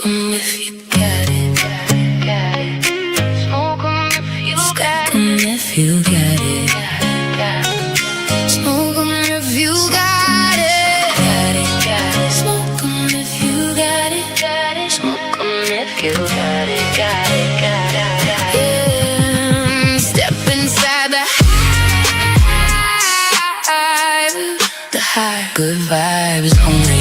Smoke 'em if you got it. Smoke 'em if you got it. If you got it. Smoke 'em if you got it. Smoke 'em if you got it. Smoke 'em if you got it. Yeah. Step inside the hive. The hive. Good vibes only.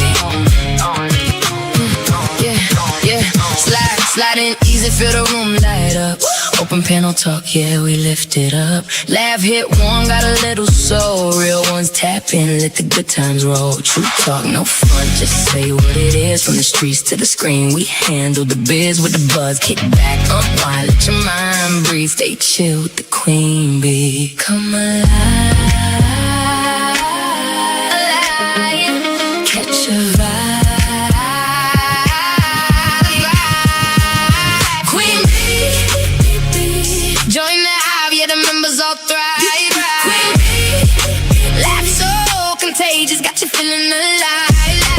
Sliding easy, feel the room light up. Open panel talk, yeah, we lift it up. Laugh, hit one, got a little soul. Real ones tap in, let the good times roll. True talk, no front, just say what it is. From the streets to the screen, we handle the biz with the buzz. Kick back, unwind, let your mind breathe. Stay chill with the queen bee. Come alive, catch a vibe. Contagious, got you feeling alive.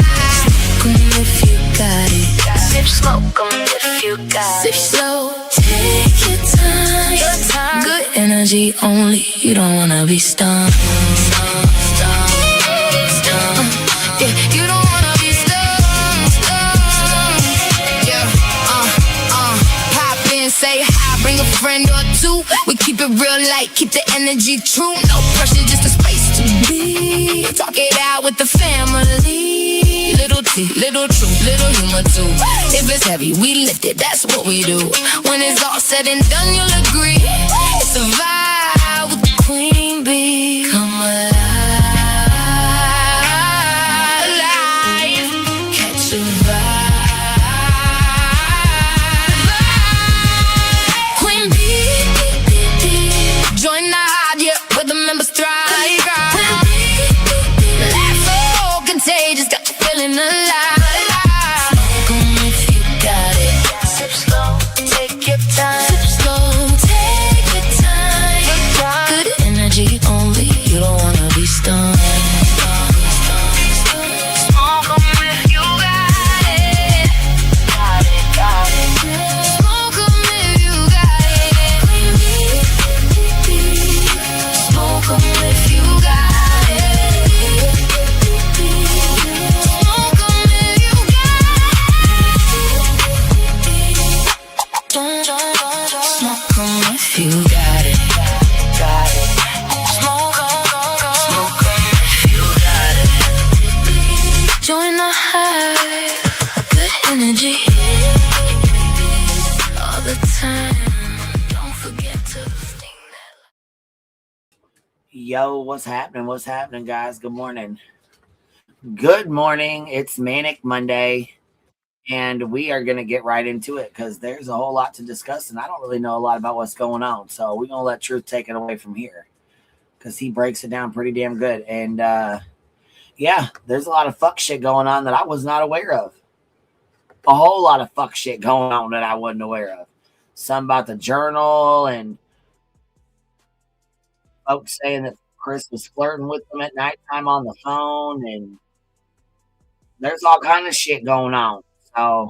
Smoke 'em if you got it. Sip, smoke 'em if you got it. Sip slow, take your time. Good energy only, you don't wanna be stoned. Yeah, you don't wanna be stoned. Yeah, pop in, say hi, bring a friend or two. We keep it real light, keep the energy true. No pressure, just a space to be. Talk it out with the family. Little tea, little truth, little humor too. If it's heavy, we lift it, that's what we do. When it's all said and done, you'll agree. It's a vibe with the queen bee. Come alive, catch a vibe. Queen bee, join the hive, yeah, where the members thrive. Just got you feeling alive. Smoke 'em if you got it. Sip slow, take your time. Sip slow, take your time. Good energy only, you don't wanna be stoned. Smoke 'em if you got it. Got it. Smoke 'em if you got it. Smoke 'em if you got it. You got it, got it. Smoke 'em if you got it. Join the hive, good energy all the time. Don't forget to sting that. Yo, what's happening? What's happening, guys? Good morning. Good morning. It's Manic Monday. And we are going to get right into it because there's a whole lot to discuss, and I don't really know a lot about what's going on. So we're going to let Truth take it away from here because he breaks it down pretty damn good. And, yeah, there's a lot of fuck shit going on that I was not aware of. A whole lot of fuck shit going on that I wasn't aware of. Some about the journal and folks saying that Chris was flirting with them at nighttime on the phone. And there's all kind of shit going on. So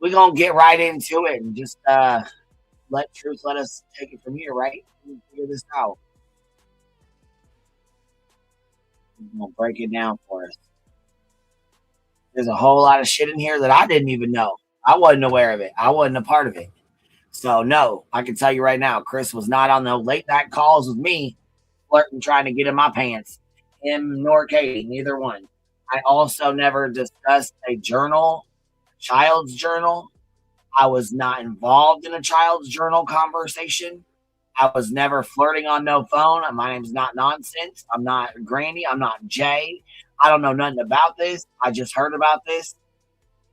we're going to get right into it and just let Truth let us take it from here, right? Figure this out. He's going to break it down for us. There's a whole lot of shit in here that I didn't even know. I wasn't aware of it. I wasn't a part of it. So, no, I can tell you right now, Chris was not on the late night calls with me flirting, trying to get in my pants. Him nor Katie, neither one. I also never discussed a journal, child's journal. I was not involved in a child's journal conversation. I was never flirting on no phone. My name's not Nonsense. I'm not Granny. I'm not Jay. I don't know nothing about this. I just heard about this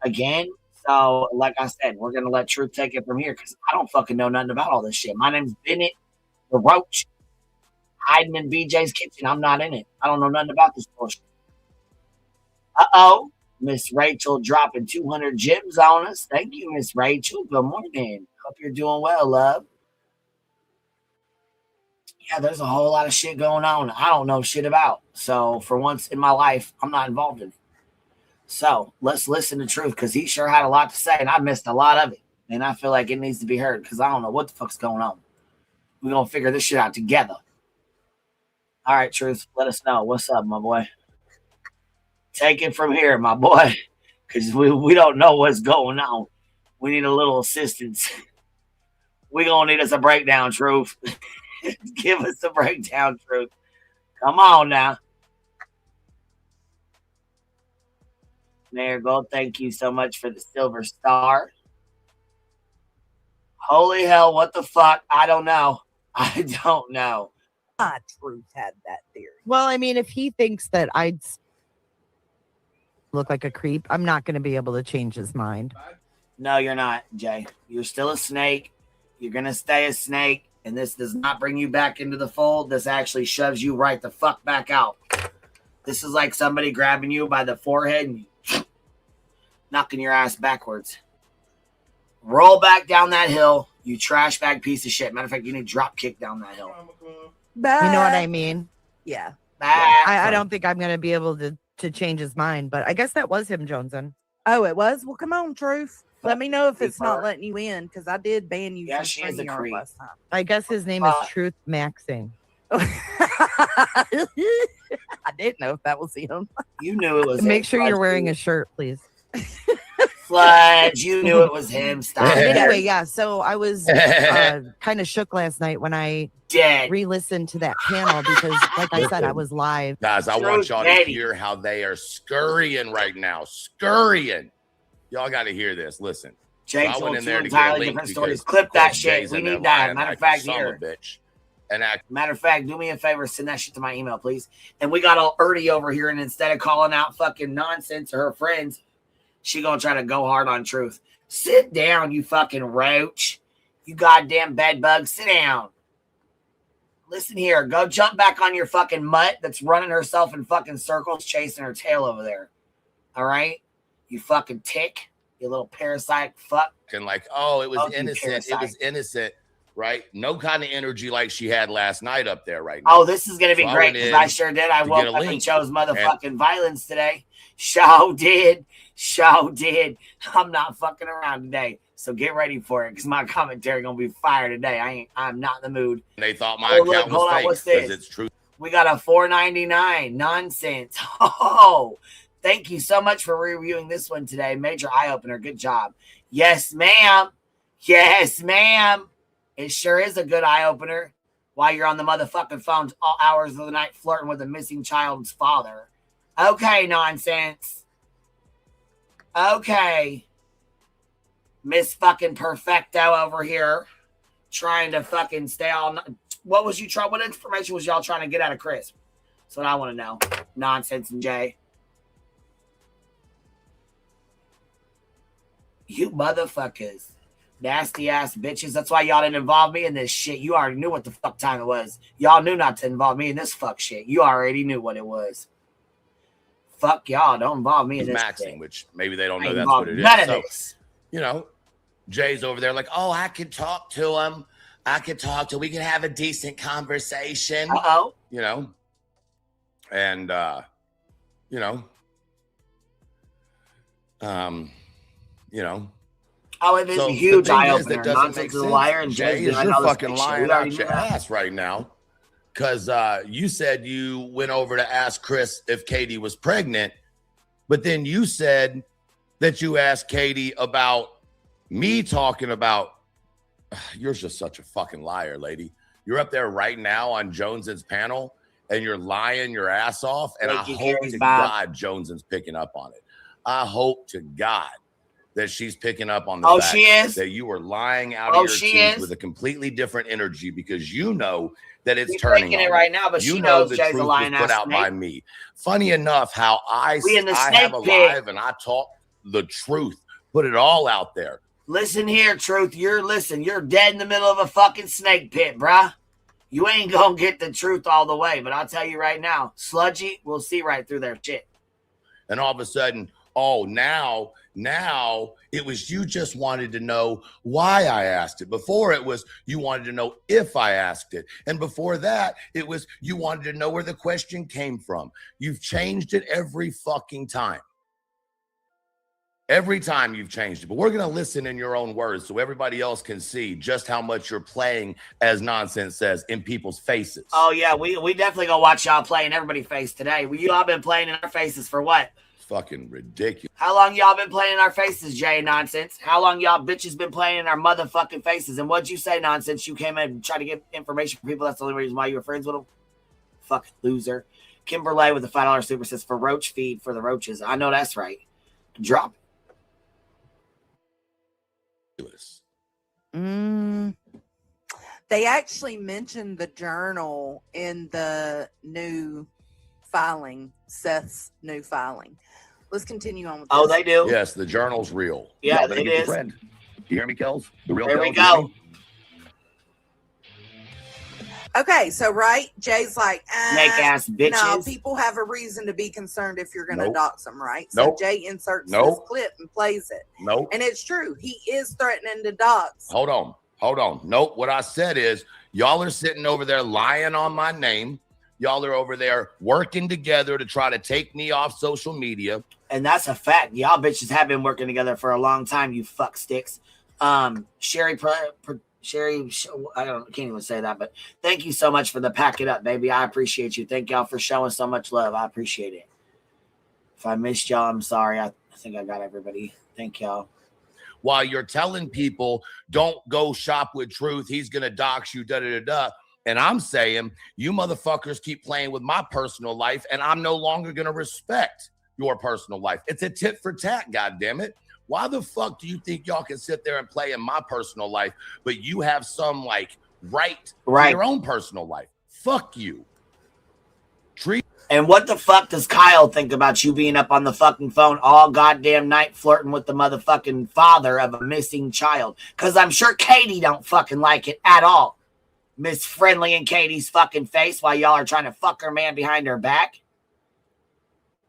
again. So, like I said, we're going to let Truth take it from here because I don't fucking know nothing about all this shit. My name's Bennett the Roach, hiding in BJ's kitchen. I'm not in it. I don't know nothing about this bullshit. Uh-oh, Miss Rachel dropping 200 gems on us. Thank you, Miss Rachel. Good morning. Hope you're doing well, love. Yeah, there's a whole lot of shit going on I don't know shit about. So for once in my life, I'm not involved in it. So let's listen to Truth because he sure had a lot to say, and I missed a lot of it. And I feel like it needs to be heard because I don't know what the fuck's going on. We're going to figure this shit out together. All right, Truth, let us know. What's up, my boy? Take it from here, my boy, because we don't know what's going on. We need a little assistance. We're going to need us a breakdown, Truth. Give us a breakdown, Truth. Come on now. There you go. Thank you so much for the silver star. Holy hell, what the fuck? I don't know. I don't know. Truth had that theory. Well, I mean, if he thinks that I'd look like a creep, I'm not going to be able to change his mind. No, you're not, Jay. You're still a snake. You're going to stay a snake. And this does not bring you back into the fold. This actually shoves you right the fuck back out. This is like somebody grabbing you by the forehead and knocking your ass backwards. Roll back down that hill, you trash bag piece of shit. Matter of fact, you need to drop kick down that hill. Bye. You know what I mean? Yeah. I don't think I'm going to be able to change his mind, but I guess that was him, Joneson. Oh, it was? Well, come on, Truth. Let me know if it's not letting you in, because I did ban you. Yeah, she is a creep. Last time. I guess his name is Truth Maxing. I didn't know if that was him. You knew it was Make him. sure you're wearing a shirt, please. Fudge, you knew it was him. Stop. Anyway, yeah, so I was kind of shook last night when I re-listened to that panel because, like I said, I was live. Guys, I want y'all to hear how they are scurrying right now. Scurrying. Y'all got to hear this. Listen. Jay so told two entirely different stories. Clip that shit. We need that. Matter of fact, here. Matter of fact, do me a favor, send that shit to my email, please. And we got all Ernie over here, and instead of calling out fucking nonsense to her friends, she gonna try to go hard on Truth. Sit down, you fucking roach. You goddamn bedbug. Sit down. Listen here. Go jump back on your fucking mutt that's running herself in fucking circles, chasing her tail over there. All right? You fucking tick. You little parasite fuck. And like, oh, it was innocent. It was innocent, right? No kind of energy like she had last night up there right now. Oh, this is going to be great because I sure did. I woke up and chose motherfucking violence today. Show did. I'm not fucking around today. So get ready for it because my commentary going to be fire today. I'm not in the mood. They thought my account was fake because it's true. We got a $4.99 nonsense. Oh, thank you so much for reviewing this one today. Major eye-opener. Good job. Yes, ma'am. Yes, ma'am. It sure is a good eye-opener while you're on the motherfucking phones all hours of the night flirting with a missing child's father. Okay, nonsense. Okay. Miss fucking Perfecto over here trying to fucking stay all... What information was y'all trying to get out of Chris? That's what I want to know. Nonsense and Jay. You motherfuckers. Nasty ass bitches. That's why y'all didn't involve me in this shit. You already knew what the fuck time it was. Y'all knew not to involve me in this fuck shit. You already knew what it was. Fuck y'all. Don't involve me in this shit. Which maybe they don't know that's what it is. None of this. You know, Jay's over there like, oh, I could talk to him. We can have a decent conversation. Uh-oh. You know. And you know. Oh, it is a huge eye opener. Nonsense is a liar, and Jay is you're fucking lying out your ass right now. Because you said you went over to ask Chris if Katie was pregnant, but then you said that you asked Katie about me talking about. You're just such a fucking liar, lady. You're up there right now on Jones's panel, and you're lying your ass off. And I hope to God Jones's picking up on it. I hope to God that she's picking up on the fact that you were lying out of your teeth with a completely different energy because you know that it's turning on it right now, but she knows Jay's a lying ass put out by me. Funny enough, how I have a live and I talk the truth, put it all out there. Listen here, Truth. You're dead in the middle of a fucking snake pit, bruh. You ain't gonna get the truth all the way, but I'll tell you right now, Sludgy will see right through their shit. And all of a sudden, oh, now it was you just wanted to know why I asked it. Before it was you wanted to know if I asked it. And before that, it was you wanted to know where the question came from. You've changed it every fucking time. Every time you've changed it, but we're going to listen in your own words so everybody else can see just how much you're playing, as Nonsense says, in people's faces. Oh, yeah, we definitely gonna watch y'all play in everybody's face today. You all been playing in our faces for what? It's fucking ridiculous. How long y'all been playing in our faces, Jay Nonsense? How long y'all bitches been playing in our motherfucking faces? And what'd you say, Nonsense? You came in and tried to get information from people. That's the only reason why you were friends with them? Fucking loser. Kimberly with the $5 super says for roach feed for the roaches. I know that's right. Drop it. They actually mentioned the journal in the new filing, Seth's new filing. Let's continue on with this. Oh, they do? Yes, the journal's real. Yeah, it is. Friend. You hear me, Kels? The real There Kels, we go. Okay, so right, Jay's like, Snake ass bitches. no, people have a reason to be concerned if you're going to Nope. dox them, right? So Nope. Jay inserts this Nope. clip and plays it. Nope. And it's true. He is threatening to dox. Hold on. Nope. What I said is y'all are sitting over there lying on my name. Y'all are over there working together to try to take me off social media. And that's a fact. Y'all bitches have been working together for a long time, you fuck sticks. Sherry, I can't even say that, but thank you so much for the pack it up, baby. I appreciate you. Thank y'all for showing so much love. I appreciate it. If I missed y'all, I'm sorry. I think I got everybody. Thank y'all. While you're telling people don't go shop with Truth, he's gonna dox you, da-da-da-da. And I'm saying you motherfuckers keep playing with my personal life, and I'm no longer gonna respect your personal life. It's a tit for tat, goddammit. Why the fuck do you think y'all can sit there and play in my personal life, but you have some like right to your own personal life? Fuck you. And what the fuck does Kyle think about you being up on the fucking phone all goddamn night flirting with the motherfucking father of a missing child? Because I'm sure Katie don't fucking like it at all. Miss Friendly in Katie's fucking face while y'all are trying to fuck her man behind her back.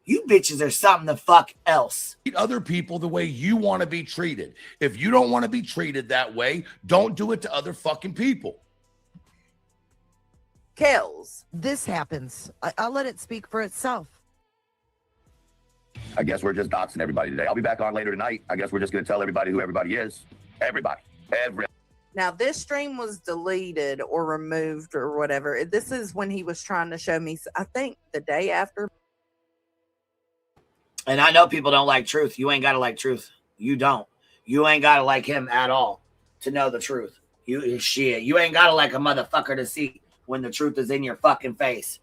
You bitches are something the fuck else. Treat other people the way you want to be treated. If you don't want to be treated that way, don't do it to other fucking people. Kels, this happens. I'll let it speak for itself. I guess we're just doxing everybody today. I'll be back on later tonight. I guess we're just going to tell everybody who everybody is. Everybody. Now, this stream was deleted or removed or whatever. This is when he was trying to show me, I think, the day after. And I know people don't like Truth. You ain't got to like Truth. You don't. You ain't got to like him at all to know the truth. You ain't got to like a motherfucker to see when the truth is in your fucking face.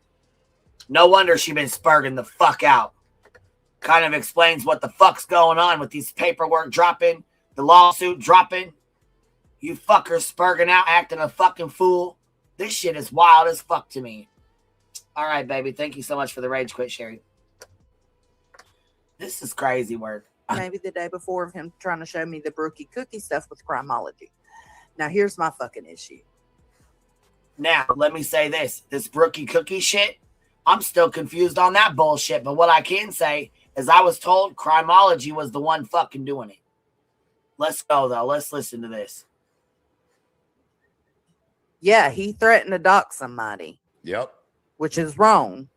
No wonder she been spurging the fuck out. Kind of explains what the fuck's going on with these paperwork dropping, the lawsuit dropping. You fuckers spurging out, acting a fucking fool. This shit is wild as fuck to me. All right, baby. Thank you so much for the rage quit, Sherry. This is crazy work. Maybe the day before of him trying to show me the Brookie Cookie stuff with Crimology. Now, here's my fucking issue. Now, let me say this. This Brookie Cookie shit, I'm still confused on that bullshit. But what I can say is I was told Crimology was the one fucking doing it. Let's go, though. Let's listen to this. Yeah, he threatened to dox somebody. Yep. Which is wrong.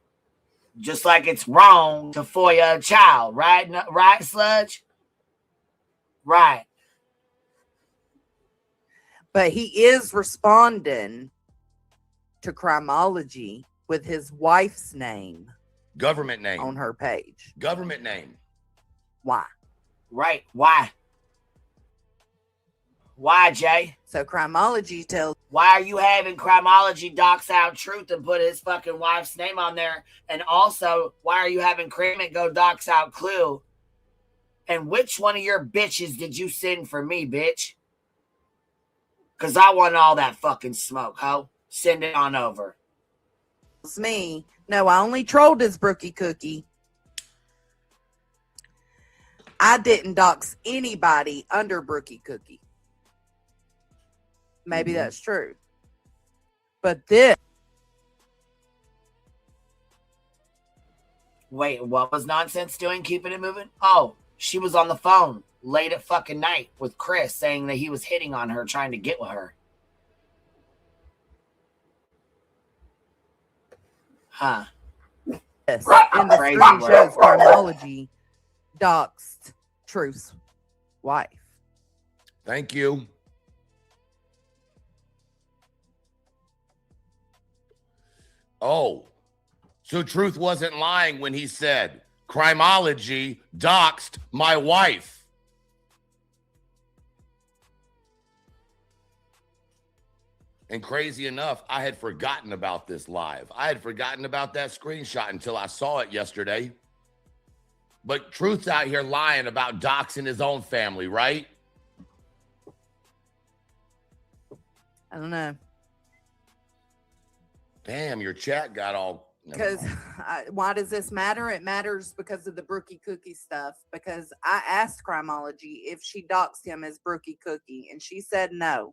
Just like it's wrong to FOIA a child, right? Right, Sludge? Right. But he is responding to Crimology with his wife's name. Government name. On her page. Government name. Why? Right. Why? Why, Jay? So Crimology tells... Why are you having Crimology dox out Truth and put his fucking wife's name on there? And also, why are you having Cremant go dox out Clue? And which one of your bitches did you send for me, bitch? Because I want all that fucking smoke, ho. Send it on over. It's me. No, I only trolled his Brookie Cookie. I didn't dox anybody under Brookie Cookie. Maybe that's true. But this... Wait, what was Nonsense doing keeping it moving? Oh, she was on the phone late at fucking night with Chris saying that he was hitting on her, trying to get with her. Huh. Yes. And the screen shows Crimology doxed Truth's wife. Thank you. Oh, so Truth wasn't lying when he said, Crimeology doxed my wife. And crazy enough, I had forgotten about this live. I had forgotten about that screenshot until I saw it yesterday. But Truth's out here lying about doxing his own family, right? I don't know. Damn, your chat got all... Because why does this matter? It matters because of the Brookie Cookie stuff. Because I asked Crimeology if she doxed him as Brookie Cookie, and she said no.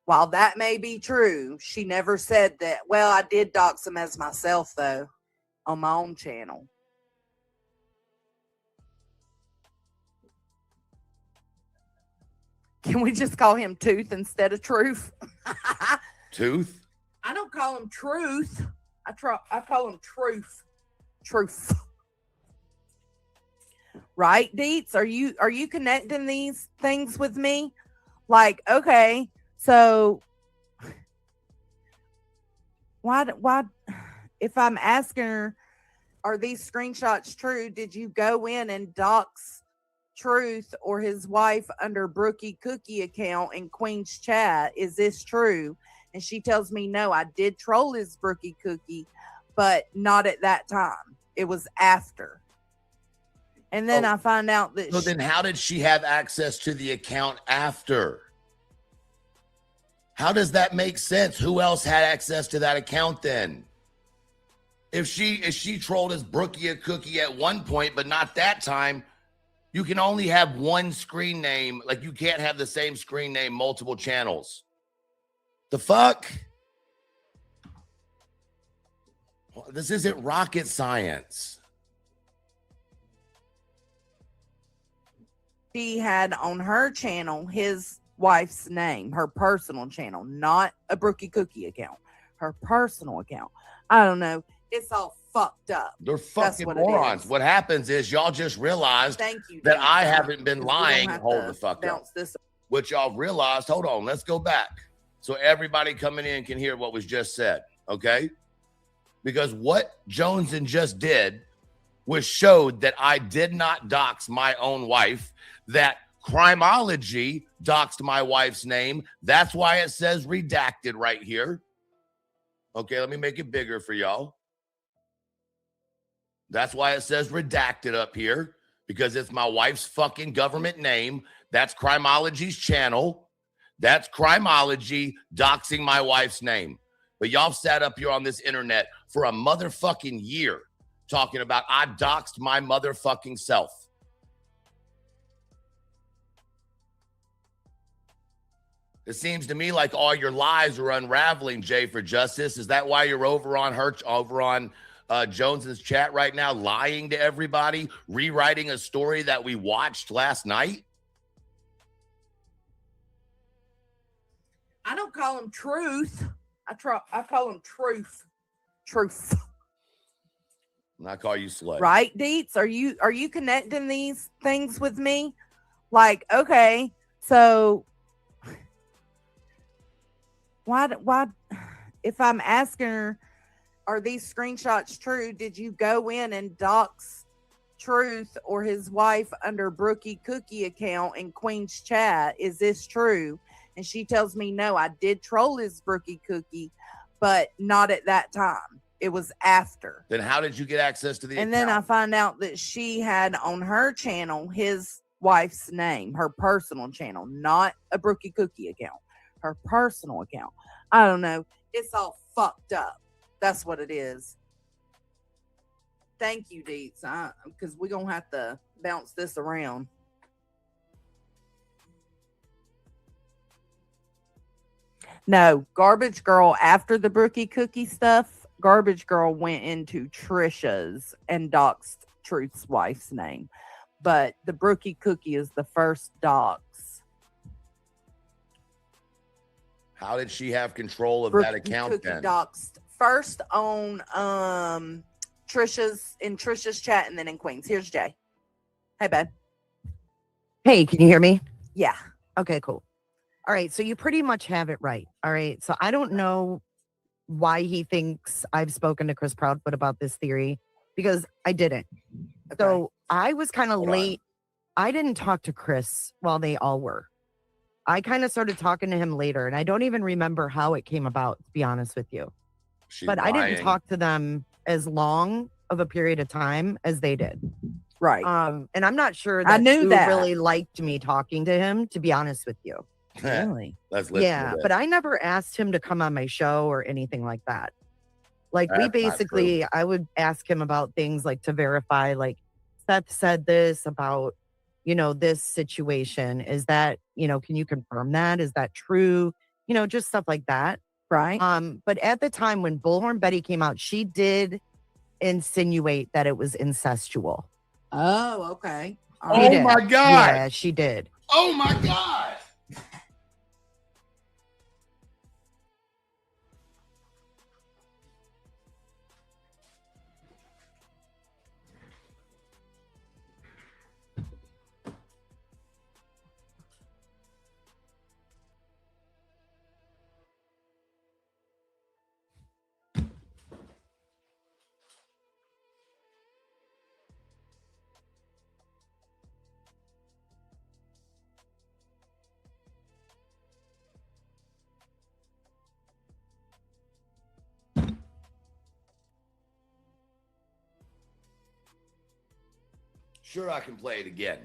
While that may be true, she never said that. Well, I did dox him as myself, though, on my own channel. Can we just call him Tooth instead of Truth? Tooth? I don't call him Truth. I call him Truth. Truth. Right, Deets? Are you connecting these things with me? Like, okay, so why if I'm asking her, are these screenshots true? Did you go in and dox Truth or his wife under Brookie Cookie account in Queen's chat? Is this true? And she tells me, no, I did troll his Brookie Cookie, but not at that time. It was after. And then I find out that... So then how did she have access to the account after? How does that make sense? Who else had access to that account then? If she trolled his Brookie Cookie at one point, but not that time, you can only have one screen name. Like, you can't have the same screen name multiple channels. The fuck? This isn't rocket science. She had on her channel his wife's name, her personal channel, not a Brookie Cookie account, her personal account. I don't know. It's all fucked up. They're fucking morons. What happens is y'all just realized that I haven't been lying. Hold the fuck up. What y'all realized, hold on, let's go back. So everybody coming in can hear what was just said, okay? Because what Joneson just did was showed that I did not dox my own wife, that Crimeology doxed my wife's name. That's why it says redacted right here. Okay, let me make it bigger for y'all. That's why it says redacted up here, because it's my wife's fucking government name. That's Crimeology's channel. That's Crimeology doxing my wife's name. But y'all sat up here on this internet for a motherfucking year talking about I doxed my motherfucking self. It seems to me like all your lies are unraveling, Jay for Justice. Is that why you're over on Jones's chat right now, lying to everybody, rewriting a story that we watched last night? I don't call him Truth. I call him Truth. Truth. And I call you slut. Right, Deets? Are you connecting these things with me? Like, okay, so why if I'm asking her, are these screenshots true? Did you go in and dox Truth or his wife under Brookie Cookie account in Queen's chat? Is this true? And she tells me, no, I did troll his Brookie Cookie, but not at that time. It was after. Then how did you get access to the account? And then I find out that she had on her channel his wife's name, her personal channel, not a Brookie Cookie account, her personal account. I don't know. It's all fucked up. That's what it is. Thank you, Deets, because we're going to have to bounce this around. No, Garbage Girl, after the Brookie Cookie stuff, Garbage Girl went into Trisha's and doxed Truth's wife's name. But the Brookie Cookie is the first dox. How did she have control of that account Cookie then? Doxed first on Trisha's chat and then in Queen's. Here's Jay. Hey, babe. Hey, can you hear me? Yeah. Okay, cool. All right, so you pretty much have it right. All right, so I don't know why he thinks I've spoken to Chris Proudfoot about this theory because I didn't. Okay. So I was kind of Hold on. late. I didn't talk to Chris while they all were. I kind of started talking to him later, and I don't even remember how it came about, to be honest with you. She's But I didn't lying. talk to them as long of a period of time as they did. Right. And I'm not sure I that knew Stu that. really liked me talking to him, to be honest with you. Really? Let's listen Yeah, to but this. I never asked him to come on my show or anything like that. Like we That's not basically, I would ask him about things like to verify, like Seth said this about, this situation. Is that, can you confirm that? Is that true? Just stuff like that. Right. But at the time when Bullhorn Betty came out, she did insinuate that it was incestual. Oh, okay. All Oh She did. my God. Yeah, she did. Oh my God. Sure, I can play it again.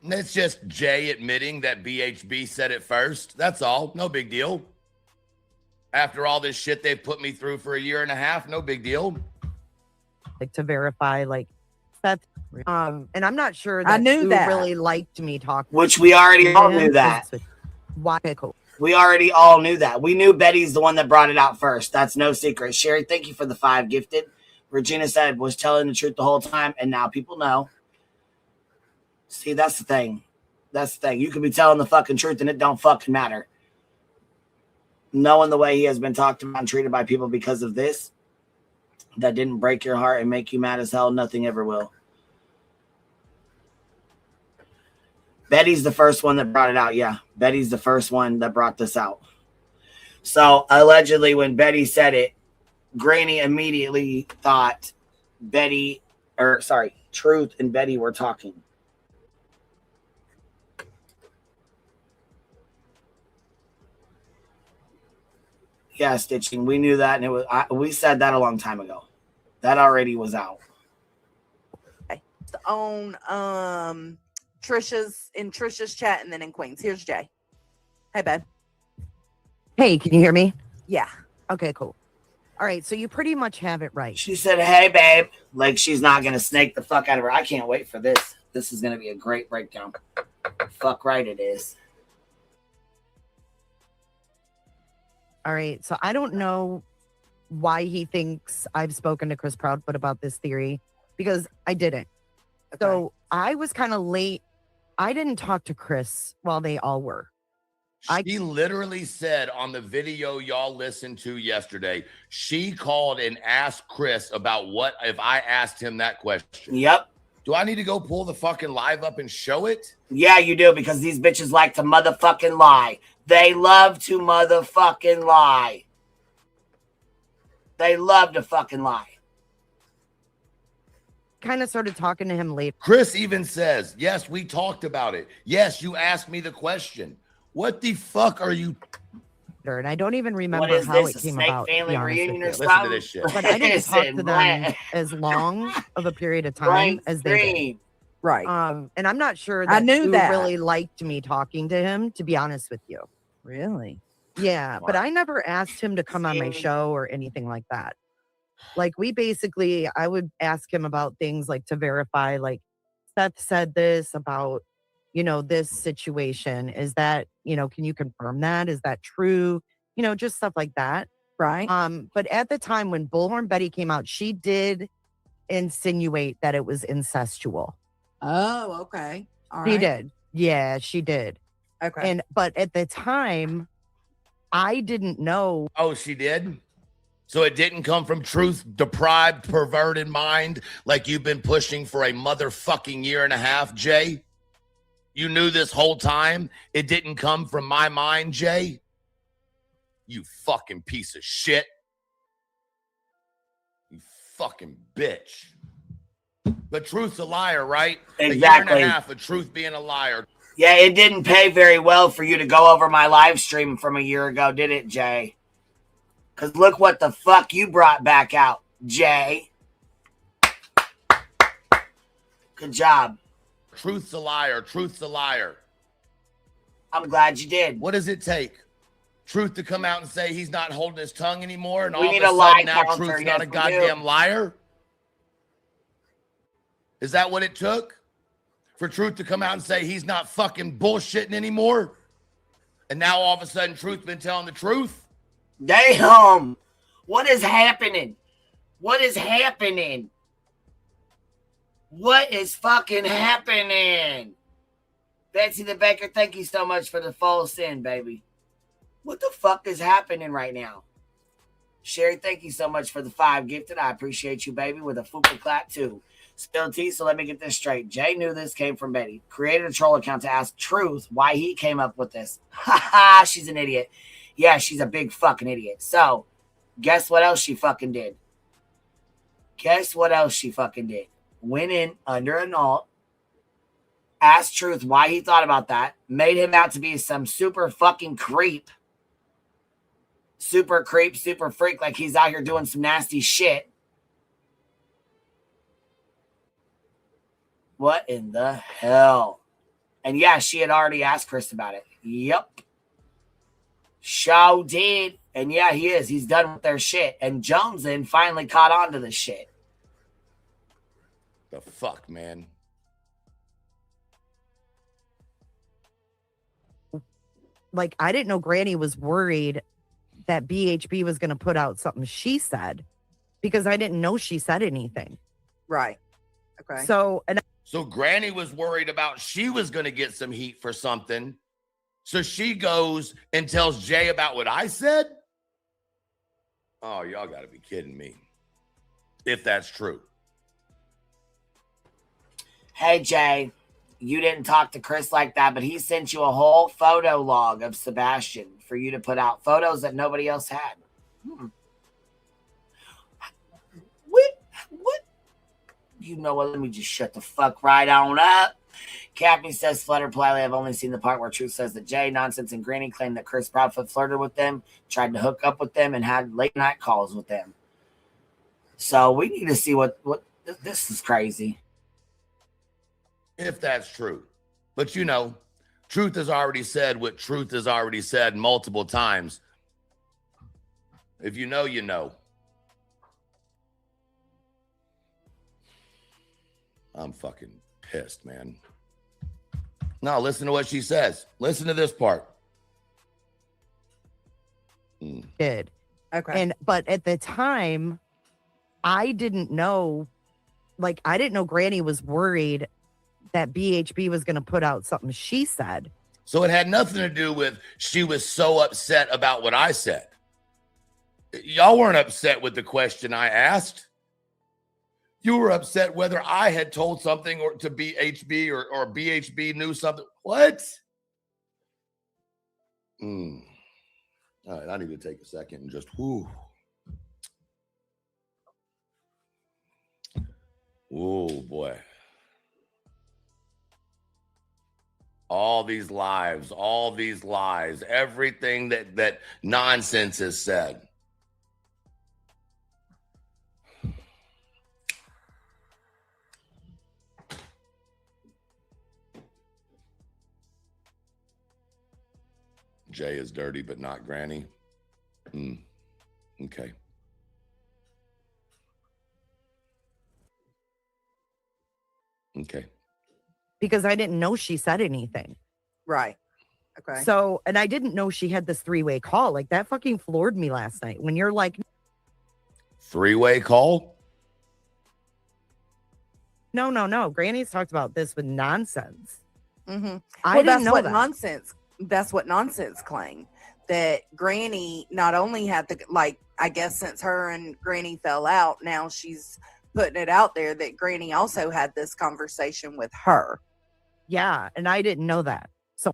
And it's just Jay admitting that BHB said it first. That's all. No big deal. After all this shit they've put me through for a year and a half, no big deal. Like to verify, like Seth. And I'm not sure that I knew Stu that. really liked me talking. Which we already all knew that. Why? Cool. We already all knew that. We knew Betty's the one that brought it out first. That's no secret. Sherry, thank you for the 5 gifted. Regina said was telling the truth the whole time, and now people know. See, that's the thing. That's the thing. You could be telling the fucking truth, and it don't fucking matter. Knowing the way he has been talked about and treated by people because of this, that didn't break your heart and make you mad as hell, nothing ever will. Betty's the first one that brought it out. Yeah, Betty's the first one that brought this out. So allegedly when Betty said it, Granny immediately thought Truth and Betty were talking. Yeah, Stitching. We knew that, and we said that a long time ago. That already was out. On Trisha's chat and then in Queens. Here's Jay. Hey, babe. Hey, can you hear me? Yeah. Okay, cool. All right, so you pretty much have it right. She said, "Hey, babe," like she's not gonna snake the fuck out of her. I can't wait for this. This is gonna be a great breakdown. Fuck right, it is. All right, so I don't know why he thinks I've spoken to Chris Proudfoot about this theory because I didn't. Okay. So I was kind of late. I didn't talk to Chris while they all were. She literally said on the video y'all listened to yesterday, she called and asked Chris about what if I asked him that question. Yep. Do I need to go pull the fucking live up and show it? Yeah, you do, because these bitches like to motherfucking lie. They love to motherfucking lie. They love to fucking lie. Kind of started talking to him later. Chris even says, yes, we talked about it. Yes, you asked me the question. What the fuck are you? And I don't even What remember is how this, it a came snake about. To family be honest with reunion or you. something? Listen to this shit. But I didn't talk to Listen, them as long of a period of time Right as they did. stream. Right. And I'm not sure that I knew Stu that. really liked me talking to him, to be honest with you. Really? Yeah, but I never asked him to come on my See? show or anything like that. Like we basically, I would ask him about things like to verify, like Seth said this about, this situation. Is that, can you confirm that? Is that true? Just stuff like that. Right. But at the time when Bullhorn Betty came out, she did insinuate that it was incestual. Oh, okay. All right. She did. Yeah, she did. Okay. But at the time, I didn't know. Oh, she did? So it didn't come from truth-deprived, perverted mind like you've been pushing for a motherfucking year and a half, Jay? You knew this whole time it didn't come from my mind, Jay? You fucking piece of shit. You fucking bitch. But truth's a liar, right? Exactly. A year and a half of truth being a liar. Yeah, it didn't pay very well for you to go over my live stream from a year ago, did it, Jay? Because look what the fuck you brought back out, Jay. Good job. Truth's a liar. Truth's a liar. I'm glad you did. What does it take? Truth to come out and say he's not holding his tongue anymore, and We all need of a a lie sudden now counter. truth's Yes, not a we goddamn do. liar? Is that what it took? For truth to come out and say he's not fucking bullshitting anymore? And now all of a sudden truth's been telling the truth? Damn. What is happening? What is happening? What is fucking happening? Betsy the Baker, thank you so much for the full sin, baby. What the fuck is happening right now? Sherry, thank you so much for the 5 gifted. I appreciate you, baby, with a fupa clap too. Still T, so let me get this straight. Jay knew this came from Betty. Created a troll account to ask Truth why he came up with this. Ha ha, she's an idiot. Yeah, she's a big fucking idiot. So, guess what else she fucking did? Guess what else she fucking did? Went in under an alt, asked Truth why he thought about that, made him out to be some super fucking creep. Super creep, super freak, like he's out here doing some nasty shit. What in the hell? And yeah, she had already asked Chris about it. Yep. Shaw did. And yeah, he is. He's done with their shit. And Jones then finally caught on to the shit. The fuck, man? Like, I didn't know Granny was worried that BHB was going to put out something she said, because I didn't know she said anything. Right. Okay. So Granny was worried about she was going to get some heat for something. So she goes and tells Jay about what I said? Oh, y'all got to be kidding me. If that's true. Hey, Jay, you didn't talk to Chris like that, but he sent you a whole photo log of Sebastian for you to put out. Photos that nobody else had. What? You know what? Let me just shut the fuck right on up. Cappy says, Flutter politely, I've only seen the part where Truth says that Jay, Nonsense, and Granny claimed that Chris Proudfoot flirted with them, tried to hook up with them, and had late night calls with them. So we need to see what this is crazy. If that's true. But you know, Truth has already said what Truth has already said multiple times. If you know, you know. I'm fucking pissed, man. No, listen to what she says. Listen to this part. Did. Okay. But at the time, I didn't know, like, I didn't know Granny was worried that BHB was going to put out something she said. So it had nothing to do with she was so upset about what I said. Y'all weren't upset with the question I asked. You were upset whether I had told something or to BHB or BHB knew something. What? All right, I need to take a second and just whoo. Oh boy. All these lies, everything that Nonsense has said. Jay is dirty, but not Granny. Okay. Okay. Because I didn't know she said anything. Right. Okay. So, and I didn't know she had this 3-way call. Like, that fucking floored me last night. When you're like, 3-way call? No. Granny's talked about this with Nonsense. Mm-hmm. I didn't that's know what that. Nonsense. That's what Nonsense claimed. that Granny not only had the, like, I guess since her and Granny fell out, now she's putting it out there that Granny also had this conversation with her. Yeah, and I didn't know that. So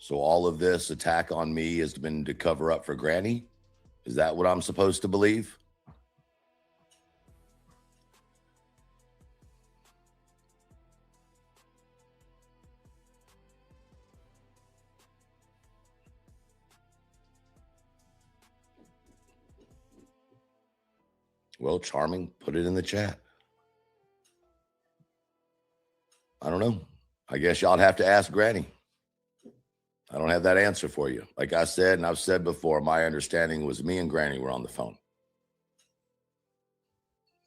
So all of this attack on me has been to cover up for Granny? Is that what I'm supposed to believe? Well, Charming, put it in the chat. I don't know. I guess y'all have to ask Granny. I don't have that answer for you. Like I said, and I've said before, my understanding was me and Granny were on the phone.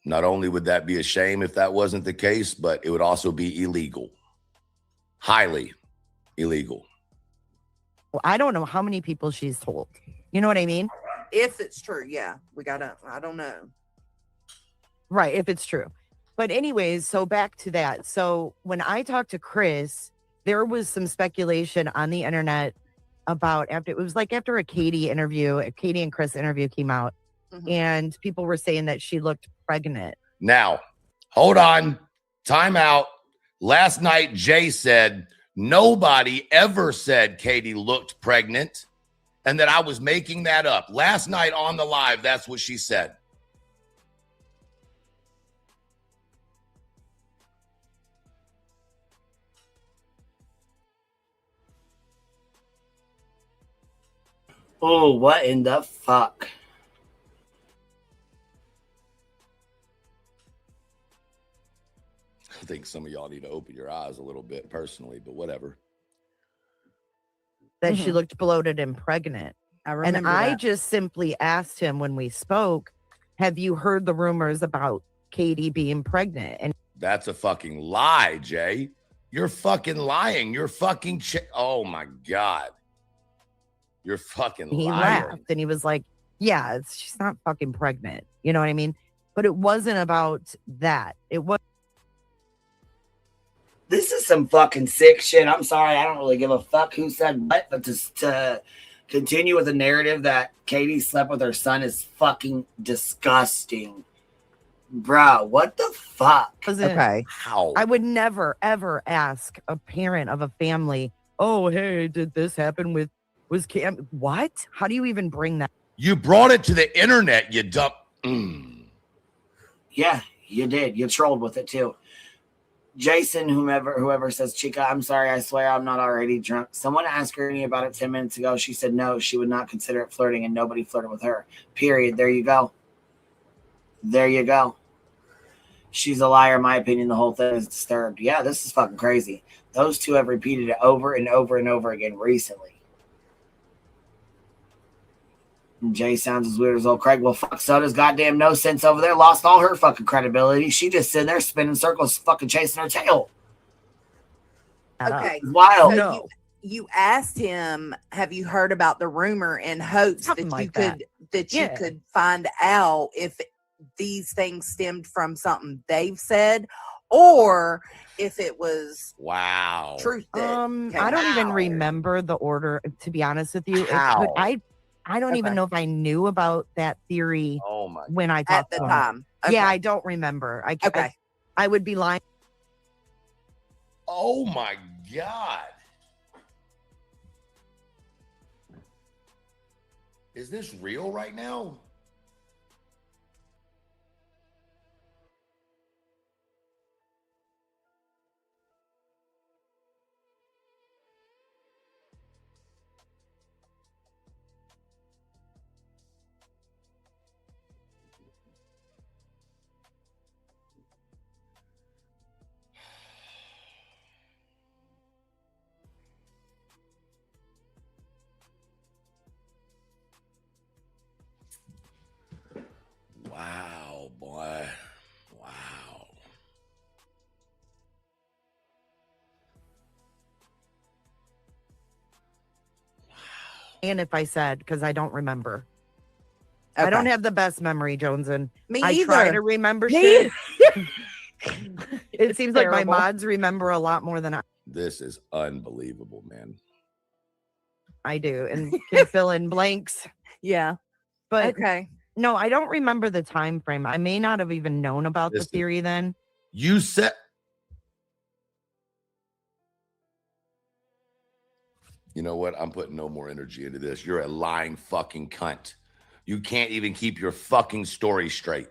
Not only would that be a shame if that wasn't the case, but it would also be illegal. Highly illegal. I don't know how many people she's told. You know what I mean? If it's true, yeah. I don't know. Right, if it's true. But anyways, so back to that. So when I talked to Chris, there was some speculation on the internet about it was like after a Katie and Chris interview came out, and people were saying that she looked pregnant. Now, hold on. Time out. Last night, Jay said nobody ever said Katie looked pregnant and that I was making that up. Last night on the live, that's what she said. Oh, what in the fuck? I think some of y'all need to open your eyes a little bit personally, but whatever. That she looked bloated and pregnant. I remember And I that. just simply asked him when we spoke, have you heard the rumors about Katie being pregnant? And That's a fucking lie, Jay. You're fucking lying. You're fucking oh my God. You're fucking he lying. laughed and he was like, yeah, she's not fucking pregnant. You know what I mean? But it wasn't about that. It was. This is some fucking sick shit. I'm sorry. I don't really give a fuck who said what, but to continue with the narrative that Katie slept with her son is fucking disgusting. Bro, what the fuck? Okay. How? I would never, ever ask a parent of a family, oh, hey, did this happen was Cam? What? How do you even bring that? You brought it to the internet, you dumb. Yeah, you did. You trolled with it too. Jason, whoever says, Chica, I'm sorry, I swear I'm not already drunk. Someone asked her about it 10 minutes ago. She said no, she would not consider it flirting, and nobody flirted with her. Period. There you go. There you go. She's a liar, in my opinion. The whole thing is disturbed. Yeah, this is fucking crazy. Those two have repeated it over and over and over again recently. And Jay sounds as weird as old Craig. Well, fuck, so does goddamn No Sense over there. Lost all her fucking credibility. She just sitting there spinning circles, fucking chasing her tail. Okay. Wild. So No. you asked him, have you heard about the rumor in hopes Something that like you could Yeah. you could find out if these things stemmed from something they've said or if it was Wow. truth that came I don't even out. remember the order, to be honest with you. How? I don't even Okay. know if I knew about that theory Oh my. when I At talked the to him. time. Yeah, I don't remember. Okay. I would be lying. Oh my God. Is this real right now? And if I said, because I don't remember. Okay. I don't have the best memory, Jones, and Me I either. try to remember Me shit. It seems like my terrible. mods remember a lot more than This is unbelievable, man. I do, and can fill in blanks. Yeah. But Okay. no, I don't remember the time frame. I may not have even known about the theory then. You said. You know what? I'm putting no more energy into this. You're a lying fucking cunt. You can't even keep your fucking story straight.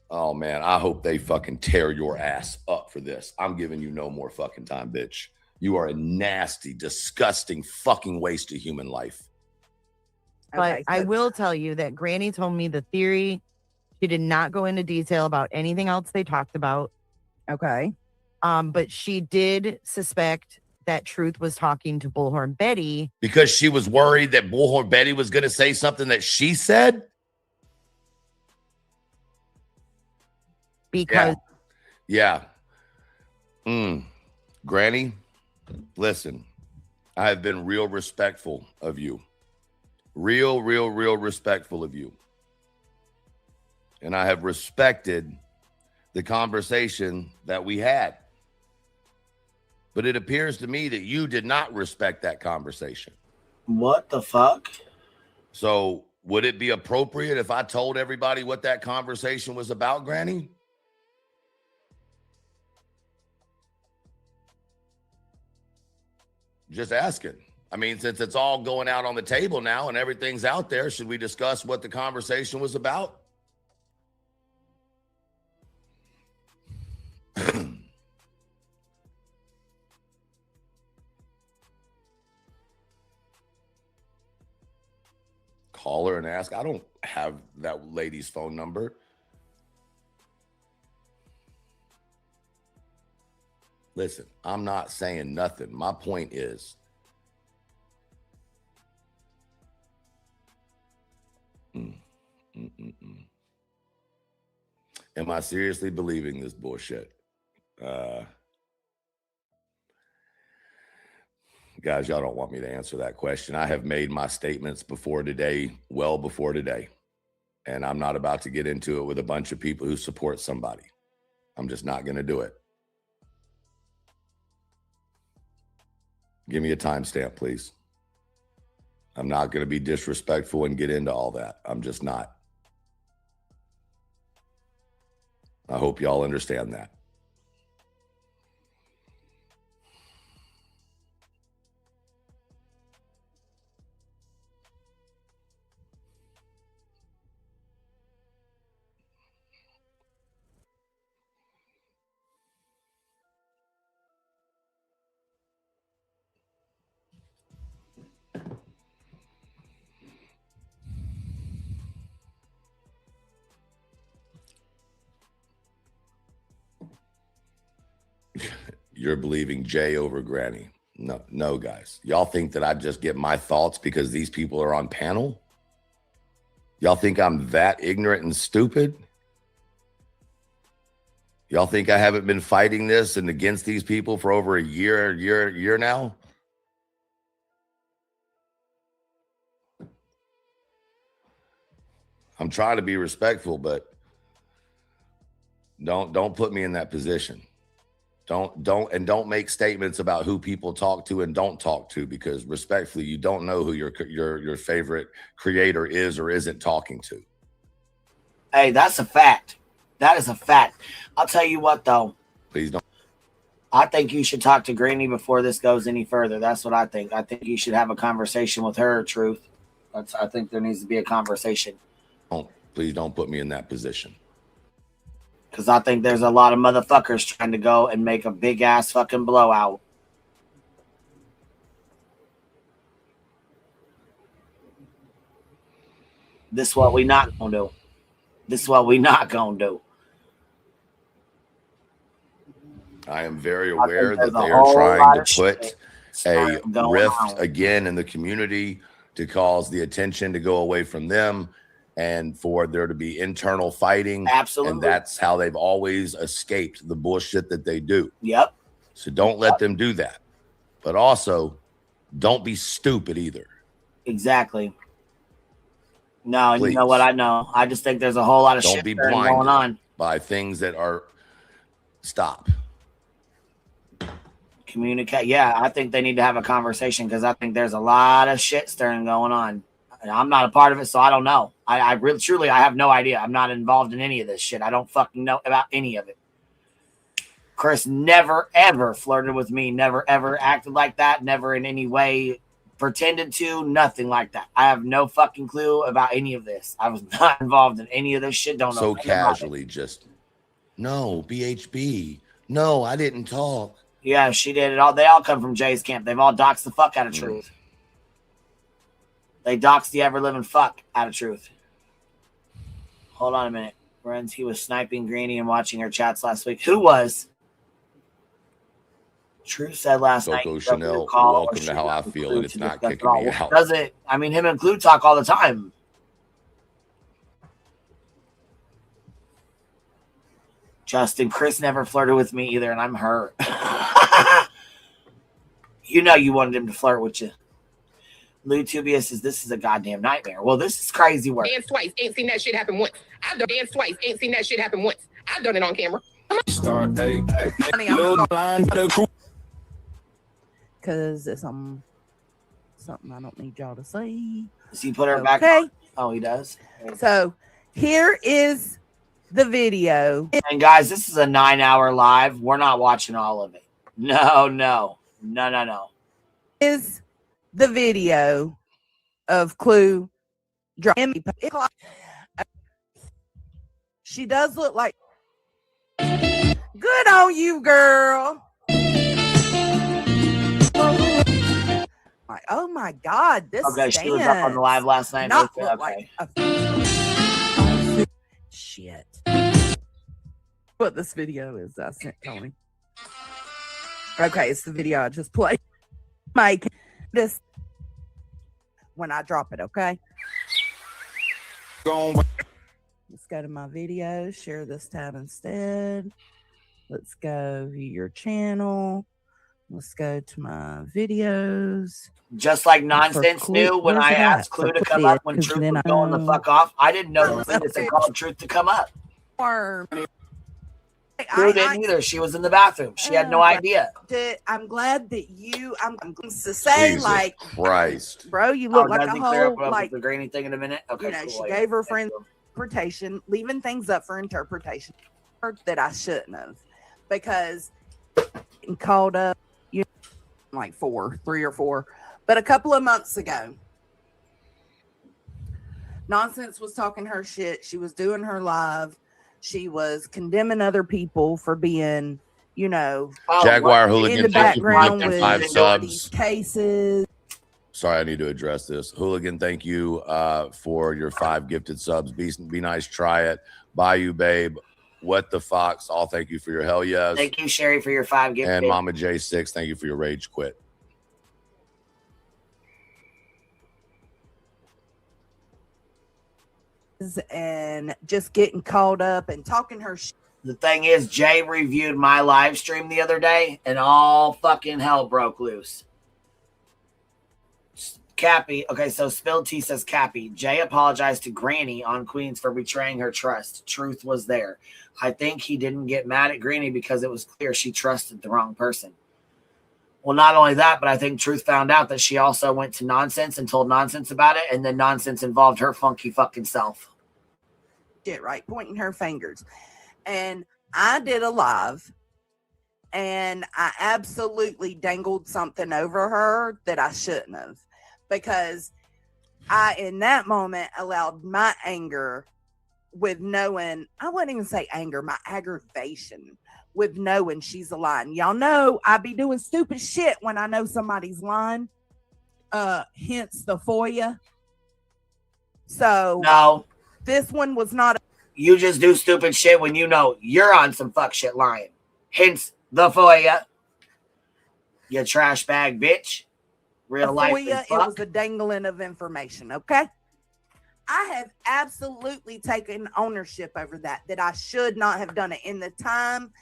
Oh, man. I hope they fucking tear your ass up for this. I'm giving you no more fucking time, bitch. You are a nasty, disgusting fucking waste of human life. But Okay, I so- will tell you that Granny told me the theory. She did not go into detail about anything else they talked about. Okay. But she did suspect that Truth was talking to Bullhorn Betty. Because she was worried that Bullhorn Betty was going to say something that she said? Because Yeah. Granny, listen, I have been real respectful of you. Real respectful of you. And I have respected the conversation that we had. But it appears to me that you did not respect that conversation. What the fuck? So would it be appropriate if I told everybody what that conversation was about, Granny? Just asking. I mean, since it's all going out on the table now and everything's out there, should we discuss what the conversation was about? Call her and ask. I don't have that lady's phone number. Listen, I'm not saying nothing. My point is, am I seriously believing this bullshit? Guys, y'all don't want me to answer that question. I have made my statements before today, well before today. And I'm not about to get into it with a bunch of people who support somebody. I'm just not going to do it. Give me a timestamp, please. I'm not going to be disrespectful and get into all that. I'm just not. I hope y'all understand that. You're believing Jay over Granny. No, guys. Y'all think that I just get my thoughts because these people are on panel? Y'all think I'm that ignorant and stupid? Y'all think I haven't been fighting this and against these people for over a year now? I'm trying to be respectful, but don't put me in that position. Don't make statements about who people talk to and don't talk to, because respectfully, you don't know who your favorite creator is or isn't talking to. Hey, that's a fact. That is a fact. I'll tell you what, though. Please don't. I think you should talk to Granny before this goes any further. That's what I think. I think you should have a conversation with her, Truth. I think there needs to be a conversation. Please don't put me in that position. Because I think there's a lot of motherfuckers trying to go and make a big ass fucking blowout. This is what we not gonna do. This is what we not gonna do. I am very aware that there's they a are whole trying lot to of put shit a going rift on. again in the community to cause the attention to go away from them and for there to be internal fighting. Absolutely. And that's how they've always escaped the bullshit that they do. Yep. So don't let them do that. But also, don't be stupid either. Exactly. No, and Please. you know what? I know. I just think there's a whole lot of Don't shit be going blinded on. by things that are. Stop. Communicate. Yeah, I think they need to have a conversation because I think there's a lot of shit stirring going on. I'm not a part of it, so I don't know. I really, truly, I have no idea. I'm not involved in any of this shit. I don't fucking know about any of it. Chris never, ever flirted with me. Never, ever acted like that. Never in any way pretended to. Nothing like that. I have no fucking clue about any of this. I was not involved in any of this shit. Don't know. So casually, just no, BHB. No, I didn't talk. Yeah, she did it all. They all come from Jay's camp. They've all doxed the fuck out of Truth. They doxed the ever living fuck out of Truth. Hold on a minute. Friends, he was sniping Granny and watching her chats last week. Who was? Truth said last night. Coco Chanel, welcome to How I Feel, and it's not kicking me out. Does it? I mean, him and Clue talk all the time. Justin, Chris never flirted with me either, and I'm hurt. You know you wanted him to flirt with you. Lou Tubia says, this is a goddamn nightmare. Well, this is crazy work. Dance twice, ain't seen that shit happen once. I've done dance twice, ain't seen that shit happen once. I've done it on camera. Because it's something I don't need y'all to see. Does he put her back on? Oh, he does? So here is the video. And guys, this is a 9-hour live. We're not watching all of it. No. Is the video of Clue dropping. She does look like good on you, girl. Like, oh my God, this okay, she was up on the live last night. Not Okay. like shit. What this video is, I sent Tony. Okay, it's the video I just played. Mike, this when I drop it, okay? Let's go to my videos, share this tab instead. Let's go to your channel. Let's go to my videos. Just like Nonsense knew when I asked Clue to come up when Truth was going the fuck off. I didn't know that called Truth to come up. Clue didn't either. She was in the bathroom. She had no idea. I'm glad that I'm going to say, Jesus like, Christ, bro, you look like a whole, like, the Granny thing in a minute. Okay, you know, cool. she gave her friend interpretation, leaving things up for interpretation that I shouldn't have, because getting called up, you know, like 3 or 4, but a couple of months ago, Nonsense was talking her shit. She was doing her live. She was condemning other people for being, you know, Jaguar Hooligan, in the background with 5 subs. Cases. Sorry, I need to address this. Hooligan, thank you for your 5 gifted subs. Be nice, try it. Bye, you babe. What the Fox? All thank you for your hell yes. Thank you, Sherry, for your 5 gifted. And Mama J6, thank you for your rage quit. And just getting caught up and talking her shit. The thing is, Jay reviewed my live stream the other day, and all fucking hell broke loose. Cappy, okay, so Spilled Tea says, Cappy, Jay apologized to Granny on Queens for betraying her trust. Truth was there. I think he didn't get mad at Granny because it was clear she trusted the wrong person. Well, not only that, but I think Truth found out that she also went to Nonsense and told Nonsense about it, and then Nonsense involved her funky fucking self. Shit, right? Pointing her fingers. And I did a live, and I absolutely dangled something over her that I shouldn't have, because I, in that moment, allowed my anger with knowing, I wouldn't even say anger, my aggravation with knowing she's lying. Y'all know I be doing stupid shit when I know somebody's lying. Hence the FOIA. So no, this one was not. You just do stupid shit when you know you're on some fuck shit lying. Hence the FOIA. You trash bag bitch. Real life. FOIA, it was a dangling of information. Okay. I have absolutely taken ownership over that I should not have done it in the time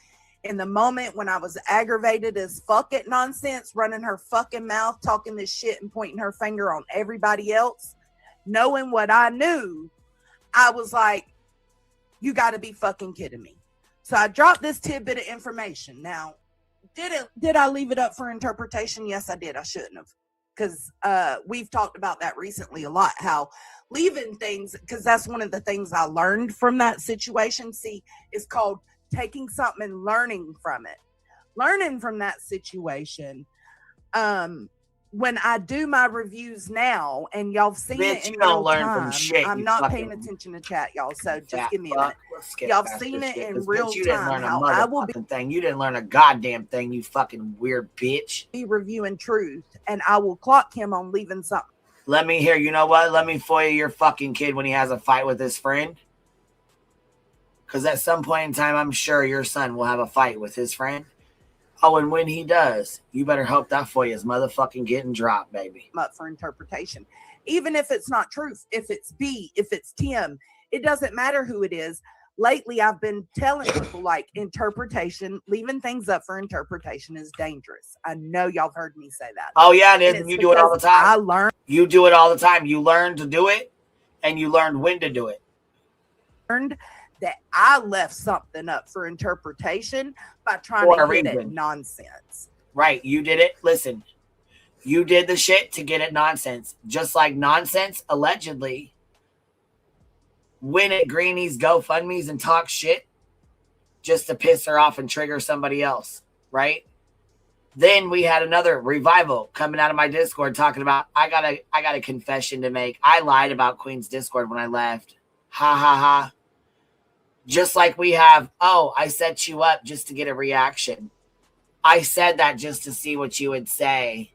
In the moment when I was aggravated as fuck at nonsense, running her fucking mouth, talking this shit and pointing her finger on everybody else, knowing what I knew, I was like, you got to be fucking kidding me. So I dropped this tidbit of information. Now, did I leave it up for interpretation? Yes, I did. I shouldn't have. Because we've talked about that recently a lot, how leaving things, because that's one of the things I learned from that situation. See, it's called taking something and learning from it. Learning from that situation. When I do my reviews now, and y'all have seen it in you don't real learn time, from shit. I'm not paying attention to chat, y'all. So just give me a minute. Y'all have seen it in real time. How I will thing. You didn't learn a goddamn thing, you fucking weird bitch. be reviewing truth, and I will clock him on leaving something. Let me hear. You know what? Let me FOIA your fucking kid when he has a fight with his friend. Because at some point in time, I'm sure your son will have a fight with his friend. Oh, and when he does, you better hope that FOIA is motherfucking getting dropped, baby. Up for interpretation. Even if it's not truth, if it's B, if it's Tim, it doesn't matter who it is. Lately, I've been telling people, like, interpretation, leaving things up for interpretation is dangerous. I know y'all have heard me say that. Oh, yeah, it is. And you do it all the time. I learned. You do it all the time. You learn to do it, and you learn when to do it. That I left something up for interpretation by trying to get at nonsense. Right. You did it. Listen, you did the shit to get at nonsense. Just like nonsense allegedly win at Greenie's GoFundMe's and talk shit just to piss her off and trigger somebody else. Right. Then we had another revival coming out of my Discord talking about, I got a confession to make. I lied about Queen's Discord when I left. Ha ha ha. Just like we have, oh, I set you up just to get a reaction. I said that just to see what you would say.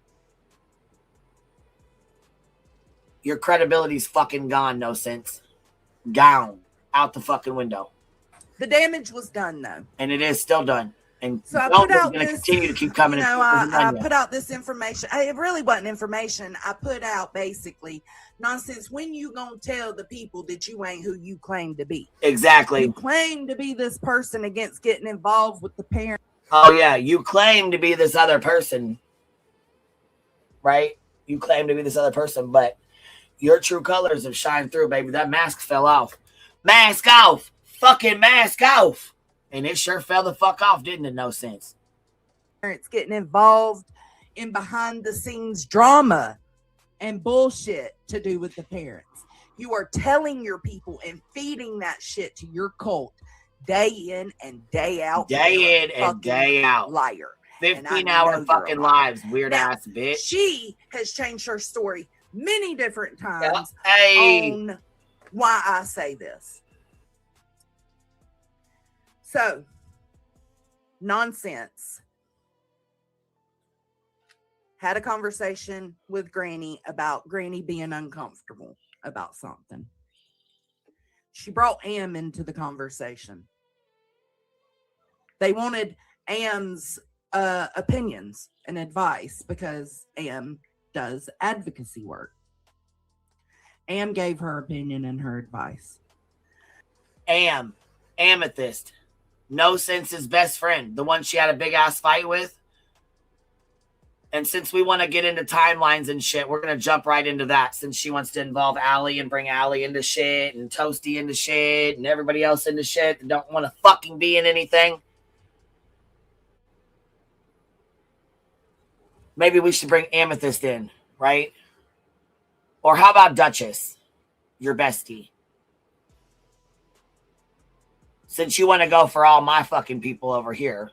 Your credibility's fucking gone, no sense. Gone. Out the fucking window. The damage was done, though. And it is still done. And so I put out going to this, continue to keep coming. You know, I put out this information. It really wasn't information. I put out basically nonsense. When you gonna tell the people that you ain't who you claim to be? Exactly. You claim to be this person against getting involved with the parent. Oh yeah, you claim to be this other person, right? You claim to be this other person, but your true colors have shined through, baby. That mask fell off. Mask off. Fucking mask off. And it sure fell the fuck off, didn't it? No sense. Parents getting involved in behind the scenes drama and bullshit to do with the parents. You are telling your people and feeding that shit to your cult day in and day out. Day in and day out. Liar. 15-hour fucking lives, weird ass bitch. She has changed her story many different times on why I say this. So, nonsense. Had a conversation with Granny about Granny being uncomfortable about something. She brought Am into the conversation. They wanted Am's opinions and advice because Am does advocacy work. Am gave her opinion and her advice. Amethyst. No Sense's best friend, the one she had a big ass fight with. And since we want to get into timelines and shit, we're going to jump right into that since she wants to involve Allie and bring Allie into shit and Toasty into shit and everybody else into shit that don't want to fucking be in anything. Maybe we should bring Amethyst in, right? Or how about Duchess, your bestie? Since you want to go for all my fucking people over here,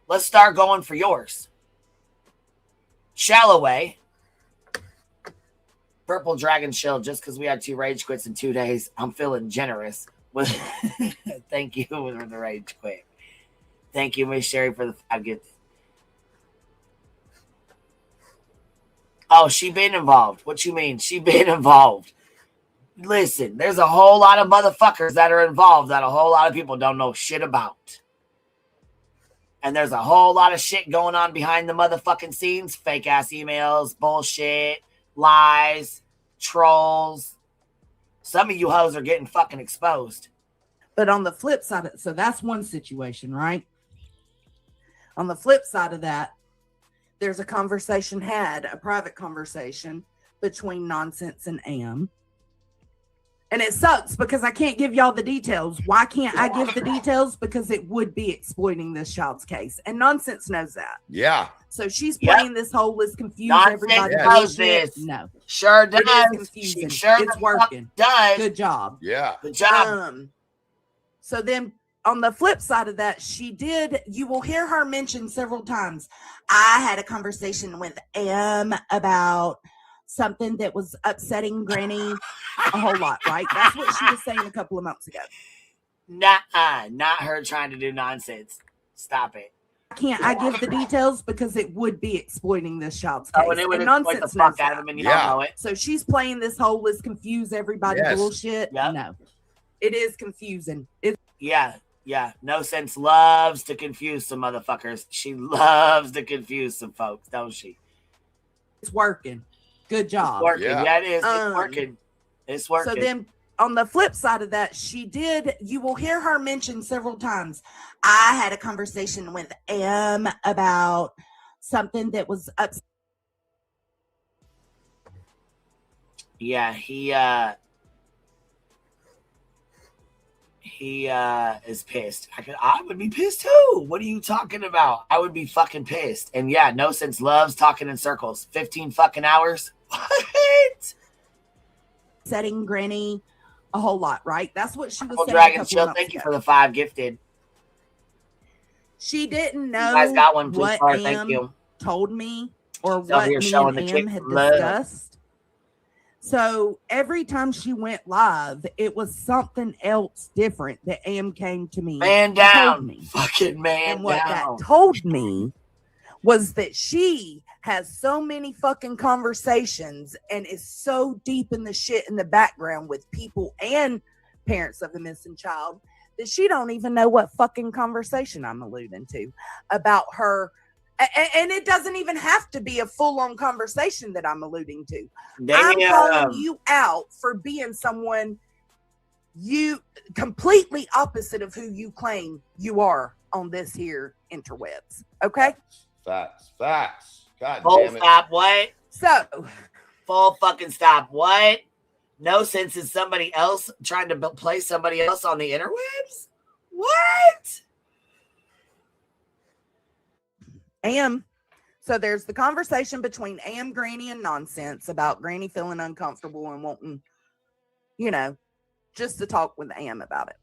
let's start going for yours. Shalloway. Purple Dragon Shield, just because we had 2 rage quits in 2 days. I'm feeling generous. Thank you for the rage quit. Thank you, Miss Sherry, for the 5 gifts. Oh, she been involved. What you mean? She been involved. Listen, there's a whole lot of motherfuckers that are involved that a whole lot of people don't know shit about. And there's a whole lot of shit going on behind the motherfucking scenes. Fake ass emails, bullshit, lies, trolls. Some of you hoes are getting fucking exposed. But on the flip side, so that's one situation, right? On the flip side of that, there's a conversation had, a private conversation between Nonsense and Am. And it sucks because I can't give y'all the details. Why can't I give the details? Because it would be exploiting this child's case. And Nonsense knows that. Yeah. So she's playing this whole let's confuse Nonsense everybody. knows this. No. Sure does. It is confusing. She sure It's the working. fuck does. Good job. Yeah. Good job. So then on the flip side of that, you will hear her mention several times, I had a conversation with Am about something that was upsetting Granny a whole lot, right? That's what she was saying a couple of months ago. Nuh-uh. Not her trying to do nonsense. Stop it. Can't I give the details? Because it would be exploiting this child's case. Oh, and it would and exploit the fuck out of them, and you don't know it. So she's playing this whole let's confuse everybody bullshit. Yep. No. It is confusing. Yeah. No Sense loves to confuse some motherfuckers. She loves to confuse some folks, don't she? It's working. Good job. It's working. Yeah, it is. It's working. It's working. So then on the flip side of that, you will hear her mention several times, I had a conversation with Am about something that was upset. Yeah, he is pissed. I would be pissed too. What are you talking about? I would be fucking pissed. And yeah, No Sense loves talking in circles. 15 fucking hours. What? Setting Granny a whole lot, right? That's what she was saying. Dragon Chill, thank you for the 5 gifted. She didn't know you guys got one, please. What thank you. Told me or what me and Am had discussed. So every time she went live, it was something else different that Am came to me. Man down. Me. Fucking man and what down. That told me was that she has so many fucking conversations and is so deep in the shit in the background with people and parents of the missing child that she don't even know what fucking conversation I'm alluding to about her. And it doesn't even have to be a full-on conversation that I'm alluding to. I'm calling you out for being someone you completely opposite of who you claim you are on this here interwebs. Okay? Facts. God full damn it. Stop. What? So full fucking stop. What? No Sense is somebody else trying to play somebody else on the interwebs? What? Am. So there's the conversation between Am, Granny, and Nonsense about Granny feeling uncomfortable and wanting, just to talk with Am about it.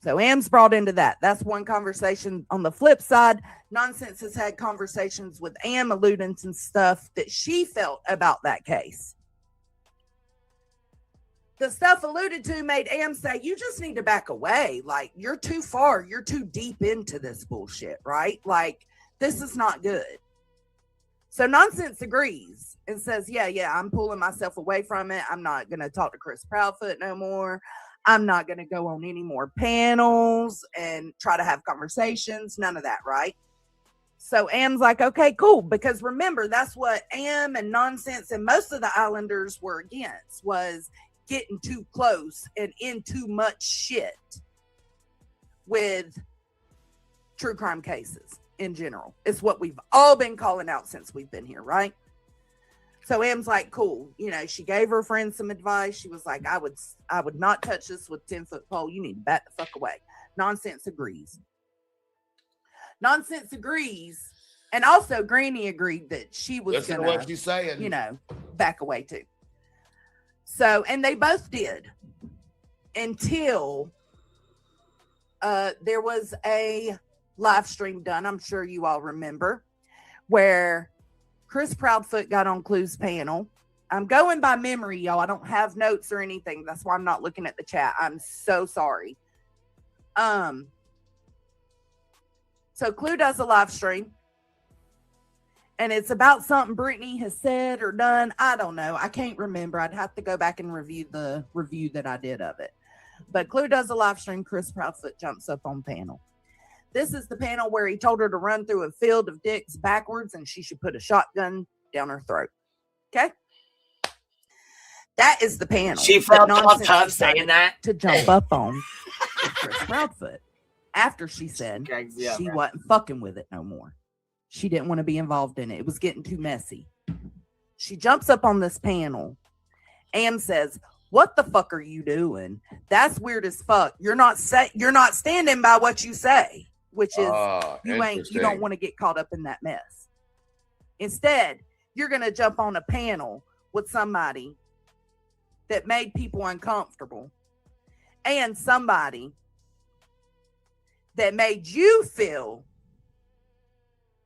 So Am's brought into that. That's one conversation. On the flip side, Nonsense has had conversations with Am alluding to stuff that she felt about that case. The stuff alluded to made Am say, you just need to back away. Like, you're too far. You're too deep into this bullshit, right? Like, this is not good. So Nonsense agrees and says, yeah, I'm pulling myself away from it. I'm not going to talk to Chris Proudfoot no more. I'm not going to go on any more panels and try to have conversations. None of that, right? So Am's like, okay, cool. Because remember, that's what Am and Nonsense and most of the Islanders were against, was getting too close and in too much shit with true crime cases. In general, it's what we've all been calling out since we've been here, right? So Am's like, cool. She gave her friend some advice. She was like, I would not touch this with 10-foot pole. You need to back the fuck away. Nonsense agrees. And also Granny agreed that she was listen to what she's saying. Back away too. So, and they both did until there was a live stream done, I'm sure you all remember, where Chris Proudfoot got on Clue's panel. I'm going by memory, y'all. I don't have notes or anything. That's why I'm not looking at the chat. I'm so sorry. So Clue does a live stream, and it's about something Brittany has said or done. I don't know. I can't remember. I'd have to go back and review the review that I did of it. But Clue does a live stream. Chris Proudfoot jumps up on panel. This is the panel where he told her to run through a field of dicks backwards and she should put a shotgun down her throat. Okay? That is the panel. She felt all tough saying that. To jump up on Chris Proudfoot. after she said she bro. wasn't fucking with it no more. She didn't want to be involved in it. It was getting too messy. She jumps up on this panel and says, "What the fuck are you doing? That's weird as fuck. You're not standing by what you say," which is you don't want to get caught up in that mess. Instead, you're going to jump on a panel with somebody that made people uncomfortable and somebody that made you feel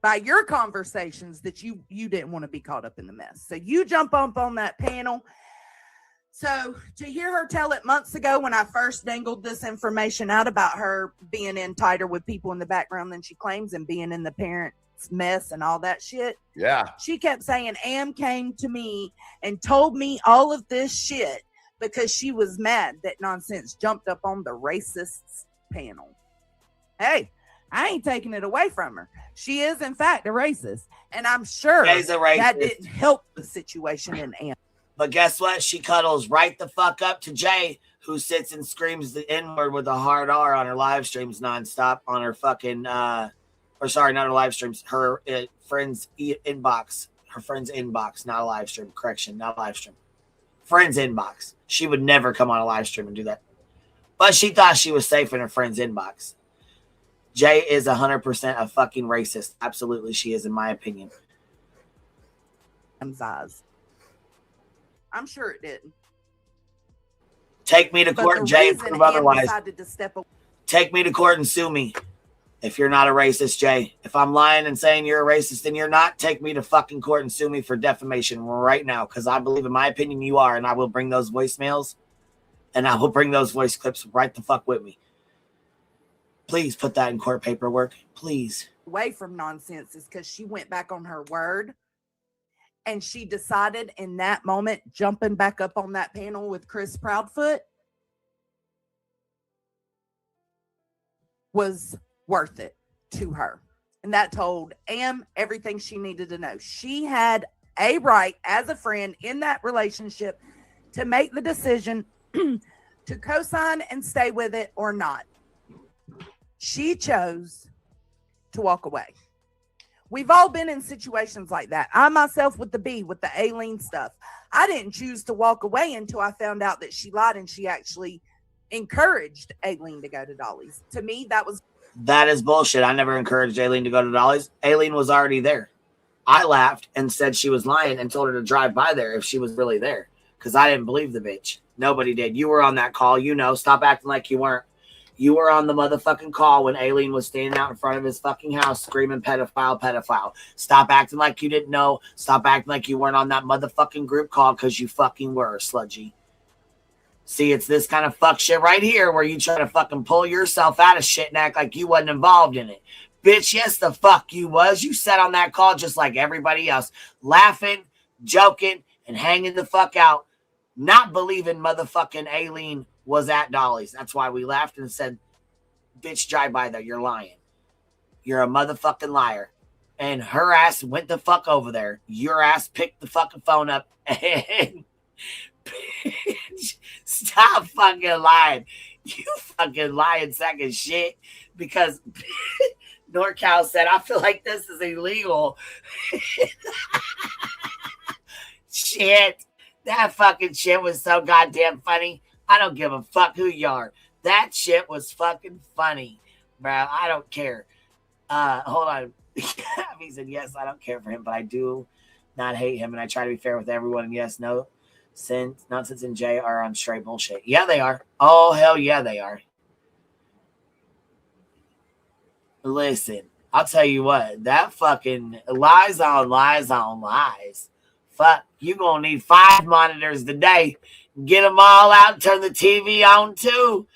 by your conversations that you didn't want to be caught up in the mess. So you jump up on that panel. So to hear her tell it months ago when I first dangled this information out about her being in tighter with people in the background than she claims and being in the parents' mess and all that shit. Yeah. She kept saying Am came to me and told me all of this shit because she was mad that Nonsense jumped up on the racists panel. Hey, I ain't taking it away from her. She is, in fact, a racist. And I'm sure that didn't help the situation in Am. But guess what? She cuddles right the fuck up to Jay, who sits and screams the N-word with a hard R on her live streams nonstop on her fucking, not her live streams, her friend's inbox. Her friend's inbox, not a live stream. Correction, not a live stream. Friend's inbox. She would never come on a live stream and do that. But she thought she was safe in her friend's inbox. Jay is 100% a fucking racist. Absolutely, she is, in my opinion. I'm sure it didn't. Take me to court, Jay, and prove otherwise. Take me to court and sue me if you're not a racist, Jay. If I'm lying and saying you're a racist and you're not, take me to fucking court and sue me for defamation right now, because I believe, in my opinion, you are, and I will bring those voicemails and I will bring those voice clips right the fuck with me. Please put that in court paperwork. Please. Away from Nonsense is because she went back on her word and she decided in that moment, jumping back up on that panel with Chris Proudfoot was worth it to her. And that told Am everything she needed to know. She had a right as a friend in that relationship to make the decision to co-sign and stay with it or not. She chose to walk away. We've all been in situations like that. I myself with the Aileen stuff. I didn't choose to walk away until I found out that she lied and she actually encouraged Aileen to go to Dolly's. To me, that is bullshit. I never encouraged Aileen to go to Dolly's. Aileen was already there. I laughed and said she was lying and told her to drive by there if she was really there, because I didn't believe the bitch. Nobody did. You were on that call. You know. Stop acting like you weren't. You were on the motherfucking call when Aileen was standing out in front of his fucking house screaming pedophile, pedophile. Stop acting like you didn't know. Stop acting like you weren't on that motherfucking group call, because you fucking were, sludgy. See, it's this kind of fuck shit right here where you try to fucking pull yourself out of shit and act like you wasn't involved in it. Bitch, yes, the fuck you was. You sat on that call just like everybody else, laughing, joking, and hanging the fuck out, not believing motherfucking Aileen was at Dolly's. That's why we laughed and said, bitch, drive by there. You're lying. You're a motherfucking liar. And her ass went the fuck over there. Your ass picked the fucking phone up and bitch, stop fucking lying. You fucking lying sack of shit, because NorCal said, I feel like this is illegal. Shit. That fucking shit was so goddamn funny. I don't give a fuck who you are. That shit was fucking funny, bro. I don't care. Hold on. He said, yes, I don't care for him, but I do not hate him, and I try to be fair with everyone. And yes, no, Nonsense and Jay are on straight bullshit. Yeah, they are. Oh, hell yeah, they are. Listen, I'll tell you what. That fucking lies on lies on lies. Fuck, you gonna need 5 monitors today. Get them all out and turn the TV on too.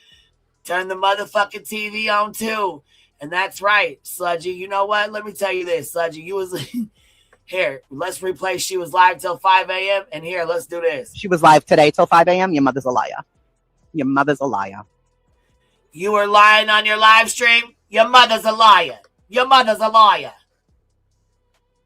Turn the motherfucking TV on too. And that's right, Sludgy. You know what? Let me tell you this, Sludgy. You was here. Let's replay. She was live till 5 a.m. And here, let's do this. She was live today till 5 a.m. Your mother's a liar. Your mother's a liar. You were lying on your live stream. Your mother's a liar. Your mother's a liar.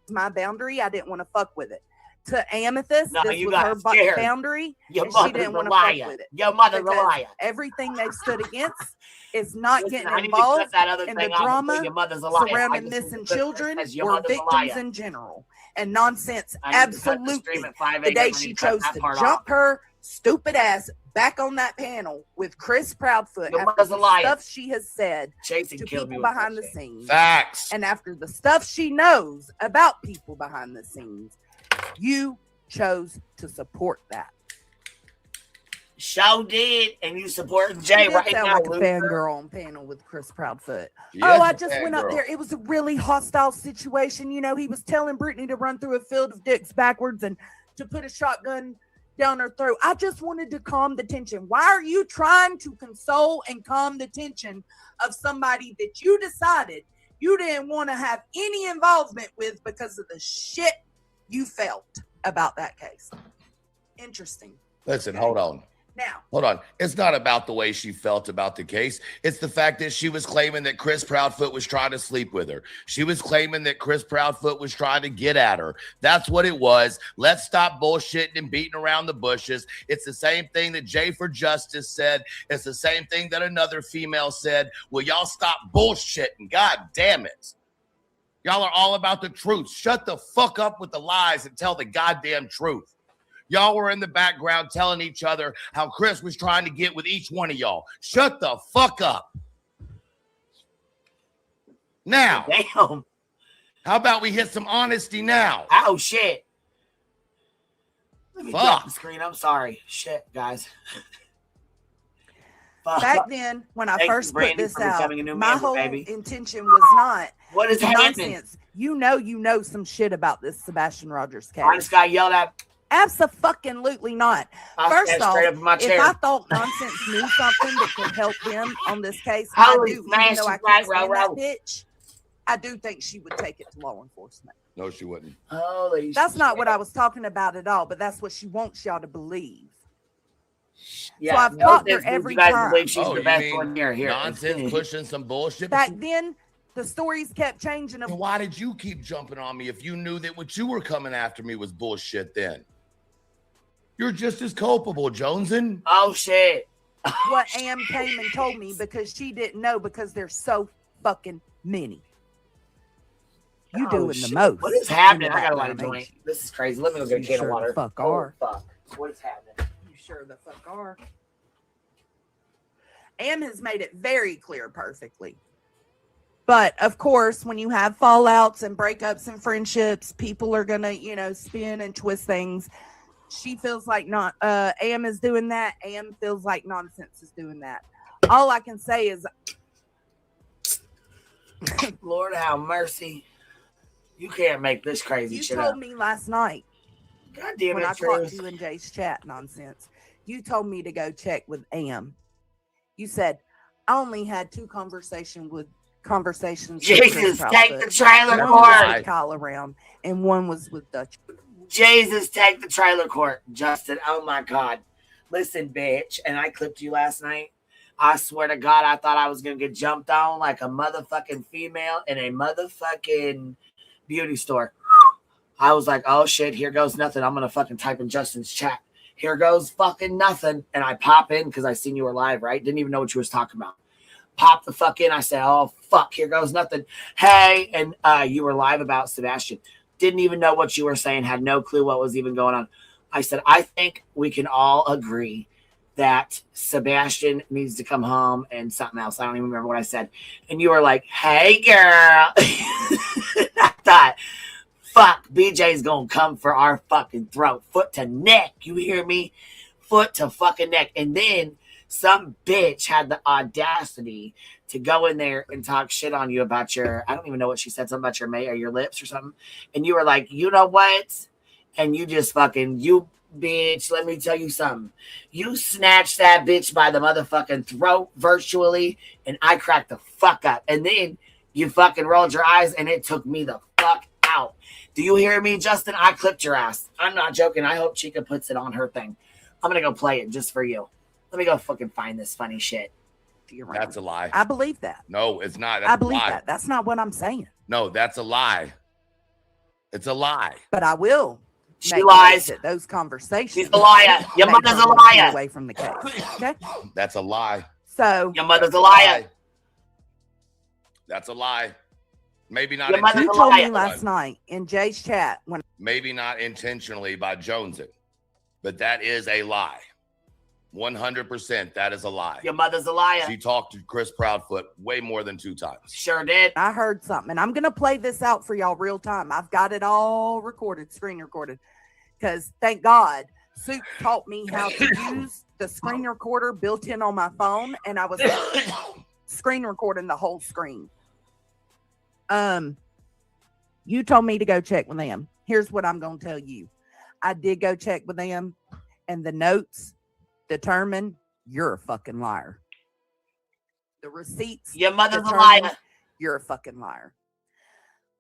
my boundary. I didn't want to fuck with it. to Amethyst. No, This you was got her scared. boundary, Your and she mother's didn't a want to fuck liar. with it. Your mother's a Because liar. everything they've stood against is not Listen, getting I need to involved cut that other in thing the off and say drama your mother's a liar. I surrounding just missing need to put children this as your or mother's a victims liar. in general. And nonsense, I need to cut the stream absolutely. at 5 The day a.m. I she need to cut chose that to part jump off. her stupid ass back on that panel with Chris Proudfoot Your after mother's a the liar. stuff she has said Chasing to killed me people with behind that the shit. scenes. Facts. And after the stuff she knows about people behind the scenes, you chose to support that. Show did, and you supporting She Jay did right sound now. like a loser. fangirl on panel with Chris Proudfoot. She Oh, is I a just went up fangirl. there. It was a really hostile situation. You know, he was telling Brittany to run through a field of dicks backwards and to put a shotgun down her throat. I just wanted to calm the tension. Why are you trying to console and calm the tension of somebody that you decided you didn't want to have any involvement with because of the shit you felt about that case? Interesting. Listen, hold on. Now, Hold on. It's not about the way she felt about the case. It's the fact that she was claiming that Chris Proudfoot was trying to sleep with her. She was claiming that Chris Proudfoot was trying to get at her. That's what it was. Let's stop bullshitting and beating around the bushes. It's the same thing that Jay for Justice said. It's the same thing that another female said. Will y'all stop bullshitting? God damn it. Y'all are all about the truth. Shut the fuck up with the lies and tell the goddamn truth. Y'all were in the background telling each other how Chris was trying to get with each one of y'all. Shut the fuck up. Now, Damn. how about we hit some honesty now? Oh, shit. Let me drop Fuck. the screen. I'm sorry. Shit, guys. Fuck. back then, when I Thank you, first put Brandy, this for out, becoming a new my member, whole baby. intention was not What is happening? nonsense. You know some shit about this Sebastian Rogers case. I just got yelled at. Absolutely not. I First sat off, straight up in my if chair. I thought nonsense knew something that could help them on this case, Holy I do. smash, Even though I right, can't stand right, that bitch, I do think she would take it to law enforcement. No, she wouldn't. Holy That's shit. not what I was talking about at all, but that's what she wants y'all to believe. Yeah, So I've no blocked her offense, but every you guys time. believe she's Oh, the you best mean one here. nonsense, pushing some bullshit? Back then, the stories kept changing. And why did you keep jumping on me if you knew that what you were coming after me was bullshit then? You're just as culpable, Joneson. Oh, shit. What Am came and told me because she didn't know because there's so fucking many. You Oh, doing shit. the most. What is happening? in the I got a lot of background, joint. ain't you? This is crazy. Let me go get a You can sure of water. the fuck Oh, are. fuck. What is happening? You sure the fuck are. Am has made it very clear perfectly. But of course, when you have fallouts and breakups and friendships, people are gonna, spin and twist things. She feels like not Am is doing that. Am feels like nonsense is doing that. All I can say is Lord have mercy. You can't make this crazy you shit told up. me last night God damn when it, I talked Truth. to you in Jay's chat nonsense. You told me to go check with Am. You said I only had two conversations with Chris Jesus, take Proudfoot. the trailer One was court. with Kyle around, and one was with Dutch. Jesus, take the trailer court. Justin, oh my God. Listen, bitch. And I clipped you last night. I swear to God, I thought I was going to get jumped on like a motherfucking female in a motherfucking beauty store. I was like, oh shit, here goes nothing. I'm going to fucking type in Justin's chat. Here goes fucking nothing. And I pop in because I seen you were live, right? Didn't even know what you was talking about. Pop the fuck in. I said, oh fuck, here goes nothing. Hey, and you were live about Sebastian. Didn't even know what you were saying. Had no clue what was even going on. I said, I think we can all agree that Sebastian needs to come home and something else. I don't even remember what I said. And you were like, hey, girl. I thought, fuck, BJ's going to come for our fucking throat. Foot to neck. You hear me? Foot to fucking neck. And then some bitch had the audacity to go in there and talk shit on you about your, I don't even know what she said, something about your mate or your lips or something. And you were like, you know what? And you just fucking, you bitch, let me tell you something. You snatched that bitch by the motherfucking throat virtually, and I cracked the fuck up. And then you fucking rolled your eyes, and it took me the fuck out. Do you hear me, Justin? I clipped your ass. I'm not joking. I hope Chica puts it on her thing. I'm going to go play it just for you. Let me go fucking find this funny shit. That's a lie. I believe that. No, it's not. That's I believe a lie. that. That's not what I'm saying. No, that's a lie. It's a lie. But I will She make lies. notes that those conversations. She's a liar. Your make mother's her a want to get liar. away from the case. Okay. That's a lie. So Your mother's That's a liar. That's a lie. Maybe not Your mother's you a told me liar. last night in Jay's chat when Maybe not intentionally by jonesing, but that is a lie. 100%. That is a lie. Your mother's a liar. She talked to Chris Proudfoot way more than 2 times. Sure did. I heard something, and I'm gonna play this out for y'all real time. I've got it all recorded, screen recorded, because thank God Soup taught me how to use the screen recorder built in on my phone, and I was screen recording the whole screen. You told me to go check with them. Here's what I'm gonna tell you. I did go check with them, and the notes determine you're a fucking liar. The receipts. Your mother's a determine liar. You're a fucking liar.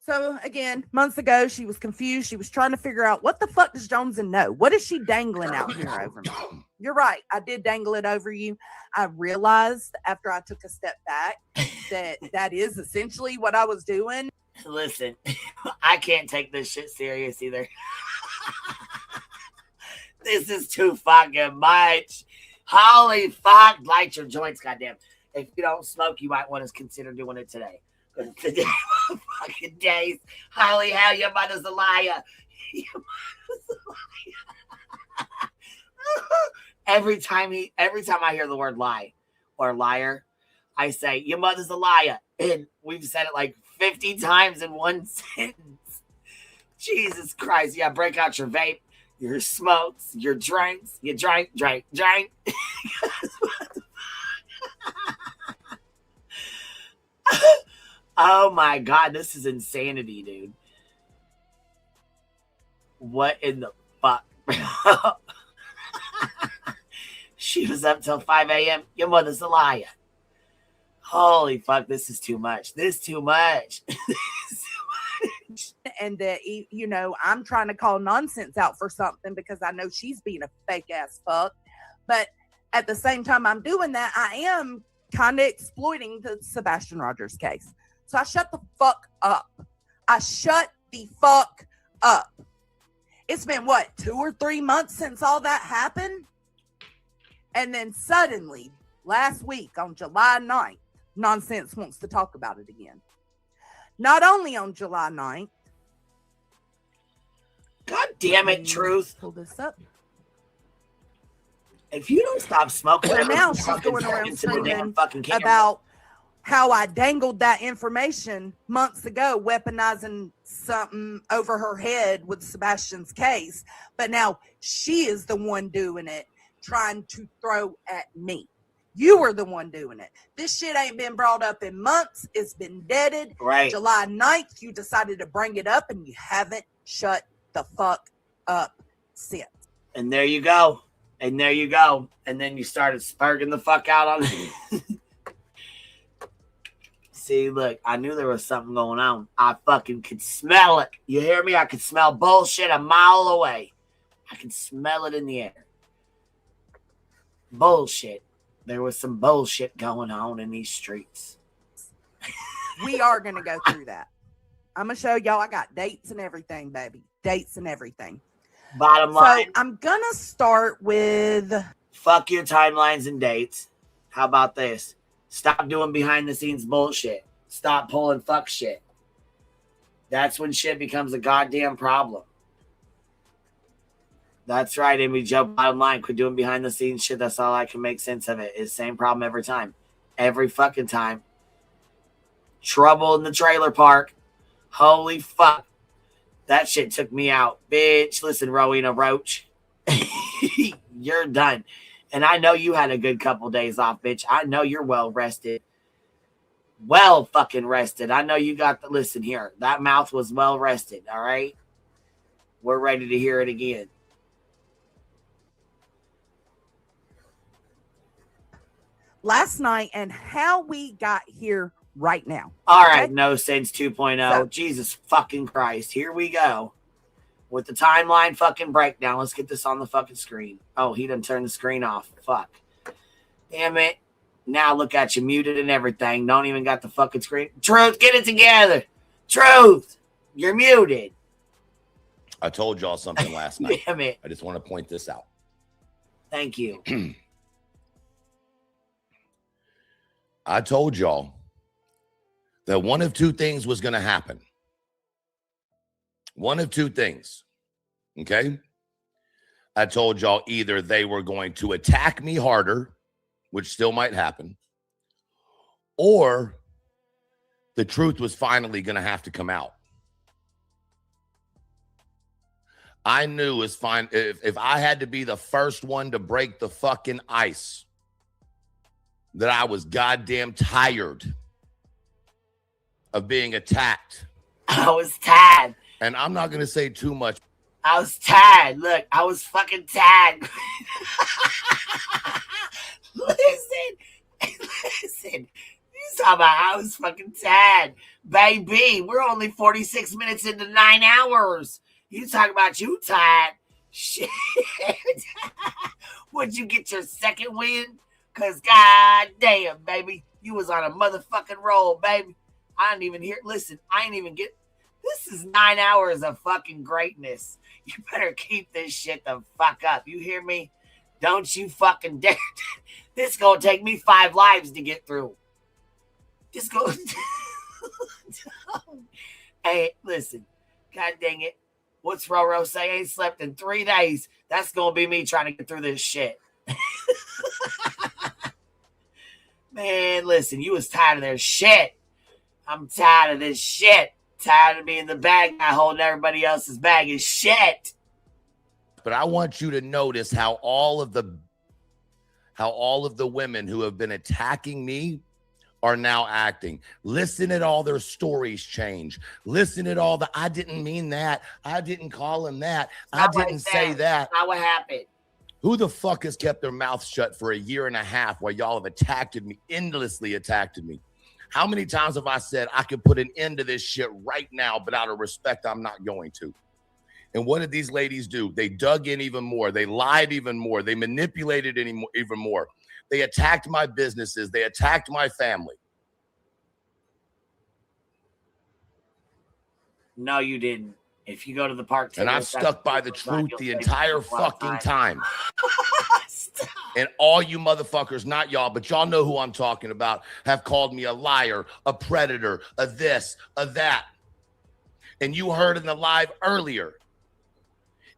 So again, months ago, she was confused. She was trying to figure out what the fuck does Joneson know? What is she dangling out here over me? You're right. I did dangle it over you. I realized after I took a step back that that is essentially what I was doing. Listen, I can't take this shit serious either. This is too fucking much. Holy fuck. Light your joints, goddamn. If you don't smoke, you might want to consider doing it today. But today, fucking days. Holy hell, your mother's a liar. Your mother's a liar. every time I hear the word lie or liar, I say, your mother's a liar. And we've said it like 50 times in one sentence. Jesus Christ. Yeah, break out your vape, your smokes, your drinks. You drank. Oh my God, this is insanity, dude. What in the fuck? She was up till 5 a.m. Your mother's a liar. Holy fuck, this is too much. This is too much. And that, you know, I'm trying to call nonsense out for something because I know she's being a fake ass fuck. But at the same time I'm doing that, I am kind of exploiting the Sebastian Rogers case. So I shut the fuck up. I shut the fuck up. It's been, what, 2 or 3 months since all that happened? And then suddenly, last week on July 9th, Nonsense wants to talk about it again. Not only on July 9th. God damn it, Truth. Pull this up. If you don't stop smoking, So now she's going around screaming about how I dangled that information months ago, weaponizing something over her head with Sebastian's case. But now she is the one doing it, trying to throw at me. You were the one doing it. This shit ain't been brought up in months. It's been deaded. Right. July 9th, you decided to bring it up, and you haven't shut the fuck up since. And there you go. And there you go. And then you started spurging the fuck out on it. See, look, I knew there was something going on. I fucking could smell it. You hear me? I could smell bullshit a mile away. I could smell it in the air. Bullshit. There was some bullshit going on in these streets. We are going to go through that. I'm going to show y'all. I got dates and everything, baby. Dates and everything. Bottom line. So I'm going to start with... Fuck your timelines and dates. How about this? Stop doing behind the scenes bullshit. Stop pulling fuck shit. That's when shit becomes a goddamn problem. That's right, Amy Joe. Bottom line, quit doing behind the scenes shit. That's all I can make sense of it. It's the same problem every time. Every fucking time. Trouble in the trailer park. Holy fuck. That shit took me out. Bitch, listen, Rowena Roach. You're done. And I know you had a good couple days off, bitch. I know you're well rested. Well fucking rested. I know you got the... Listen here. That mouth was well rested, all right? We're ready to hear it again. Last night and how we got here right now. All right, No Sense 2.0. So, Jesus fucking Christ. Here we go. With the timeline fucking breakdown. Let's get this on the fucking screen. Oh, he done turned the screen off. Fuck. Damn it. Now look at you, muted and everything. Don't even got the fucking screen. Truth, get it together. Truth, you're muted. I told y'all something last night. Damn it. I just want to point this out. Thank you. I told y'all that one of two things was going to happen. One of two things. Okay? I told y'all either they were going to attack me harder, which still might happen, or the truth was finally going to have to come out. I knew it's fine if I had to be the first one to break the fucking ice, that I was goddamn tired of being attacked. I was tired. And I'm not going to say too much. I was tired. Look, I was fucking tired. Listen. You talking about I was fucking tired. Baby, we're only 46 minutes into 9 hours. You talking about you tired. Shit. Would you get your second win? Because goddamn, baby, you was on a motherfucking roll, baby. I didn't even hear. Listen, I ain't even get. This is 9 hours of fucking greatness. You better keep this shit the fuck up. You hear me? Don't you fucking dare. This is going to take me 5 lives to get through. Just go. Hey, listen. God dang it. What's Roro say? I ain't slept in 3 days. That's going to be me trying to get through this shit. Man, listen, you was tired of their shit. I'm tired of this shit. Tired of being the bad guy holding everybody else's bag of shit. But I want you to notice how all of the women who have been attacking me are now acting. Listen at all their stories change. Listen at all the, I didn't mean that. I didn't call him that. I didn't say that. Not what happened. Who the fuck has kept their mouth shut for 1.5 years while y'all have attacked me, endlessly attacked me? How many times have I said I could put an end to this shit right now, but out of respect, I'm not going to? And what did these ladies do? They dug in even more. They lied even more. They manipulated even more. They attacked my businesses. They attacked my family. No, you didn't. If you go to the park today, and I've stuck by the truth the entire fucking time. And all you motherfuckers, not y'all, but y'all know who I'm talking about, have called me a liar, a predator, a this, a that. And you heard in the live earlier,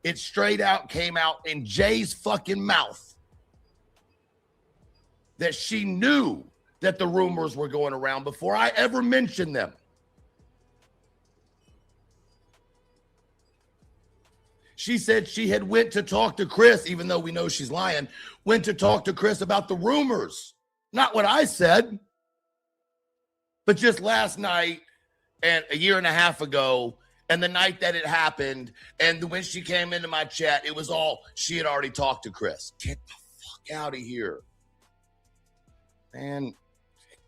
it straight out came out in Jay's fucking mouth that she knew that the rumors were going around before I ever mentioned them. She said she had went to talk to Chris, even though we know she's lying, went to talk to Chris about the rumors. Not what I said. But just last night and 1.5 years ago and the night that it happened and when she came into my chat, it was all she had already talked to Chris. Get the fuck out of here. Man,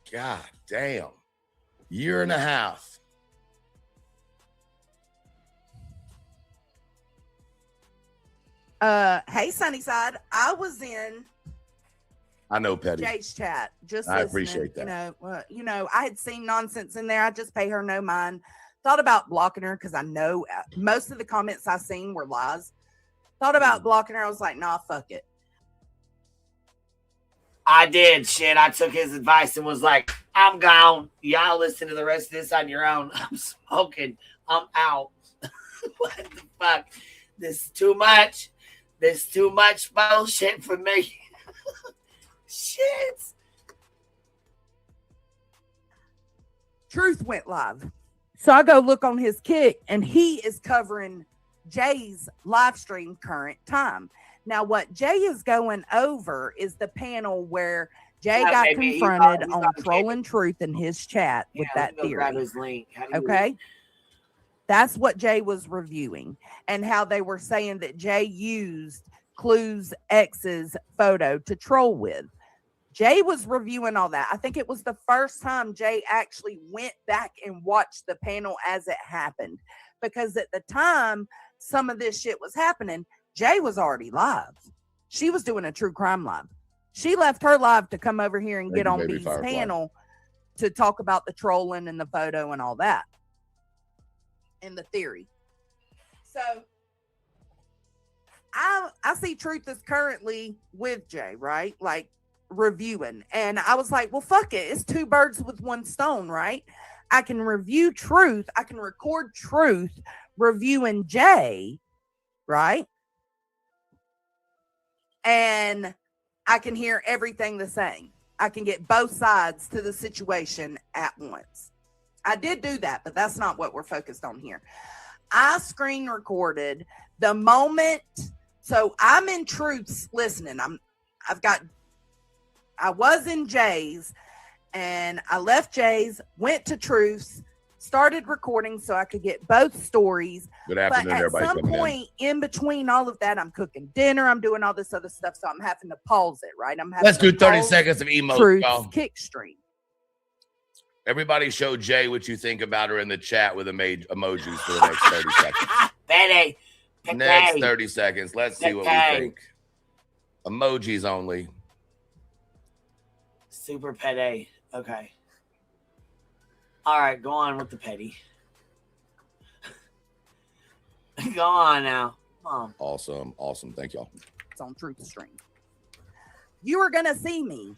god damn. 1.5 years. Hey, Sunnyside. I was in I know, Petty. Jay's chat. Just I listening. appreciate that. You know, I had seen nonsense in there. I just pay her no mind. Thought about blocking her because I know most of the comments I seen were lies. Thought about blocking her. I was like, nah, fuck it. I did. Shit, I took his advice and was like, I'm gone. Y'all listen to the rest of this on your own. I'm smoking. I'm out. What the fuck? This is too much. This is too much bullshit for me. Shit. Truth went live. So I go look on his kick and he is covering Jay's live stream current time. Now, what Jay is going over is the panel where Jay got confronted on trolling truth in his chat with that theory. Grab his link. Okay. That's what Jay was reviewing and how they were saying that Jay used Clue's ex's photo to troll with. Jay was reviewing all that. I think it was the first time Jay actually went back and watched the panel as it happened, because at the time some of this shit was happening, Jay was already live. She was doing a true crime live. She left her live to come over here and get on B's panel to talk about the trolling and the photo and all that and the theory. So I see Truth is currently with Jay, right? Like reviewing. And I was like, well, fuck it. It's two birds with one stone, right? I can review Truth. I can record Truth reviewing Jay, right? And I can hear everything the same. I can get both sides to the situation at once. I did do that, but that's not what we're focused on here. I screen recorded the moment. So I'm in Truth's listening. I was in Jay's and I left Jay's, went to Truth's, started recording so I could get both stories. Good afternoon, but at everybody. some point in between all of that, I'm cooking dinner, I'm doing all this other stuff, so I'm having to pause it, right? Let's do 30 seconds of emotes, Truth's y'all. kick stream. Everybody show Jay what you think about her in the chat with emojis for the next 30 seconds. Betty. Next 30 seconds. Let's see what we think. Emojis only. Super petty. Okay. All right, go on with the petty. Go on now. Come on. Awesome. Thank y'all. It's on Truth Stream. You are gonna see me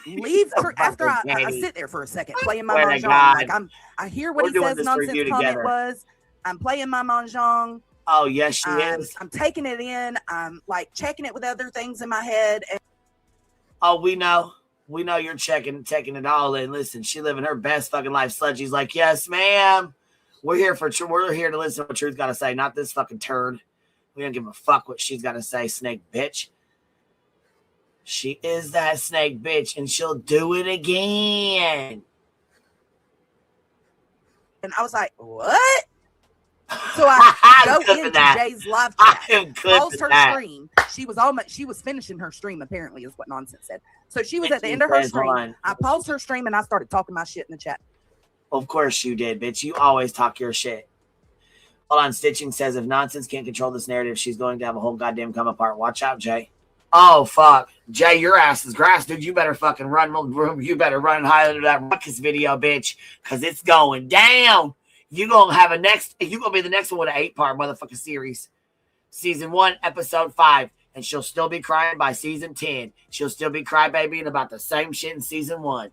leave after I sit there for a second, playing my mahjong. Like I hear what he says. Nonsense comment was. I'm playing my mahjong. Oh yes, she is. I'm taking it in. I'm like checking it with other things in my head. And oh, we know you're taking it all in. Listen, she living her best fucking life. Sludgy's like, yes, ma'am. We're here to listen to what Truth got to say, not this fucking turd. We don't give a fuck what she's got to say, snake bitch. She is that snake bitch, and she'll do it again. And I was like, what? So I go into Jay's live chat, paused her stream. She was finishing her stream, apparently, is what Nonsense said. So she was at the end of her stream. I paused her stream and I started talking my shit in the chat. Of course you did, bitch. You always talk your shit. Hold on. Stitching says, if Nonsense can't control this narrative, she's going to have a whole goddamn come apart. Watch out, Jay. Oh, fuck. Jay, your ass is grass, dude. You better fucking run. You better run and hide under that ruckus video, bitch, because it's going down. You're going to be the next one with an 8-part motherfucking series. Season 1, episode 5. And she'll still be crying by season 10. She'll still be crybabying about the same shit in season 1. And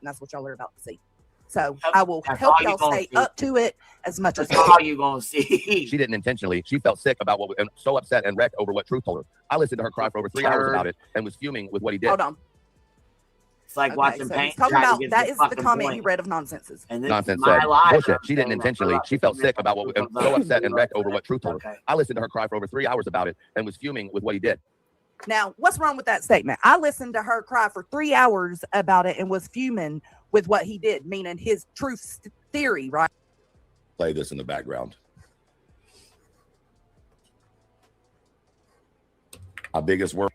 that's what y'all are about to see. So I will help y'all stay up to it as much as all you gonna see. She didn't intentionally. She felt sick about and so upset and wrecked over what Truth told her. I listened to her cry for over 3 hours about it and was fuming with what he did. Hold on. It's like watching paint. Talking about that is the comment he read of Nonsenses. And Nonsense said, bullshit. She didn't intentionally. She felt sick about and so upset and wrecked over what Truth told her. I listened to her cry for over 3 hours about it and was fuming with what he did. Now, what's wrong with that statement? I listened to her cry for 3 hours about it and was fuming with what he did, meaning his truth theory, right? Play this in the background. Our biggest work.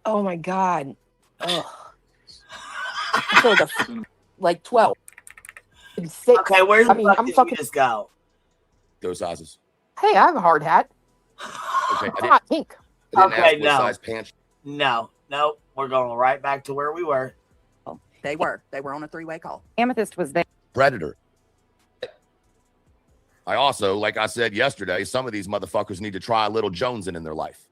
Oh my God. Ugh. I feel like 12. Okay, where's the fuck did you just go? Those sizes. Hey, I have a hard hat. Okay, It's not pink. Okay, no. Size pants. No, we're going right back to where we were. They were on a 3-way call. Amethyst was there. Predator. I also, like I said yesterday, some of these motherfuckers need to try a little Jonesing in their life.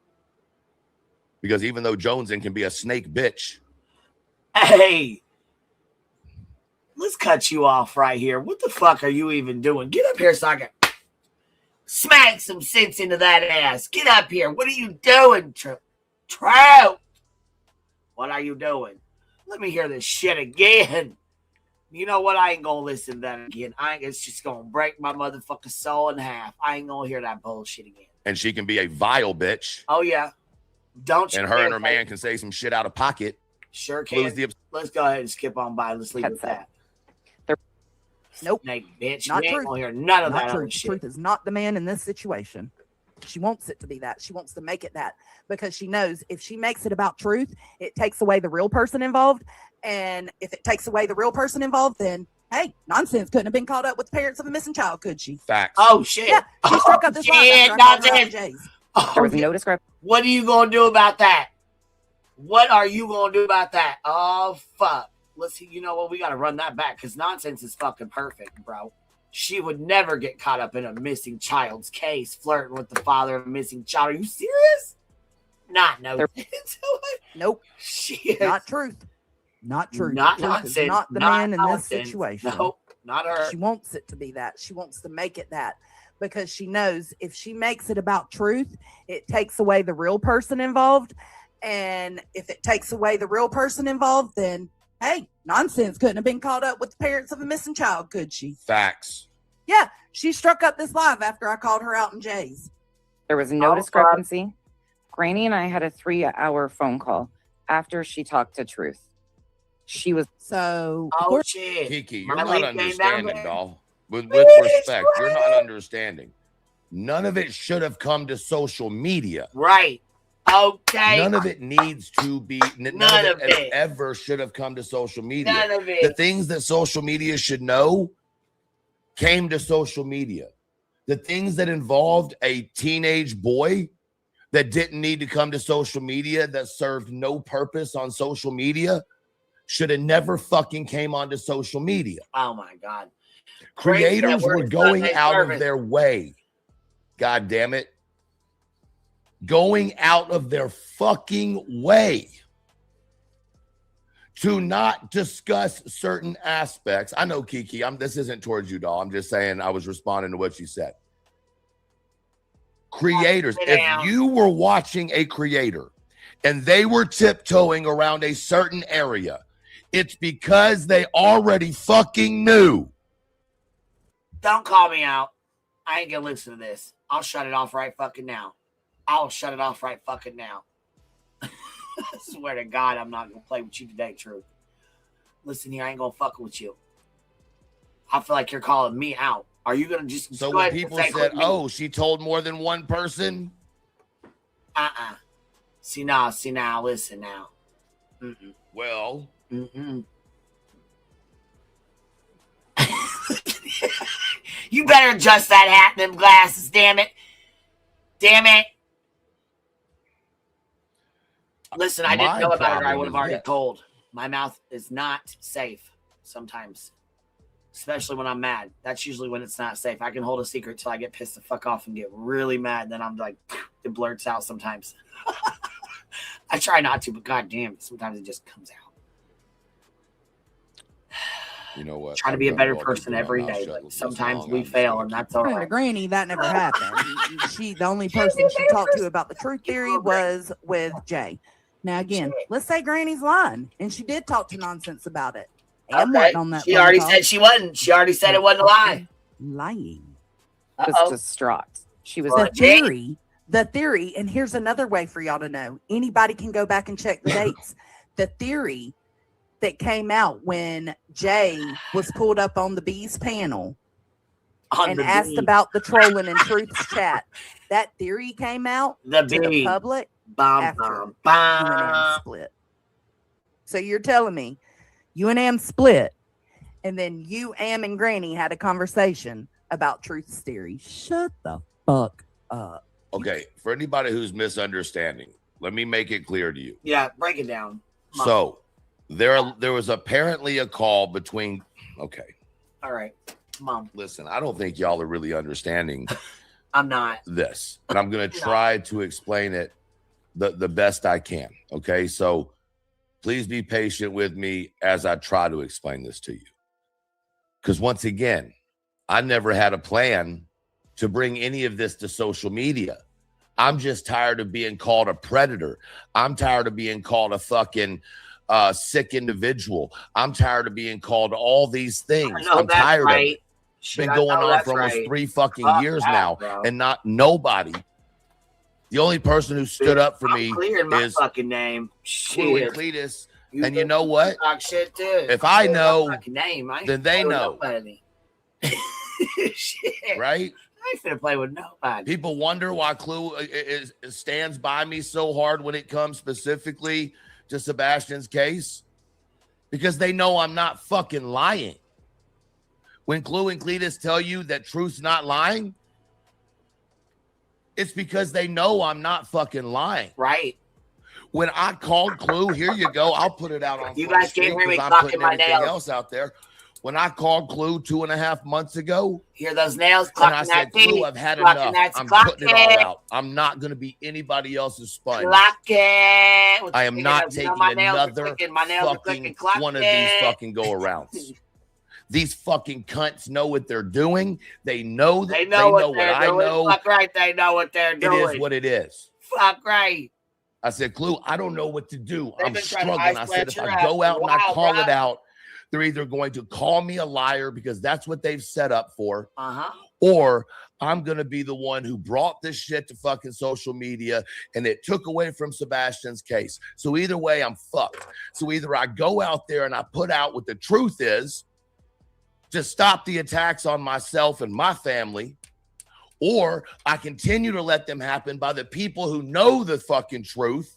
Because even though Jonesing can be a snake bitch. Hey, let's cut you off right here. What the fuck are you even doing? Get up here so I can smack some sense into that ass. Get up here. What are you doing, Trout? What are you doing? Let me hear this shit again. You know what? I ain't gonna listen to that again. It's just gonna break my motherfucking soul in half. I ain't gonna hear that bullshit again. And she can be a vile bitch. Oh yeah. Don't you? And her and her man can say some shit out of pocket. Sure can. Let's go ahead and skip on by. Let's leave it at that. Nope. Snake bitch. Not You ain't Truth. gonna hear none of Not that Truth. other shit. Truth is not the man in this situation. She wants it to be that. She wants to make it that because she knows if she makes it about Truth, it takes away the real person involved. And if it takes away the real person involved, then hey, Nonsense couldn't have been caught up with the parents of a missing child, could she? Facts. Oh shit. Yeah, she struck up this shit, Nonsense. There was no discrepancy. What are you gonna do about that? What are you gonna do about that? Oh fuck. Let's see. You know what? We gotta run that back because Nonsense is fucking perfect, bro. She would never get caught up in a missing child's case, flirting with the father of a missing child. Are you serious? Not no. Nope. She is Not truth. Not truth. not Truth nonsense. is not the not man in this nonsense. situation. Nope, not her. She wants it to be that. She wants to make it that because she knows if she makes it about truth, it takes away the real person involved. And if it takes away the real person involved, then hey, nonsense couldn't have been caught up with the parents of a missing child, could she? Facts. Yeah, she struck up this live after I called her out in Jay's. There was no discrepancy. Granny and I had a 3-hour phone call after she talked to Truth. She was so. Oh shit, Kiki, My you're not link came understanding, down. doll. With respect, you're not understanding. None of it should have come to social media. Right. Okay. None of it needs to be. None of it ever should have come to social media. None of it. The things that social media should know came to social media. The things that involved a teenage boy that didn't need to come to social media, that served no purpose on social media, should have never fucking came onto social media. Oh my God. Creators were going Sunday out service. of their way. God damn it. Going out of their fucking way to not discuss certain aspects. I know, Kiki, this isn't towards you, doll. I'm just saying I was responding to what you said. Creators, if you were watching a creator and they were tiptoeing around a certain area, it's because they already fucking knew. Don't call me out. I ain't gonna listen to this. I'll shut it off right fucking now. I'll shut it off right fucking now. I swear to God, I'm not gonna play with you today, Truth. Listen here, I ain't gonna fuck with you. I feel like you're calling me out. Are you gonna just So go when ahead and people say, said, "Quit me"? oh, she told more than one person? See now, listen now. Mm-mm. Well, you better adjust that hat and them glasses, damn it. Damn it. Listen, I didn't My know about it, or I problem would have is already this. told. My mouth is not safe sometimes, especially when I'm mad. That's usually when it's not safe. I can hold a secret till I get pissed the fuck off and get really mad. Then I'm like, it blurts out sometimes. I try not to, but goddamn, sometimes it just comes out. you know what? Try to be a better person every day, but sometimes we fail, and that's all According to right. Granny, that never happened. The only person she talked to about the truth theory was with Jay. Now again, let's say Granny's lying, and she did talk to nonsense about it. And Okay. wasn't on that She phone already call. said she wasn't. She already said it wasn't a lie. Lying. was distraught. She was The theory, and here's another way for y'all to know. Anybody can go back and check the dates. The theory that came out when Jay was pulled up on the Bees panel and asked about the trolling in Truth's chat. That theory came out The to the Bee. public Bum, after bum, UNM bum. split. So you're telling me UNM split, and then Am and Granny had a conversation about Truth's theory. Shut the fuck up. Okay, for anybody who's misunderstanding, let me make it clear to you. Yeah, break it down. Come on. So there was apparently a call between, okay, All right. Come on. listen, I don't think y'all are really understanding I'm not. this, and I'm going to try to explain it the best I can. Okay, so please be patient with me as I try to explain this to you. Because once again, I never had a plan to bring any of this to social media. I'm just tired of being called a predator. I'm tired of being called a fucking sick individual. I'm tired of being called all these things. No, I'm that's tired right. of it. It's Shit, been I going know on that's for almost right. 3 fucking Fuck years that, now, bro. and not nobody. The only person who stood up for I'm me clearing my is fucking name. Clue and Shit. Cletus. You And you can know what? Talk shit too. If I Clear my know, fucking name, I ain't then they play with know. nobody. Shit. Right? I ain't finna play with nobody. People wonder why Clue stands by me so hard when it comes specifically to Sebastian's case, because they know I'm not fucking lying. When Clue and Cletus tell you that Truth's not lying, it's because they know I'm not fucking lying. Right. When I called Clue, here you go. I'll put it out on You front guys can't screen hear me because I'm clocking putting my everything nails. else out there. When I called Clue 2.5 months ago, hear those nails? And I said, Clue, I've had enough. I'm putting it all out. I'm not going to be anybody else's sponge. I am not taking another fucking one of these fucking go-arounds. These fucking cunts know what they're doing. They know that they know what I know. Fuck right, they know what they're doing. It is what it is. Fuck right. I said, Clue, I don't know what to do. I'm struggling. I said, if I go out and I call it out, they're either going to call me a liar because that's what they've set up for, or I'm going to be the one who brought this shit to fucking social media and it took away from Sebastian's case. So either way, I'm fucked. So either I go out there and I put out what the truth is to stop the attacks on myself and my family, or I continue to let them happen by the people who know the fucking truth.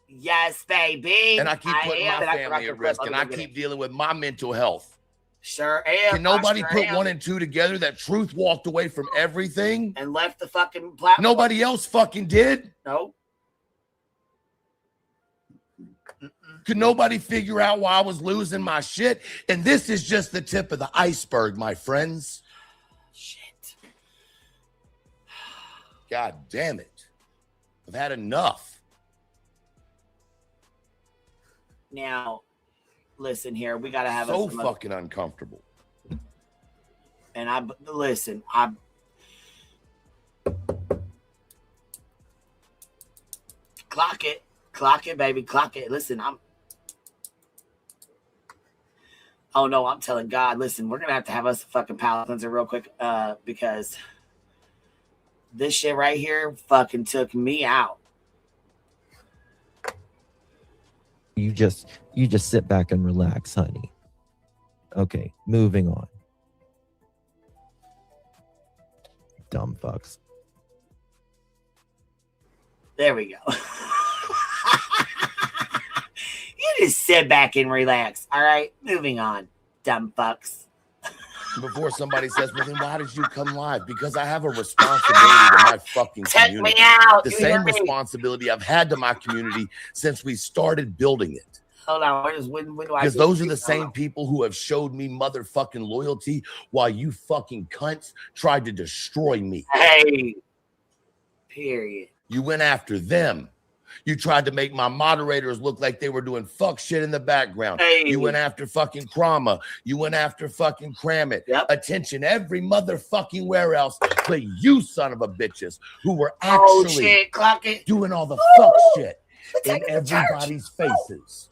Yes, baby. And I keep putting my family at risk, and I keep dealing with my mental health. Sure am. Can nobody put 1 and 2 together that Truth walked away from everything and left the fucking platform? Nobody else fucking did. No. Could nobody figure out why I was losing my shit? And this is just the tip of the iceberg, my friends. Shit. God damn it. I've had enough. Now, listen here. We got to have so fucking uncomfortable. And listen, clock it, baby, clock it. Listen, oh no, I'm telling God, listen, we're going to have us a fucking palate cleanser real quick, because this shit right here fucking took me out. You just sit back and relax, honey. Okay, moving on. Dumb fucks. There we go. You just sit back and relax. All right, moving on. Dumb fucks. Before somebody says, well, then why did you come live? Because I have a responsibility to my fucking community. Check me out. The same responsibility I've had to my community since we started building it. Hold on. When do I? Because those are the same people who have showed me motherfucking loyalty while you fucking cunts tried to destroy me. Hey. Period. You went after them. You tried to make my moderators look like they were doing fuck shit in the background. Hey. You went after fucking Krama. You went after fucking Cramit. Yep. Attention, every motherfucking where else but you son of a bitches who were actually doing all the fuck shit in everybody's faces.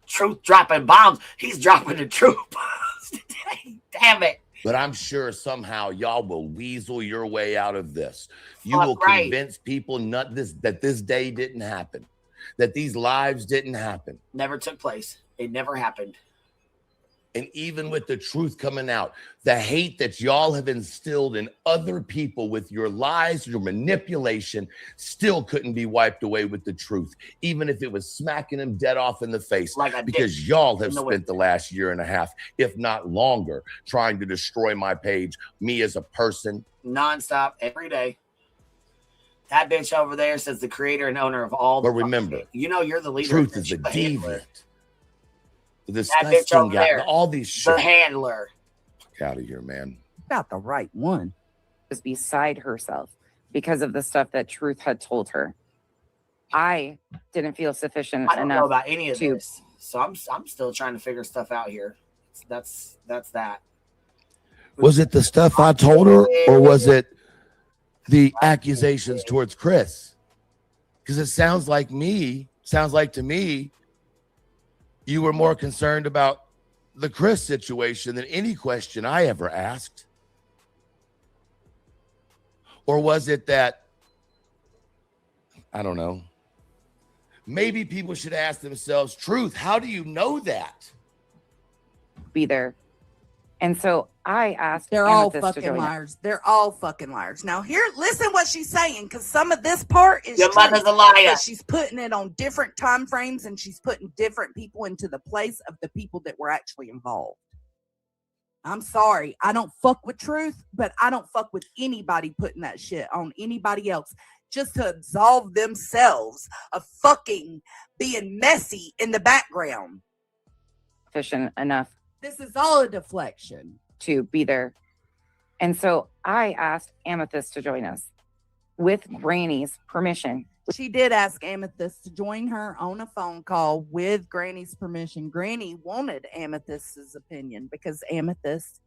Truth dropping bombs. He's dropping the truth bombs today. Damn it. But I'm sure somehow y'all will weasel your way out of this. You will convince people that this day didn't happen, that these lives didn't happen. Never took place. It never happened. And even with the truth coming out, the hate that y'all have instilled in other people with your lies, your manipulation, still couldn't be wiped away with the truth, even if it was smacking them dead off in the face. Because y'all have spent the last 1.5 years, if not longer, trying to destroy my page, me as a person. Nonstop, every day. That bitch over there says the creator and owner of all the. But remember, you know you're the leader. Truth is a deviant. The disgusting guy, all these shit. The handler. Fuck out of here, man. Got the right one. Was beside herself because of the stuff that Truth had told her. I didn't feel sufficient I don't enough know about any of to. this, so I'm still trying to figure stuff out here. That's that. Was it the stuff I told her, or was it the accusations towards Chris? Because it sounds like to me, you were more concerned about the Chris situation than any question I ever asked. Or was it that, I don't know, maybe people should ask themselves, Truth, how do you know that? Be there. And so I asked. They're all fucking liars. They're all fucking liars. Now here, listen what she's saying, because some of this part is your mother's a liar. But she's putting it on different time frames, and she's putting different people into the place of the people that were actually involved. I'm sorry, I don't fuck with Truth, but I don't fuck with anybody putting that shit on anybody else just to absolve themselves of fucking being messy in the background. efficient enough This is all a deflection. to be there. And so I asked Amethyst to join us with Granny's permission. She did ask Amethyst to join her on a phone call with Granny's permission. Granny wanted Amethyst's opinion because Amethyst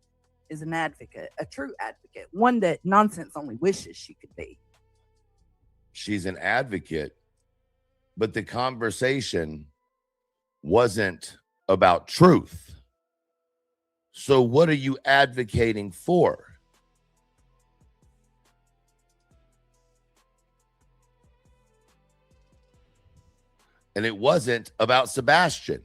is an advocate, a true advocate, one that Nonsense only wishes she could be. She's an advocate, but the conversation wasn't about truth. So what are you advocating for? And it wasn't about Sebastian.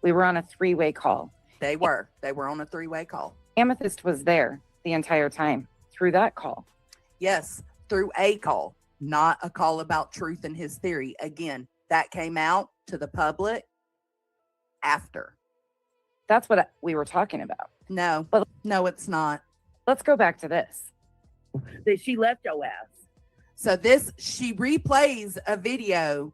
We were on a 3-way call. They were on a 3-way call. Amethyst was there the entire time through that call. Yes, through a call, not a call about truth and his theory. Again, that came out to the public after. That's what we were talking about. No, But- no, it's not. Let's go back to this. That she left your ass. So she replays a video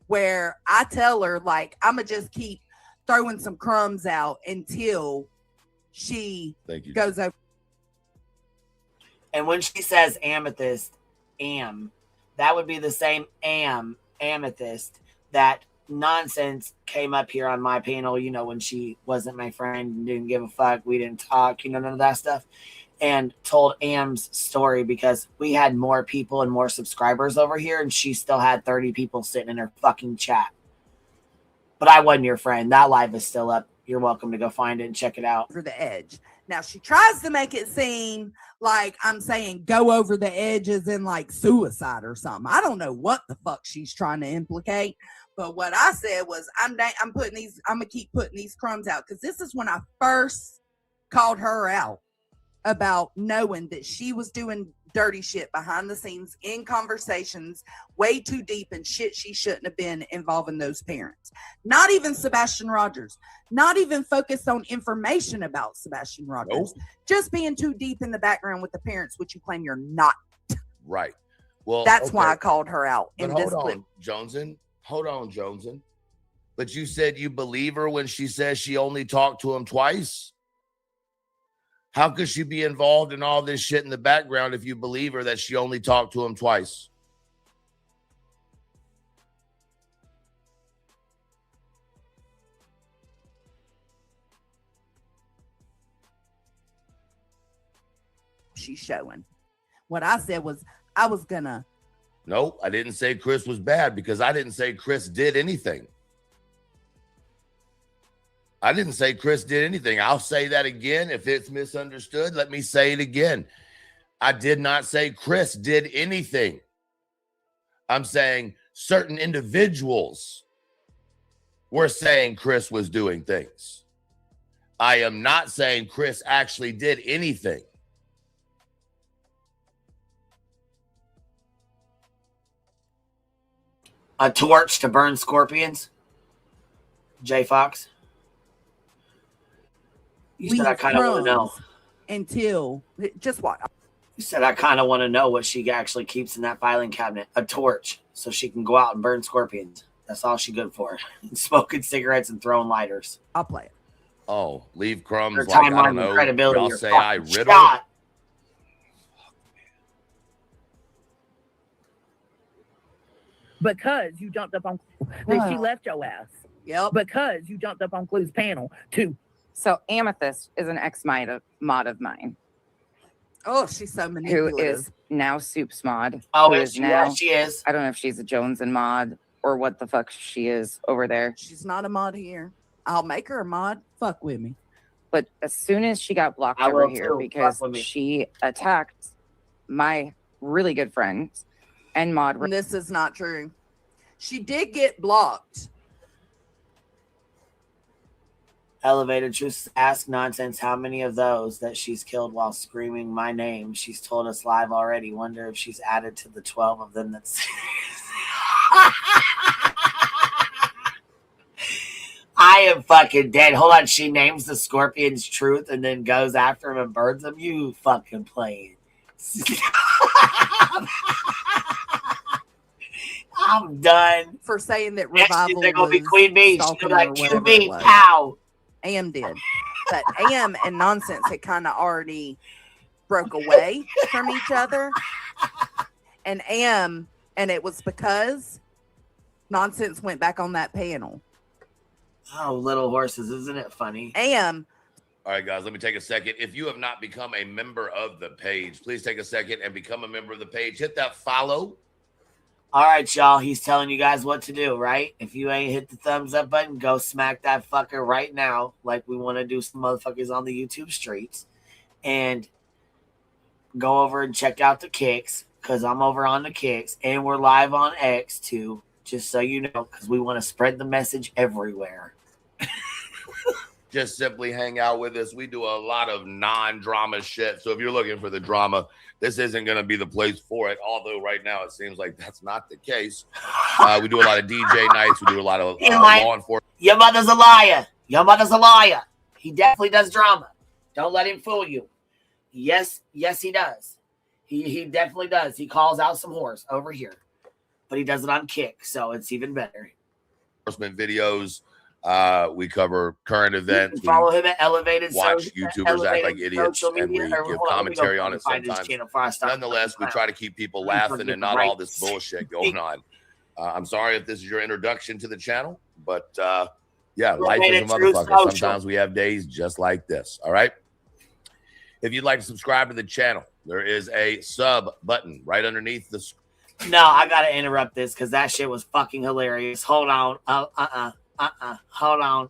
where I tell her, like, I'm going to just keep throwing some crumbs out until she Thank you. goes over. And when she says amethyst, that would be the same amethyst that Nonsense came up here on my panel, you know, when she wasn't my friend and didn't give a fuck. We didn't talk, you know, none of that stuff. And told Am's story because we had more people and more subscribers over here, and she still had 30 people sitting in her fucking chat. But I wasn't your friend. That live is still up. You're welcome to go find it and check it out. Over the edge. Now she tries to make it seem like I'm saying go over the edge as in like suicide or something. I don't know what the fuck she's trying to implicate, but what I said was I'm gonna keep putting these crumbs out because this is when I first called her out about knowing that she was doing dirty shit behind the scenes in conversations way too deep and shit she shouldn't have been involving those parents. Not even Sebastian Rogers, not even focused on information about Sebastian Rogers, just being too deep in the background with the parents, which you claim you're not. Right. Well, That's why I called her out But in this clip. Hold on, Joneson. But you said you believe her when she says she only talked to him twice? How could she be involved in all this shit in the background if you believe her that she only talked to him twice? She's showing. What I said was I was gonna. No, I didn't say Chris was bad because I didn't say Chris did anything. I didn't say Chris did anything. I'll say that again. If it's misunderstood, let me say it again. I did not say Chris did anything. I'm saying certain individuals were saying Chris was doing things. I am not saying Chris actually did anything. A torch to burn scorpions? J Fox? You said I kind of want to know. Until, just what? You said I kind of want to know what she actually keeps in that filing cabinet. A torch, so she can go out and burn scorpions. That's all she's good for. Smoking cigarettes and throwing lighters. I'll play it. Oh, leave crumbs Her like, I timeline don't and know. credibility Y'all are say I fucking riddle. shot. Because you jumped up on that she left your ass. Yep. Because you jumped up on Clue's panel too. So Amethyst is an ex-mod of mine Oh, she's so who manipulative. is now Soup's mod. Oh, who is she? Yeah, she is. I don't know if she's a Jones and mod or what the fuck she is over there. She's not a mod here. I'll make her a mod. Fuck with me. But as soon as she got blocked I over will here too. because Fuck with me. she attacked my really good friend and mod. This is not true. She did get blocked. Elevated Truth ask Nonsense how many of those that she's killed while screaming my name. She's told us live already. Wonder if she's added to the 12 of them that's I am fucking dead. Hold on. She names the scorpions Truth and then goes after him and burns them. You fucking playing. I'm done. For saying that Next Revival they're gonna be was Queen Bee. She's stalking gonna her be or like, whatever it QB, was. pow. Am did. But Am and Nonsense had kind of already broke away from each other. And it was because Nonsense went back on that panel. Oh, little horses, isn't it funny? Am. All right, guys, let me take a second. If you have not become a member of the page, please take a second and become a member of the page. Hit that follow. All right, y'all. He's telling you guys what to do, right? If you ain't hit the thumbs up button, go smack that fucker right now, like we want to do some motherfuckers on the YouTube streets. And go over and check out the kicks, because I'm over on the kicks. And we're live on X, too, just so you know, because we want to spread the message everywhere. Just simply hang out with us. We do a lot of non-drama shit. So if you're looking for the drama, this isn't going to be the place for it. Although right now it seems like that's not the case. We do a lot of DJ nights. We do a lot of law enforcement. Your mother's a liar. Your mother's a liar. He definitely does drama. Don't let him fool you. Yes, he does. He definitely does. He calls out some horse over here. But he does it on Kick, so it's even better. Enforcement videos. We cover current events. We follow him at Elevated. Watch YouTubers act like idiots, and we give commentary on it sometimes. Nonetheless, we try to keep people laughing and not all this bullshit going on. I'm sorry if this is your introduction to the channel, but yeah, life is a motherfucker. Sometimes we have days just like this. All right. If you'd like to subscribe to the channel, there is a sub button right underneath the screen. No, I gotta interrupt this because that shit was fucking hilarious. Hold on. Hold on.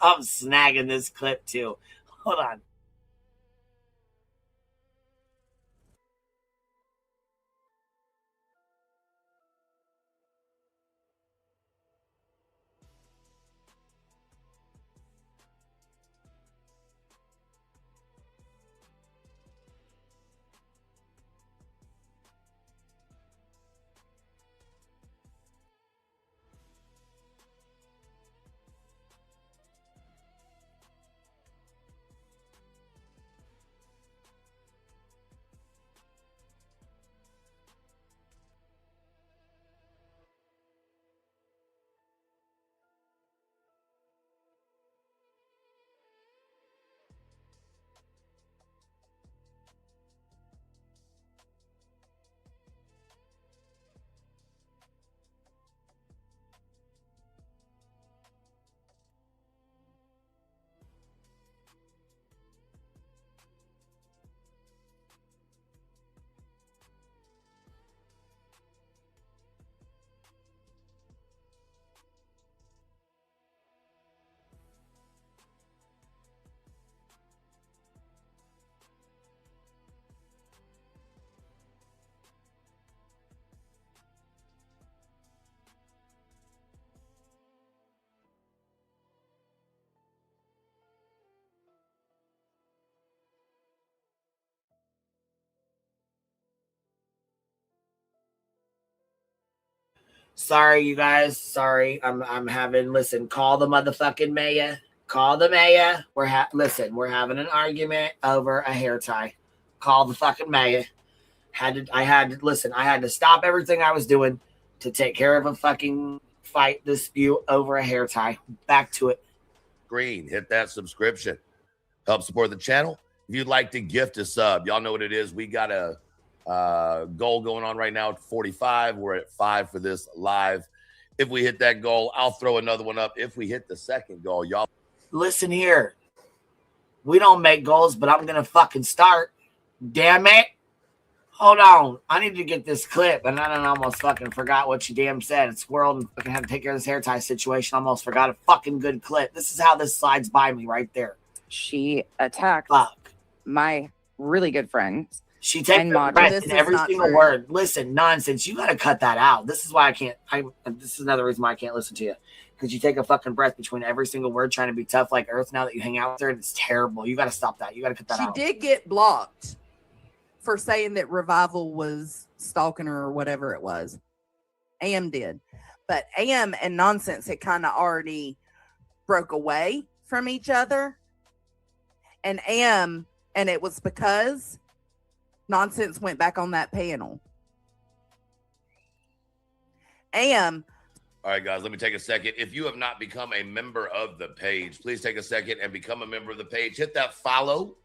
I'm snagging this clip too. Hold on. Sorry, you guys. Sorry. I'm having, listen, call the motherfucking mayor. Call the mayor. We're having an argument over a hair tie. Call the fucking mayor. I had to stop everything I was doing to take care of a fucking fight dispute over a hair tie. Back to it. Green, hit that subscription. Help support the channel. If you'd like to gift a sub, y'all know what it is. We got a goal going on right now at 45. We're at 5 for this live. If we hit that goal, I'll throw another one up. If we hit the second goal, y'all listen here. We don't make goals, but I'm gonna fucking start. Damn it. Hold on. I need to get this clip, and I almost fucking forgot what you damn said. It's swirled and fucking had to take care of this hair tie situation. I almost forgot a fucking good clip. This is how this slides by me right there. She attacked my really good friend. She takes the breath in every single word. Listen, Nonsense. You got to cut that out. This is why I can't. This is another reason why I can't listen to you. Because you take a fucking breath between every single word trying to be tough like Earth now that you hang out with her. And it's terrible. You got to stop that. You got to cut that out. She did get blocked for saying that Revival was stalking her or whatever it was. Am did. But Am and Nonsense had kind of already broke away from each other. And it was because Nonsense went back on that panel. Am. All right, guys, let me take a second. If you have not become a member of the page, please take a second and become a member of the page. Hit that follow.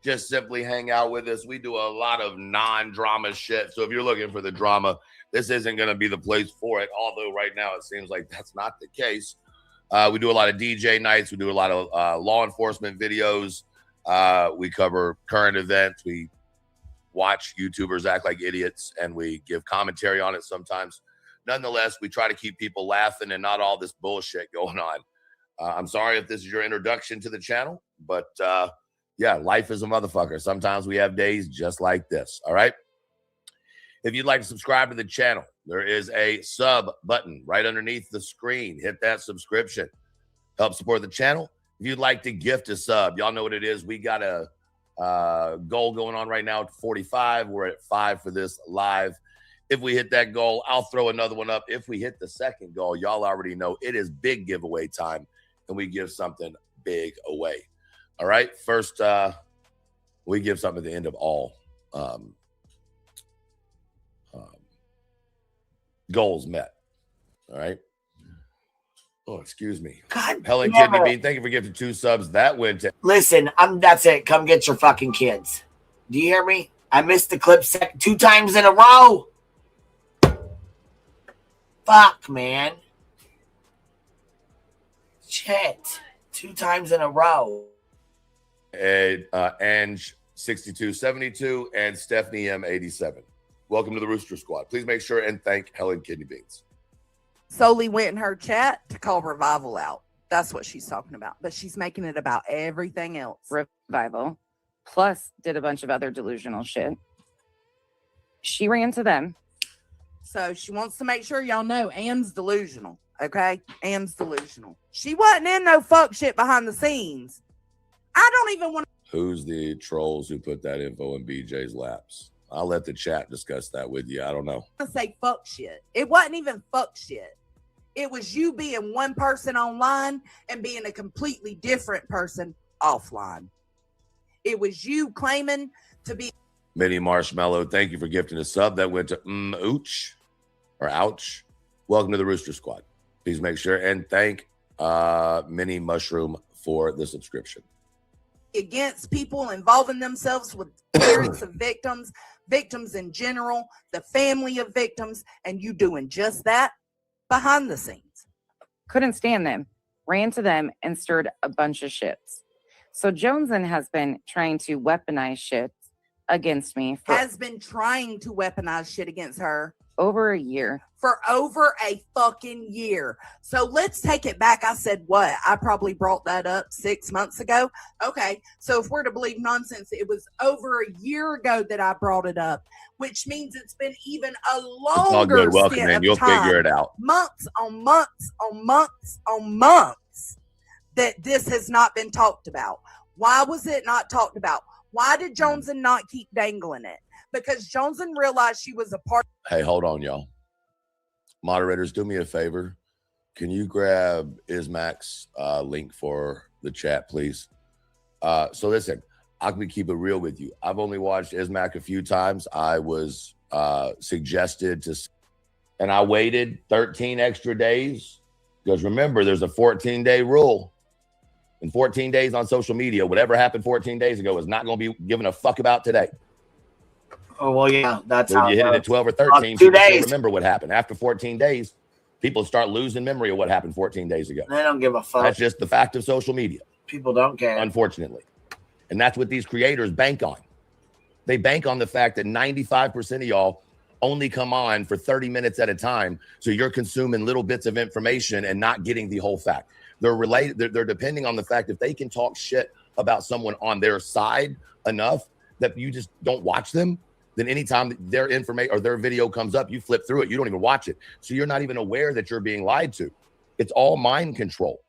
Just simply hang out with us. We do a lot of non-drama shit. So if you're looking for the drama, this isn't going to be the place for it. Although right now it seems like that's not the case. We do a lot of DJ nights. We do a lot of law enforcement videos. We cover current events. We watch YouTubers act like idiots, and we give commentary on it sometimes. Nonetheless, we try to keep people laughing and not all this bullshit going on. I'm sorry if this is your introduction to the channel, but yeah, life is a motherfucker. Sometimes we have days just like this, all right? If you'd like to subscribe to the channel, there is a sub button right underneath the screen. Hit that subscription. Help support the channel. If you'd like to gift a sub, y'all know what it is. We got a goal going on right now at 45. We're at 5 for this live. If we hit that goal, I'll throw another one up. If we hit the second goal, y'all already know it is big giveaway time, and we give something big away. All right. First, we give something at the end of all goals met. All right. Oh, excuse me. God, Helen Kidney Bean, thank you for gifting 2 subs. That went to. Listen, that's it. Come get your fucking kids. Do you hear me? I missed the clip 2 times in a row. Fuck, man. Shit. 2 times in a row. And Ange 6272 and Stephanie M 87. Welcome to the Rooster Squad. Please make sure and thank Helen Kidney Beans. Solely went in her chat to call Revival out. That's what she's talking about. But she's making it about everything else. Revival. Plus did a bunch of other delusional shit. She ran to them. So she wants to make sure y'all know Am's delusional. Okay? Am's delusional. She wasn't in no fuck shit behind the scenes. I don't even want to. Who's the trolls who put that info in BJ's laps? I'll let the chat discuss that with you. I don't know. Say fuck shit. It wasn't even fuck shit. It was you being one person online and being a completely different person offline. It was you claiming to be. Minnie Marshmallow, thank you for gifting a sub. That went to Ooch or Ouch. Welcome to the Rooster Squad. Please make sure and thank Minnie Mushroom for the subscription. Against people involving themselves with parents of victims, victims in general, the family of victims, and you doing just that behind the scenes. Couldn't stand them, ran to them, and stirred a bunch of shits. So Joneson has been trying to weaponize shit against me. Has been trying to weaponize shit against her. Over a year. For over a fucking year. So let's take it back. I said what? I probably brought that up 6 months ago. Okay. So if we're to believe nonsense, it was over a year ago that I brought it up, which means it's been even a longer good. Welcome stint in. of You'll time. figure it out. Months on months on months on months that this has not been talked about. Why was it not talked about? Why did Joneson not keep dangling it? Because Joneson realized she was a part. Hey, hold on, y'all. Moderators, do me a favor. Can you grab Ismac's link for the chat, please? So listen, I'm going to keep it real with you. I've only watched Ismac a few times. I was suggested to, and I waited 13 extra days because remember, there's a 14-day rule. In 14 days on social media, whatever happened 14 days ago is not going to be given a fuck about today. Oh, well, yeah, that's when how you hit it at 12 or 13, 2 people still days. remember what happened. After 14 days, people start losing memory of what happened 14 days ago. They don't give a fuck. That's just the fact of social media. People don't care. Unfortunately. And that's what these creators bank on. They bank on the fact that 95% of y'all only come on for 30 minutes at a time. So you're consuming little bits of information and not getting the whole fact. They're depending on the fact if they can talk shit about someone on their side enough that you just don't watch them, then anytime their information or their video comes up, you flip through it. You don't even watch it. So you're not even aware that you're being lied to. It's all mind control.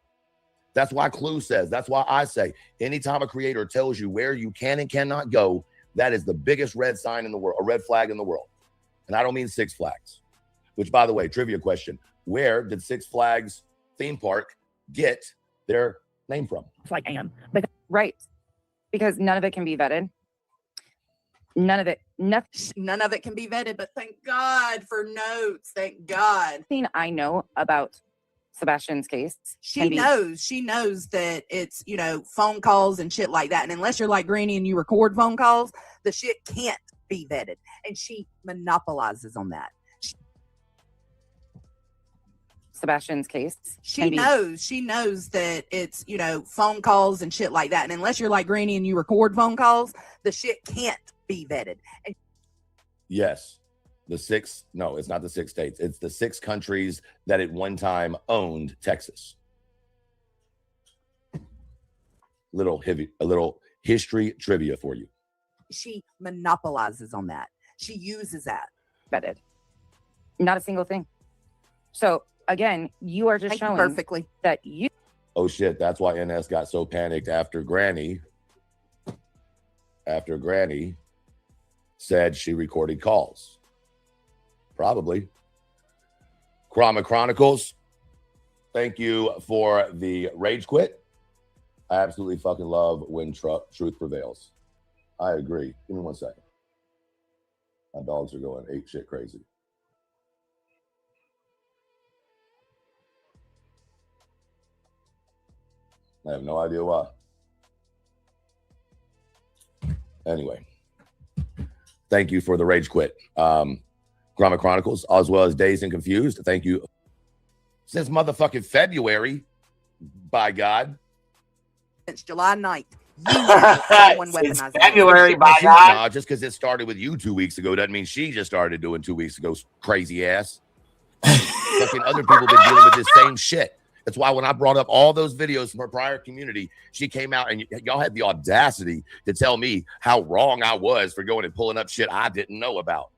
That's why Clue says, that's why I say, anytime a creator tells you where you can and cannot go, that is the biggest red sign in the world, a red flag in the world. And I don't mean Six Flags, which, by the way, trivia question, where did Six Flags theme park get their name from? It's like Am. Right. Because none of it can be vetted. None of it. None of it can be vetted, but thank God for notes. Thank God. Nothing I know about Sebastian's case. She knows that it's, you know, phone calls and shit like that. And unless you're like Granny and you record phone calls, the shit can't be vetted. And she monopolizes on that. Sebastian's case. She knows that it's, you know, phone calls and shit like that. And unless you're like Granny and you record phone calls, the shit can't be vetted. And Yes. It's not the 6 states. It's the 6 countries that at one time owned Texas. A little history trivia for you. She monopolizes on that. She uses that. Vetted. Not a single thing. So again, you are just showing perfectly that you. Oh shit! That's why NS got so panicked after Granny said she recorded calls. Probably. Krama Chronicles, thank you for the rage quit. I absolutely fucking love when truth prevails. I agree. Give me 1 second. My dogs are going ape shit crazy. I have no idea why. Anyway, thank you for the rage quit. Grandma Chronicles, as well as Dazed and Confused. Thank you. Since motherfucking February, by God. It's July 9th. Since February, by God. Nah, just because it started with you 2 weeks ago doesn't mean she just started doing 2 weeks ago, crazy ass. Fucking other people been dealing with this same shit. That's why when I brought up all those videos from her prior community, she came out and y'all had the audacity to tell me how wrong I was for going and pulling up shit I didn't know about.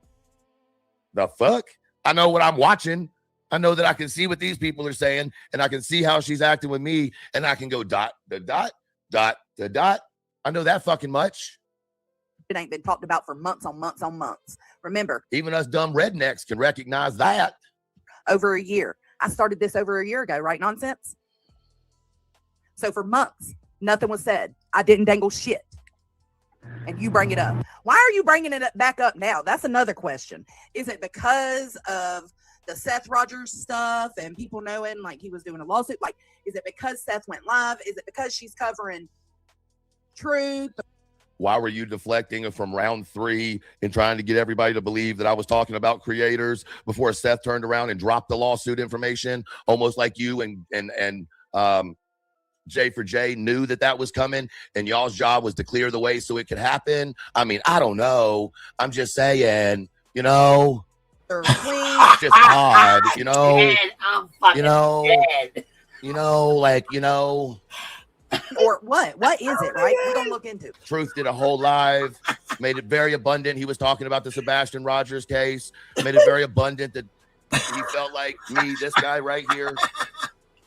The fuck? I know what I'm watching. I know that I can see what these people are saying, and I can see how she's acting with me, and I can go dot, the dot, dot, the dot. I know that fucking much. It ain't been talked about for months on months on months. Remember, even us dumb rednecks can recognize that. Over a year. I started this over a year ago, right? Nonsense. So for months, nothing was said. I didn't dangle shit. And you bring it up. Why are you bringing it back up now? That's another question. Is it because of the Seth Rogers stuff and people knowing like he was doing a lawsuit? Like, is it because Seth went live? Is it because she's covering truth? Why were you deflecting from round 3 and trying to get everybody to believe that I was talking about creators before Seth turned around and dropped the lawsuit information, almost like you and J for J knew that was coming, and y'all's job was to clear the way so it could happen? I mean, I don't know. I'm just saying, you know, it's just odd, you know, or what is it, right? We're gonna look into it. Truth did a whole live, made it very abundant. He was talking about the Sebastian Rogers case, made it very abundant that he felt like me, this guy right here,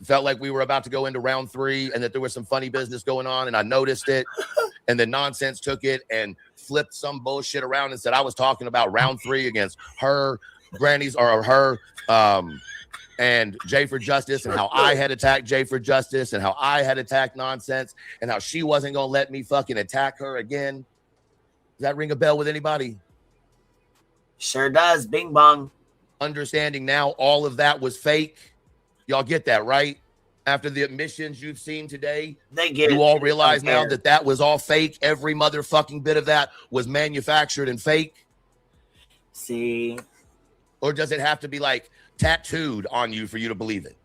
felt like we were about to go into round 3 and that there was some funny business going on, and I noticed it, and then Nonsense took it and flipped some bullshit around and said I was talking about round 3 against her grannies or her and Jay for Justice, and how I had attacked Jay for Justice, and how I had attacked Nonsense, and how she wasn't gonna let me fucking attack her again. Does that ring a bell with anybody? Sure does. Bing bong. Understanding now all of that was fake. Y'all get that, right? After the admissions you've seen today, you all realize now that was all fake. Every motherfucking bit of that was manufactured and fake. See? Or does it have to be like tattooed on you for you to believe it?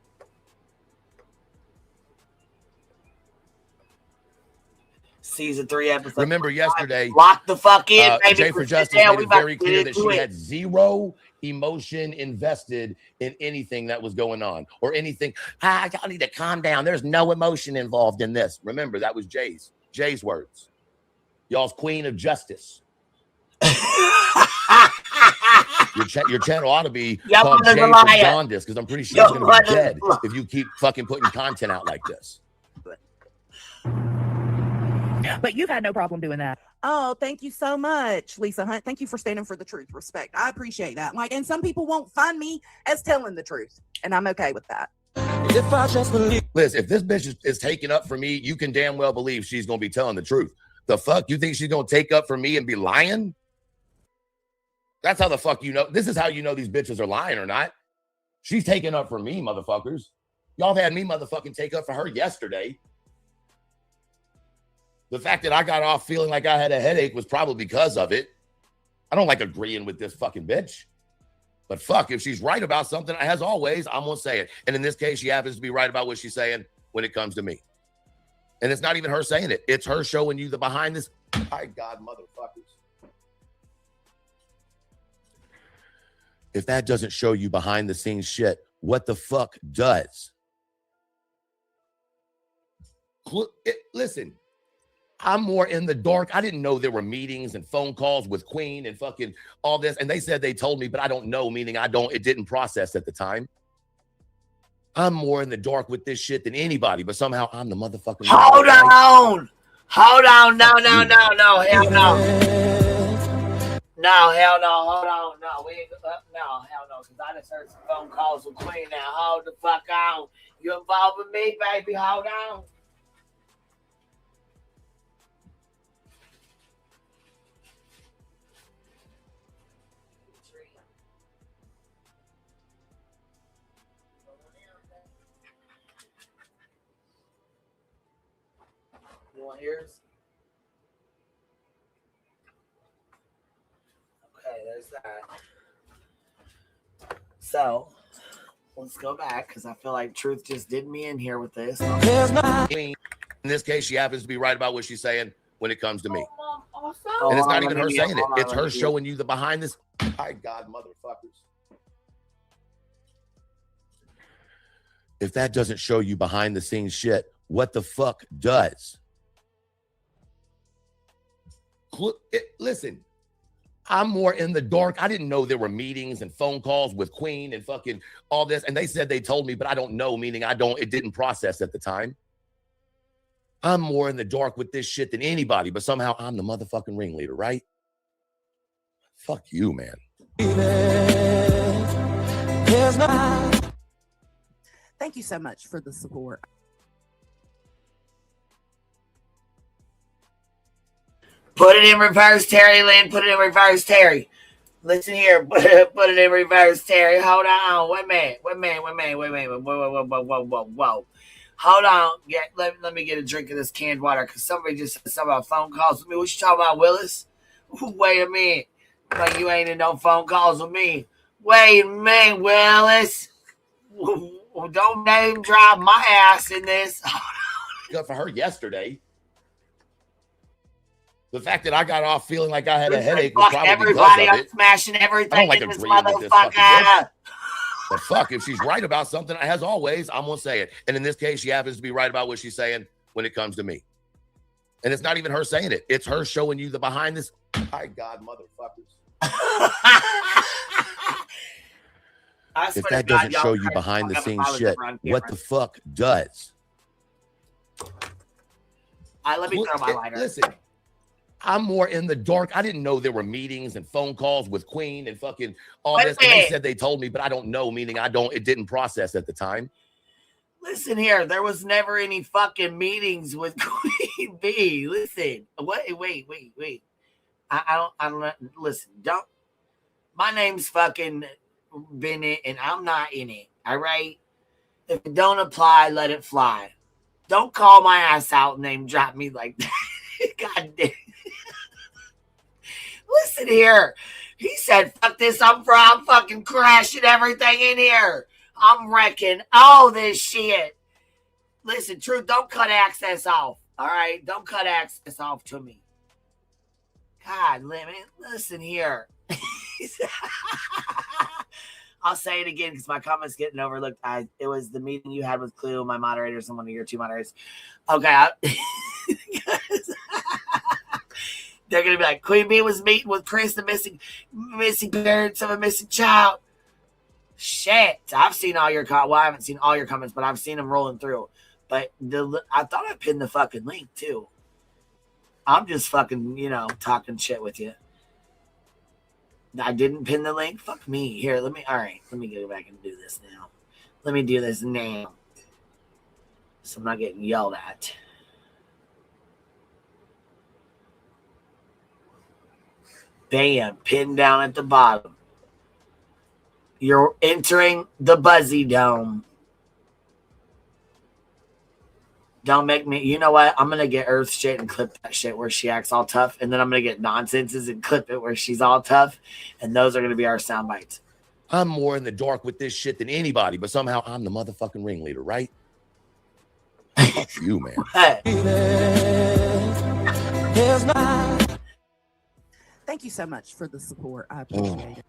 Season 3 episode. Remember yesterday, lock the fuck in, baby. Jay for Justice made it very clear that she had zero emotion invested in anything that was going on or anything. Y'all need to calm down. There's no emotion involved in this. Remember, that was Jay's words. Y'all's queen of justice. Your channel ought to be called Jay for Jaundice, because I'm pretty sure it's going to be dead if you keep fucking putting content out like this. But you've had no problem doing that. Oh, thank you so much, Lisa Hunt. Thank you for standing for the truth. Respect. I appreciate that. Like, and some people won't find me as telling the truth, and I'm okay with that. If I just believe, listen, if this bitch is taking up for me, you can damn well believe she's going to be telling the truth. The fuck? You think she's going to take up for me and be lying? That's how the fuck you know. This is how you know these bitches are lying or not. She's taking up for me, motherfuckers. Y'all have had me motherfucking take up for her yesterday. The fact that I got off feeling like I had a headache was probably because of it. I don't like agreeing with this fucking bitch. But fuck, if she's right about something, as always, I'm going to say it. And in this case, she happens to be right about what she's saying when it comes to me. And it's not even her saying it. It's her showing you the behind this. My God, motherfuckers. If that doesn't show you behind the scenes shit, what the fuck does? Listen, I'm more in the dark. I didn't know there were meetings and phone calls with Queen and fucking all this. And they said they told me, but I don't know, meaning it didn't process at the time. I'm more in the dark with this shit than anybody, but somehow I'm the motherfucking. Hold on. Hold on. No, hell no. No, hell no. Hold on. No, we ain't, no, hell no. Because I just heard some phone calls with Queen now. Hold the fuck on. You involved with me, baby? Hold on. You want ears? Okay, there's that. So, let's go back because I feel like Truth just did me in here with this. In this case, she happens to be right about what she's saying when it comes to me. And it's not even her saying it. It's her showing you the behind this. My God, motherfuckers. If that doesn't show you behind the scenes shit, what the fuck does? Listen, I'm more in the dark. I didn't know there were meetings and phone calls with Queen and fucking all this. And they said they told me, but I don't know, meaning it didn't process at the time. I'm more in the dark with this shit than anybody, but somehow I'm the motherfucking ringleader, right? Fuck you, man. Thank you so much for the support. Put it in reverse, Terry Lynn. Put it in reverse, Terry. Listen here. Put it in reverse, Terry. Hold on. Wait a minute. Whoa. Hold on. Yeah, let me get a drink of this canned water because somebody just said something about phone calls with me. What you talking about, Willis? Wait a minute. Like you ain't in no phone calls with me. Wait a minute, Willis. Don't name drop my ass in this. Good for her yesterday. The fact that I got off feeling like I had a headache was probably because of it. Smashing everything. I don't like in this agreeing with this fucking bitch. motherfucker. But fuck, if she's right about something, as always, I'm going to say it. And in this case, she happens to be right about what she's saying when it comes to me. And it's not even her saying it. It's her showing you the behind this. My God, motherfuckers. If that doesn't show you behind the scenes shit, what the fuck does? Let me throw my lighter. Listen, I'm more in the dark. I didn't know there were meetings and phone calls with Queen and fucking all this. And they said they told me, but I don't know, meaning it didn't process at the time. Listen here, there was never any fucking meetings with Queen B. Listen, wait. I don't listen. Don't. My name's fucking Bennett, and I'm not in it. All right. If it don't apply, let it fly. Don't call my ass out and name drop me like that. God damn. Listen here. He said, fuck this. I'm fucking crashing everything in here. I'm wrecking all this shit. Listen, Truth, don't cut access off. All right? Don't cut access off to me. God, listen here. I'll say it again because my comment's getting overlooked. It was the meeting you had with Clue, my moderators, and one of your two moderators. Okay. They're going to be like, Queen Bee was meeting with Chris, the missing parents of a missing child. Shit. I've seen all your comments. Well, I haven't seen all your comments, but I've seen them rolling through. But I thought I pinned the fucking link, too. I'm just fucking, talking shit with you. I didn't pin the link. Fuck me. Here, let me go back and do this now. Let me do this now. So I'm not getting yelled at. Bam, pinned down at the bottom. You're entering the Buzzy Dome. Don't make me, you know what? I'm going to get Earth shit and clip that shit where she acts all tough. And then I'm going to get Nonsenses and clip it where she's all tough. And those are going to be our sound bites. I'm more in the dark with this shit than anybody, but somehow I'm the motherfucking ringleader, right? Fuck you, man. Thank you so much for the support. I appreciate it.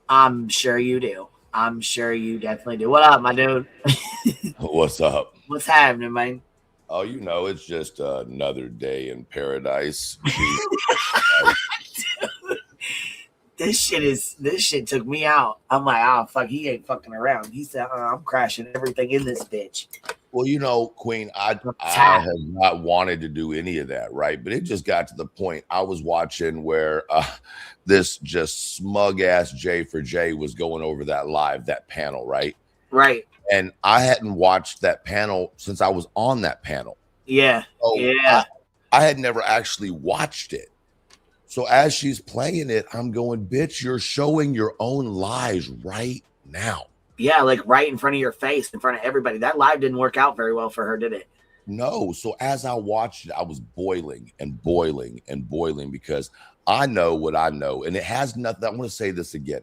I'm sure you do. I'm sure you definitely do. What up, my dude? What's up? What's happening, man? Oh, you know, it's just another day in paradise. This shit took me out. I'm like, oh, fuck, he ain't fucking around. He said, I'm crashing everything in this bitch. Well, you know, Queen, I have not wanted to do any of that, right? But it just got to the point I was watching where this just smug ass J for J was going over that panel, right? Right. And I hadn't watched that panel since I was on that panel. Yeah. So yeah. I had never actually watched it. So as she's playing it, I'm going, bitch, you're showing your own lies right now. Yeah, like right in front of your face, in front of everybody. That live didn't work out very well for her, did it? No. So as I watched it, I was boiling and boiling and boiling because I know what I know. And it has nothing. I want to say this again.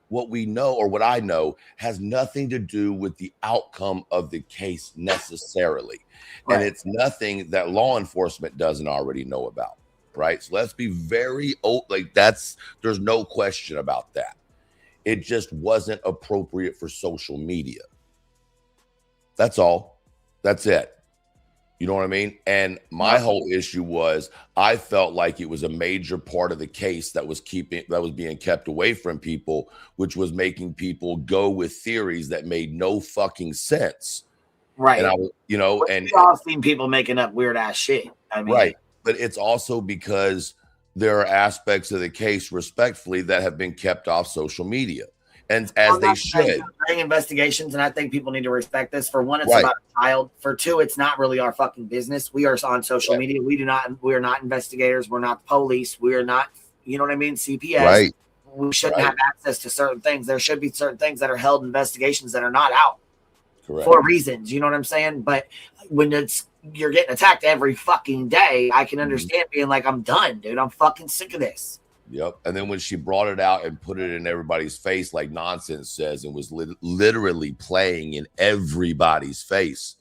What we know or what I know has nothing to do with the outcome of the case necessarily. Right. And it's nothing that law enforcement doesn't already know about. Right. So let's be very like there's no question about that. It just wasn't appropriate for social media. That's all. That's it. You know what I mean? And my whole issue was I felt like it was a major part of the case that was being kept away from people, which was making people go with theories that made no fucking sense. Right. And I was, you know, and we've all seen people making up weird ass shit. I mean, right. But it's also because there are aspects of the case, respectfully, that have been kept off social media, and as they should. During investigations, and I think people need to respect this. For one, it's about a child. For two, it's not really our fucking business. We are on social media. We are not investigators. We're not police. We are not, you know what I mean, CPS. Right. We shouldn't have access to certain things. There should be certain things that are held in investigations that are not out. Correct. For reasons, you know what I'm saying? But when you're getting attacked every fucking day, I can understand being like, I'm done, dude. I'm fucking sick of this. Yep. And then when she brought it out and put it in everybody's face, like Nonsense says, and was literally playing in everybody's face,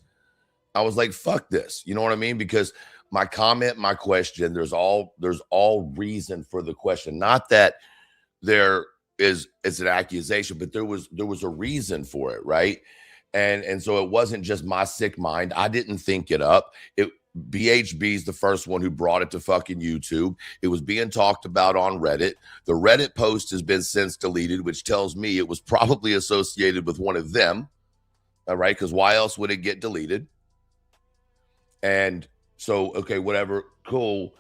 I was like, fuck this. You know what I mean? Because my comment, my question, there's all reason for the question. Not that it's an accusation, but there was a reason for it, right? And so it wasn't just my sick mind. I didn't think it up. BHB's the first one who brought it to fucking YouTube. It was being talked about on Reddit. The Reddit post has been since deleted, which tells me it was probably associated with one of them. All right, because why else would it get deleted? And so, okay, whatever, cool.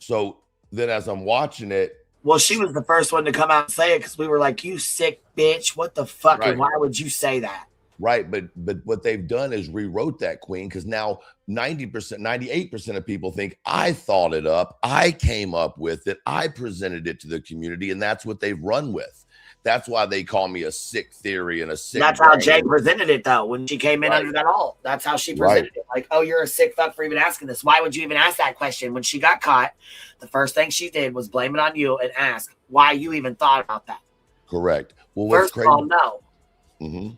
So then as I'm watching it, well, she was the first one to come out and say it because we were like, you sick bitch. What the fuck? Right. And why would you say that? Right. But what they've done is rewrote that, Queen, because now 90%, 98% of people think I thought it up. I came up with it. I presented it to the community, and that's what they've run with. That's why they call me a sick theory and a sick. That's how Jay presented it, though, when she came in under that alt. That's how she presented it. Like, oh, you're a sick fuck for even asking this. Why would you even ask that question? When she got caught, the first thing she did was blame it on you and ask why you even thought about that. Correct. Well, first of all, no. Mm-hmm.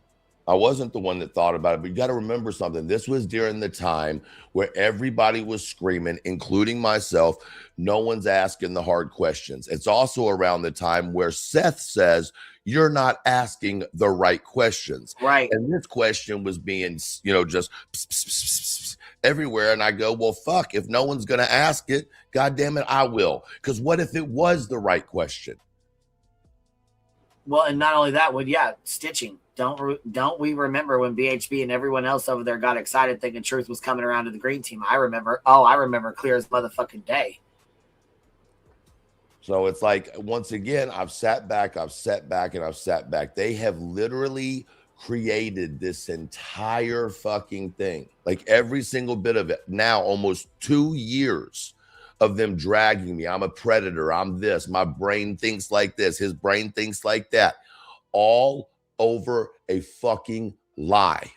I wasn't the one that thought about it, but you got to remember something. This was during the time where everybody was screaming, including myself. No one's asking the hard questions. It's also around the time where Seth says, you're not asking the right questions. Right. And this question was being, you know, just everywhere. And I go, well, fuck, if no one's going to ask it, God damn it, I will. Because what if it was the right question? Well, and not only that, stitching. Don't we remember when BHB and everyone else over there got excited thinking Truth was coming around to the green team? I remember clear as motherfucking day. So it's like, once again, I've sat back. They have literally created this entire fucking thing, like every single bit of it. Now, almost 2 years of them dragging me. I'm a predator. I'm this. My brain thinks like this. His brain thinks like that. All over a fucking lie.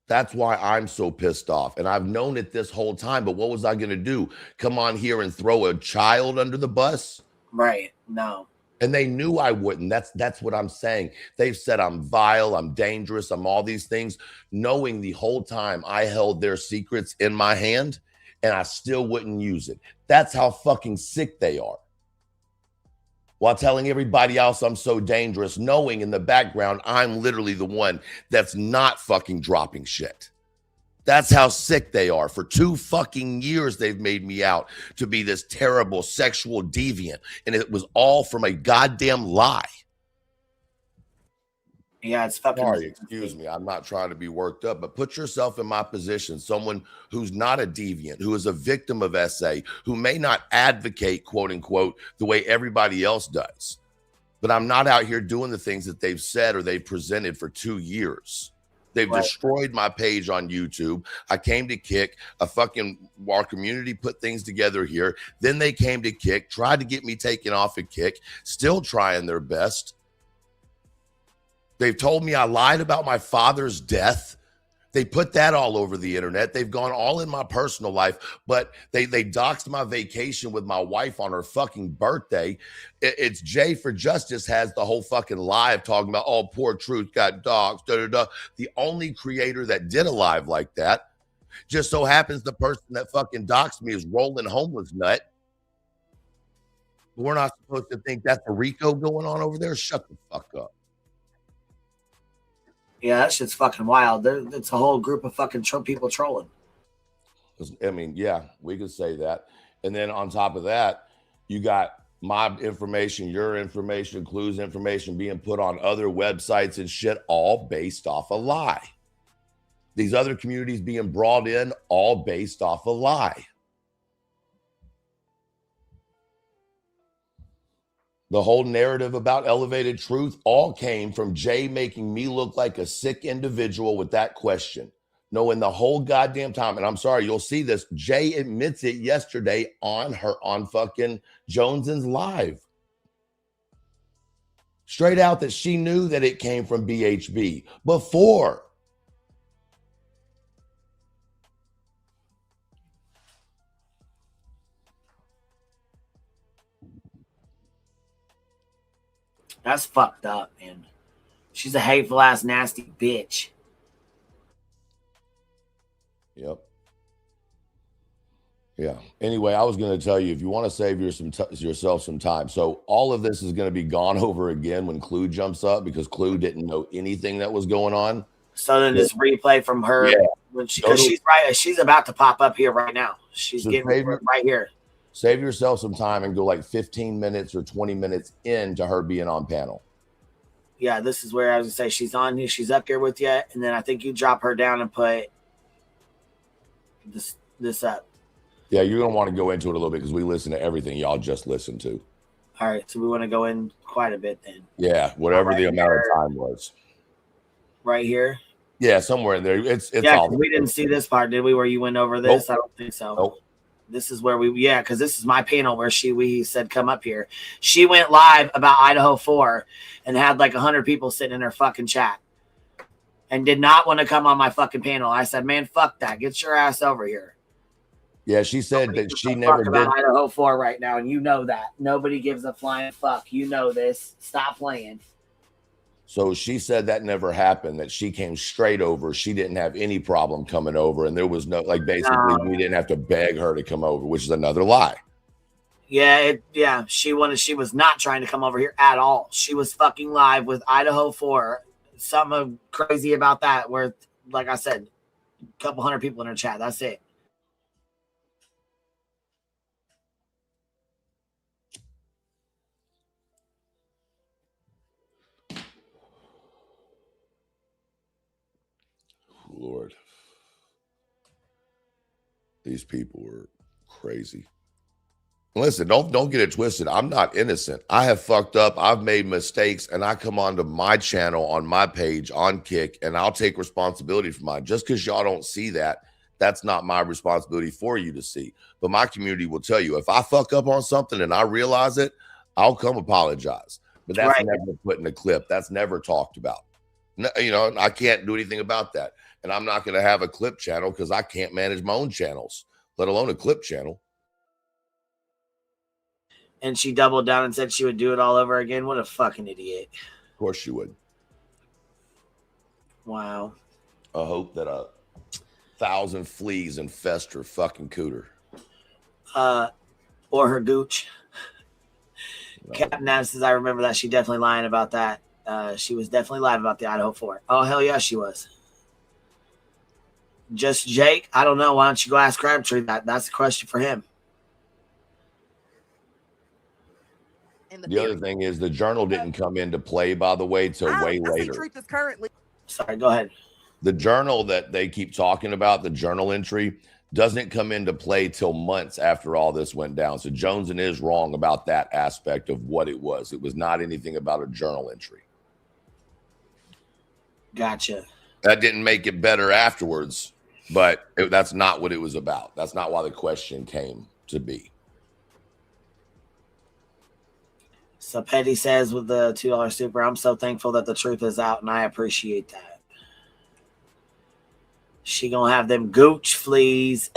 That's why I'm so pissed off. And I've known it this whole time, but what was I going to do? Come on here and throw a child under the bus? Right. No. And they knew I wouldn't. That's what I'm saying. They've said I'm vile, I'm dangerous, I'm all these things, knowing the whole time I held their secrets in my hand and I still wouldn't use it. That's how fucking sick they are. While telling everybody else I'm so dangerous, knowing in the background I'm literally the one that's not fucking dropping shit. That's how sick they are. For 2 fucking years, they've made me out to be this terrible sexual deviant. And it was all from a goddamn lie. Yeah, it's fucking. Sorry, excuse me. I'm not trying to be worked up, but put yourself in my position. Someone who's not a deviant, who is a victim of SA, who may not advocate, quote unquote, the way everybody else does. But I'm not out here doing the things that they've said or they've presented for 2 years. They've destroyed my page on YouTube. I came to Kick. Our community put things together here. Then they came to Kick, tried to get me taken off of Kick, still trying their best. They've told me I lied about my father's death. They put that all over the internet. They've gone all in my personal life, but they doxed my vacation with my wife on her fucking birthday. It's Jay for Justice has the whole fucking live talking about, oh, poor Truth got doxed, da, da, da. The only creator that did a live like that. Just so happens the person that fucking doxed me is Rolling Homeless Nut. We're not supposed to think that's a Rico going on over there. Shut the fuck up. Yeah, that shit's fucking wild. It's a whole group of fucking people trolling. I mean, yeah, we could say that. And then on top of that, you got my information, your information, Clue's information being put on other websites and shit, all based off a lie. These other communities being brought in, all based off a lie. The whole narrative about elevated truth all came from Jay making me look like a sick individual with that question. Knowing the whole goddamn time, and I'm sorry, you'll see this, Jay admits it yesterday on fucking Jones's live. Straight out that she knew that it came from BHB before. That's fucked up, man. She's a hateful ass, nasty bitch. Yep. Yeah. Anyway, I was going to tell you, if you want to save yourself some time. So all of this is going to be gone over again when Clue jumps up because Clue didn't know anything that was going on. So then this replay from her, when she's right, she's about to pop up here right now. She's getting right here. Save yourself some time and go like 15 minutes or 20 minutes into her being on panel. Yeah, this is where I was going to say she's on here. She's up here with you. And then I think you drop her down and put this up. Yeah, you're going to want to go into it a little bit because we listen to everything y'all just listened to. All right, so we want to go in quite a bit then. Yeah, whatever the amount of time was. Right here? Yeah, somewhere in there. It's all. We didn't see this part, did we, where you went over this? Nope. I don't think so. Nope. This is where because this is my panel where we said come up here. She went live about Idaho 4 and had like 100 people sitting in her fucking chat and did not want to come on my fucking panel. I said, man, fuck that. Get your ass over here. Yeah, she said that she never did. Idaho 4 right now, and you know that. Nobody gives a flying fuck. You know this. Stop playing. So she said that never happened, that she came straight over. She didn't have any problem coming over. And there was no, basically, we didn't have to beg her to come over, which is another lie. Yeah, she was not trying to come over here at all. She was fucking live with Idaho 4. Something crazy about that, where, like I said, a couple hundred people in her chat. That's it. Lord, these people are crazy. Listen, don't get it twisted. I'm not innocent. I have fucked up. I've made mistakes, and I come onto my channel on my page on Kick, and I'll take responsibility for mine. Just because y'all don't see that That's not my responsibility for you to see. But my community will tell you if I fuck up on something and I realize it, I'll come apologize. But that's never put in a clip. That's never talked about. No, you know, I can't do anything about that. And I'm not going to have a clip channel because I can't manage my own channels, let alone a clip channel. And she doubled down and said she would do it all over again. What a fucking idiot. Of course she would. Wow. I hope that 1,000 fleas infest her fucking cooter. Or her gooch. Captain Nav says, I remember that. She definitely lying about that. She was definitely lying about the Idaho 4. Oh, hell yeah, she was. Just Jake? I don't know. Why don't you go ask Crabtree that? That's a question for him. The other thing is the journal didn't come into play, by the way, till way later. Truth is currently. Sorry, go ahead. The journal that they keep talking about, the journal entry, doesn't come into play till months after all this went down. So Joneson is wrong about that aspect of what it was. It was not anything about a journal entry. Gotcha. That didn't make it better afterwards, but that's not what it was about. That's not why the question came to be. So Petty says with the $2 super, I'm so thankful that the truth is out, and I appreciate that. She gonna have them gooch fleas.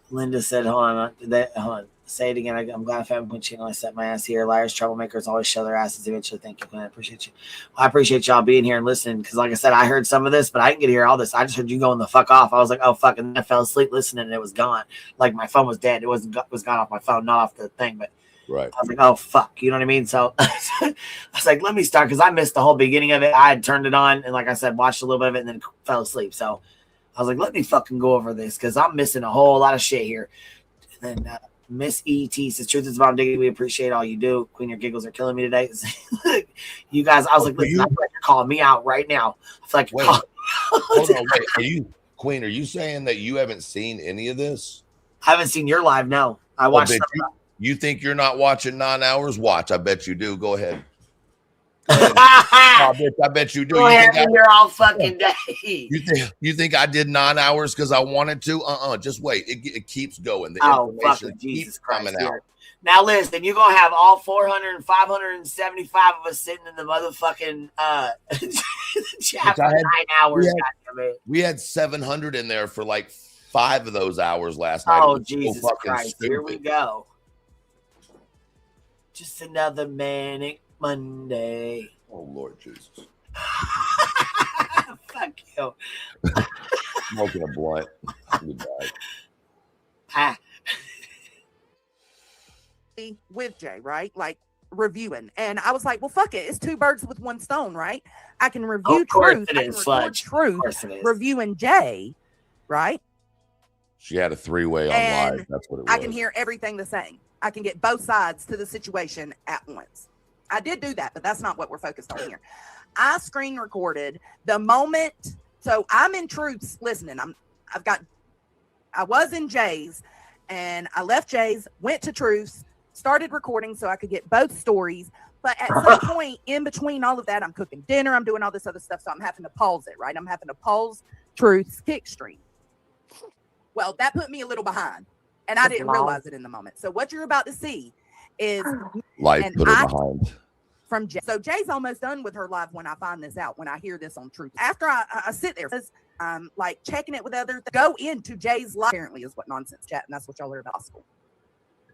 Linda said, hold on. Say it again. I'm glad I found when I set my ass here. Liars, troublemakers always show their asses eventually. Thank you, Glenn. I appreciate you. I appreciate y'all being here and listening because, like I said, I heard some of this, but I didn't get to hear all this. I just heard you going the fuck off. I was like, oh, fuck. And then I fell asleep listening and it was gone. Like my phone was dead. It was gone off my phone, not off the thing, but right. I was like, oh, fuck. You know what I mean? So I was like, let me start because I missed the whole beginning of it. I had turned it on and, like I said, watched a little bit of it and then fell asleep. So I was like, let me fucking go over this because I'm missing a whole lot of shit here. And then Miss E.T. says, truth is about diggity. We appreciate all you do. Queen, your giggles are killing me today. You guys, I was like, listen, I feel like you're calling me out right now. I feel like hold on, wait. Queen, are you saying that you haven't seen any of this? I haven't seen your live, no. I watched you think you're not watching 9 hours? Watch. I bet you do. Go ahead. I bet you do. Go ahead and you're all fucking day. You think I did 9 hours because I wanted to? Just wait. It keeps going. The information keeps coming out. Now listen, you're gonna have all 400 and 575 of us sitting in the motherfucking chat for 9 hours. We had 700 in there for like 5 of those hours last night. Oh, Jesus Christ. Stupid. Here we go. Just another manic Monday. Oh, Lord Jesus. Fuck you. Smoking a blunt. With Jay, right? Like reviewing. And I was like, well, fuck it. It's 2 birds with 1 stone, right? I can review truth. I can record truth. Reviewing Jay, right? She had a 3-way on live. That's what it was. I can hear everything the same. I can get both sides to the situation at once. I did do that, but that's not what we're focused on here. I screen recorded the moment. So I'm in Truth's listening. I was in Jay's and I left Jay's, went to Truth's, started recording so I could get both stories. But at some point in between all of that, I'm cooking dinner. I'm doing all this other stuff. So I'm having to pause it, right? I'm having to pause Truth's kick stream. Well, that put me a little behind. And I didn't realize it in the moment. So what you're about to see is life put her behind. From Jay. So Jay's almost done with her live when I find this out, when I hear this on Truth. After I sit there, like checking it with others, go into Jay's live. Apparently is what nonsense chat, and that's what y'all are about.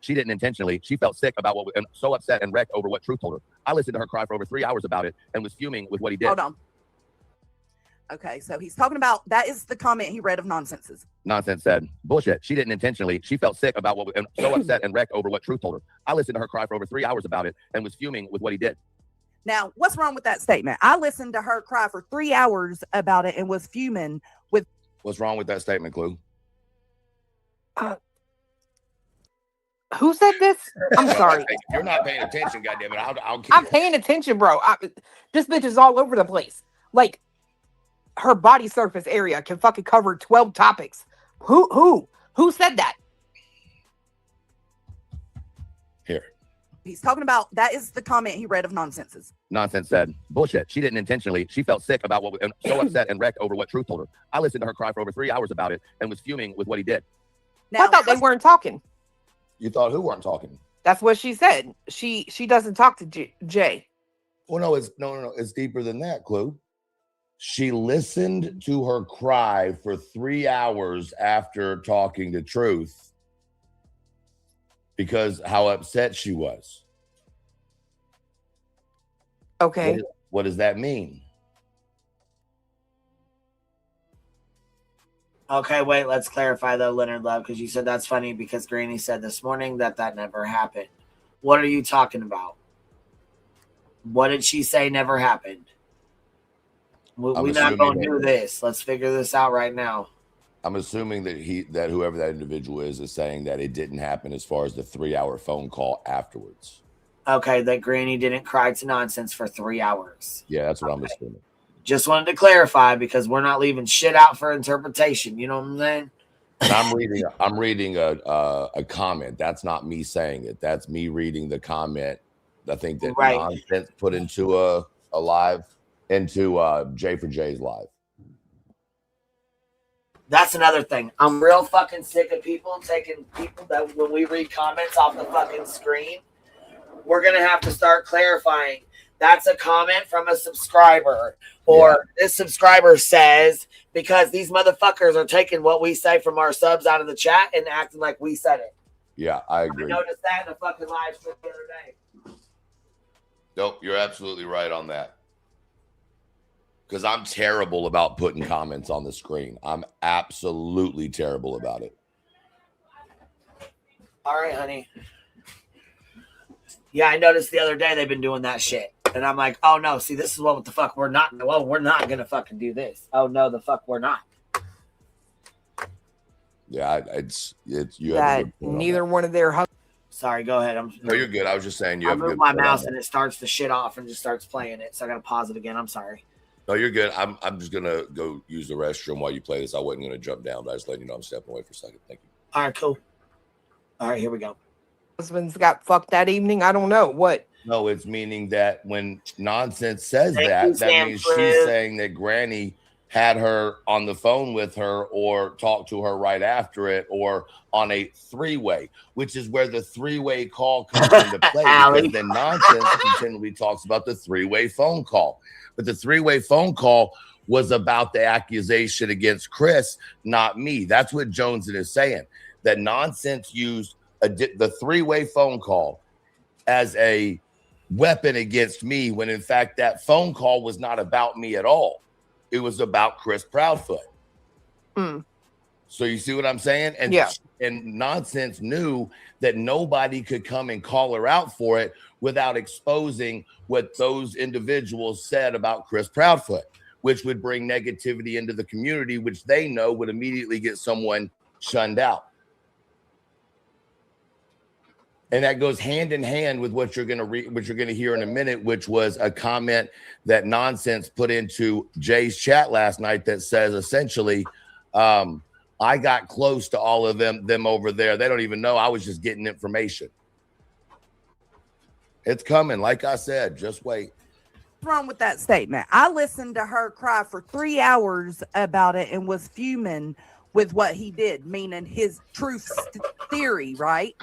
She didn't intentionally. She felt sick about what, and so upset and wrecked over what Truth told her. I listened to her cry for over 3 hours about it and was fuming with what he did. Hold on. Okay, so he's talking about, that is the comment he read of nonsenses. Nonsense said, bullshit. She didn't intentionally. She felt sick about what, and so upset and wrecked over what Truth told her. I listened to her cry for over 3 hours about it and was fuming with what he did. Now, what's wrong with that statement? I listened to her cry for 3 hours about it and was fuming with. What's wrong with that statement, Clue? Who said this? I'm sorry. You're not paying attention, goddammit. I'm paying attention, bro. This bitch is all over the place. Like, her body surface area can fucking cover 12 topics. Who said that? Here. He's talking about, that is the comment he read of Nonsenses. Nonsense said, bullshit. She didn't intentionally. She felt sick about what, and so upset and wrecked over what Truth told her. I listened to her cry for over 3 hours about it and was fuming with what he did. Now, I thought they weren't talking. You thought who weren't talking? That's what she said. She doesn't talk to Jay. Well, no, it's deeper than that, Clue. She listened to her cry for 3 hours after talking to Truth because how upset she was. Okay. What does that mean? Okay, wait, let's clarify though, Leonard Love, because you said that's funny because Granny said this morning that never happened. What are you talking about? What did she say never happened? We're not going to do this. Let's figure this out right now. I'm assuming that whoever that individual is saying that it didn't happen as far as the 3-hour phone call afterwards. Okay, that Granny didn't cry to Nonsense for 3 hours. Yeah, that's what I'm assuming. Just wanted to clarify because we're not leaving shit out for interpretation. You know what I'm saying? And I'm reading a comment. That's not me saying it. That's me reading the comment. I think that Nonsense put into a live, into J for J's live. That's another thing. I'm real fucking sick of people that when we read comments off the fucking screen, we're going to have to start clarifying. That's a comment from a subscriber, or this subscriber says, because these motherfuckers are taking what we say from our subs out of the chat and acting like we said it. Yeah, I agree. I noticed that in the fucking live stream the other day. Nope, you're absolutely right on that. Because I'm terrible about putting comments on the screen. I'm absolutely terrible about it. All right, honey. Yeah, I noticed the other day they've been doing that shit. And I'm like, oh no, see, this is what the fuck we're not. Well, we're not going to fucking do this. Oh no, the fuck we're not. Yeah, it's you. That neither one of their. Sorry, go ahead. No, you're good. I was just saying you. I moved my mouse and it starts the shit off and just starts playing it. So I got to pause it again. I'm sorry. No, you're good. I'm just gonna go use the restroom while you play this. I wasn't gonna jump down, but I just letting you know I'm stepping away for a second. Thank you. All right, cool. All right, here we go. Husbands got fucked that evening. I don't know what. No, it's meaning that when Nonsense says that means she's saying that Granny had her on the phone with her or talked to her right after it or on a three-way, which is where the three-way call comes into play because then Nonsense continually talks about the three-way phone call. But the three-way phone call was about the accusation against Chris, not me. That's what Joneson is saying, that Nonsense used the three-way phone call as a weapon against me when in fact that phone call was not about me at all. It was about Chris Proudfoot. So you see what I'm saying? And and Nonsense knew that nobody could come and call her out for it without exposing what those individuals said about Chris Proudfoot, which would bring negativity into the community, which they know would immediately get someone shunned out. And that goes hand in hand with what you're going to hear in a minute, which was a comment that Nonsense put into Jay's chat last night that says essentially, I got close to all of them over there. They don't even know. I was just getting information. It's coming. Like I said, just wait. What's wrong with that statement? I listened to her cry for 3 hours about it and was fuming with what he did, meaning his truth theory, right?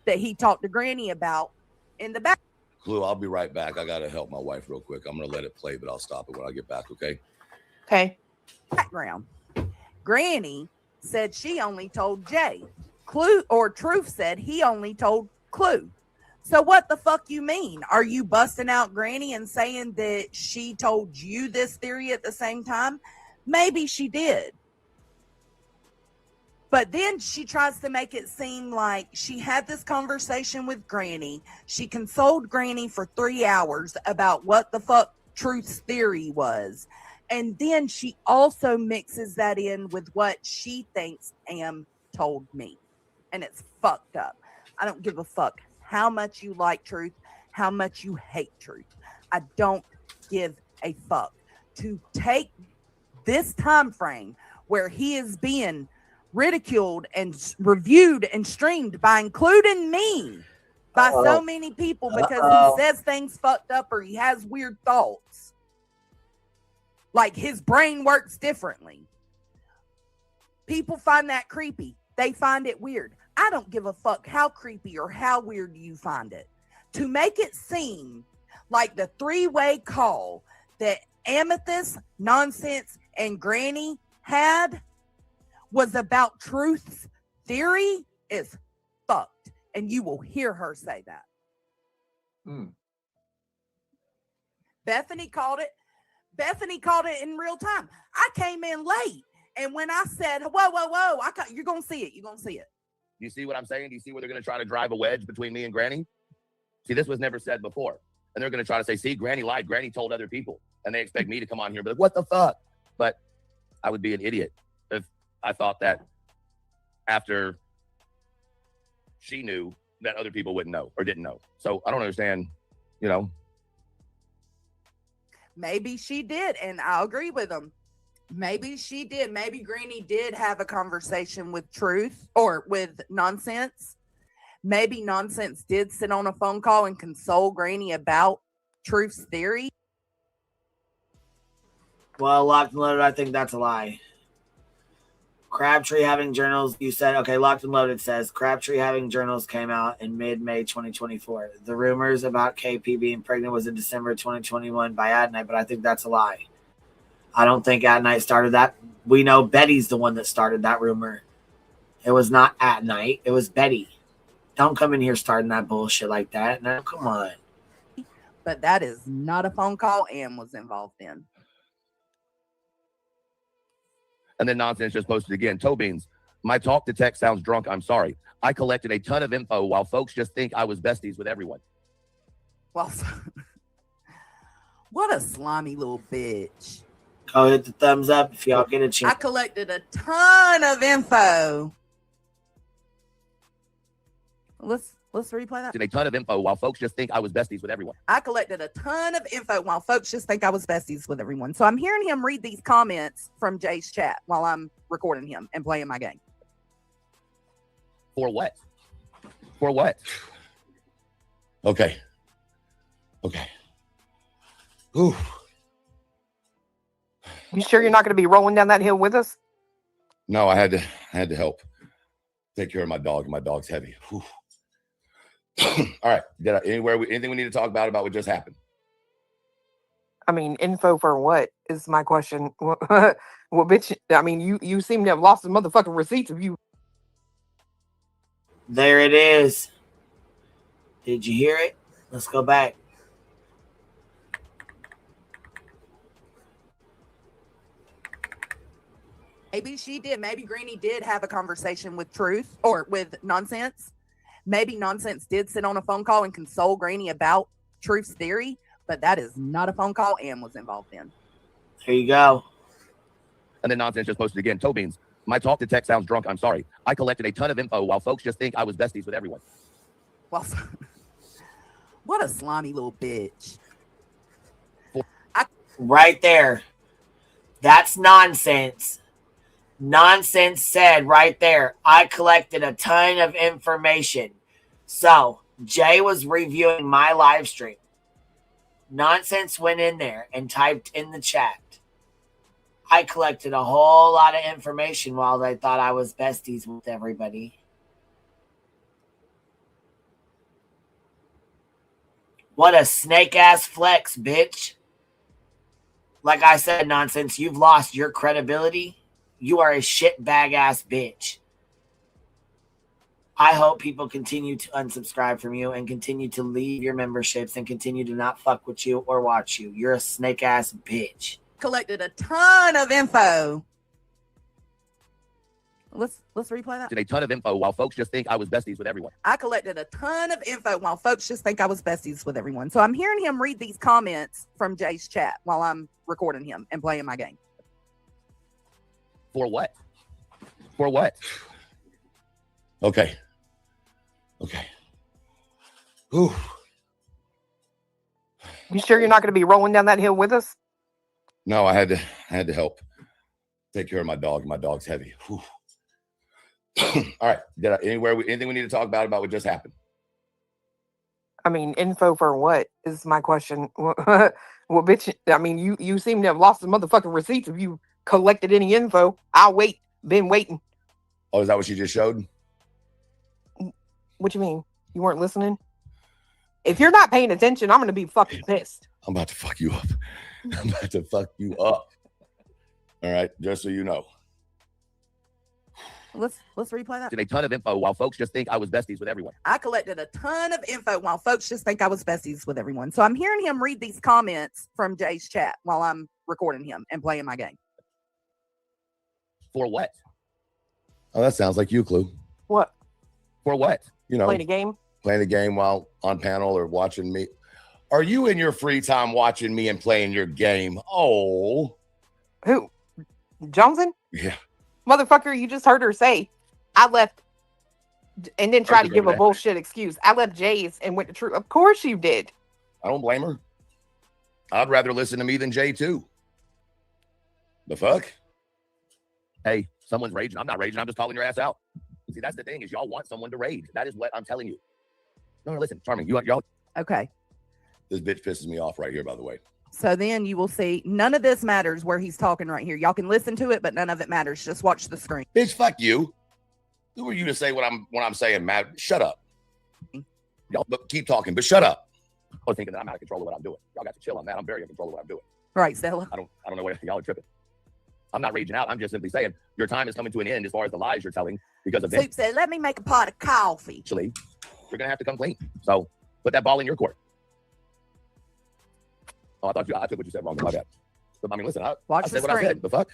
That he talked to Granny about in the back. Clue, I'll be right back. I got to help my wife real quick. I'm going to let it play, but I'll stop it when I get back, okay? Okay. Background. Granny said she only told Jay. Clue or Truth said he only told Clue. So what the fuck you mean? Are you busting out Granny and saying that she told you this theory at the same time? Maybe she did. But then she tries to make it seem like she had this conversation with Granny. She consoled Granny for 3 hours about what the fuck Truth's theory was. And then she also mixes that in with what she thinks Am told me. And it's fucked up. I don't give a fuck how much you like Truth, how much you hate Truth. I don't give a fuck. To take this time frame where he is being ridiculed and reviewed and streamed by including me by so many people because he says things fucked up or he has weird thoughts. Like his brain works differently. People find that creepy. They find it weird. I don't give a fuck how creepy or how weird you find it. To make it seem like the three-way call that Amethyst, Nonsense, and Granny had was about truth's theory is fucked. And you will hear her say that. Bethany called it. Bethany called it in real time. I came in late. And when I said, whoa, you're going to see it. You're going to see it. Do you see what I'm saying? Do you see where they're going to try to drive a wedge between me and Granny? See, this was never said before. And they're going to try to say, see, Granny lied. Granny told other people. And they expect me to come on here and be like, what the fuck? But I would be an idiot if I thought that after she knew that other people wouldn't know or didn't know. So I don't understand, you know. Maybe she did, and I'll agree with them. Maybe she did. Maybe Granny did have a conversation with Truth or with Nonsense. Maybe Nonsense did sit on a phone call and console Granny about Truth's theory. Well, Locked and Loaded, I think that's a lie. Crabtree having journals, you said, okay, Locked and Loaded says, Crabtree having journals came out in mid-May 2024. The rumors about KP being pregnant was in December 2021 by Adnight, but I think that's a lie. I don't think Adnight started that. We know Betty's the one that started that rumor. It was not Adnight. It was Betty. Don't come in here starting that bullshit like that. No, come on. But that is not a phone call Ann was involved in. And then Nonsense just posted again. Toe Beans, my talk to text sounds drunk. I'm sorry. I collected a ton of info while folks just think I was besties with everyone. Well, what a slimy little bitch. Go hit the thumbs up if y'all get a chance. I collected a ton of info. Let's replay that. A ton of info while folks just think I was besties with everyone. I collected a ton of info while folks just think I was besties with everyone. So I'm hearing him read these comments from Jay's chat while I'm recording him and playing my game. For what? For what? Okay. Ooh. You sure you're not going to be rolling down that hill with us? No, I had to help take care of my dog. My dog's heavy. Whew. All right. Anything we need to talk about what just happened? I mean, info for what is my question? What bitch? I mean, you seem to have lost the motherfucking receipts of you. There it is. Did you hear it? Let's go back. Maybe she did. Maybe Granny did have a conversation with Truth or with Nonsense. Maybe Nonsense did sit on a phone call and console Granny about Truth's theory, but that is not a phone call Ann was involved in. There you go. And then Nonsense just posted again. Toe Beans, my talk to text sounds drunk. I'm sorry. I collected a ton of info while folks just think I was besties with everyone. Well, what a slimy little bitch. Right there. That's Nonsense. Nonsense said right there, I collected a ton of information. So Jay was reviewing my live stream. Nonsense went in there and typed in the chat, I collected a whole lot of information while they thought I was besties with everybody. What a snake ass flex, bitch. Like I said, Nonsense, you've lost your credibility. You are a shitbag ass bitch. I hope people continue to unsubscribe from you and continue to leave your memberships and continue to not fuck with you or watch you. You're a snake ass bitch. Collected a ton of info. Let's replay that. A ton of info while folks just think I was besties with everyone. I collected a ton of info while folks just think I was besties with everyone. So I'm hearing him read these comments from Jay's chat while I'm recording him and playing my game. For what? For what? Okay. Ooh. You sure you're not going to be rolling down that hill with us? No, I had to help take care of my dog. My dog's heavy. Whew. All right. Anything we need to talk about what just happened? I mean, info for what is my question? Well, bitch, I mean, you seem to have lost the motherfucking receipts if you collected any info. I'll wait. Been waiting. Oh, is that what she just showed? What you mean? You weren't listening? If you're not paying attention, I'm going to be fucking pissed. I'm about to fuck you up. I'm about to fuck you up. All right, just so you know. Let's replay that. A ton of info while folks just think I was besties with everyone. I collected a ton of info while folks just think I was besties with everyone. So I'm hearing him read these comments from Jay's chat while I'm recording him and playing my game. For what? Oh, that sounds like you, Clue. What? For what? You know, Playing a game? Playing a game while on panel or watching me. Are you in your free time watching me and playing your game? Oh. Who? Johnson? Yeah. Motherfucker, you just heard her say, I left and then try to give a bullshit excuse. I left Jay's and went to True. Of course you did. I don't blame her. I'd rather listen to me than Jay too. The fuck? Hey, someone's raging. I'm not raging. I'm just calling your ass out. See, that's the thing is y'all want someone to rage. That is what I'm telling you. No, listen, Charming, y'all. Okay. This bitch pisses me off right here, by the way. So then you will see none of this matters where he's talking right here. Y'all can listen to it, but none of it matters. Just watch the screen. Bitch, fuck you. Who are you to say what I'm saying, Matt? Shut up. Y'all keep talking, but shut up. I was thinking that I'm out of control of what I'm doing. Y'all got to chill on that. I'm very in control of what I'm doing. Right, Stella. I don't know why y'all are tripping. I'm not raging out. I'm just simply saying your time is coming to an end as far as the lies you're telling because of this. Soup said, let me make a pot of coffee. Actually, you're gonna have to come clean. So put that ball in your court. Oh, I took what you said wrong. My bad. But I mean, listen, I said what I said. The fuck?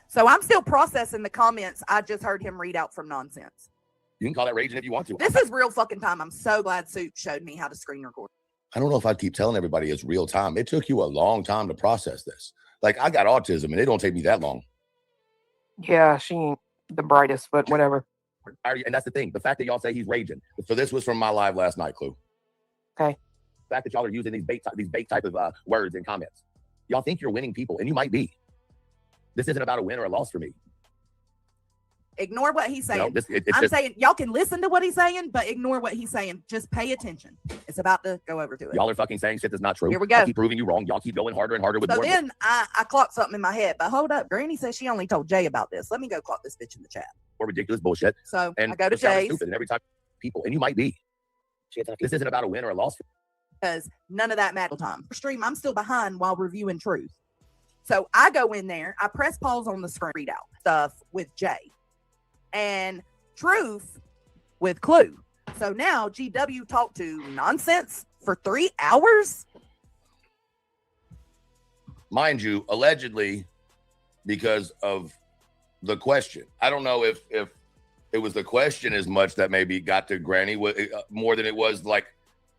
So I'm still processing the comments I just heard him read out from nonsense. You can call that raging if you want to. This is real fucking time. I'm so glad Soup showed me how to screen record. I don't know if I'd keep telling everybody it's real time. It took you a long time to process this. Like, I got autism, and it don't take me that long. Yeah, she ain't the brightest, but whatever. And that's the thing. The fact that y'all say he's raging. So this was from my live last night, Clue. Okay. The fact that y'all are using these bait type of words in comments. Y'all think you're winning people, and you might be. This isn't about a win or a loss for me. Ignore what he's saying. No, I'm saying y'all can listen to what he's saying, but ignore what he's saying. Just pay attention. It's about to go over to it. Y'all are fucking saying shit that's not true. Here we go. I keep proving you wrong. Y'all keep going harder and harder with so more. Then I clocked something in my head, but hold up. Granny says she only told Jay about this. Let me go clock this bitch in the chat. More ridiculous bullshit. So and I go to Jay's. Stupid, and every time people, and you might be. This isn't about a win or a loss. Because none of that matters. Time stream, I'm still behind while reviewing Truth. So I go in there, I press pause on the screen, read out stuff with Jay and Truth with Clue. So now GW talked to nonsense for 3 hours. Mind you, allegedly, because of the question. I don't know if it was the question as much that maybe got to Granny more than it was like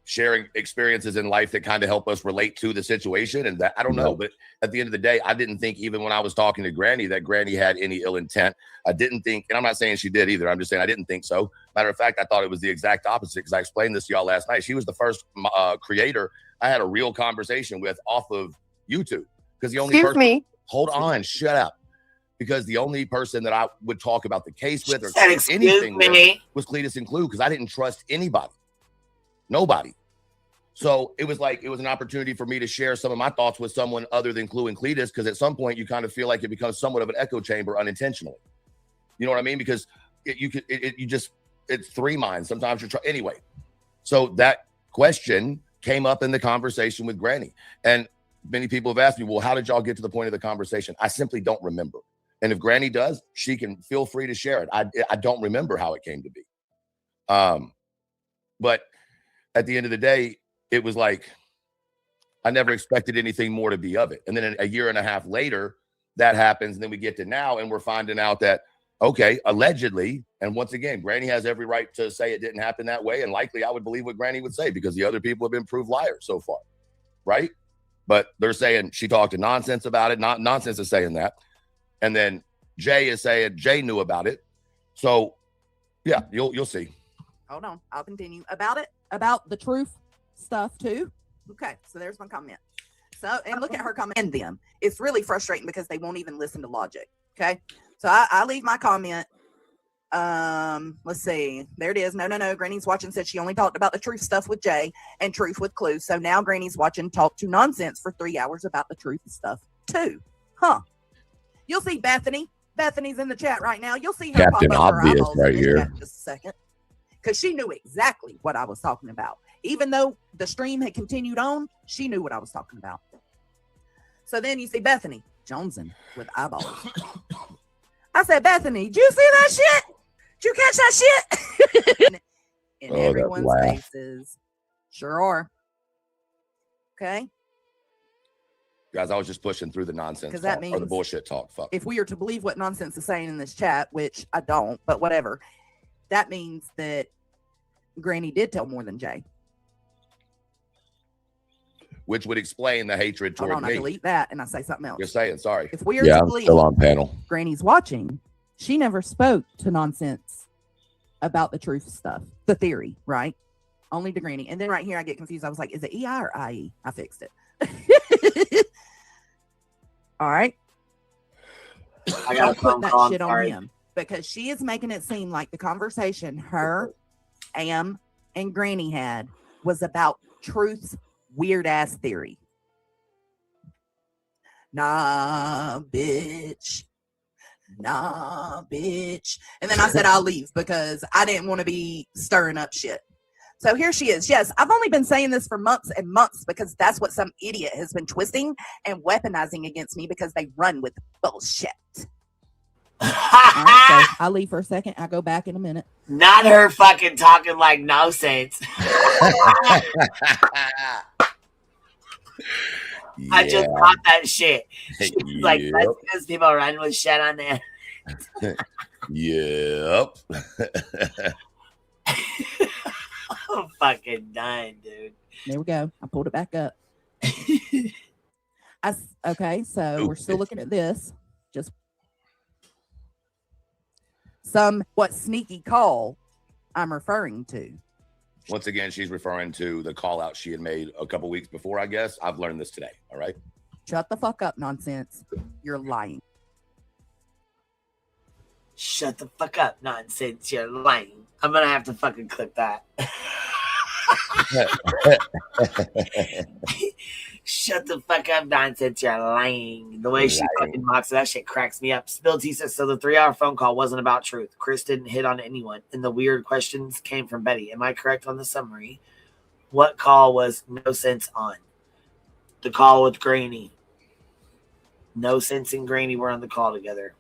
sharing experiences in life that kind of help us relate to the situation. And that I don't know, but at the end of the day, I didn't think even when I was talking to Granny that Granny had any ill intent. I didn't think, and I'm not saying she did either. I'm just saying I didn't think so. Matter of fact, I thought it was the exact opposite because I explained this to y'all last night. She was the first creator I had a real conversation with off of YouTube because the only person. Hold on, shut up. Because the only person that I would talk about the case with or anything with was Cletus and Clue because I didn't trust anybody. Nobody. So it was like, it was an opportunity for me to share some of my thoughts with someone other than Clue and Cletus, because at some point you kind of feel like it becomes somewhat of an echo chamber unintentionally. You know what I mean? Because it's three minds. Sometimes you're anyway. So that question came up in the conversation with Granny. And many people have asked me, well, how did y'all get to the point of the conversation? I simply don't remember. And if Granny does, she can feel free to share it. I don't remember how it came to be. But at the end of the day, it was like, I never expected anything more to be of it. And then a year and a half later, that happens. And then we get to now, and we're finding out that, okay, allegedly, and once again, Granny has every right to say it didn't happen that way. And likely I would believe what Granny would say because the other people have been proved liars so far, right? But they're saying she talked to Nonsense about it. Nonsense is saying that. And then Jay is saying Jay knew about it. So, yeah, you'll see. Hold on. I'll continue. About the truth stuff, too. Okay, so there's my comment. So, and look at her comment and them. It's really frustrating because they won't even listen to logic. Okay, so I leave my comment Let's see. There it is. No. Granny's watching said she only talked about the truth stuff with Jay and truth with Clue. So now Granny's watching talk to nonsense for 3 hours about the truth stuff too. Huh. You'll see Bethany. Bethany's in the chat right now. You'll see her Captain pop up her Obvious eyeballs right in this here. chat in just a second. Because she knew exactly what I was talking about. Even though the stream had continued on, she knew what I was talking about. So then you see Bethany jonesing with eyeballs. I said, Bethany, did you see that shit? Did you catch that shit? In everyone's faces. Sure are. Okay. Guys, I was just pushing through the nonsense Because that talk, means or the bullshit talk. Fuck. If we are to believe what nonsense is saying in this chat, which I don't, but whatever, that means that Granny did tell more than Jay. Which would explain the hatred Hold toward on, I me. delete that and I say something else. You're saying, sorry. If we are to I'm believe still on panel. Granny's watching, she never spoke to nonsense about the truth stuff, the theory, right? Only to Granny. And then right here, I get confused. I was like, is it EI or IE? I fixed it. All right. I got Don't put that shit on him because she is making it seem like the conversation her, Am, and Granny had was about truth's weird ass theory. Nah, bitch. Nah, bitch. And then I said, I'll leave because I didn't want to be stirring up shit. So here she is. Yes, I've only been saying this for months and months because that's what some idiot has been twisting and weaponizing against me because they run with bullshit. All right, so I'll leave for a second. I'll go back in a minute. Not her fucking talking like no sense. I just caught that shit. She was like, that's because people run with shit on there. Yep. I'm fucking dying, dude. There we go. I pulled it back up. Okay, so we're still looking at this. Just somewhat sneaky call I'm referring to. Once again, she's referring to the call out she had made a couple weeks before, I guess. I've learned this today. All right. Shut the fuck up, nonsense. You're lying. Shut the fuck up, nonsense. You're lying. I'm gonna have to fucking clip that. Shut the fuck up, nonsense. You're lying. The way she fucking mocks that shit cracks me up. Spill T says, so the 3-hour phone call wasn't about truth. Chris didn't hit on anyone, and the weird questions came from Betty. Am I correct on the summary? What call was no sense on? The call with Granny. No sense and Granny were on the call together.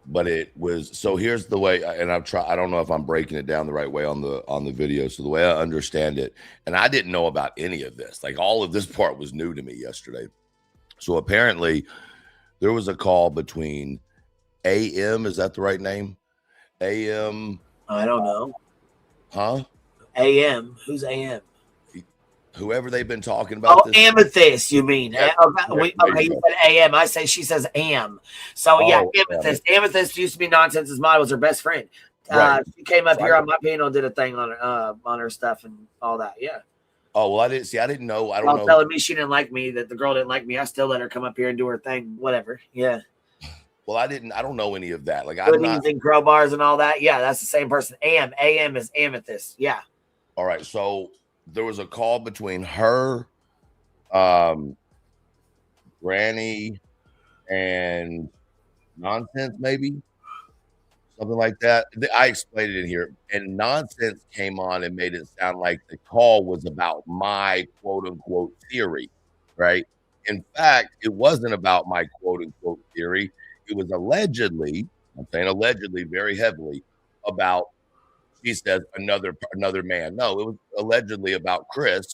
But it was, so here's the way, and I don't know if I'm breaking it down the right way on the video. So the way I understand it, and I didn't know about any of this, like all of this part was new to me yesterday. So apparently there was a call between AM, is that the right name? AM. I don't know. Huh? AM. Who's AM? Whoever they've been talking about. Oh, Amethyst, you mean? Yeah, okay, you said AM. I say she says AM. So yeah, Amethyst. Yeah. Amethyst used to be Nonsense's mom, was her best friend. She came up here on my panel and did a thing on her stuff and all that. Yeah. Oh well, I didn't know. I don't know. Telling me she didn't like me, that the girl didn't like me. I still let her come up here and do her thing. Whatever. Yeah. Well, I don't know any of that. Like I'm using crowbars and all that. Yeah, that's the same person. AM is Amethyst. Yeah. All right, so there was a call between her, Granny, and Nonsense, maybe something like that. I explained it in here, and Nonsense came on and made it sound like the call was about my quote unquote theory, right? In fact, it wasn't about my quote unquote theory. It was allegedly, I'm saying allegedly very heavily, about, she says, another man. No, it was allegedly about Chris,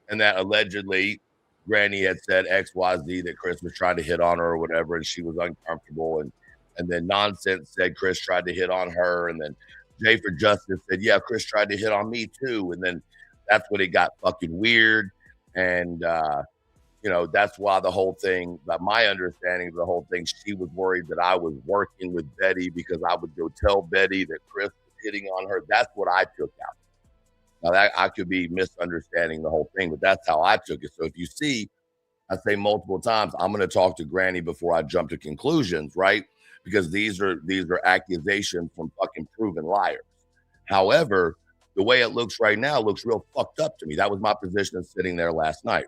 and that allegedly Granny had said XYZ, that Chris was trying to hit on her or whatever, and she was uncomfortable. And then Nonsense said Chris tried to hit on her, and then Jay for Justice said, yeah, Chris tried to hit on me too. And then that's when it got fucking weird. And that's why the whole thing, by my understanding of the whole thing, she was worried that I was working with Betty because I would go tell Betty that Chris was hitting on her. That's what I took out. Now that I could be misunderstanding the whole thing, but that's how I took it. So if you see, I say multiple times, I'm going to talk to Granny before I jump to conclusions, right? because these are accusations from fucking proven liars. However, the way it looks right now looks real fucked up to me. That was my position sitting there last night.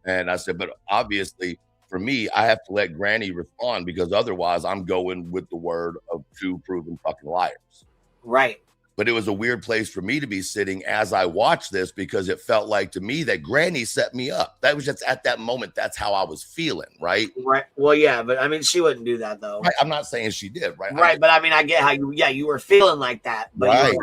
And I said, but obviously for me, I have to let Granny respond because otherwise I'm going with the word of two proven fucking liars. Right. But it was a weird place for me to be sitting as I watched this because it felt like to me that Granny set me up. That was just at that moment. That's how I was feeling. Right. Right. Well, yeah, but I mean, she wouldn't do that though. Right. I'm not saying she did. Right. Right. But I mean, I get how you were feeling like that. But right.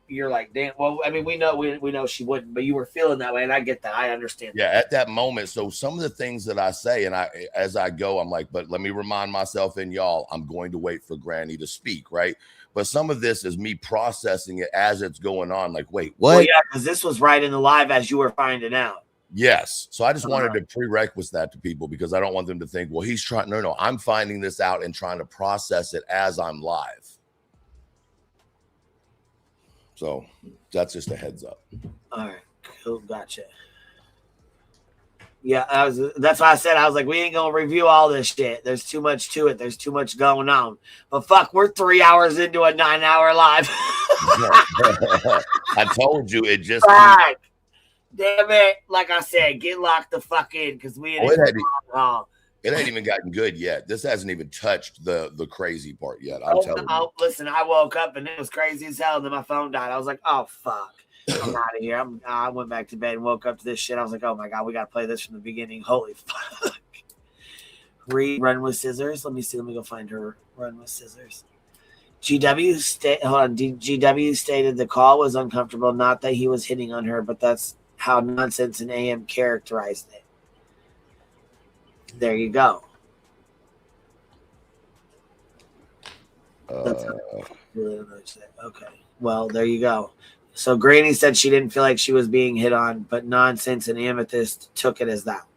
You're like, damn. Well, I mean, we know she wouldn't, but you were feeling that way, and I get that. I understand. Yeah, at that moment. So some of the things that I say, and as I go, I'm like, but let me remind myself and y'all, I'm going to wait for Granny to speak, right? But some of this is me processing it as it's going on. Like, wait, what? Well, yeah, because this was right in the live as you were finding out. Yes. So I just wanted to prerequisite that to people because I don't want them to think, well, he's trying. No, I'm finding this out and trying to process it as I'm live. So that's just a heads up. All right, cool, gotcha. Yeah, that's why I said I was like, we ain't gonna review all this shit. There's too much to it. There's too much going on. But fuck, we're 3 hours into a 9-hour live. I told you it just. Fuck. Damn it! Like I said, get locked the fuck in because we ain't. It ain't even gotten good yet. This hasn't even touched the crazy part yet. I'm telling you. Listen, I woke up and it was crazy as hell. And then my phone died. I was like, oh, fuck. I'm out of here. I went back to bed and woke up to this shit. I was like, oh, my God, we got to play this from the beginning. Holy fuck. Run with scissors. Let me see. Let me go find her. Run with scissors. GW stated the call was uncomfortable. Not that he was hitting on her, but that's how Nonsense and AM characterized it. There you go. Okay. Well, there you go. So Granny said she didn't feel like she was being hit on, but Nonsense and Amethyst took it as that.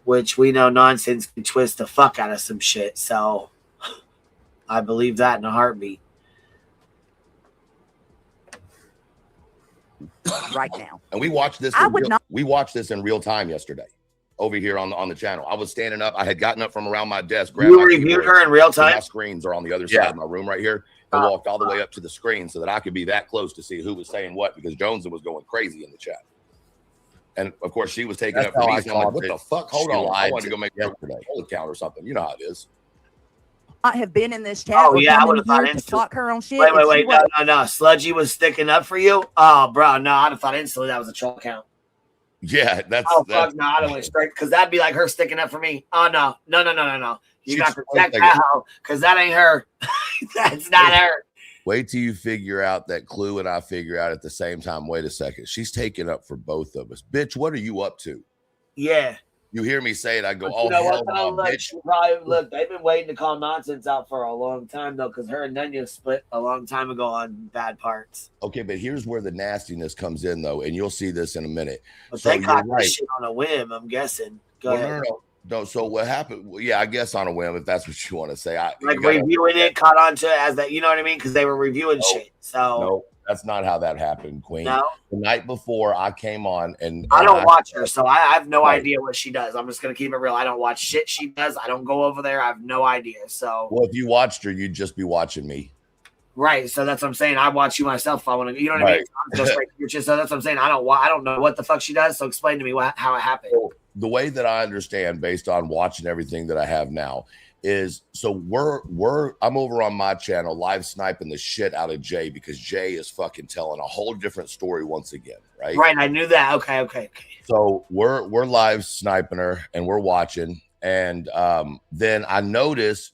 Which we know Nonsense can twist the fuck out of some shit. So I believe that in a heartbeat. Right now. And we watched this. We watched this in real time yesterday. Over here on the channel. I was standing up. I had gotten up from around my desk. You reviewed her in real time? My screens are on the other side of my room right here. I walked all the way up to the screen so that I could be that close to see who was saying what because Jones was going crazy in the chat. And, of course, she was taking up for me. So I'm like, what the fuck? Hold on. I wanted to go make a holy count or something. You know how it is. I have been in this chat. Oh, yeah. I would have thought instantly. Talk her on shit. Wait. No. Sludgy was sticking up for you? Oh, bro. No, I'd have thought instantly that was a troll count. Yeah, that's. Fuck no, I don't went straight because that'd be like her sticking up for me. Oh no. You got to check that hoe because that ain't her. That's not her. Wait till you figure out that Clue and I figure out at the same time. Wait a second, she's taking up for both of us, bitch. What are you up to? Yeah. You hear me say it, I go, but oh, hell no, bitch. Look, they've been waiting to call Nonsense out for a long time, though, because her and Nunya split a long time ago on bad parts. Okay, but here's where the nastiness comes in, though, and you'll see this in a minute. But they caught this shit on a whim, I'm guessing. Go ahead. No, so what happened? Well, yeah, I guess on a whim, if that's what you want to say. Reviewing it, caught on to it as that, you know what I mean? Because they were reviewing shit. So no, that's not how that happened, Queen. No? The night before I came on and I don't watch her, so I have no idea what she does. I'm just gonna keep it real. I don't watch shit she does. I don't go over there. I have no idea. So well, if you watched her, you'd just be watching me. Right. So that's what I'm saying. I watch you myself if I want to, you know what I mean? So that's what I'm saying. I don't know what the fuck she does. So explain to me how it happened. So the way that I understand based on watching everything that I have now is so I'm over on my channel live sniping the shit out of Jay because Jay is fucking telling a whole different story once again, right? Right, I knew that. Okay. So we're live sniping her and we're watching, and then I noticed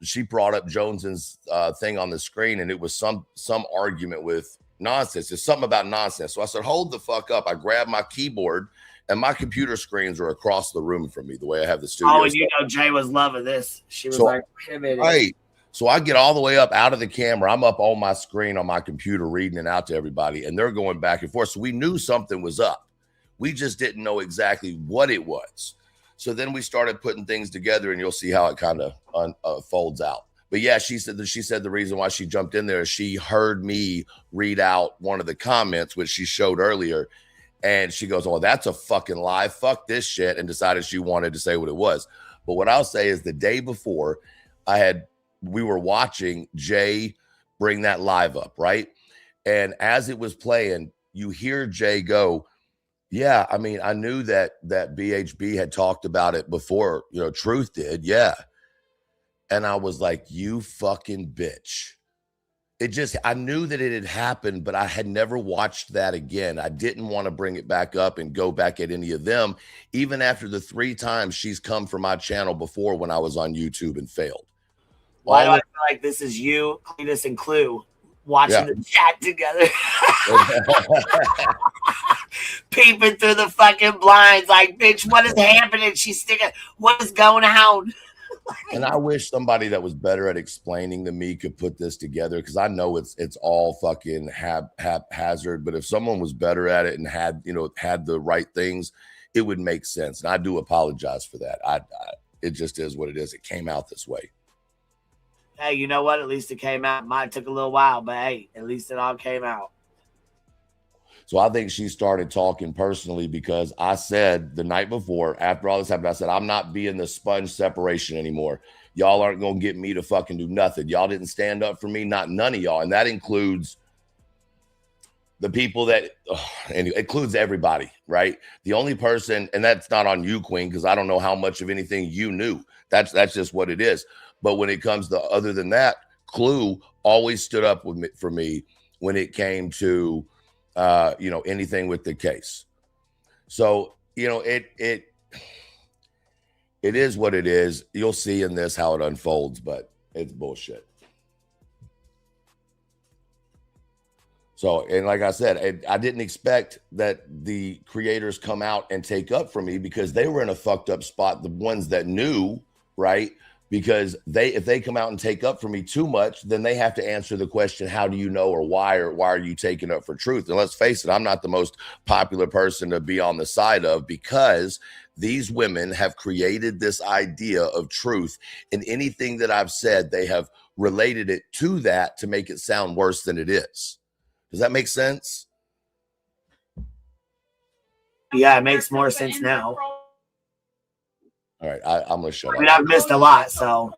she brought up Jones's thing on the screen, and it was some argument with Nonsense. It's something about Nonsense. So I said, hold the fuck up. I grabbed my keyboard. And my computer screens are across the room from me, the way I have the studio. Oh, and you know Jay was loving this. She was like, wait a minute. Right. So I get all the way up out of the camera. I'm up on my screen on my computer reading it out to everybody, and they're going back and forth. So we knew something was up. We just didn't know exactly what it was. So then we started putting things together, and you'll see how it kind of folds out. But yeah, she said the reason why she jumped in there is she heard me read out one of the comments, which she showed earlier. And she goes, well, that's a fucking lie. Fuck this shit. And decided she wanted to say what it was. But what I'll say is the day before we were watching Jay bring that live up, right? And as it was playing, you hear Jay go, yeah, I mean, I knew that BHB had talked about it before, you know, Truth did. Yeah. And I was like, you fucking bitch. I knew that it had happened, but I had never watched that again. I didn't want to bring it back up and go back at any of them, even after the 3 times she's come for my channel before when I was on YouTube and failed. Why do I feel like this is you, Cletus, and Clue watching the chat together? Peeping through the fucking blinds like, bitch, what is happening? She's sticking, what is going on? And I wish somebody that was better at explaining to me could put this together, because I know it's all fucking haphazard. But if someone was better at it and had the right things, it would make sense. And I do apologize for that. It just is what it is. It came out this way. Hey, you know what? At least it came out. It might have took a little while, but hey, at least it all came out. So I think she started talking personally because I said the night before, after all this happened, I said, I'm not being the sponge separation anymore. Y'all aren't going to get me to fucking do nothing. Y'all didn't stand up for me, none of y'all. And that includes the people and it includes everybody, right? The only person, and that's not on you, Queen, because I don't know how much of anything you knew. That's just what it is. But when it comes to other than that, Clue always stood up for me when it came to anything with the case. So, it is what it is. You'll see in this how it unfolds, but it's bullshit. So, and like I said, I didn't expect that the creators come out and take up for me, because they were in a fucked up spot, the ones that knew, right? Because if they come out and take up for me too much, then they have to answer the question, how do you know, or why are you taking up for Truth? And let's face it, I'm not the most popular person to be on the side of, because these women have created this idea of Truth, and anything that I've said, they have related it to that to make it sound worse than it is. Does that make sense? Yeah, it makes more sense now. All right, I'm going to shut up. I mean, I've missed a lot, so.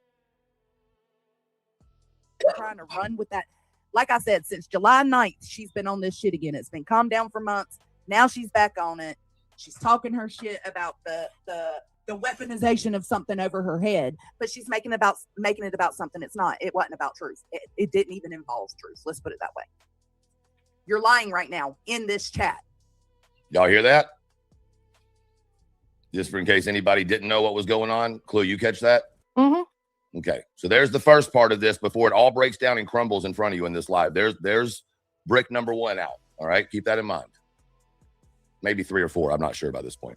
Trying to run with that. Like I said, since July 9th, she's been on this shit again. It's been calmed down for months. Now she's back on it. She's talking her shit about the weaponization of something over her head, but she's making it about something it's not. It wasn't about Truth. It didn't even involve Truth. Let's put it that way. You're lying right now in this chat. Y'all hear that? Just for in case anybody didn't know what was going on. Clue, you catch that? Mm-hmm. Okay. So there's the first part of this before it all breaks down and crumbles in front of you in this live. There's brick number 1 out. All right. Keep that in mind. Maybe 3 or 4. I'm not sure by this point.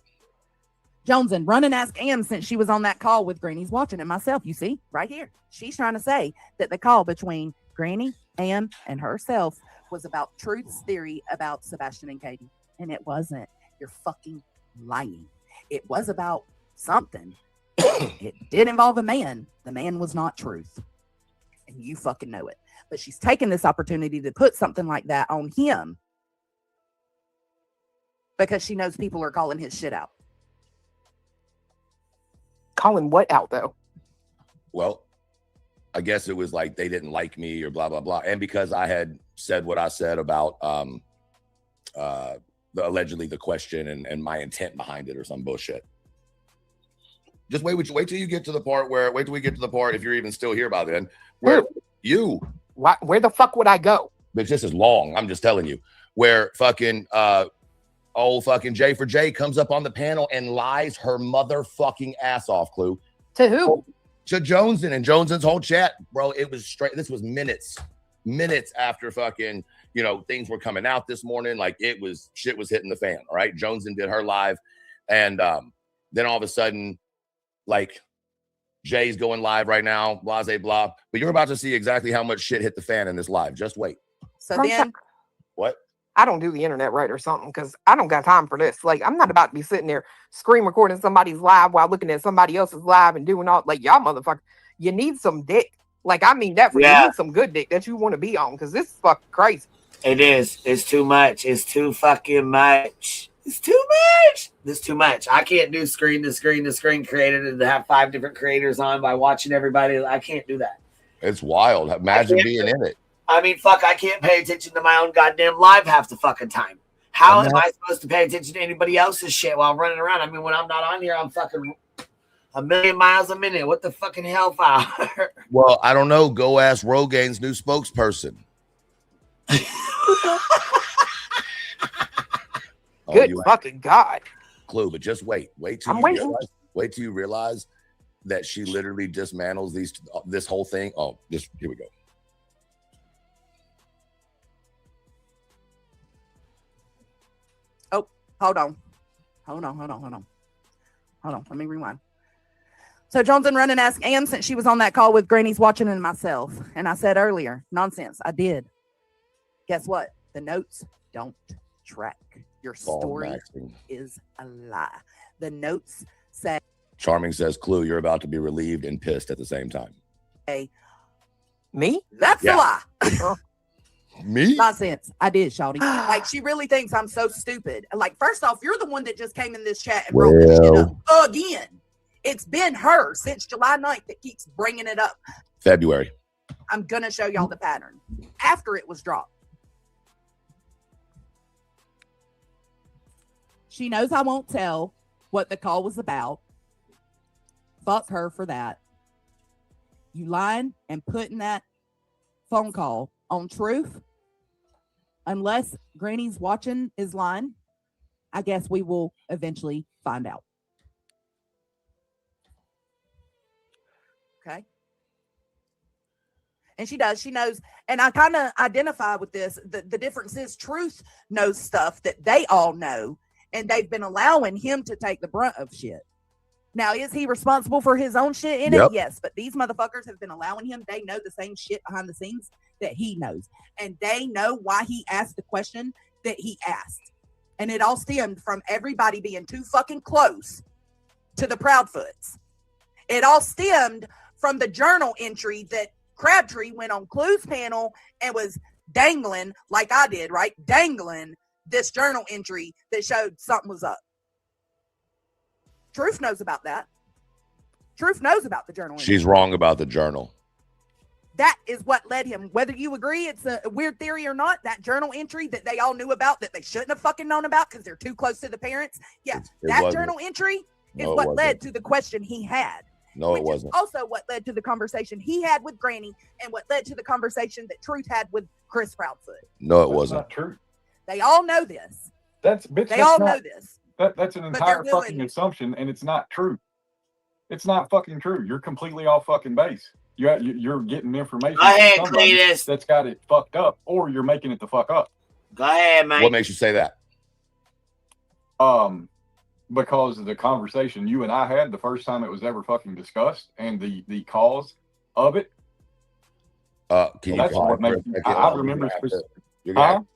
Joneson, run and ask Am, since she was on that call with Granny's watching it myself. You see, right here. She's trying to say that the call between Granny, Am, and herself was about Truth's theory about Sebastian and Katie. And it wasn't. You're fucking lying. It was about something. It did involve a man. The man was not Truth. And you fucking know it. But she's taken this opportunity to put something like that on him because she knows people are calling his shit out. Calling what out, though? Well, I guess it was like they didn't like me or blah, blah, blah. And because I had said what I said about allegedly the question and my intent behind it or some bullshit. Just wait till you get to the part wait till we get to the part, if you're even still here by then, where where the fuck would I go? Bitch, this is long. I'm just telling you. Where fucking old fucking J for J comes up on the panel and lies her motherfucking ass off, Clue. To who? To Joneson and Joneson's whole chat, bro. It was straight. This was minutes after fucking, things were coming out this morning. Like shit was hitting the fan. All right. Joneson did her live. And then all of a sudden, like, Jay's going live right now, blah, blah, blah. But you're about to see exactly how much shit hit the fan in this live. Just wait. So then, what? I don't do the internet right or something, because I don't got time for this. Like, I'm not about to be sitting there screen recording somebody's live while looking at somebody else's live and doing all, like, y'all motherfucker, you need some dick. Like, I mean that for you need some good dick that you want to be on, because this is fucking crazy. It is. It's too much. It's too fucking much. It's too much. This is too much. I can't do screen to screen to screen created and have 5 different creators on by watching everybody. I can't do that. It's wild. Imagine being in it. I mean, fuck, I can't pay attention to my own goddamn live half the fucking time. How am I supposed to pay attention to anybody else's shit while I'm running around? I mean, when I'm not on here, I'm fucking a million miles a minute. What the fucking hellfire? Well, I don't know. Go ask Rogain's new spokesperson. Good fucking God. Clue, but just wait. Wait till you realize that she literally dismantles this whole thing. Oh, here we go. Oh, hold on. Hold on. Let me rewind. So Johnson run and ask Am since she was on that call with Granny's watching and myself. And I said earlier, nonsense. I did. Guess what? The notes don't track. Your story is a lie. The notes say. Charming says, Clue, you're about to be relieved and pissed at the same time. Hey, me? That's a lie. Me? Nonsense. I did, Shawty. Like, she really thinks I'm so stupid. Like, first off, you're the one that just came in this chat and wrote this shit up again. It's been her since July 9th that keeps bringing it up. February. I'm going to show y'all the pattern after it was dropped. She knows I won't tell what the call was about. Fuck her for that. You lying and putting that phone call on truth. Unless Granny's watching is lying, I guess we will eventually find out. Okay. And she does. She knows. And I kind of identify with this. The difference is Truth knows stuff that they all know. And they've been allowing him to take the brunt of shit. Now, is he responsible for his own shit in it? Yes. But these motherfuckers have been allowing him. They know the same shit behind the scenes that he knows. And they know why he asked the question that he asked. And it all stemmed from everybody being too fucking close to the Proudfoots. It all stemmed from the journal entry that Crabtree went on Clue's panel and was dangling, like I did, right? Dangling this journal entry that showed something was up. Truth knows about that. Truth knows about the journal entry. She's wrong about the journal. That is what led him, whether you agree it's a weird theory or not, that journal entry that they all knew about that they shouldn't have fucking known about because they're too close to the parents. Yeah, that journal entry is what led to the question he had. No, it wasn't. Also what led to the conversation he had with Granny and what led to the conversation that Truth had with Chris Proudfoot. No, it wasn't. Not true. They all know this. They all know this. That's an entire fucking assumption, and it's not true. It's not fucking true. You're completely off fucking base. You're getting information from somebody that's got it fucked up, or you're making it the fuck up. Go ahead, man. What makes you say that? Because of the conversation you and I had the first time it was ever fucking discussed, and the cause of it. Can you pause? I remember.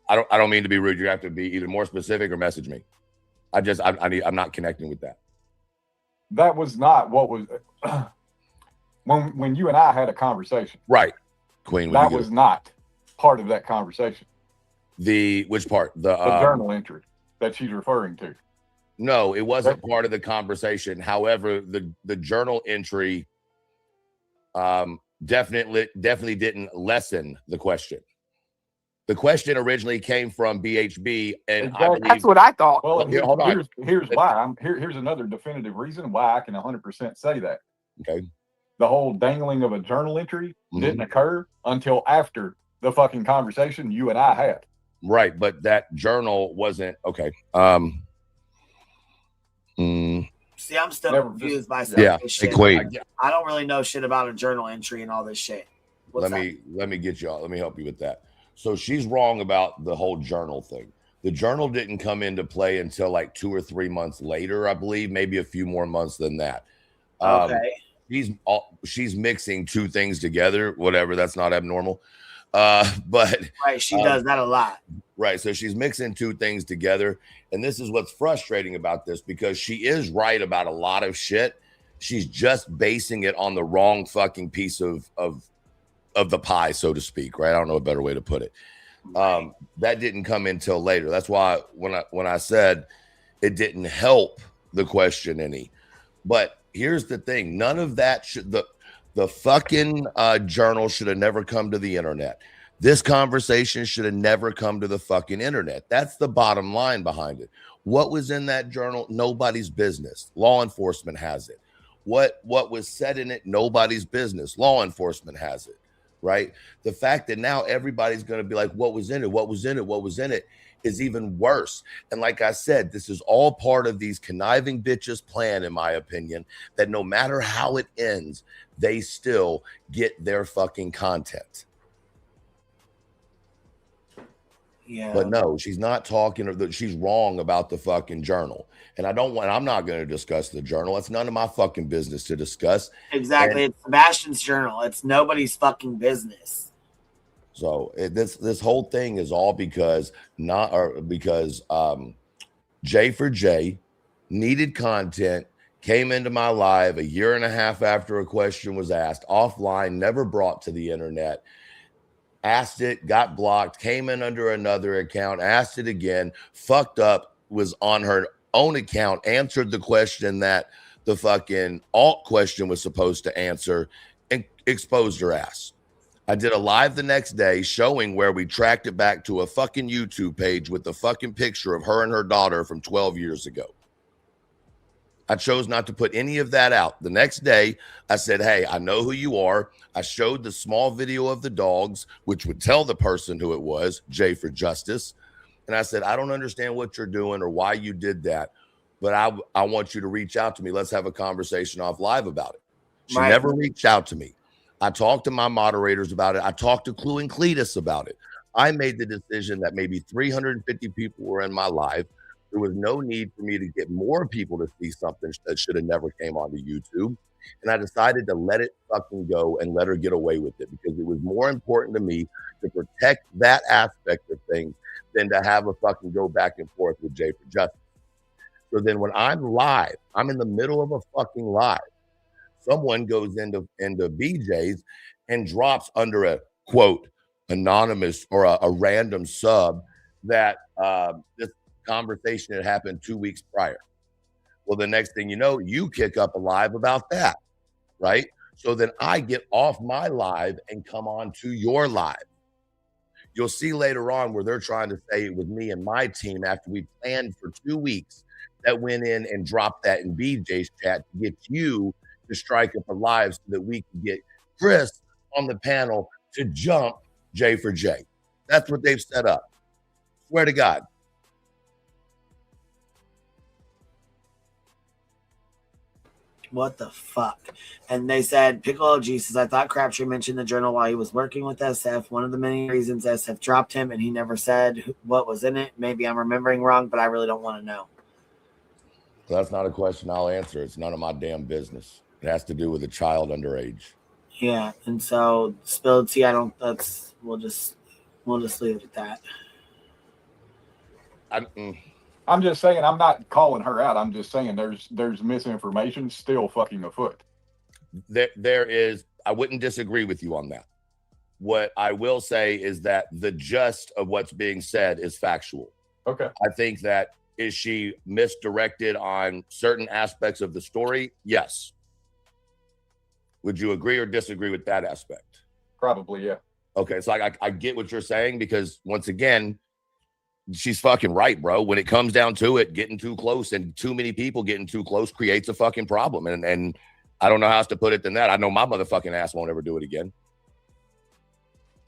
I don't mean to be rude. You have to be either more specific or message me. I'm not connecting with that. That was not what was when you and I had a conversation. Right, Queen. That was not part of that conversation. Which part? The journal entry that she's referring to. No, it wasn't part of the conversation. However, the journal entry definitely didn't lessen the question. The question originally came from BHB, and exactly. I believe, that's what I thought. Well, here's why. Here's another definitive reason why I can 100% say that. Okay. The whole dangling of a journal entry didn't occur until after the fucking conversation you and I had. Right, but that journal wasn't okay. See, I'm still confused myself. Yeah, Queen. I don't really know shit about a journal entry and all this shit. Let me get y'all. Let me help you with that. So she's wrong about the whole journal thing. The journal didn't come into play until like 2 or 3 months later, I believe, maybe a few more months than that. Okay. She's mixing two things together. Whatever, that's not abnormal. But right, she does that a lot. Right. So she's mixing two things together. And this is what's frustrating about this, because she is right about a lot of shit. She's just basing it on the wrong fucking piece of the pie, so to speak. Right. I don't know a better way to put it. That didn't come in till later. That's why when I said It didn't help the question any. But here's the thing. None of that should, the fucking journal should have never come to the internet. This conversation should have never come to the fucking internet. That's the bottom line behind it. What was in that journal? Nobody's business. Law enforcement has it. What was said in it? Nobody's business. Law enforcement has it, right? The fact that now everybody's going to be like, what was in it? What was in it? What was in it? Is even worse. And like I said, this is all part of these conniving bitches' plan, in my opinion, that no matter how it ends, they still get their fucking content. Yeah. But no, she's not talking. She's wrong about the fucking journal. And I'm not going to discuss the journal. It's none of my fucking business to discuss. Exactly. It's Sebastian's journal. It's nobody's fucking business. So this whole thing is all because J for J needed content, came into my live a year and a half after a question was asked, offline, never brought to the internet, asked it, got blocked, came in under another account, asked it again, fucked up, was on her own account, answered the question that the fucking alt question was supposed to answer, and exposed her ass. I did a live the next day showing where we tracked it back to a fucking YouTube page with the fucking picture of her and her daughter from 12 years ago. I chose not to put any of that out. The next day, I said, hey, I know who you are. I showed the small video of the dogs, which would tell the person who it was, J for Justice. And I said, I don't understand what you're doing or why you did that, but I want you to reach out to me. Let's have a conversation off live about it. She never reached out to me. I talked to my moderators about it. I talked to Clue and Cletus about it. I made the decision that maybe 350 people were in my live. There was no need for me to get more people to see something that should have never came onto YouTube. And I decided to let it fucking go and let her get away with it because it was more important to me to protect that aspect of things than to have a fucking go back and forth with J for Justice. So then when I'm live, I'm in the middle of a fucking live. Someone goes into BJ's and drops under a quote anonymous or a random sub that this conversation had happened 2 weeks prior. Well, the next thing you know, you kick up a live about that, right? So then I get off my live and come on to your live. You'll see later on where they're trying to say it was me and my team after we planned for 2 weeks that went in and dropped that in BJ's chat to get you to strike up a live so that we can get Chris on the panel to jump J for J. That's what they've set up. Swear to God. What the fuck? And they said, Pickle OG says, I thought Crabtree mentioned the journal while he was working with SF. One of the many reasons SF dropped him and he never said what was in it. Maybe I'm remembering wrong, but I really don't want to know. That's not a question I'll answer. It's none of my damn business. It has to do with a child underage. Yeah, and so spilled tea, we'll just leave it at that. I'm just saying, I'm not calling her out. I'm just saying there's misinformation still fucking afoot. There is, I wouldn't disagree with you on that. What I will say is that the gist of what's being said is factual. Okay. I think that, is she misdirected on certain aspects of the story? Yes. Would you agree or disagree with that aspect? Probably, yeah. Okay, so I get what you're saying because, once again, she's fucking right, bro. When it comes down to it, getting too close and too many people getting too close creates a fucking problem. And I don't know how else to put it than that. I know my motherfucking ass won't ever do it again.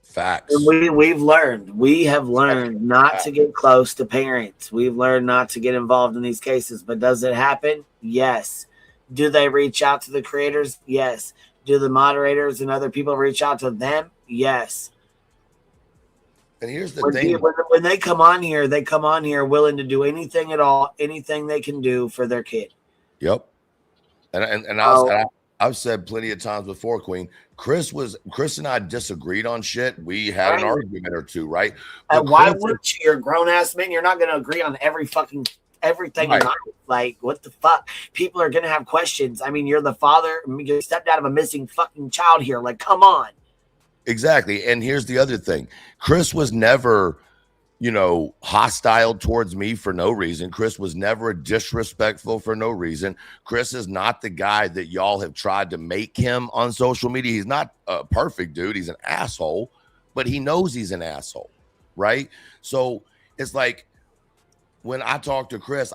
Facts. And we have learned not to get close to parents. We've learned not to get involved in these cases. But does it happen? Yes. Do they reach out to the creators? Yes. Do the moderators and other people reach out to them? Yes. And here's the thing. When they come on here willing to do anything at all, anything they can do for their kid. Yep. And I've said plenty of times before, Queen, Chris and I disagreed on shit. We had an argument or two, right? And why wouldn't you? You're a grown ass man. You're not going to agree on everything right. In life. Like, what the fuck? People are going to have questions. I mean, you're the father, you're stepdad of a missing fucking child here. Like, come on. Exactly. And here's the other thing. Chris was never hostile towards me for no reason. Chris was never disrespectful for no reason. Chris is not the guy that y'all have tried to make him on social media. He's not a perfect dude. He's an asshole, but he knows he's an asshole, right? So it's like when I talk to Chris,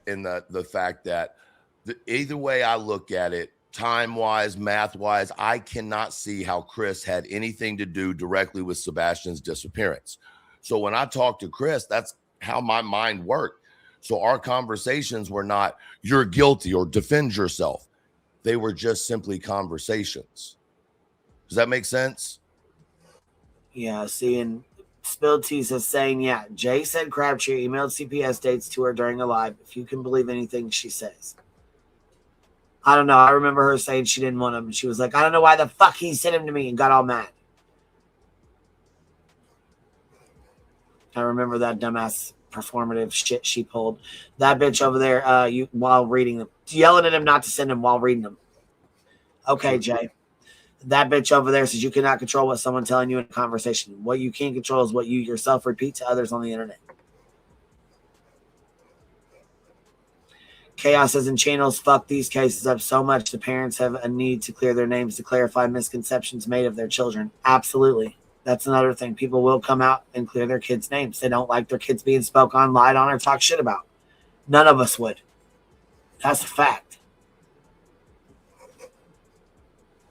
in the fact that either way I look at it, time-wise, math-wise, I cannot see how Chris had anything to do directly with Sebastian's disappearance. So when I talk to Chris, that's how my mind worked. So our conversations were not, you're guilty or defend yourself. They were just simply conversations. Does that make sense? Yeah, seeing Spilled Teas is saying, yeah, Jay said Crabtree emailed CPS dates to her during a live. If you can believe anything she says. I don't know. I remember her saying she didn't want him. And she was like, I don't know why the fuck he sent him to me, and got all mad. I remember that dumbass performative shit she pulled. That bitch over there, while reading them, yelling at him not to send him while reading them. Okay, Jay. That bitch over there says you cannot control what someone's telling you in a conversation. What you can control is what you yourself repeat to others on the internet. Chaos says in channels, fuck these cases up so much the parents have a need to clear their names to clarify misconceptions made of their children. Absolutely. That's another thing. People will come out and clear their kids' names. They don't like their kids being spoke on, lied on, or talked shit about. None of us would. That's a fact.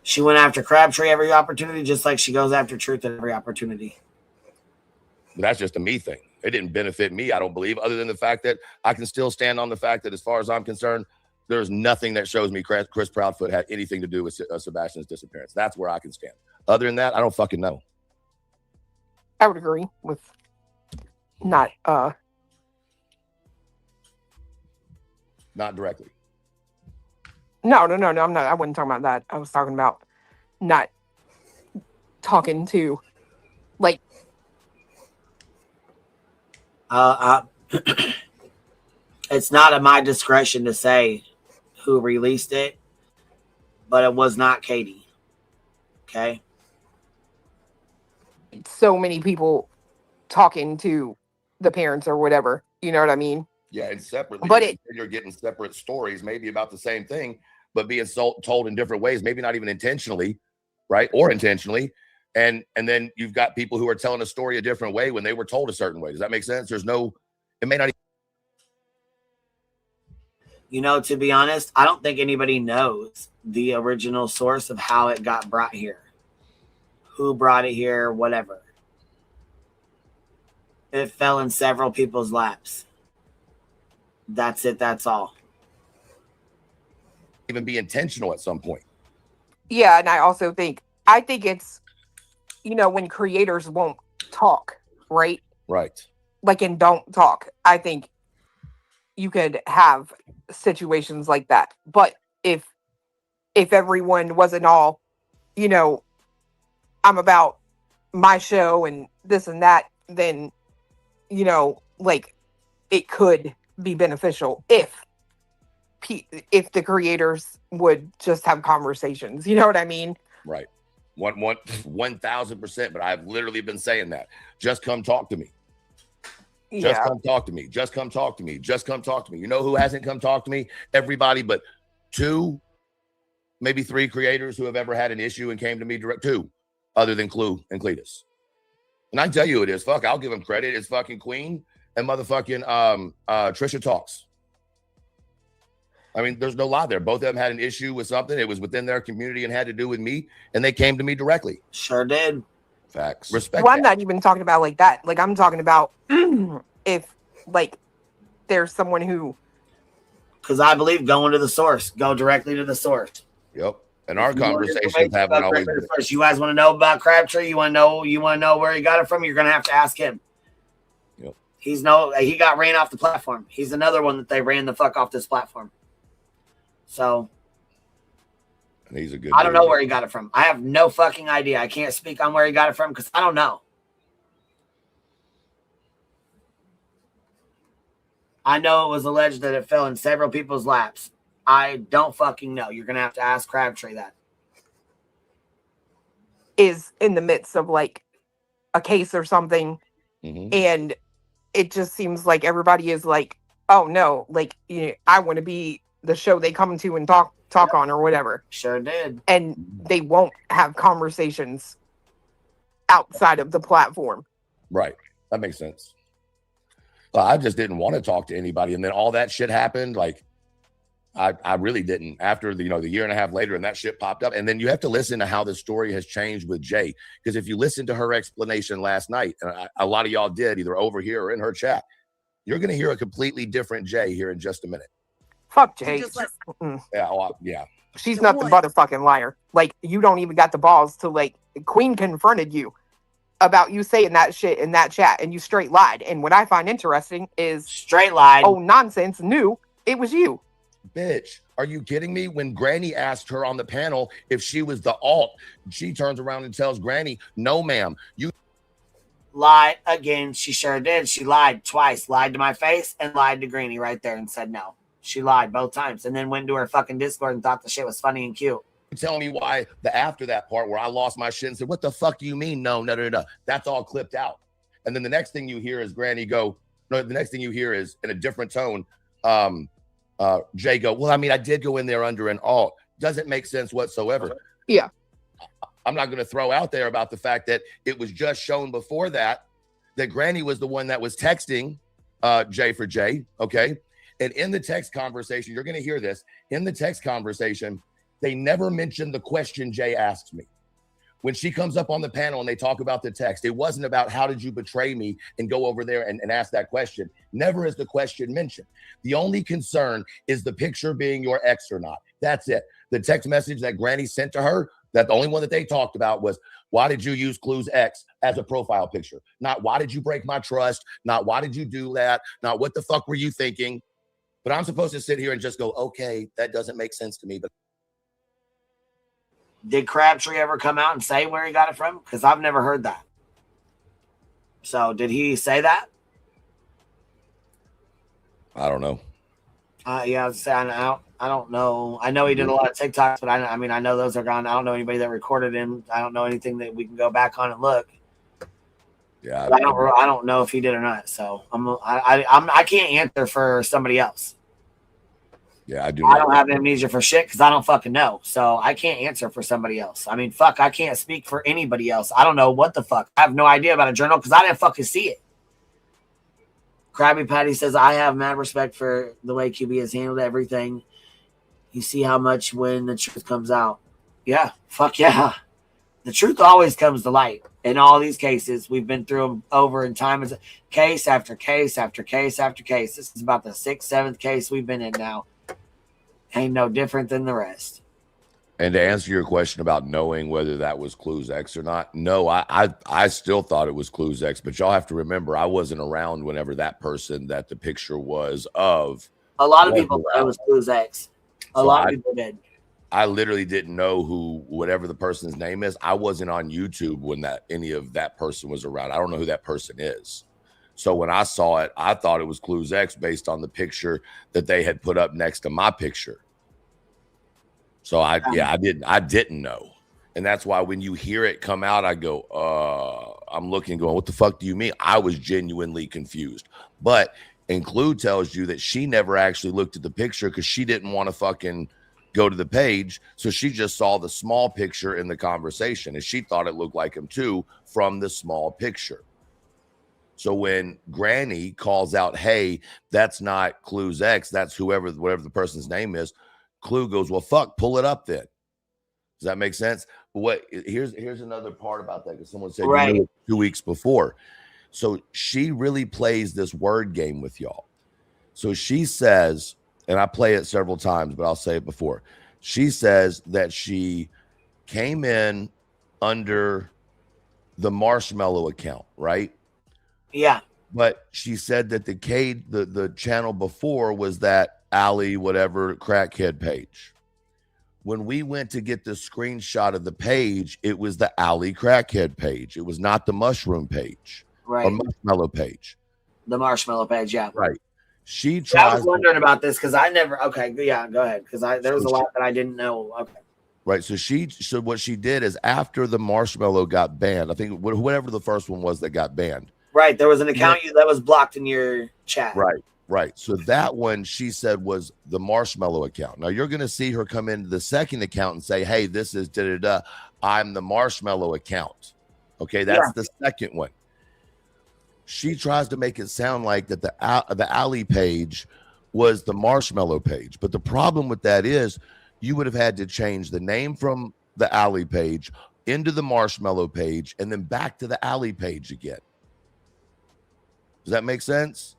She went after Crabtree every opportunity, just like she goes after Truth at every opportunity. That's just a me thing. It didn't benefit me, I don't believe, other than the fact that I can still stand on the fact that as far as I'm concerned, there's nothing that shows me Chris Proudfoot had anything to do with Sebastian's disappearance. That's where I can stand. Other than that, I don't fucking know. I would agree with not directly. No, I'm not. I wasn't talking about that. I was talking about not talking to, like, it's not at my discretion to say who released it, but it was not Katie. Okay. so many people talking to the parents or whatever. You know what I mean? Yeah, and separately, But you're getting separate stories, maybe about the same thing, but being told in different ways, maybe not even intentionally, right? Or intentionally. And then you've got people who are telling a story a different way when they were told a certain way. Does that make sense? It may not. To be honest, I don't think anybody knows the original source of how it got brought here. Who brought it here, whatever. It fell in several people's laps. That's it. That's all. Even be intentional at some point. yeah, and I think it's, when creators won't talk, right? Right. Like, and don't talk. I think you could have situations like that. But if everyone wasn't all, I'm about my show and this and that, then, like, it could be beneficial if the creators would just have conversations. You know what I mean? Right. 1,000%. But I've literally been saying that. Just come talk to me. Just come talk to me. Just come talk to me. Just come talk to me. You know who hasn't come talk to me? Everybody but 2, maybe 3 creators who have ever had an issue and came to me direct. 2, other than Clue and Cletus. And I tell you who it is. Fuck, I'll give them credit. It's fucking Queen and motherfucking Trisha Talks. I mean, there's no lie there. Both of them had an issue with something. It was within their community and had to do with me, and they came to me directly. Sure did. Facts. Respect. Well, I'm not even talking about like that. Like, I'm talking about if, like, there's someone who. Because I believe going to the source. Go directly to the source. Yep. And our conversations haven't always been. You guys want to know about Crabtree? You want to know where he got it from? You're going to have to ask him. Yep. He got ran off the platform. He's another one that they ran the fuck off this platform. So. And he's a good. I don't know where he got it from. I have no fucking idea. I can't speak on where he got it from because I don't know. I know it was alleged that it fell in several people's laps. I don't fucking know. You're going to have to ask Crabtree that. Is in the midst of, like, a case or something, And it just seems like everybody is like, oh no, like, you know, I want to be the show they come to and talk on or whatever. Sure did. And they won't have conversations outside of the platform. Right. That makes sense. I just didn't want to talk to anybody. And then all that shit happened. Like, I really didn't. After the, you know, the year and a half later, and that shit popped up. And then you have to listen to how the story has changed with Jay. Because if you listen to her explanation last night, and a lot of y'all did, either over here or in her chat, you're going to hear a completely different Jay here in just a minute. Fuck Jay. Yeah. She's nothing but a fucking liar. Like, you don't even got the balls to, like, Queen confronted you about you saying that shit in that chat, and you straight lied. And what I find interesting is straight lied. Oh, nonsense. Knew it was you. Bitch, are you kidding me? When Granny asked her on the panel if she was the alt, she turns around and tells Granny, no, ma'am, you lied again. She sure did. She lied twice, lied to my face and lied to Granny right there and said no. She lied both times and then went to her fucking Discord and thought the shit was funny and cute. Tell me why after that part where I lost my shit and said, what the fuck do you mean? No. That's all clipped out. And then the next thing you hear is Granny go, no, the next thing you hear is in a different tone, Jay go, well, I mean, I did go in there under an alt. Doesn't make sense whatsoever. Yeah. I'm not going to throw out there about the fact that it was just shown before that Granny was the one that was texting Jay for Jay. Okay. And in the text conversation, you're going to hear this. In the text conversation, they never mentioned the question Jay asked me. When she comes up on the panel and they talk about the text, it wasn't about how did you betray me and go over there and ask that question. Never is the question mentioned. The only concern is the picture being your ex or not. That's it. The text message that Granny sent to her, that the only one that they talked about was, why did you use Clue's ex as a profile picture? Not why did you break my trust? Not why did you do that? Not what the fuck were you thinking? But I'm supposed to sit here and just go, okay, that doesn't make sense to me. But did Crabtree ever come out and say where he got it from? Because I've never heard that. So did he say that? I don't know. Yeah, I don't know. I know he did a lot of TikToks, but I mean, I know those are gone. I don't know anybody that recorded him. I don't know anything that we can go back on and look. Yeah, I don't know if he did or not. So I can't answer for somebody else. Yeah, I do. I don't have amnesia for shit because I don't fucking know. So I can't answer for somebody else. I mean, fuck, I can't speak for anybody else. I don't know what the fuck. I have no idea about a journal because I didn't fucking see it. Krabby Patty says, I have mad respect for the way QB has handled everything. You see how much when the truth comes out. Yeah, fuck yeah. The truth always comes to light. In all these cases, we've been through them over in time. As case after case after case after case. This is about the 6th, 7th case we've been in now. Ain't no different than the rest. And to answer your question about knowing whether that was Clue's ex or not, no, I still thought it was Clue's ex, but y'all have to remember I wasn't around whenever that person that the picture was of. A lot of people thought it was Clue's ex. A lot of people did. I literally didn't know who whatever the person's name is. I wasn't on YouTube when any of that person was around. I don't know who that person is. So when I saw it, I thought it was Clue's ex based on the picture that they had put up next to my picture. So I didn't know. And that's why when you hear it come out, I go, I'm looking going, what the fuck do you mean? I was genuinely confused. And Clue tells you that she never actually looked at the picture because she didn't want to fucking go to the page. So she just saw the small picture in the conversation and she thought it looked like him too from the small picture. So when Granny calls out, hey, that's not Clue's ex, that's whatever the person's name is, Clue goes, well, fuck, pull it up then. Does that make sense? Here's another part about that, because someone said right. You knew it 2 weeks before. So she really plays this word game with y'all. So she says, and I play it several times, but I'll say it before. She says that she came in under the Marshmallow account, right? Yeah. But she said that the channel before was that Alley, whatever, crackhead page. When we went to get the screenshot of the page, it was the Alley crackhead page. It was not the mushroom page. Right. Or marshmallow page. The marshmallow page, yeah. Right. I was wondering about this because I never, okay, yeah, go ahead. Because there was a lot that I didn't know. Okay. Right. So what she did is after the marshmallow got banned, I think whatever the first one was that got banned, Right. There was an account that was blocked in your chat. Right. So that one she said was the Marshmallow account. Now you're going to see her come into the second account and say, hey, this is da-da-da. I'm the Marshmallow account. Okay, that's the second one. She tries to make it sound like that the alley page was the Marshmallow page. But the problem with that is you would have had to change the name from the alley page into the Marshmallow page and then back to the alley page again. Does that make sense?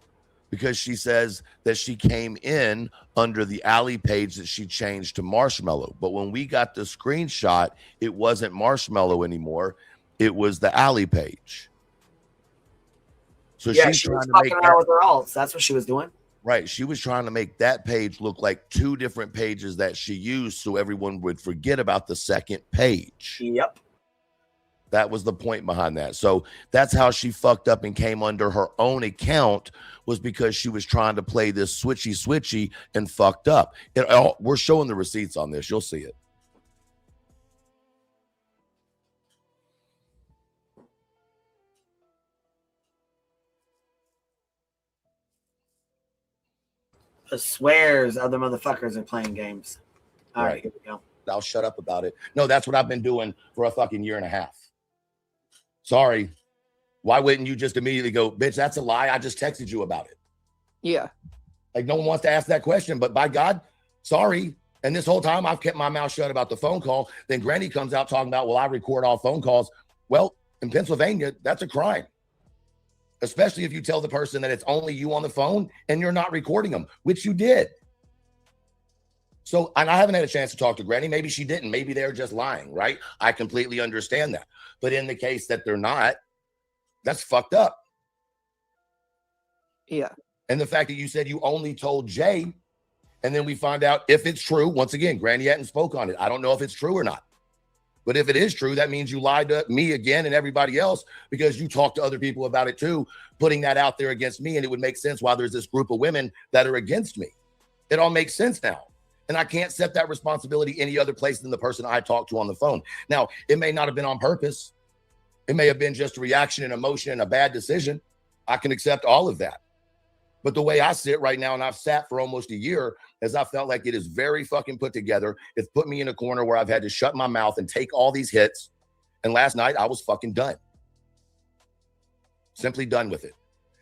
Because she says that she came in under the alley page that she changed to Marshmallow. But when we got the screenshot, it wasn't Marshmallow anymore. It was the alley page. So she's she trying was to make fucking around with her alts. That's what she was doing. Right. She was trying to make that page look like two different pages that she used so everyone would forget about the second page. Yep. That was the point behind that. So that's how she fucked up and came under her own account, was because she was trying to play this switchy and fucked up. We're showing the receipts on this. You'll see it. I swears other motherfuckers are playing games. All right, here we go. I'll shut up about it. No, that's what I've been doing for a fucking year and a half. Sorry. Why wouldn't you just immediately go, bitch, that's a lie. I just texted you about it. Yeah. Like, no one wants to ask that question, but by God, sorry. And this whole time I've kept my mouth shut about the phone call. Then Granny comes out talking about, well, I record all phone calls. Well, in Pennsylvania, that's a crime. Especially if you tell the person that it's only you on the phone and you're not recording them, which you did. So, and I haven't had a chance to talk to Granny. Maybe she didn't. Maybe they're just lying, right? I completely understand that. But in the case that they're not, that's fucked up. Yeah. And the fact that you said you only told Jay, and then we find out if it's true. Once again, Granny hadn't spoke on it. I don't know if it's true or not. But if it is true, that means you lied to me again and everybody else, because you talked to other people about it too, putting that out there against me. And it would make sense why there's this group of women that are against me. It all makes sense now. And I can't set that responsibility any other place than the person I talked to on the phone. Now, it may not have been on purpose. It may have been just a reaction and emotion and a bad decision. I can accept all of that. But the way I sit right now, and I've sat for almost a year, is I felt like it is very fucking put together. It's put me in a corner where I've had to shut my mouth and take all these hits. And last night I was fucking done. Simply done with it.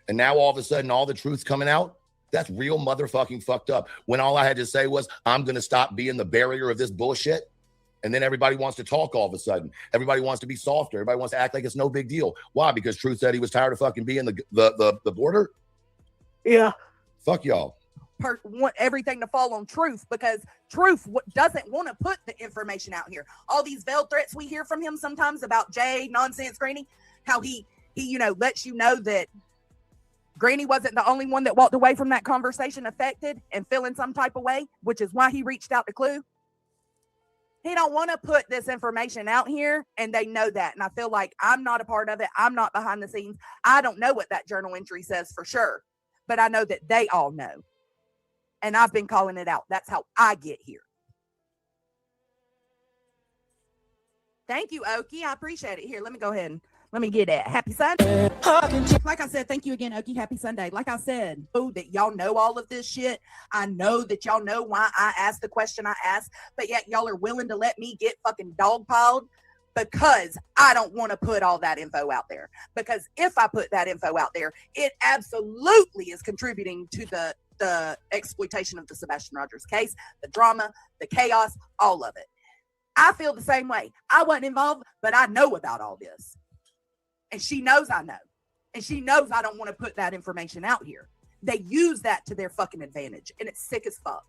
And now all of a sudden, all the truth's coming out. That's real motherfucking fucked up. When all I had to say was, I'm going to stop being the barrier of this bullshit. And then everybody wants to talk all of a sudden. Everybody wants to be softer. Everybody wants to act like it's no big deal. Why? Because Truth said he was tired of fucking being the border? Yeah. Fuck y'all. Want everything to fall on Truth, because Truth doesn't want to put the information out here. All these veiled threats we hear from him sometimes about Jay, Nonsense Granny, how he lets you know that Granny wasn't the only one that walked away from that conversation affected and feeling some type of way, which is why he reached out to Clue. He don't want to put this information out here, and they know that. And I feel like I'm not a part of it. I'm not behind the scenes. I don't know what that journal entry says for sure, but I know that they all know. And I've been calling it out. That's how I get here. Thank you, Okie. I appreciate it. Here, let me go ahead and let me get it. Happy Sunday. Like I said, thank you again, Okie. Happy Sunday. Like I said, that y'all know all of this shit. I know that y'all know why I asked the question I asked, but yet y'all are willing to let me get fucking dogpiled because I don't want to put all that info out there. Because if I put that info out there, it absolutely is contributing to the exploitation of the Sebastian Rogers case, the drama, the chaos, all of it. I feel the same way. I wasn't involved, but I know about all this. And she knows I know. And she knows I don't want to put that information out here. They use that to their fucking advantage. And it's sick as fuck.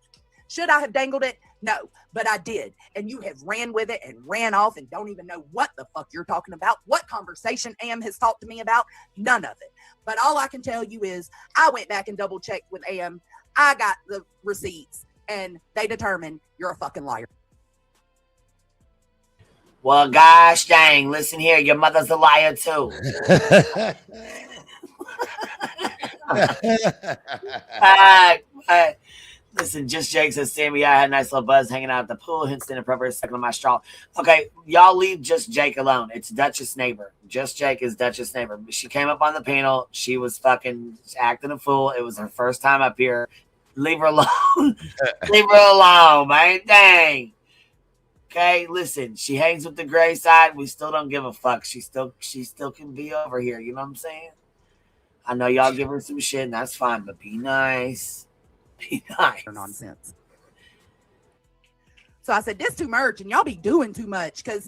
Should I have dangled it? No, but I did. And you have ran with it and ran off and don't even know what the fuck you're talking about. What conversation Am has talked to me about? None of it. But all I can tell you is I went back and double checked with Am. I got the receipts and they determined you're a fucking liar. Well, gosh dang, listen here, your mother's a liar too. Listen, Just Jake says, Sammy, I had a nice little buzz hanging out at the pool, hence in a proper second on my straw. Okay, y'all leave Just Jake alone. It's Duchess' neighbor. Just Jake is Duchess' neighbor. She came up on the panel. She was fucking acting a fool. It was her first time up here. Leave her alone. Leave her alone, man. Dang. Okay, listen, she hangs with the gray side. We still don't give a fuck. She still can be over here. You know what I'm saying? I know y'all give her some shit, and that's fine, but be nice. Be nice. Nonsense. So I said, this too much, and y'all be doing too much. Because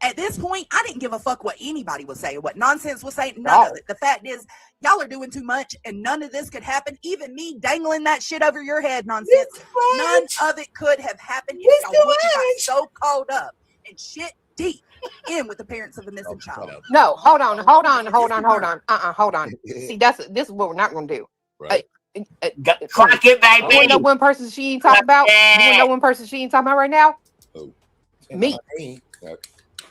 at this point, I didn't give a fuck what anybody was saying, what Nonsense was saying, none of it. The fact is, y'all are doing too much, and none of this could happen. Even me dangling that shit over your head, Nonsense. None of it could have happened if y'all wouldn't have got so caught up and shit deep in with the parents of the missing child. No, hold on. Hold on. See, this is what we're not going to do. Right. Clock it, baby. You want to know one person she ain't talking about? You want to know one person she ain't talking about right now? Oh. Me.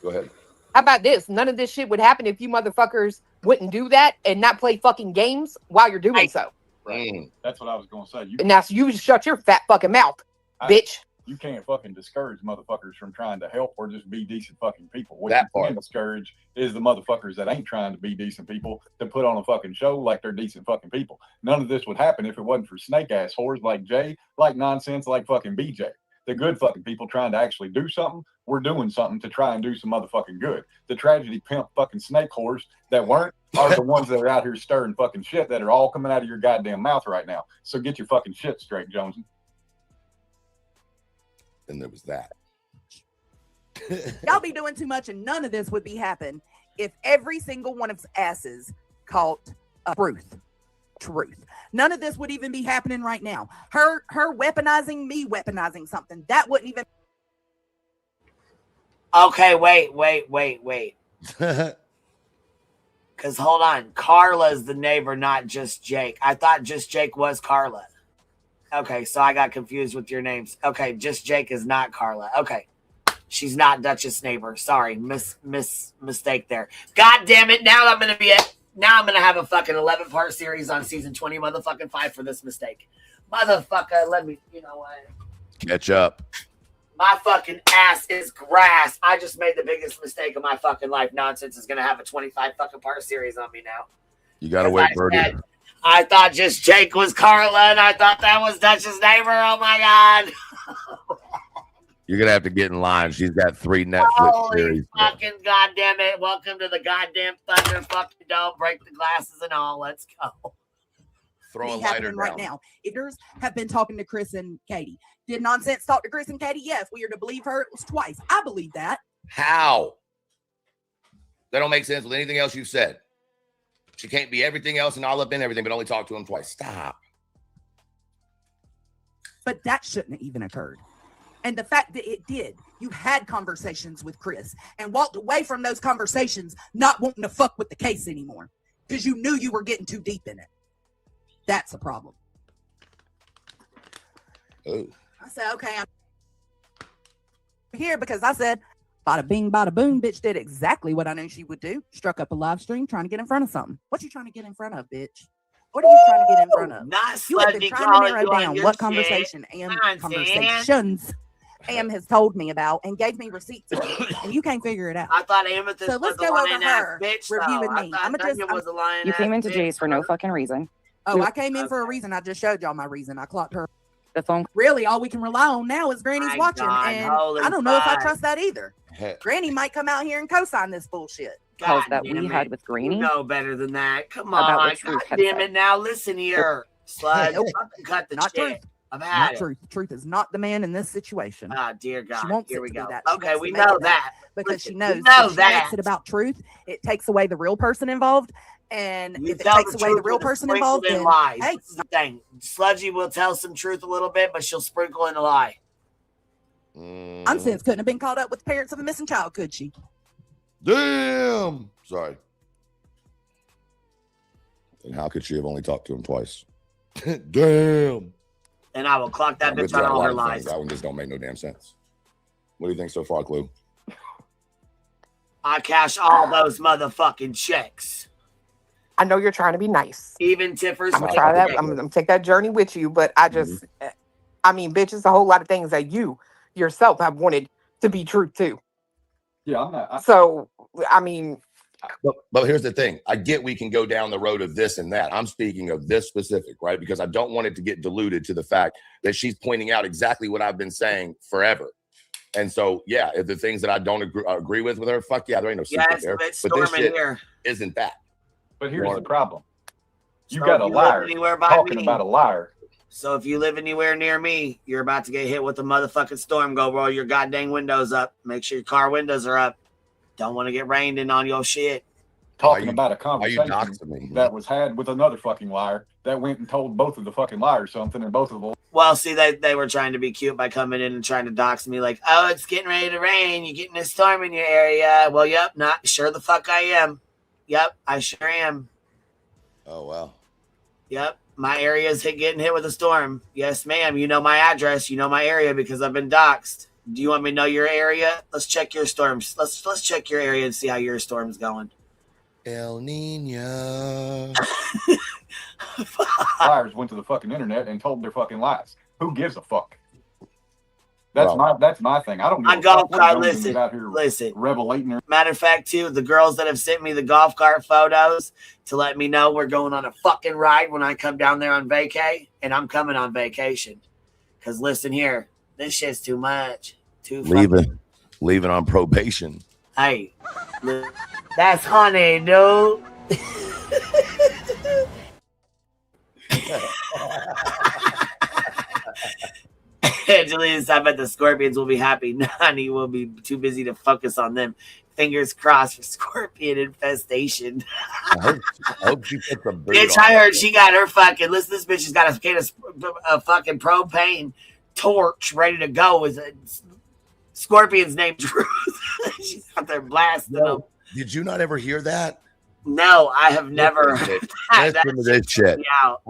Go ahead. How about this? None of this shit would happen if you motherfuckers wouldn't do that and not play fucking games while you're doing so. Right. That's what I was going to say. Now, so you shut your fat fucking mouth, bitch. You can't fucking discourage motherfuckers from trying to help or just be decent fucking people. What That you part. can discourage is the motherfuckers that ain't trying to be decent people to put on a fucking show like they're decent fucking people. None of this would happen if it wasn't for snake ass whores like Jay, like Nonsense, like fucking BJ. The good fucking people trying to actually do something. We're doing something to try and do some motherfucking good. The tragedy pimp fucking snake whores that weren't are the ones that are out here stirring fucking shit that are all coming out of your goddamn mouth right now. So get your fucking shit straight, Jonesy. And there was that. Y'all be doing too much, and none of this would be happen if every single one of us asses caught truth. None of this would even be happening right now. Her weaponizing me, weaponizing something that wouldn't even. Okay, wait. Because hold on, Carla's the neighbor, not Just Jake. I thought Just Jake was Carla. Okay, so I got confused with your names. Okay, Just Jake is not Carla. Okay, she's not Duchess' neighbor. Sorry, mistake there. God damn it! Now I'm gonna have a fucking 11-part series on season 20, motherfucking 5 for this mistake. Motherfucker, let me. You know what? Catch up. My fucking ass is grass. I just made the biggest mistake of my fucking life. Nonsense is gonna have a 25 fucking part series on me now. You gotta wait, Birdie. I thought Just Jake was Carla, and I thought that was Dutch's neighbor. Oh my god! You're gonna have to get in line. She's got 3 Netflix Holy series. fucking goddamn it! Welcome to the goddamn Thunder fucking Dome. Break the glasses and all. Let's go. Throw a lighter happening down. right now. Iders have been talking to Chris and Katie. Did Nonsense talk to Chris and Katie? Yeah, if we are to believe her, it was twice. I believe that. How? That don't make sense with anything else you've said. She can't be everything else and all up in everything, but only talk to him twice. Stop. But that shouldn't have even occurred. And the fact that it did, you had conversations with Chris and walked away from those conversations not wanting to fuck with the case anymore because you knew you were getting too deep in it. That's a problem. Oh. I said, okay, I'm here because I said, bada bing, bada boom, bitch did exactly what I knew she would do. Struck up a live stream trying to get in front of something. What you trying to get in front of, bitch? What are you trying to get in front of? Not You have been trying to narrow down what conversations Am has told me about and gave me receipts of, and you can't figure it out. I thought Amethyst So let's was go a over lion her ass bitch, reviewing though. me. I thought Dunya was a lion You came ass into bitch. Jay's for no fucking reason. Oh, I came in for a reason. I just showed y'all my reason. I clocked her. The phone. Really, all we can rely on now is Granny's My watching, God, and holy I don't know if I fuck. trust that either. Granny might come out here and co-sign this bullshit. Calls God that damn we it. had with Granny. You know better than that. Come About on. what Truth God had damn said. it. Now listen here. Sludge. Nope. Fucking cut the Not shit. truth. I've had Not it. truth. Truth is not the man in this situation. Oh, dear God. She wants Here it we to be go. that. She Okay, wants we to make know it that. because Listen, she knows we know if she that. makes it about truth, it takes away the real person involved. And You if it tell takes the away the truth real with a person sprinkle involved, in then lies. hey, That's the thing. Sludgy will tell some truth a little bit, but she'll sprinkle in a lie. Nonsense couldn't have been caught up with the parents of a missing child, could she? Damn. Sorry. And how could she have only talked to him twice? Damn. And I will clock that I'm with bitch you on a all lot her of lies. things. That one just don't make no damn sense. What do you think so far, Clue? I cash all those motherfucking checks. I know you're trying to be nice. Even Tiffer's. I'm gonna try that. I'm gonna take that journey with you, but I just, I mean, bitch, it's a whole lot of things that you yourself have wanted to be true too. Yeah, I'm not. So, I mean, but here's the thing. I get we can go down the road of this and that. I'm speaking of this specific, right? Because I don't want it to get diluted to the fact that she's pointing out exactly what I've been saying forever. And so, yeah, if the things that I don't agree with her, fuck yeah, there ain't no secret there. It's But this shit here. isn't that. But here's the problem. You So got a if you liar live anywhere by talking me- about a liar. So if you live anywhere near me, you're about to get hit with a motherfucking storm. Go roll your goddamn windows up. Make sure your car windows are up. Don't want to get rained in on your shit. Talking about a conversation doxing me? that was had with another fucking liar that went and told both of the fucking liars something, and both of them. Well, see, they were trying to be cute by coming in and trying to dox me like, oh, it's getting ready to rain. You're getting a storm in your area. Well, yep, not sure the fuck I am. Yep, I sure am. Oh, wow. Yep, my area is getting hit with a storm. Yes, ma'am. You know my address. You know my area because I've been doxed. Do you want me to know your area? Let's check your storms. Let's check your area and see how your storm's going. El Nino. Liars went to the fucking internet and told their fucking lies. Who gives a fuck? That's my thing. I don't give My a golf fuck. cart, Jones out here listen. revelating. Matter of fact, too, the girls that have sent me the golf cart photos to let me know we're going on a fucking ride when I come down there on vacay, and I'm coming on vacation. Because listen here, this shit's too much. Leaving on probation. Hey, that's honey, dude. Angelina, I bet the Scorpions will be happy. Nani will be too busy to focus on them. Fingers crossed for Scorpion infestation. I hope she puts a boot Bitch, on. I heard she got her fucking. Listen, this bitch has got a fucking propane torch ready to go with a Scorpion's name Truth. She's out there blasting them. Did you not ever hear that? No, I have never heard that. Listen to this shit. Out.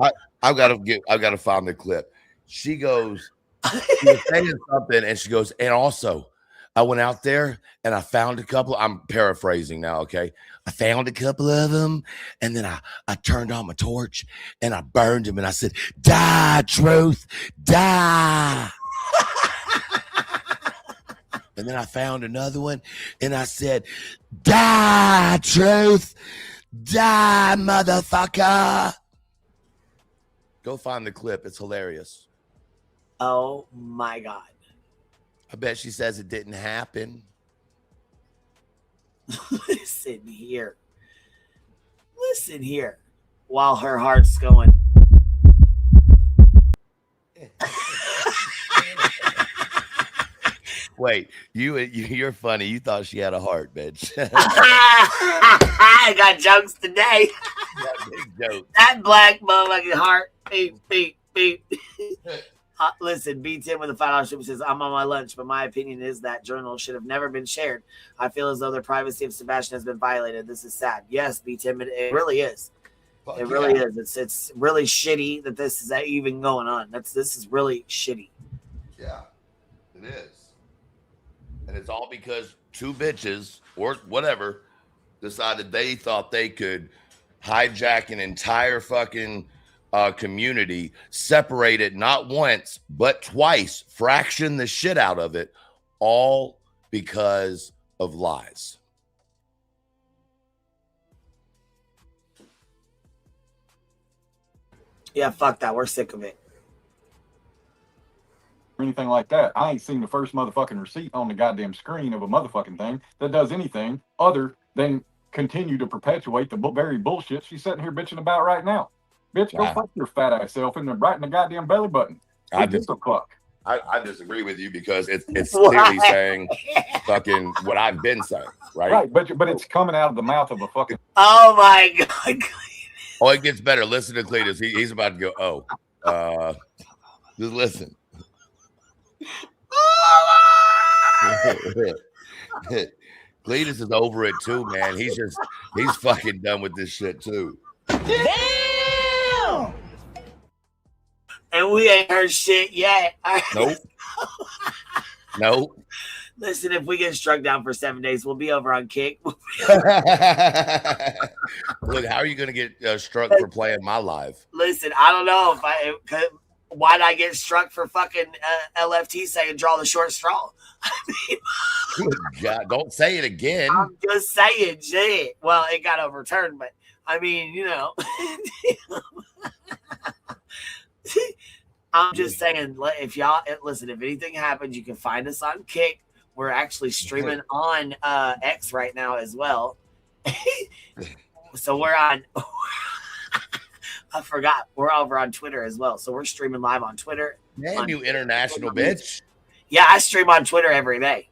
I've got to find the clip. She goes, she was saying something, and she goes, and also, I went out there and I found a couple. I'm paraphrasing now, okay? I found a couple of them, and then I turned on my torch and I burned them, and I said, "Die, Truth, die." And then I found another one, and I said, "Die, Truth, die, motherfucker." Go find the clip. It's hilarious. Oh my God. I bet she says it didn't happen. Listen here. Listen here. While her heart's going. Wait, you're funny. You thought she had a heart, bitch. I got jokes today. Big joke. That black motherfucking heart. Beep, beep, beep. Listen, B10 with a $5 super says, I'm on my lunch, but my opinion is that journals should have never been shared. I feel as though the privacy of Sebastian has been violated. This is sad. Yes, B10, it really is. It really is. It's really shitty that this is even going on. This is really shitty. Yeah, it is. And it's all because two bitches or whatever decided they thought they could hijack an entire fucking community, separate it not once, but twice, fraction the shit out of it, all because of lies. Yeah, fuck that. We're sick of it. Or anything like that. I ain't seen the first motherfucking receipt on the goddamn screen of a motherfucking thing that does anything other than continue to perpetuate the very bullshit she's sitting here bitching about right now. Bitch, go fuck your fat ass self and right in the goddamn belly button. I disagree with you because it's clearly saying fucking what I've been saying, right? Right, but it's coming out of the mouth of a fucking. Oh my God. Oh, it gets better. Listen to Cletus. He's about to go, just listen. Cletus is over it too, man. He's fucking done with this shit too. Damn! And we ain't heard shit yet. Nope. Nope. Listen, if we get struck down for 7 days, we'll be over on Kick. Look, how are you going to get struck for playing my live? Listen, I don't know if why'd I get struck for fucking LFT saying draw the short straw? I mean, good God, don't say it again. I'm just saying shit. Well, it got overturned, but I mean, you know. I'm just saying, if y'all listen, if anything happens, you can find us on Kick. We're actually streaming on X right now as well. So we're on. I forgot. We're over on Twitter as well. So we're streaming live on Twitter. Man, you international bitch. Yeah, I stream on Twitter every day.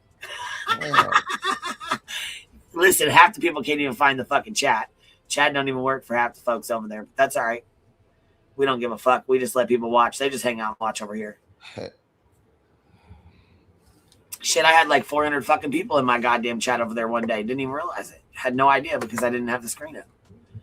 Listen, half the people can't even find the fucking chat. Chat don't even work for half the folks over there. But that's all right. We don't give a fuck. We just let people watch. They just hang out and watch over here. Shit, I had like 400 fucking people in my goddamn chat over there one day. Didn't even realize it. Had no idea because I didn't have the screen up.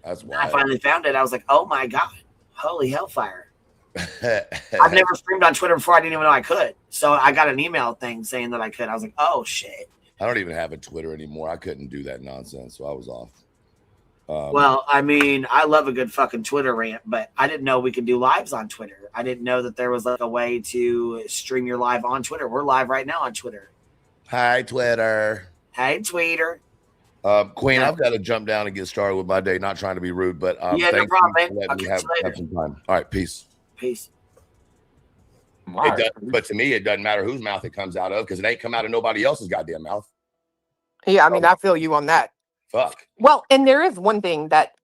That's why I finally found it. I was like, oh my God. Holy hellfire. I've never streamed on Twitter before. I didn't even know I could. So I got an email thing saying that I could. I was like, oh shit. I don't even have a Twitter anymore. I couldn't do that nonsense. So I was off. Well, I mean, I love a good fucking Twitter rant, but I didn't know we could do lives on Twitter. I didn't know that there was like a way to stream your live on Twitter. We're live right now on Twitter. Hi, Twitter. Hey, Tweeter. Queen, I've got to jump down and get started with my day. Not trying to be rude, but yeah, no problem, man. I'll have some time. All right, peace. Peace. But to me, it doesn't matter whose mouth it comes out of because it ain't come out of nobody else's goddamn mouth. Yeah, I mean, I feel you on that. Fuck. Well, and there is one thing that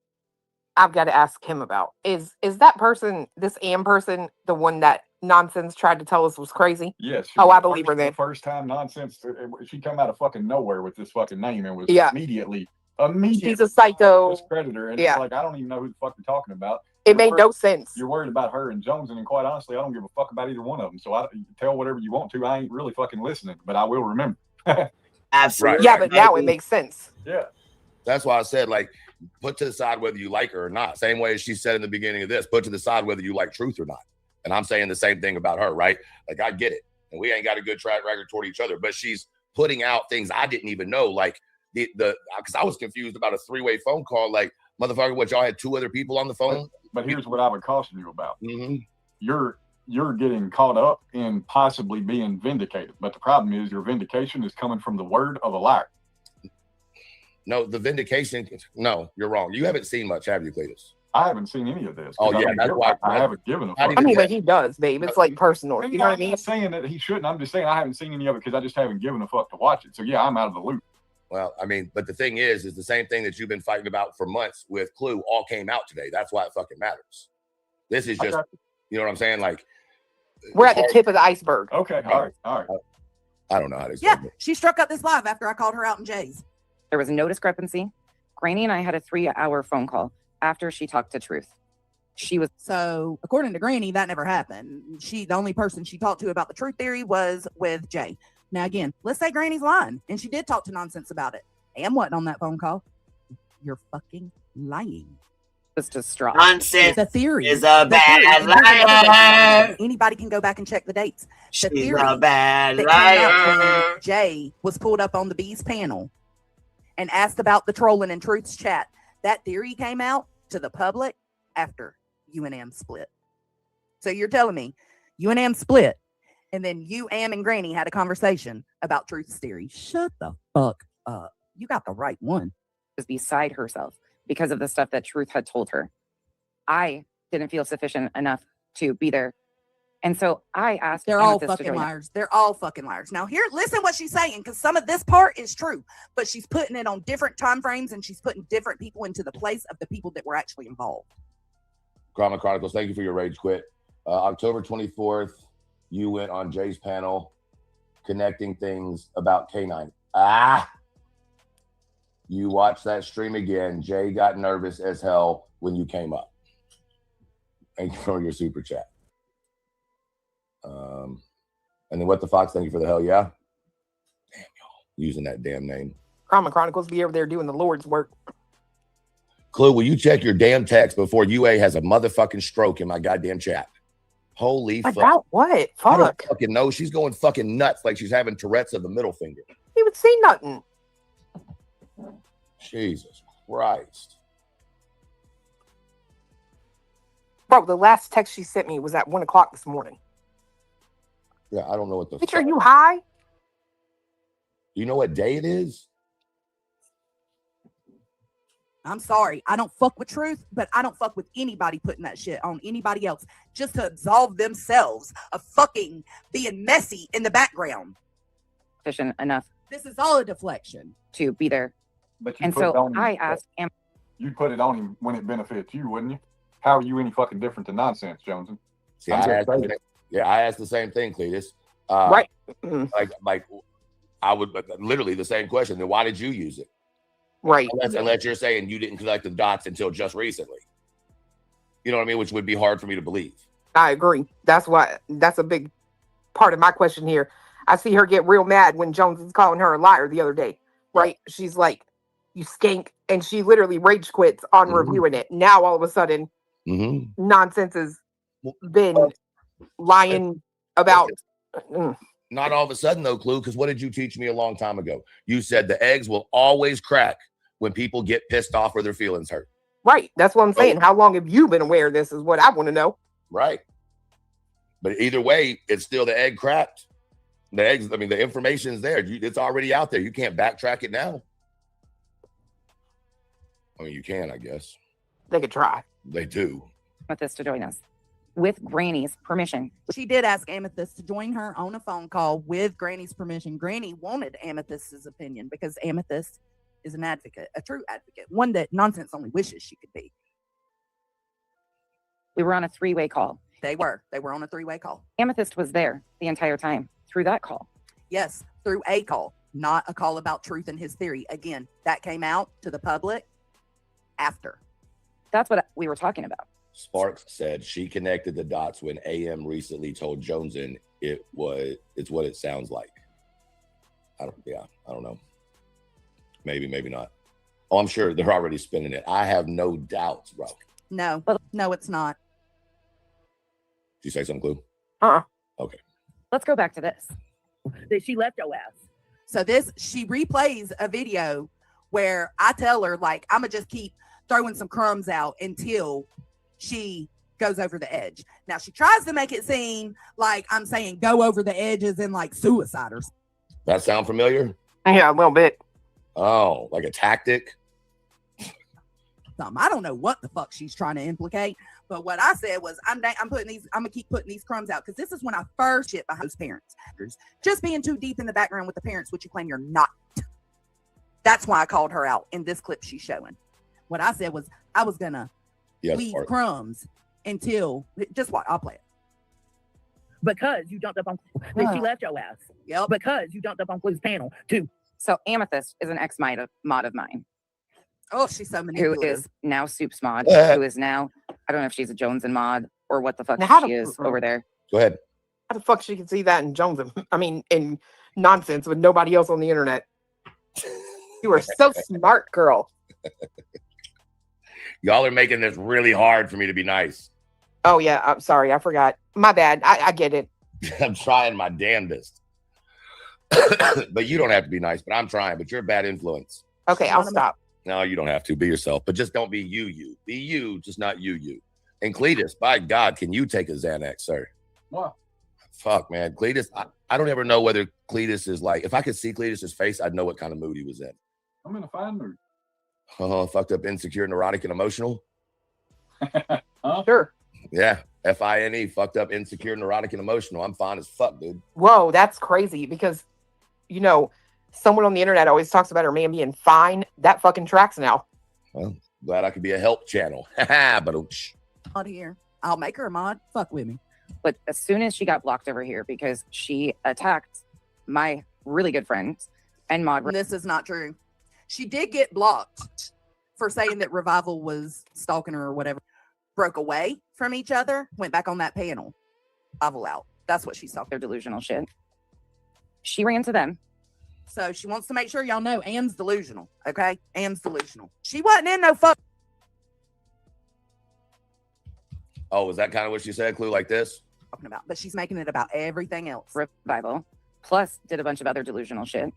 I've got to ask him about. Is that person, this Am person, the one that Nonsense tried to tell us was crazy? Yes. Oh, I believe her the then. first time Nonsense, she come out of fucking nowhere with this fucking name and was immediately She's a psycho. predator. And it's like, I don't even know who the fuck you're talking about. It made no sense. You're worried about her and Jones, and quite honestly, I don't give a fuck about either one of them. So you can tell whatever you want to. I ain't really fucking listening, but I will remember. Absolutely. Yeah, but now it makes sense. Yeah. That's why I said, like, put to the side whether you like her or not. Same way as she said in the beginning of this, put to the side whether you like Truth or not. And I'm saying the same thing about her, right? Like, I get it. And we ain't got a good track record toward each other, but she's putting out things I didn't even know. Like, because I was confused about a three-way phone call. Like, motherfucker, what, y'all had two other people on the phone? But here's what I would caution you about. Mm-hmm. You're getting caught up in possibly being vindicated. But the problem is your vindication is coming from the word of a liar. No, the vindication. No, you're wrong. You haven't seen much, have you, Cletus? I haven't seen any of this. Oh, yeah, that's why I haven't given a fuck. I mean, but he does, babe. It's like personal. You know what I mean? I'm not saying that he shouldn't. I'm just saying I haven't seen any of it because I just haven't given a fuck to watch it. So, yeah, I'm out of the loop. Well, I mean, but the thing is the same thing that you've been fighting about for months with Clue all came out today. That's why it fucking matters. This is just, you know what I'm saying? Like, we're at the tip of the iceberg. Okay. All right. I don't know how to explain it. She struck up this live after I called her out in Jay's. There was no discrepancy. Granny and I had a 3-hour phone call after she talked to Truth. She was so according to Granny, that never happened. The only person she talked to about the truth theory was with Jay. Now again, let's say Granny's lying and she did talk to Nonsense about it. Am wasn't on that phone call. You're fucking lying. Just distraught. Nonsense. The theory is a bad liar. Anybody can go back and check the dates. The She's theory a bad that came out liar. when Jay was pulled up on the Bees panel and asked about the trolling in Truth's chat. That theory came out to the public after UNM split. So you're telling me UNM split and then Am and Granny had a conversation about Truth's theory. Shut the fuck up. You got the right one. Was beside herself because of the stuff that Truth had told her. I didn't feel sufficient enough to be there. And so I asked. They're all fucking liars. They're all fucking liars. Now here, listen what she's saying, because some of this part is true, but she's putting it on different time frames and she's putting different people into the place of the people that were actually involved. Grandma Chronicles, thank you for your rage quit. October 24th, you went on Jay's panel connecting things about K9. You watched that stream again. Jay got nervous as hell when you came up. Thank you for your super chat. And then What the Fox, thank you for the hell yeah. Damn, y'all using that damn name. Grandma Chronicles be over there doing the Lord's work. Clue, will you check your damn text before UA has a motherfucking stroke in my goddamn chat? Holy fuck. About what? Fuck. I don't fucking know. She's going fucking nuts like she's having Tourette's of the middle finger. He would see nothing. Jesus Christ. Bro, the last text she sent me was at 1 o'clock this morning. Yeah, I don't know what the Bitch, are you high? You know what day it is? I'm sorry. I don't fuck with truth, but I don't fuck with anybody putting that shit on anybody else just to absolve themselves of fucking being messy in the background. Efficient enough This is all a deflection. to be there. But you And put it so on him. I asked him, You put it on him when it benefits you, wouldn't you? How are you any fucking different than nonsense, Joneson? See, I'm I just asked, saying. I asked the same thing, Cletus. Right. Like I would literally the same question. Then why did you use it? Right. Unless you're saying you didn't collect the dots until just recently. You know what I mean? Which would be hard for me to believe. I agree. That's a big part of my question here. I see her get real mad when Jones is calling her a liar the other day. Right? She's like, you skank. And she literally rage quits on reviewing it. Now all of a sudden, nonsense has been lying about. Not all of a sudden, though, Clue, because what did you teach me a long time ago? You said the eggs will always crack when people get pissed off or their feelings hurt. Right. That's what I'm saying. How long have you been aware of this is what I want to know. Right. But either way, it's still the egg cracked. The eggs, I mean, the information is there. It's already out there. You can't backtrack it now. I mean, you can, I guess. They could try. They do. Amethyst to join us with Granny's permission. She did ask Amethyst to join her on a phone call with Granny's permission. Granny wanted Amethyst's opinion because Amethyst is an advocate, a true advocate, one that nonsense only wishes she could be. We were on a 3-way call. They were on a 3-way call. Amethyst was there the entire time through that call. Yes, through a call, not a call about truth and his theory. Again, that came out to the public after. That's what we were talking about. Sparks said she connected the dots when AM recently told Joneson it's what it sounds like. I don't know. Maybe not. Oh, I'm sure they're already spinning it. I have no doubts, bro. No, it's not. Did you say something, Clue? Okay. Let's go back to this. That she left your ass. So she replays a video where I tell her, like, I'm going to just keep throwing some crumbs out until she goes over the edge. Now, she tries to make it seem like I'm saying go over the edges and like suicide or something. That sound familiar? Yeah, a little bit. Oh, like a tactic? I don't know what the fuck she's trying to implicate, but what I said was I'm gonna keep putting these crumbs out because this is when I first shit behind those parents. Just being too deep in the background with the parents, which you claim you're not. That's why I called her out in this clip she's showing. What I said was I was gonna leave crumbs until just what I'll play it. Because you jumped up on she left your ass. Yep. Because you jumped up on Clue's panel too. So Amethyst is an ex-mod of mine. Oh, she's so Who manipulative. is now Soup's mod, who is now, I don't know if she's a Joneson mod or what the fuck she is over there. Go ahead. How the fuck she can see that in in nonsense with nobody else on the internet? You are so smart, girl. Y'all are making this really hard for me to be nice. Oh, yeah. I'm sorry. I forgot. My bad. I get it. I'm trying my damnedest. But you don't have to be nice, but I'm trying. But you're a bad influence. Okay, I'll stop. No, you don't have to. Be yourself. But just don't be you. Be you, just not you. And Cletus, by God, can you take a Xanax, sir? What? Fuck, man. Cletus, I don't ever know whether Cletus is like, if I could see Cletus's face, I'd know what kind of mood he was in. I'm in a fine mood. Fucked up, insecure, neurotic, and emotional. Huh? Sure. Yeah. FINE, fucked up, insecure, neurotic, and emotional. I'm fine as fuck, dude. Whoa, that's crazy because, someone on the internet always talks about her man being fine. That fucking tracks now. Well, glad I could be a help channel. But Mod here. I'll make her a mod. Fuck with me. But as soon as she got blocked over here because she attacked my really good friend and mod. This is not true. She did get blocked for saying that Revival was stalking her or whatever. Broke away from each other, went back on that panel. Revival out. That's what she saw. Their delusional shit. She ran to them. So she wants to make sure y'all know Am's delusional. Okay? Am's delusional. She wasn't in no fuck. Oh, was that kind of what she said, Clue, like this? Talking about, but she's making it about everything else. Revival. Plus did a bunch of other delusional shit.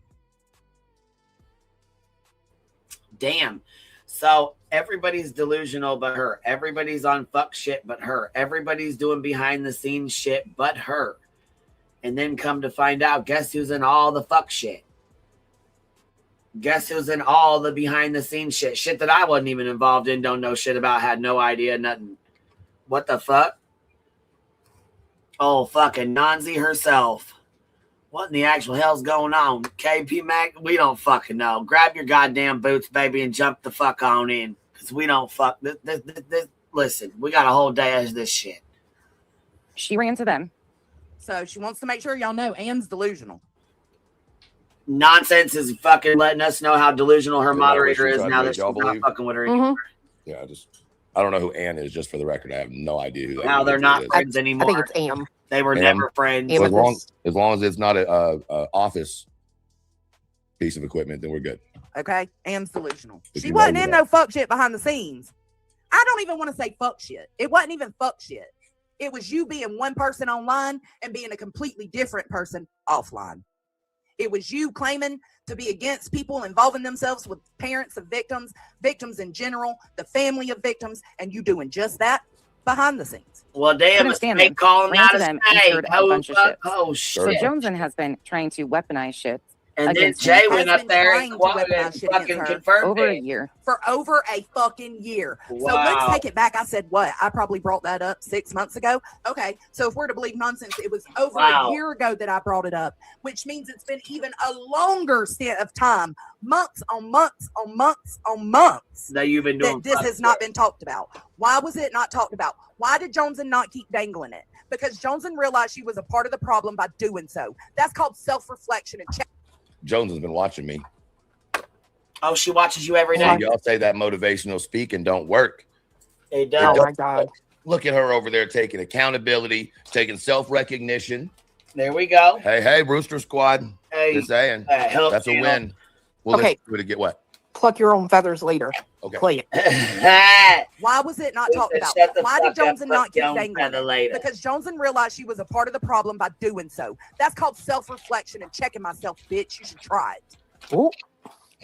Damn. So Everybody's delusional but her. Everybody's on fuck shit but her. Everybody's doing behind the scenes shit but her. And then come to find out, guess who's in all the fuck shit? Guess who's in all the behind the scenes shit? Shit that I wasn't even involved in, don't know shit about, had no idea, nothing. What the fuck? Oh, fucking Nanzi herself. What in the actual hell's going on? KP Mac, we don't fucking know. Grab your goddamn boots, baby, and jump the fuck on in. Because we don't fuck. This, listen, we got a whole day of this shit. She ran to them. So she wants to make sure y'all know Anne's delusional. Nonsense is fucking letting us know how delusional her moderator is now that she's not fucking with her anymore. Yeah, I don't know who Ann is, just for the record. I have no idea who that Now they're not is. friends anymore. I think it's Am. They were never friends. So as long as it's not a office piece of equipment, then we're good. Okay, Anne's delusional. If She you wasn't know in that. no fuck shit behind the scenes. I don't even want to say fuck shit. It wasn't even fuck shit. It was you being one person online and being a completely different person offline. It was you claiming to be against people involving themselves with parents of victims, victims in general, the family of victims, and you doing just that behind the scenes. Well, damn, Couldn't it's stand fake them. calling Ran out to a them and snake. stirred a bunch of shit. Oh, So shit. Joneson has been trying to weaponize shit. And then against Jay him went up there and weaponize shit fucking against her confirmed over a it. year. For over a fucking year. So Wow. let's take it back. I said what? I probably brought that up 6 months ago. Okay, so if we're to believe nonsense, it was over a year ago that I brought it up, which means it's been even a longer stint of time, months on months on months on months, that you've been doing that this has not been talked about. Why was it not talked about? Why did Joneson not keep dangling it? Because Joneson realized she was a part of the problem by doing so. That's called self-reflection and check. Jones has been watching me. Oh, she watches you every So day. y'all say that motivational speaking don't work. It Oh does. my God. Look at her over there taking accountability, taking self-recognition. There we go. Hey, Rooster Squad. Hey, Just saying. help That's a channel. win. Well, Okay. let's do it to get what? Pluck your own feathers later. Okay. Play it. Why was it not He talked said, about? "Shut the Why did fuck up, Joneson not put keep your own dangling feather it? later." Because Joneson realized she was a part of the problem by doing so. That's called self-reflection and checking myself, bitch. You should try it. Oh,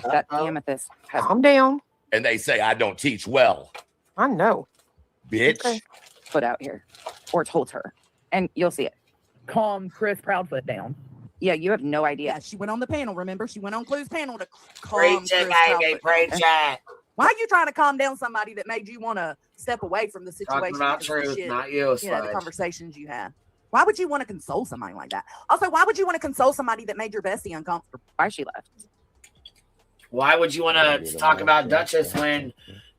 That amethyst has calm down. And they say I don't teach well, I know. bitch. Okay. put out here or told her. And you'll see it. Calm Chris Proudfoot down. Yeah, you have no idea. Yeah, she went on the panel. Remember, she went on Clue's panel to calm Pray Chris check, Proudfoot pray down. chat. Why are you trying to calm down somebody that made you want to step away from the situation? Talking about because of the truth, shit, not you, you know, the Sludge. conversations you had. Why would you want to console somebody like that? Also, why would you want to console somebody that made your bestie uncomfortable? Why she left? Why would you want to talk about Duchess when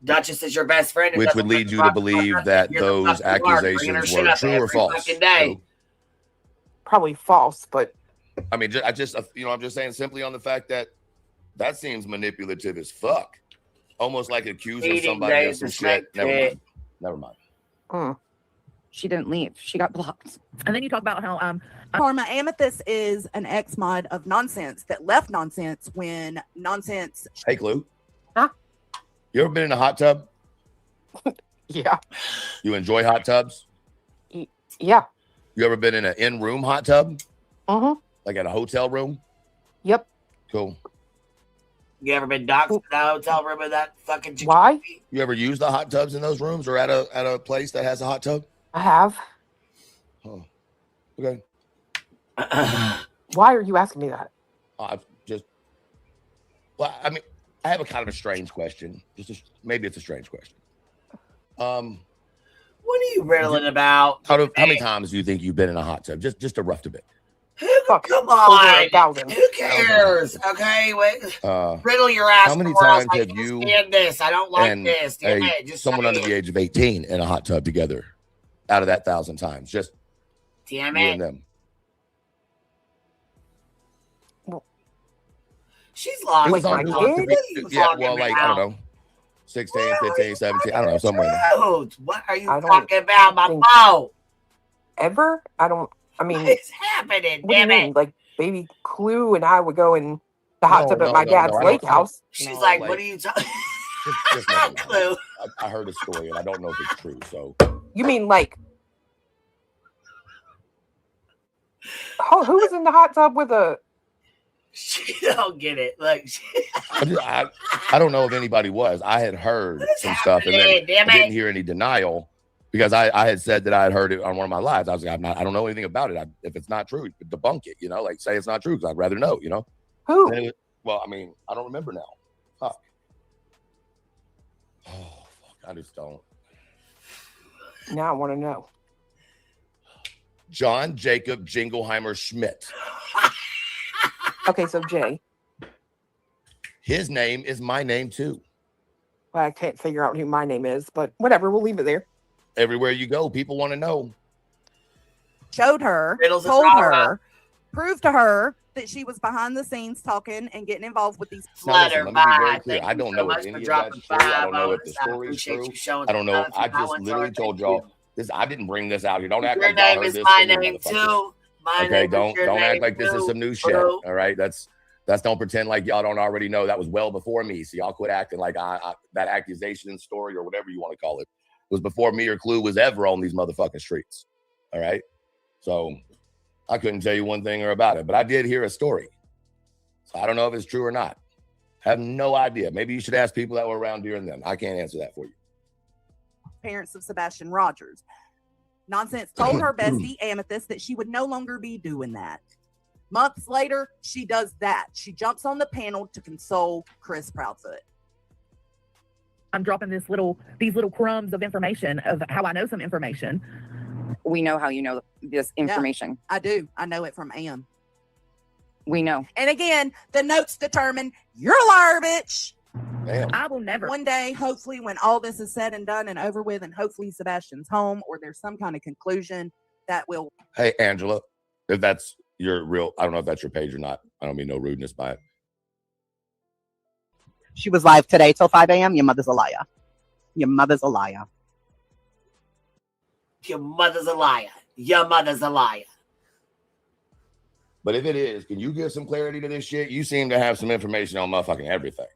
Duchess is your best friend? It Which doesn't would lead fucking you to rock believe about that you're the those fucking mark, bringing her accusations shit were up true or every false. fucking day. Probably false, but I mean, I'm just saying simply on the fact that that seems manipulative as fuck. Almost like accusing Eating somebody of days some to shit. smack Never mind. She didn't leave. She got blocked. And then you talk about how Karma Amethyst is an ex mod of Nonsense that left Nonsense when Nonsense. Hey, Clue. Huh? You ever been in a hot tub? yeah. You enjoy hot tubs? Yeah. You ever been in an in-room hot tub? Mm-hmm. Like at a hotel room? Yep. Cool. You ever been doxxed in a hotel room with that fucking chicken? Why? You ever use the hot tubs in those rooms or at a place that has a hot tub? I have. Oh, okay. Why are you asking me that? Well, I mean, I have a kind of a strange question. Maybe it's a strange question. What are you riddling about? How many times do you think you've been in a hot tub? Just a rough bit. Come on. Who cares? Okay, wait. Riddle your ass. How many somewhere else. times I have can't you stand this? I don't like and this. Damn it. Just someone say under it. the age of 18 in a hot tub together out of that 1,000 times? Just Damn you it. and them. She's lost. It was on, What are you yeah, talking well, like, about? I don't know, 16, 15, 17, I don't know, somewhere in there. Dude, what are you I don't talking about? My think- phone. Ever? I mean, What's happening? what do you Damn it. mean? Like, baby Clue and I would go in the hot tub at my dad's I lake don't- house. She's like, what are you talking Just never mind. Clue. I heard a story and I don't know if it's true. So You mean like, who was in the hot tub with a You don't get it. Look, I don't know if anybody was. I had heard some stuff and then I didn't hear any denial because I had said that I had heard it on one of my lives. I was like, I don't know anything about it. If it's not true, debunk it, you know, like say it's not true because I'd rather know, you know. Who? Well, I mean, I don't remember now. Fuck. Oh, fuck. I just don't. Now I want to know. John Jacob Jingleheimer Schmidt. Okay, so Jay. His name is my name too. Well, I can't figure out who my name is, but whatever, we'll leave it there. Everywhere you go, people want to know. Showed her, Riddles and told rah-rah. her, proved to her that she was behind the scenes talking and getting involved with these. Now, listen, let me be very Bye. clear. Thank I you don't so know much if for any of dropping that's true. I don't know if $5. the story is appreciate true. you showing I don't know. love. I just want literally to told thank y'all you. this. I didn't bring this out here. Don't act Your like y'all name heard is this my from me, name motherfuckers. too. My Okay, name is don't your act name like this is too, some new shit. bro. All right, that's don't pretend like y'all don't already know. That was well before me. So y'all quit acting like that accusation story or whatever you want to call it was before me or Clue was ever on these motherfucking streets. All right, so I couldn't tell you one thing or about it, but I did hear a story. So I don't know if it's true or not. I have no idea. Maybe you should ask people that were around during then. I can't answer that for you. Parents of Sebastian Rogers. Nonsense told her bestie Amethyst that she would no longer be doing that. Months later, she does that. She jumps on the panel to console Chris Proudfoot. I'm dropping these little crumbs of information of how I know some information. We know how you know this information. I do. I know it from Am. We know. And again, the notes determine you're a liar, bitch. Damn. I will never. One day, hopefully, when all this is said and done and over with, and hopefully Sebastian's home or there's some kind of conclusion that will. Hey, Angela, if that's your real, I don't know if that's your page or not. I don't mean no rudeness by it. She was live today till 5 a.m. Your mother's a liar. Your mother's a liar. Your mother's a liar. Your mother's a liar. But if it is, can you give some clarity to this shit? You seem to have some information on motherfucking everything.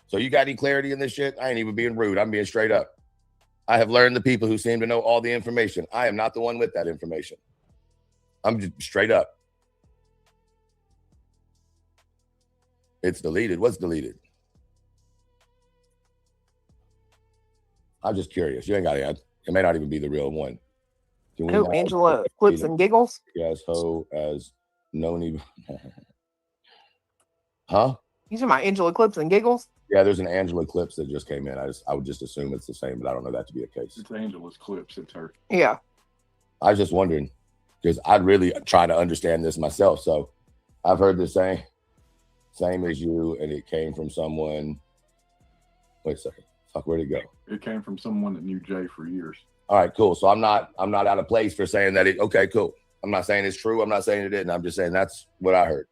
So you got any clarity in this shit? I ain't even being rude. I'm being straight up. I have learned the people who seem to know all the information. I am not the one with that information. I'm just straight up. It's deleted. What's deleted? I'm just curious. You ain't got it. It may not even be the real one. Can we Who? not- Angela Clips and Giggles? Yes, ho as Noni. Huh? You talking about Angela Clips and Giggles? Yeah, there's an Angela Clips that just came in. I would just assume it's the same, but I don't know that to be the case. It's Angela's Clips. It's her. Yeah. I was just wondering because I'd really try to understand this myself. So I've heard the same as you, and it came from someone. Wait a second. Fuck, where'd it go? It came from someone that knew Jay for years. All right, cool. So I'm not out of place for saying that. Okay, cool. I'm not saying it's true. I'm not saying it didn't. I'm just saying that's what I heard.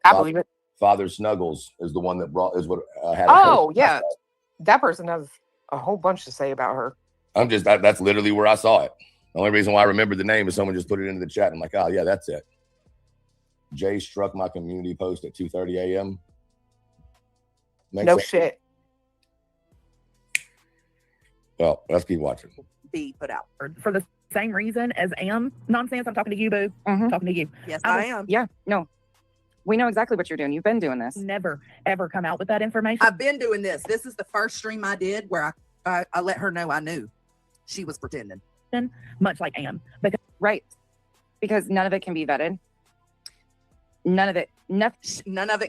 I believe it. Father Snuggles is the one that had. Oh, yeah. That person has a whole bunch to say about her. I'm just that's literally where I saw it. The only reason why I remember the name is someone just put it into the chat. I'm like, oh yeah, that's it. Jay struck my community post at 2:30 a.m. No shit. Well, let's keep watching. Be put out. For the same reason as Am nonsense. I'm talking to you, boo. Talking to you. Yes, I am. Yeah, no. We know exactly what you're doing. You've been doing this. Never, ever come out with that information. I've been doing this. This is the first stream I did where I let her know I knew she was pretending. Much like Am. Right. Because none of it can be vetted. None of it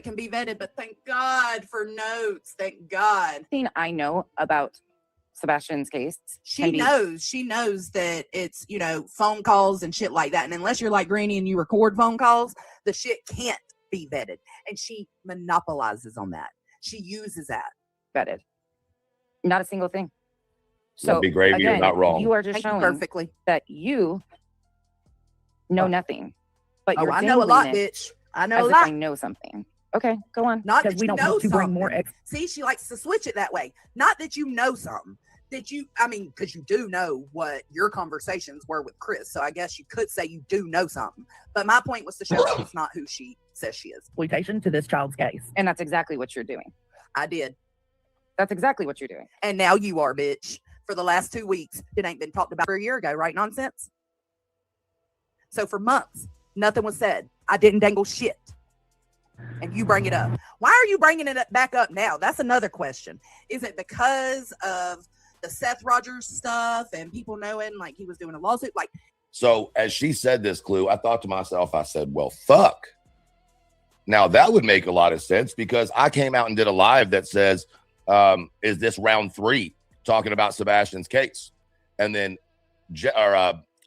can be vetted, but thank God for notes. Thank God. Thing I know about Sebastian's case. She knows that it's, phone calls and shit like that. And unless you're like Granny and you record phone calls, the shit can't be vetted. And she monopolizes on that. She uses that. Vetted. Not a single thing. So be gravy, again, you're not wrong. You are just showing perfectly that you know nothing. But you're I know a lot, it bitch. I know as a if lot. I know something. Okay, go on. Not that we you don't know want to bring something. more See, she likes to switch it that way. Not that you know something. Because you do know what your conversations were with Chris. So I guess you could say you do know something. But my point was to show she's not who she says she is. Exploitation to this child's case. And that's exactly what you're doing. I did. That's exactly what you're doing. And now you are, bitch. For the last 2 weeks, it ain't been talked about for a year ago, right? Nonsense. So for months, nothing was said. I didn't dangle shit. and you bring it up. Why are you bringing it back up now? That's another question. Is it because of the Seth Rogers stuff and people knowing like he was doing a lawsuit? Like, so as she said this, Clue, I thought to myself, I said, well, fuck. Now that would make a lot of sense because I came out and did a live that says, is this round 3 talking about Sebastian's case? And then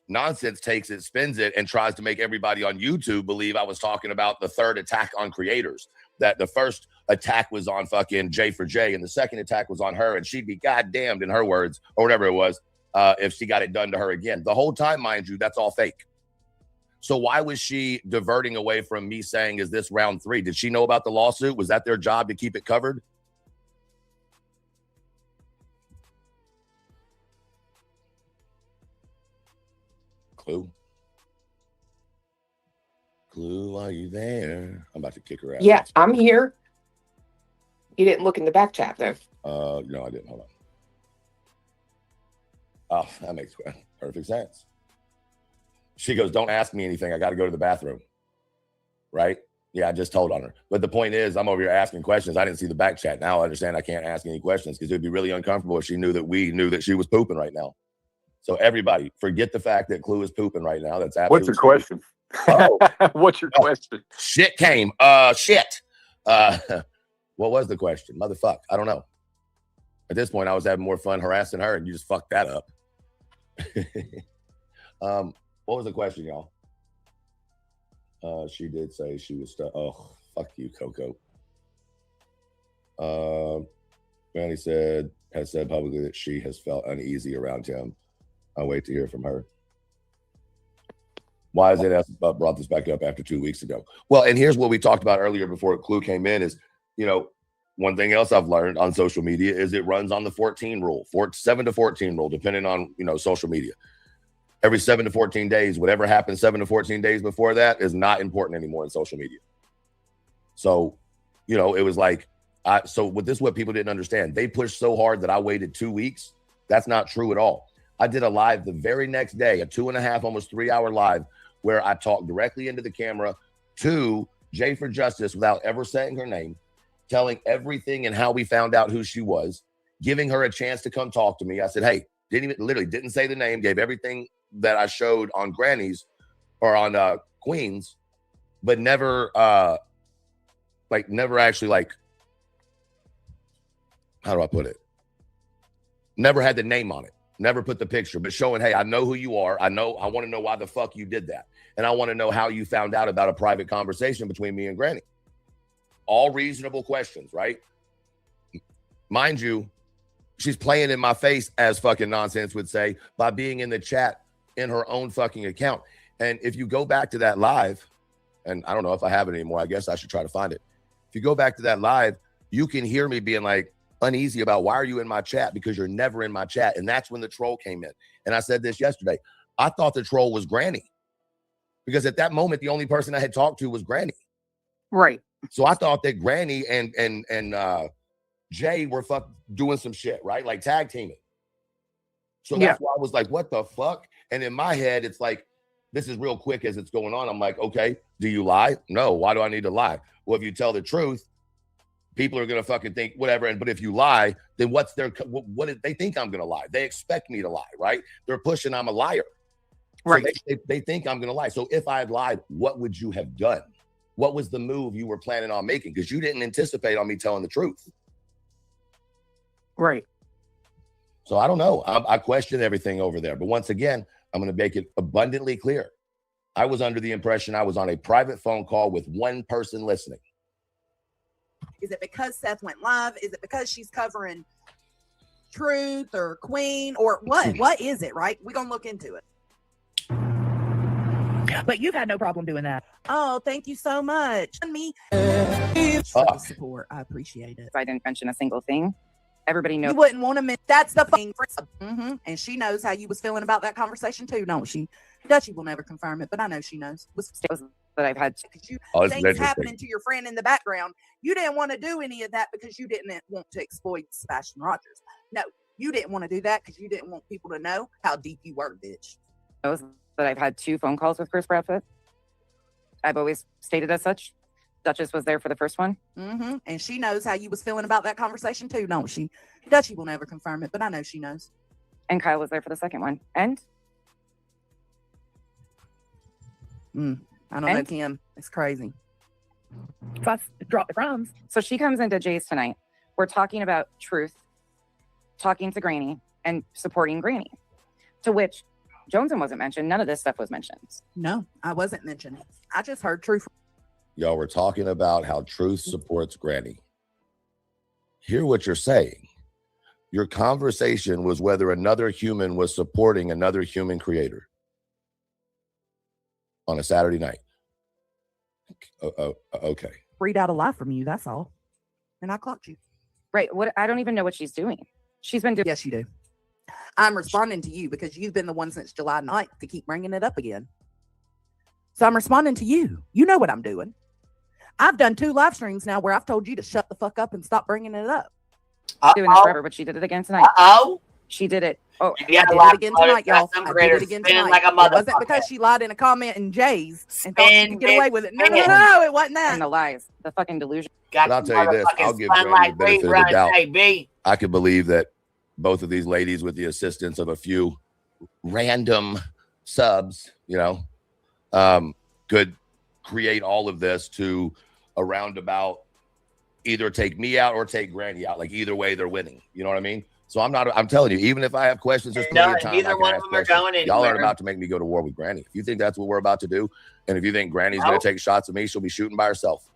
Nonsense takes it, spins it, and tries to make everybody on YouTube believe I was talking about the 3rd attack on creators. That the first attack was on fucking J for J, and the second attack was on her, and she'd be goddamned, in her words, or whatever it was, if she got it done to her again. The whole time, mind you, that's all fake. So why was she diverting away from me saying, is this round 3? Did she know about the lawsuit? Was that their job to keep it covered? Clue? Clue, are you there? I'm about to kick her out. Yeah, I'm here. You didn't look in the back chat, though. No, I didn't. Hold on. Oh, that makes perfect sense. She goes, don't ask me anything. I got to go to the bathroom. Right? Yeah, I just told on her. But the point is, I'm over here asking questions. I didn't see the back chat. Now I understand I can't ask any questions because it would be really uncomfortable if she knew that we knew that she was pooping right now. So everybody, forget the fact that Clue is pooping right now. That's absolutely. What's your question? Oh. What's your question? Shit came. Shit. What was the question? Motherfuck. I don't know. At this point, I was having more fun harassing her, and you just fucked that up. What was the question, y'all? She did say she was stuck. Oh, fuck you, Coco. Granny has said publicly that she has felt uneasy around him. I'll wait to hear from her. Why is it brought this back up after 2 weeks ago? Well, and here's what we talked about earlier before Clue came in is, you know, one thing else I've learned on social media is it runs on the 14 rule, 7 to 14 rule, depending on, you know, social media. Every 7 to 14 days, whatever happened 7 to 14 days before that is not important anymore in social media. So, you know, it was like, so with this, what people didn't understand, they pushed so hard that I waited 2 weeks. That's not true at all. I did a live the very next day, a 2.5, almost 3 hour live where I talked directly into the camera to J for Justice without ever saying her name, telling everything and how we found out who she was, giving her a chance to come talk to me. I said, hey, literally didn't say the name, gave everything that I showed on Granny's or on Queen's, but never actually how do I put it? Never had the name on it. Never put the picture, but showing, hey, I know who you are. I want to know why the fuck you did that. And I want to know how you found out about a private conversation between me and Granny. All reasonable questions, right? Mind you, she's playing in my face, as fucking Nonsense would say, by being in the chat in her own fucking account. And if you go back to that live, and I don't know if I have it anymore, I guess I should try to find it. If you go back to that live, you can hear me being like, uneasy about why are you in my chat, because you're never in my chat. And that's when the troll came in. And I said this yesterday, I thought the troll was Granny, because at that moment the only person I had talked to was Granny, right? So I thought that Granny and Jay were doing some shit, right, like tag teaming. So that's why I was like, what the fuck? And in my head it's like, this is real quick as it's going on, I'm like, okay, do you lie? No. Why do I need to lie? Well, if you tell the truth, people are going to fucking think whatever. But if you lie, then what did they think I'm going to lie? They expect me to lie, right? They're pushing I'm a liar. Right. So they think I'm going to lie. So if I had lied, what would you have done? What was the move you were planning on making? Because you didn't anticipate on me telling the truth. Right. So I don't know. I question everything over there. But once again, I'm going to make it abundantly clear. I was under the impression I was on a private phone call with one person listening. Is it because Seth went live? Is it because she's covering Truth or Queen or what? What is it, right? We're going to look into it. But you've had no problem doing that. Oh, thank you so much. Me for the support. I appreciate it. I didn't mention a single thing. Everybody knows. You wouldn't want to miss. That's the thing. And she knows how you was feeling about that conversation too, don't she? Dutchie will never confirm it, but I know she knows. That I've had things happening to your friend in the background. You didn't want to do any of that because you didn't want to exploit Sebastian Rogers. No, you didn't want to do that because you didn't want people to know how deep you were, bitch. That I've had 2 phone calls with Chris Bradford. I've always stated as such. Duchess was there for the first one. Mm-hmm. And she knows how you was feeling about that conversation too, don't she? Dutchie will never confirm it, but I know she knows. And Kyle was there for the second one. And I don't know, Kim. It's crazy. Plus, drop the crumbs. So she comes into Jay's tonight. We're talking about truth, talking to Granny, and supporting Granny. To which Joneson wasn't mentioned. None of this stuff was mentioned. No, I wasn't mentioned. I just heard truth. Y'all were talking about how truth supports Granny. Hear what you're saying. Your conversation was whether another human was supporting another human creator on a Saturday night. Okay. Read out a lie from you, that's all. And I clocked you. Right. What? I don't even know what she's doing. She's been doing. Yes, you do. I'm responding to you because you've been the one since July 9th to keep bringing it up again. So I'm responding to you. You know what I'm doing. I've done 2 live streams now where I've told you to shut the fuck up and stop bringing it up. Doing this forever, but she did it again tonight. She did it. Oh, yeah, I did it again tonight, y'all. I did it again tonight. Like a it wasn't because she lied in a comment in Jay's and thought she could get away with it. No, it wasn't that. And the lies, the fucking delusion. But I'll tell you this, I'll give Granny the benefit of the doubt. I could believe that both of these ladies, with the assistance of a few random subs, could create all of this to a roundabout either take me out or take Granny out. Like either way, they're winning. You know what I mean? So I'm telling you, even if I have questions, there's plenty of time. Neither one of them are going anywhere. Y'all aren't about to make me go to war with Granny. If you think that's what we're about to do, and if you think Granny's going to take shots at me, she'll be shooting by herself.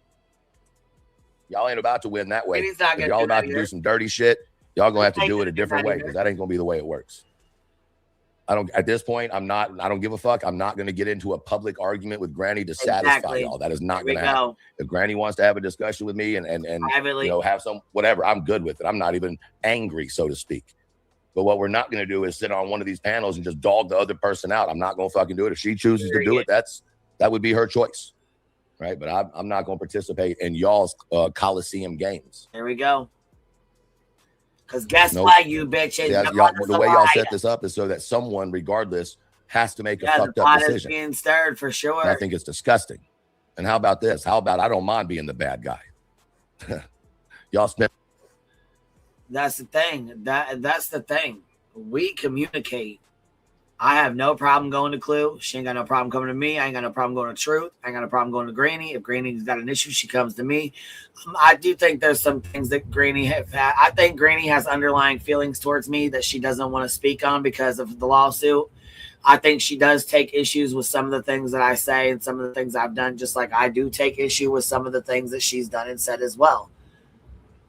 Y'all ain't about to win that way. If y'all about to do some dirty shit, y'all going to have to do it a different way, because that ain't going to be the way it works. At this point, I don't give a fuck. I'm not going to get into a public argument with Granny to satisfy y'all. That is not going to happen. If Granny wants to have a discussion with me and have some whatever, I'm good with it. I'm not even angry, so to speak. But what we're not going to do is sit on one of these panels and just dog the other person out. I'm not going to fucking do it. If she chooses to do it, that would be her choice, right? But I'm not going to participate in y'all's Coliseum games. There we go. Because guess what, you bitches? The way y'all set this up is so that someone, regardless, has to make a fucked up decision. Being stirred for sure. And I think it's disgusting. And how about this? How about I don't mind being the bad guy? Y'all spend. That's the thing. That's the thing. We communicate. I have no problem going to Clue. She ain't got no problem coming to me. I ain't got no problem going to Truth. I ain't got no problem going to Granny. If Granny's got an issue, she comes to me. I do think there's some things that Granny have had. I think Granny has underlying feelings towards me that she doesn't want to speak on because of the lawsuit. I think she does take issues with some of the things that I say and some of the things I've done, just like I do take issue with some of the things that she's done and said as well.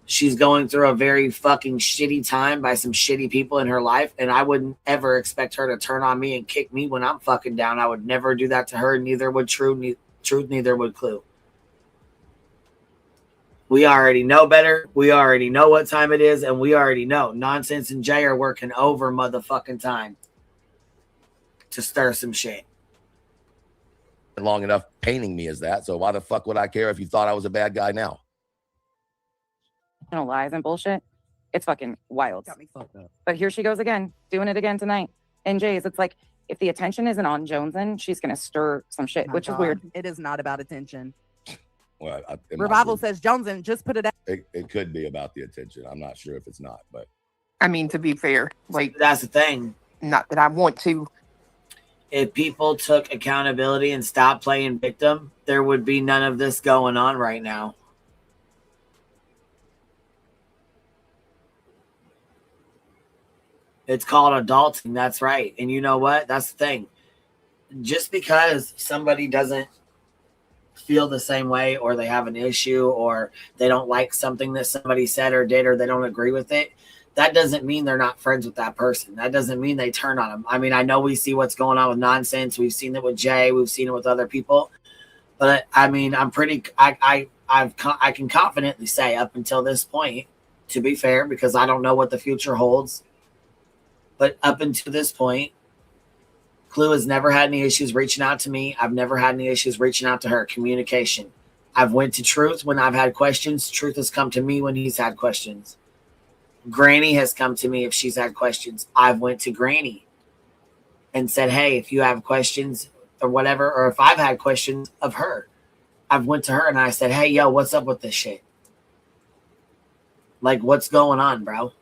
She's going through a very fucking shitty time by some shitty people in her life, and I wouldn't ever expect her to turn on me and kick me when I'm fucking down. I would never do that to her. Neither would Truth, neither would Clue. We already know better. We already know what time it is, and we already know Nonsense and Jay are working over motherfucking time to stir some shit. Long enough painting me as that, so why the fuck would I care if you thought I was a bad guy now? Lies and bullshit. It's fucking wild. Got me fucked up. But here she goes again, doing it again tonight. And Jay's, it's like if the attention isn't on Joneson, she's gonna stir some shit, which is weird. It is not about attention. Well, Revival says Joneson, just put it out. It could be about the attention. I'm not sure if it's not, but I mean, to be fair, like that's the thing. Not that I want to. If people took accountability and stopped playing victim, there would be none of this going on right now. It's called adulting. That's right. And you know what? That's the thing. Just because somebody doesn't feel the same way, or they have an issue, or they don't like something that somebody said or did, or they don't agree with it, that doesn't mean they're not friends with that person. That doesn't mean they turn on them. I mean, I know we see what's going on with Nonsense. We've seen it with Jay. We've seen it with other people. But I mean, I can confidently say up until this point, to be fair, because I don't know what the future holds. But up until this point, Clue has never had any issues reaching out to me. I've never had any issues reaching out to her. Communication. I've went to Truth when I've had questions. Truth has come to me when he's had questions. Granny has come to me if she's had questions. I've went to Granny and said, hey, if you have questions or whatever, or if I've had questions of her, I went to her and I said, hey, yo, what's up with this shit? Like, what's going on, bro?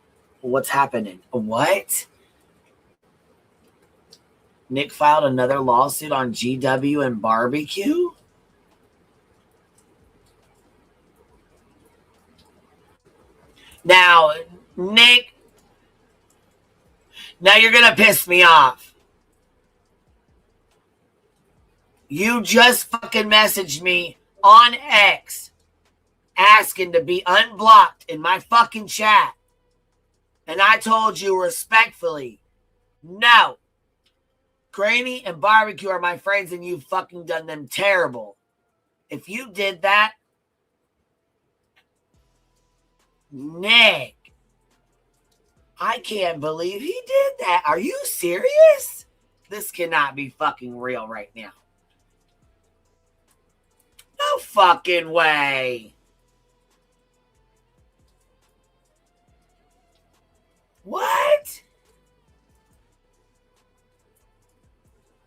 What's happening? What? Nick filed another lawsuit on GW and barbecue? Now, Nick, now you're going to piss me off. You just fucking messaged me on X asking to be unblocked in my fucking chat. And I told you respectfully, no. Granny and barbecue are my friends and you've fucking done them terrible. If you did that, Nick, I can't believe he did that. Are you serious? This cannot be fucking real right now. No fucking way. What?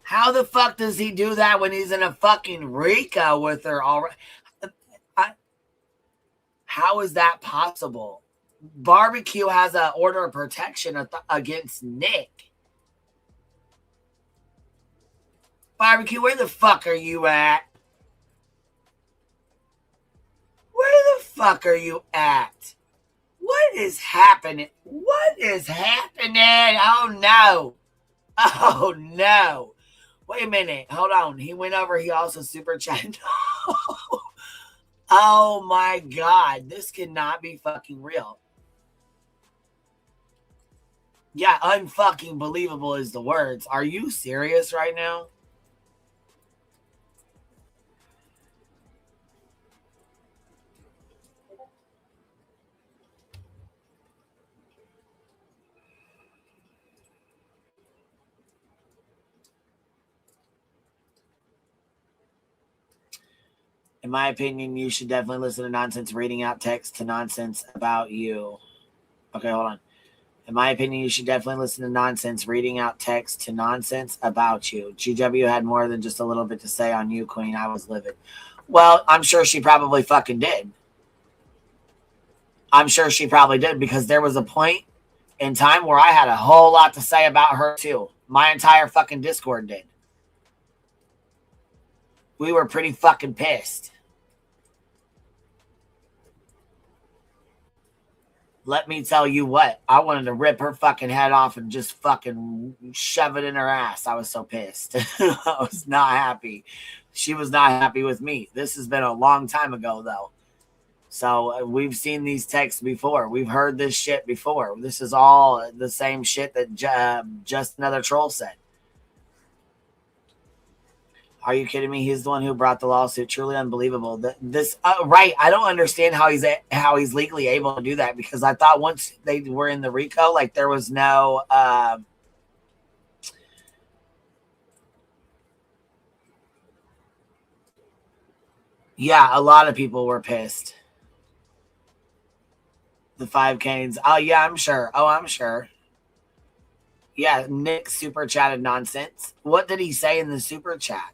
How the fuck does he do that when he's in a fucking RICO with her already? How is that possible? Barbecue has an order of protection against Nick. Barbecue, where the fuck are you at? Where the fuck are you at? What is happening? What is happening? Oh, no. Oh, no. Wait a minute. Hold on. He went over. He also super chatted. Oh, my God. This cannot be fucking real. Yeah, unfucking believable is the words. Are you serious right now? In my opinion, you should definitely listen to nonsense reading out text to nonsense about you. Okay, hold on. In my opinion, you should definitely listen to nonsense reading out text to nonsense about you. GW had more than just a little bit to say on you, Queen. I was livid. Well, I'm sure she probably fucking did. I'm sure she probably did because there was a point in time where I had a whole lot to say about her too. My entire fucking Discord did. We were pretty fucking pissed. Let me tell you what. I wanted to rip her fucking head off and just fucking shove it in her ass. I was so pissed. I was not happy. She was not happy with me. This has been a long time ago, though. So we've seen these texts before. We've heard this shit before. This is all the same shit that just another troll said. Are you kidding me? He's the one who brought the lawsuit. Truly unbelievable. This right. I don't understand how he's legally able to do that because I thought once they were in the RICO, like there was no. Yeah, a lot of people were pissed. The 5 Canes. Oh yeah, I'm sure. Oh, I'm sure. Yeah, Nick super chatted nonsense. What did he say in the super chat?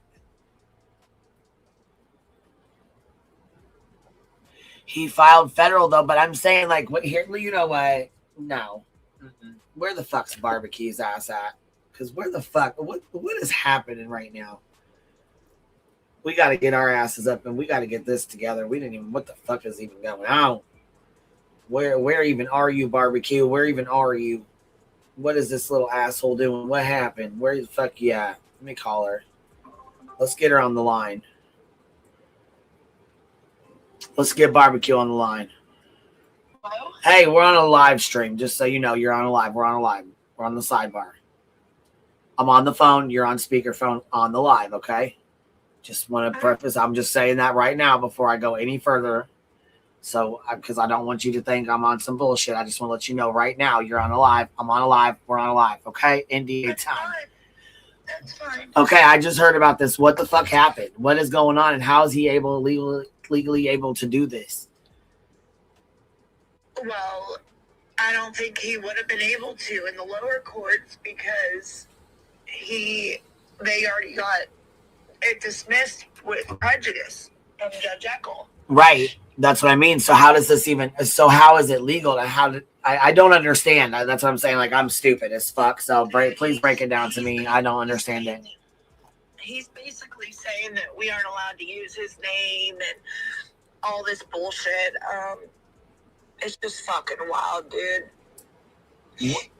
He filed federal though, but I'm saying like, what here? You know what? No. Where the fuck's barbecue's ass at? Because where the fuck? What is happening right now? We got to get our asses up and we got to get this together. We didn't even. What the fuck is even going on? Where even are you, barbecue? Where even are you? What is this little asshole doing? What happened? Where the fuck you at? Let me call her. Let's get her on the line. Let's get barbecue on the line. Hello? Hey, we're on a live stream. Just so you know, you're on a live. We're on a live. We're on the sidebar. I'm on the phone. You're on speakerphone on the live, okay? Just want to preface. I'm just saying that right now before I go any further. So, because I don't want you to think I'm on some bullshit. I just want to let you know right now you're on a live. I'm on a live. We're on a live, okay? NDA time. That's fine. Okay, I just heard about this. What the fuck happened? What is going on? And how is he legally able to do this? Well, I don't think he would have been able to in the lower courts because they already got it dismissed with prejudice. from Judge Eckel. Right. That's what I mean. So how does this even? So how is it legal? I don't understand. That's what I'm saying. Like I'm stupid as fuck. So please break it down to me. I don't understand it. He's basically saying that we aren't allowed to use his name and all this bullshit. It's just fucking wild, dude.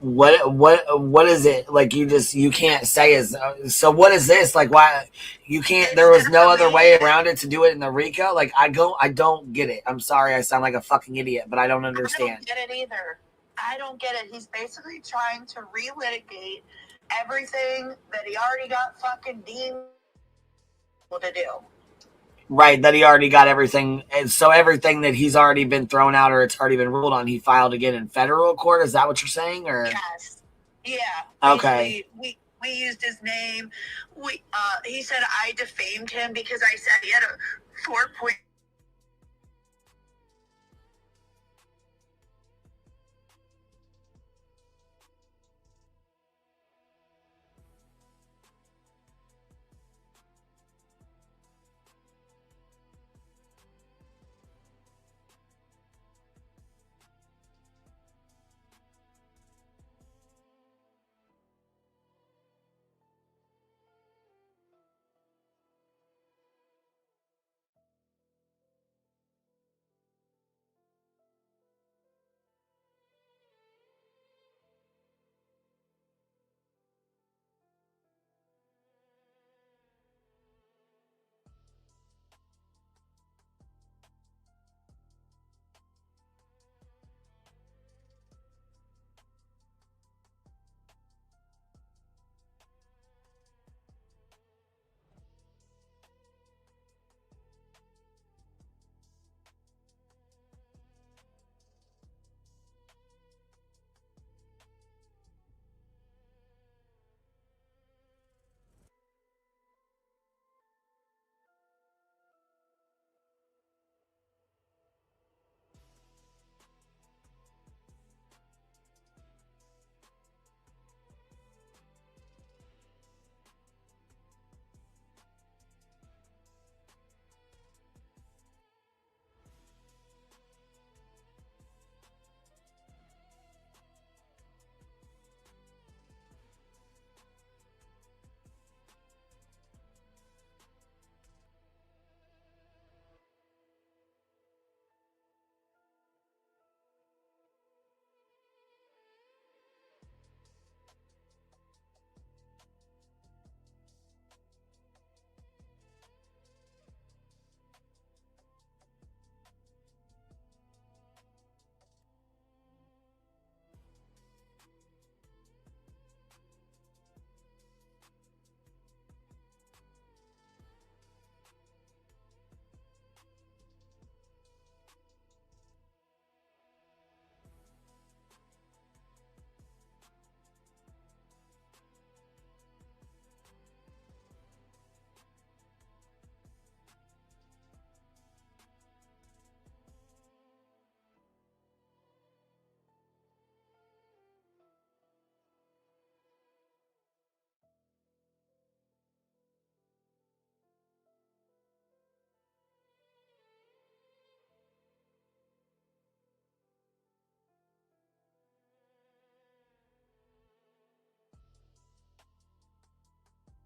What is it like? You can't say is so. What is this like? Why you can't? There was no other way around it to do it in the RICO. Like I don't get it. I'm sorry, I sound like a fucking idiot, but I don't understand. I don't get it either. I don't get it. He's basically trying to relitigate everything that he already got fucking deemed to do. Right, that he already got everything. And so everything that he's already been thrown out or it's already been ruled on, he filed again in federal court. Is that what you're saying? Or yes, yeah. Okay. We used his name. He said I defamed him because I said he had a 4 point.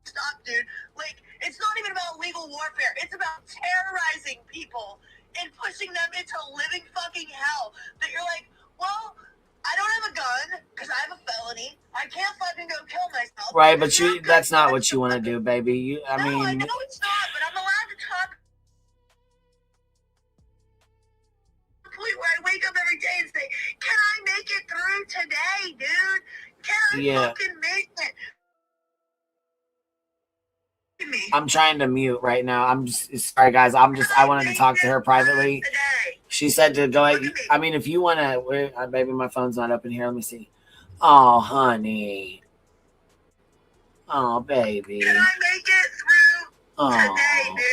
Stop, dude. Like, it's not even about legal warfare. It's about terrorizing people and pushing them into living fucking hell. That you're like, well, I don't have a gun because I have a felony. I can't fucking go kill myself. right, but that's not what you want to do, baby. I No, I mean, know it's not, but I'm allowed to talk. Point where I wake up every day and say, can I make it through today, dude? Can I fucking make it? I'm trying to mute right now. I'm just sorry, guys. I wanted to talk to her privately. She said to go ahead. I mean, if you want to, baby, my phone's not up in here. Let me see. Oh, honey. Oh, baby. Can I make it through today, dude?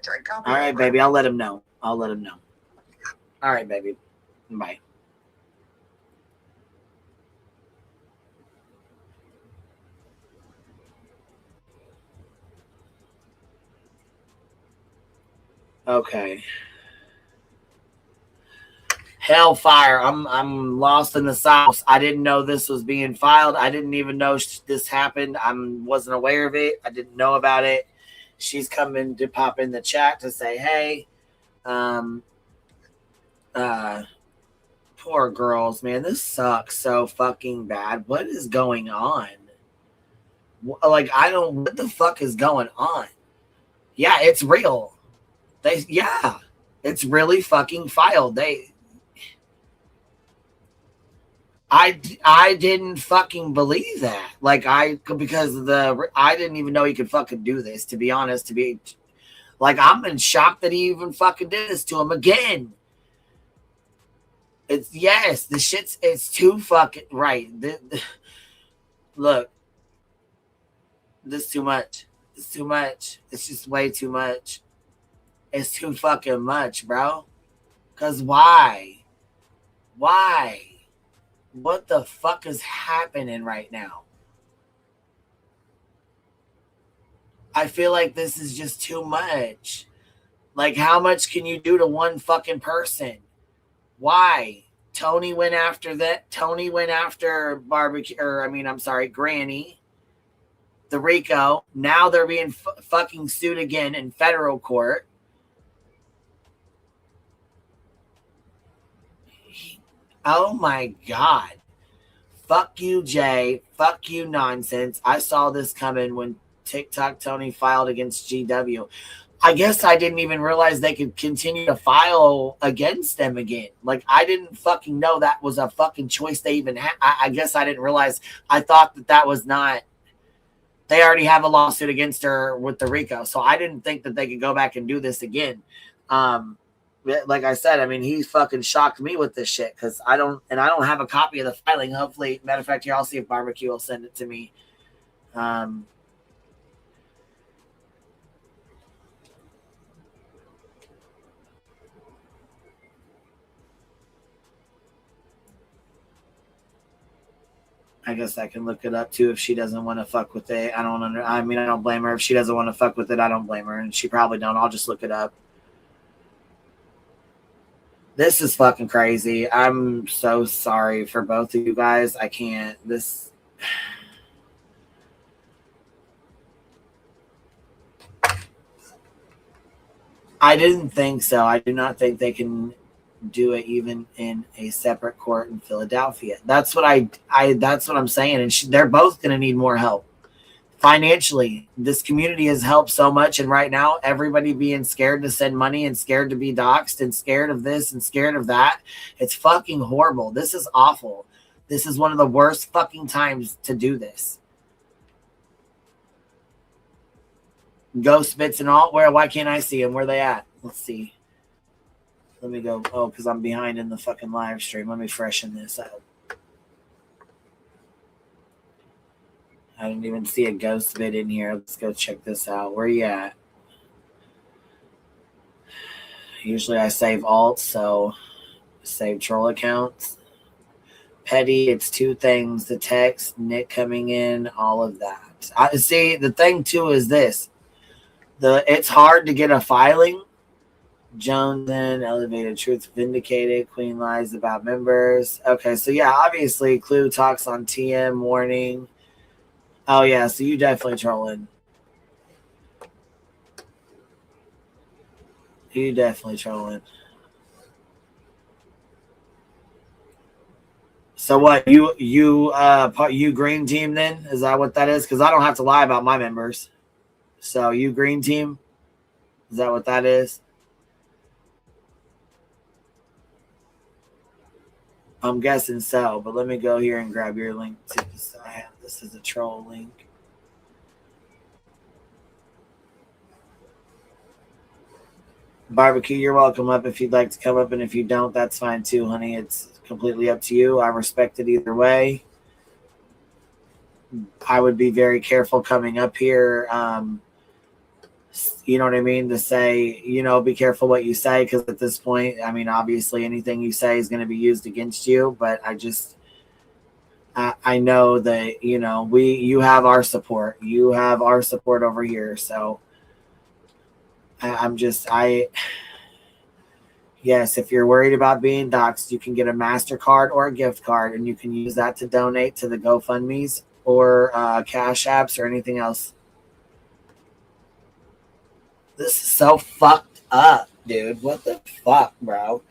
a drink. All right, baby. I'll let him know. I'll let him know. All right, baby. Bye. Okay. Hellfire. I'm lost in the sauce. I didn't know this was being filed. I didn't even know this happened. I wasn't aware of it. I didn't know about it. She's coming to pop in the chat to say, hey, poor girls, man. This sucks so fucking bad. What is going on? Like, what the fuck is going on? Yeah, it's real. It's really fucking filed. I didn't fucking believe that. Like, because I didn't even know he could fucking do this, to be honest. I'm in shock that he even fucking did this to him again. It's too fucking right. Look, this is too much. It's too much. It's just way too much. It's too fucking much, bro. Cause why? Why? What the fuck is happening right now? I feel like this is just too much. Like, how much can you do to one fucking person? Why? Tony went after that. Tony went after Granny. The RICO. Now they're being fucking sued again in federal court. Oh my God. Fuck you, Jay. Fuck you, nonsense. I saw this coming when TikTok Tony filed against GW. I guess I didn't even realize they could continue to file against them again. Like, I didn't fucking know that was a fucking choice they even had. I guess I didn't realize. I thought that was not. They already have a lawsuit against her with the RICO. So I didn't think that they could go back and do this again. Like I said, I mean, he fucking shocked me with this shit because I don't have a copy of the filing. Hopefully, matter of fact, here, I'll see if Barbecue will send it to me. I guess I can look it up too if she doesn't want to fuck with it. I don't blame her. If she doesn't want to fuck with it, I don't blame her. And she probably don't. I'll just look it up. This is fucking crazy. I'm so sorry for both of you guys. I can't. I didn't think so. I do not think they can do it even in a separate court in Philadelphia. That's what that's what I'm saying. And they're both going to need more help. Financially, this community has helped so much, and right now everybody being scared to send money and scared to be doxxed and scared of this and scared of that. It's fucking horrible. This is awful. This is one of the worst fucking times to do this. Ghost bits and all. Why can't I see them? Where they at? Let's see. Let me go. Oh, because I'm behind in the fucking live stream. Let me freshen this up. I didn't even see a ghost vid in here. Let's go check this out. Where you at? Usually I save alts, so save troll accounts. Petty, it's two things. The text, Nick coming in, all of that. I see, the thing too is this. It's hard to get a filing. Jones in, elevated truth vindicated, Queen lies about members. Okay, so yeah, obviously Clue talks on TM warning. Oh, yeah, so you definitely trolling. You definitely trolling. So what, you green team then? Is that what that is? Because I don't have to lie about my members. So you green team? Is that what that is? I'm guessing so, but let me go here and grab your link. This is a troll link. Barbecue, you're welcome up if you'd like to come up, and if you don't, that's fine too, honey. It's completely up to you. I respect it either way. I would be very careful coming up here. You know what I mean? To say, you know, be careful what you say, because at this point, I mean, obviously anything you say is going to be used against you. But I know that, you know, you have our support. You have our support over here. So yes, if you're worried about being doxxed, you can get a MasterCard or a gift card, and you can use that to donate to the GoFundMes or Cash Apps or anything else. This is so fucked up, dude. What the fuck, bro?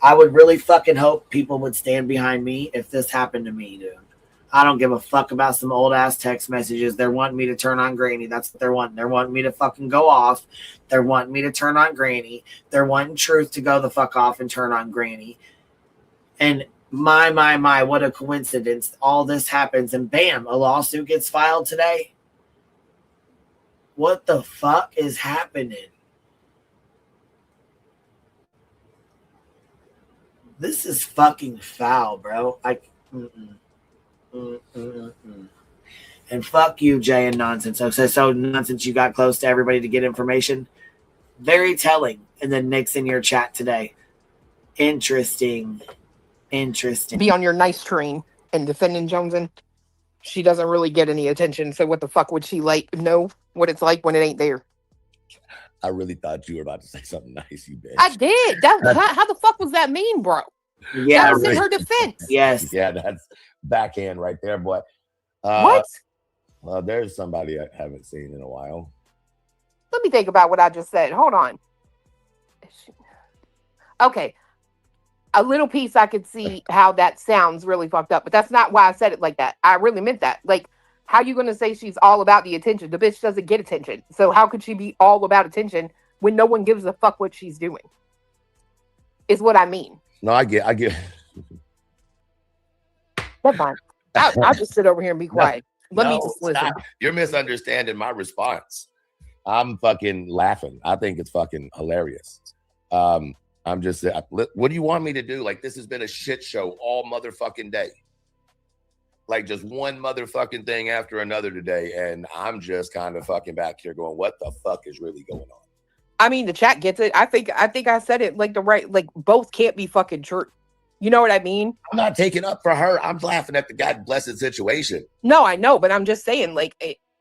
I would really fucking hope people would stand behind me if this happened to me, dude. I don't give a fuck about some old ass text messages. They're wanting me to turn on Granny. That's what they're wanting. They're wanting me to fucking go off. They're wanting me to turn on Granny. They're wanting Truth to go the fuck off and turn on Granny. And my, what a coincidence. All this happens and bam, a lawsuit gets filed today. What the fuck is happening? This is fucking foul, bro. And fuck you, Jay and Nonsense. So Nonsense, you got close to everybody to get information. Very telling. And then Nick's in your chat today. Interesting. Be on your nice train and defending Joneson. She doesn't really get any attention. So what the fuck would she know what it's like when it ain't there? I really thought you were about to say something nice, you bitch. I did. How the fuck was that mean, bro? Yeah, that was in her defense. Yes. Yeah, that's backhand right there, boy. What? Well, there's somebody I haven't seen in a while. Let me think about what I just said. Hold on. Okay. A little piece I could see how that sounds really fucked up, but that's not why I said it like that. I really meant that. Like, how you going to say she's all about the attention? The bitch doesn't get attention. So how could she be all about attention when no one gives a fuck what she's doing? Is what I mean. No, I get. That's fine. I'll just sit over here and be quiet. Let me just listen. Stop. You're misunderstanding my response. I'm fucking laughing. I think it's fucking hilarious. I'm just, what do you want me to do? Like, this has been a shit show all motherfucking day. Like, just one motherfucking thing after another today. And I'm just kind of fucking back here going, what the fuck is really going on? I mean, the chat gets it. I think I said it like both can't be fucking true. You know what I mean? I'm not taking up for her. I'm laughing at the God blessed situation. No, I know, but I'm just saying, like,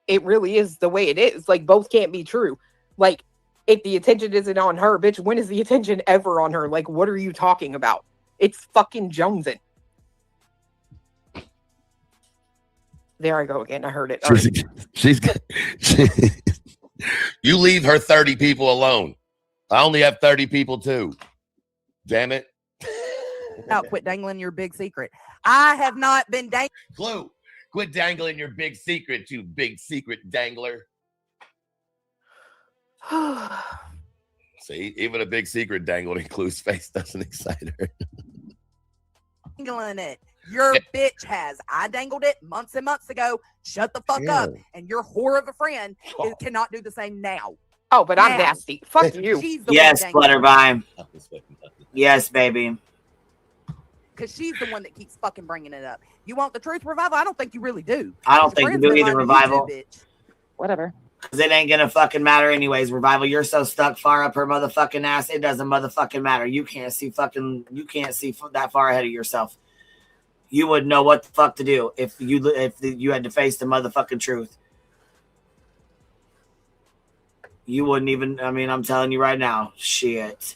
it really is the way it is. Like, both can't be true. Like, if the attention isn't on her, bitch, when is the attention ever on her? Like, what are you talking about? It's fucking Joneson. There I go again. I heard it. You leave her 30 people alone. I only have 30 people too. Damn it. Now quit dangling your big secret. I have not been dangling. Clue. Quit dangling your big secret, you big secret dangler. See, even a big secret dangled in Clue's face doesn't excite her. Dangling it. Your bitch has. I dangled it months and months ago. Shut the fuck up. And your whore of a friend cannot do the same now. Oh, but I'm nasty. Fuck you. Yes, Flutterby. Yes, baby. Because she's the one that keeps fucking bringing it up. You want the truth revival? I don't think you really do. I don't think you do either, Revival. Whatever. Because it ain't gonna fucking matter anyways, Revival. You're so stuck far up her motherfucking ass, it doesn't motherfucking matter. You can't see that far ahead of yourself. You wouldn't know what the fuck to do if you had to face the motherfucking truth. You wouldn't even, I mean, I'm telling you right now, shit.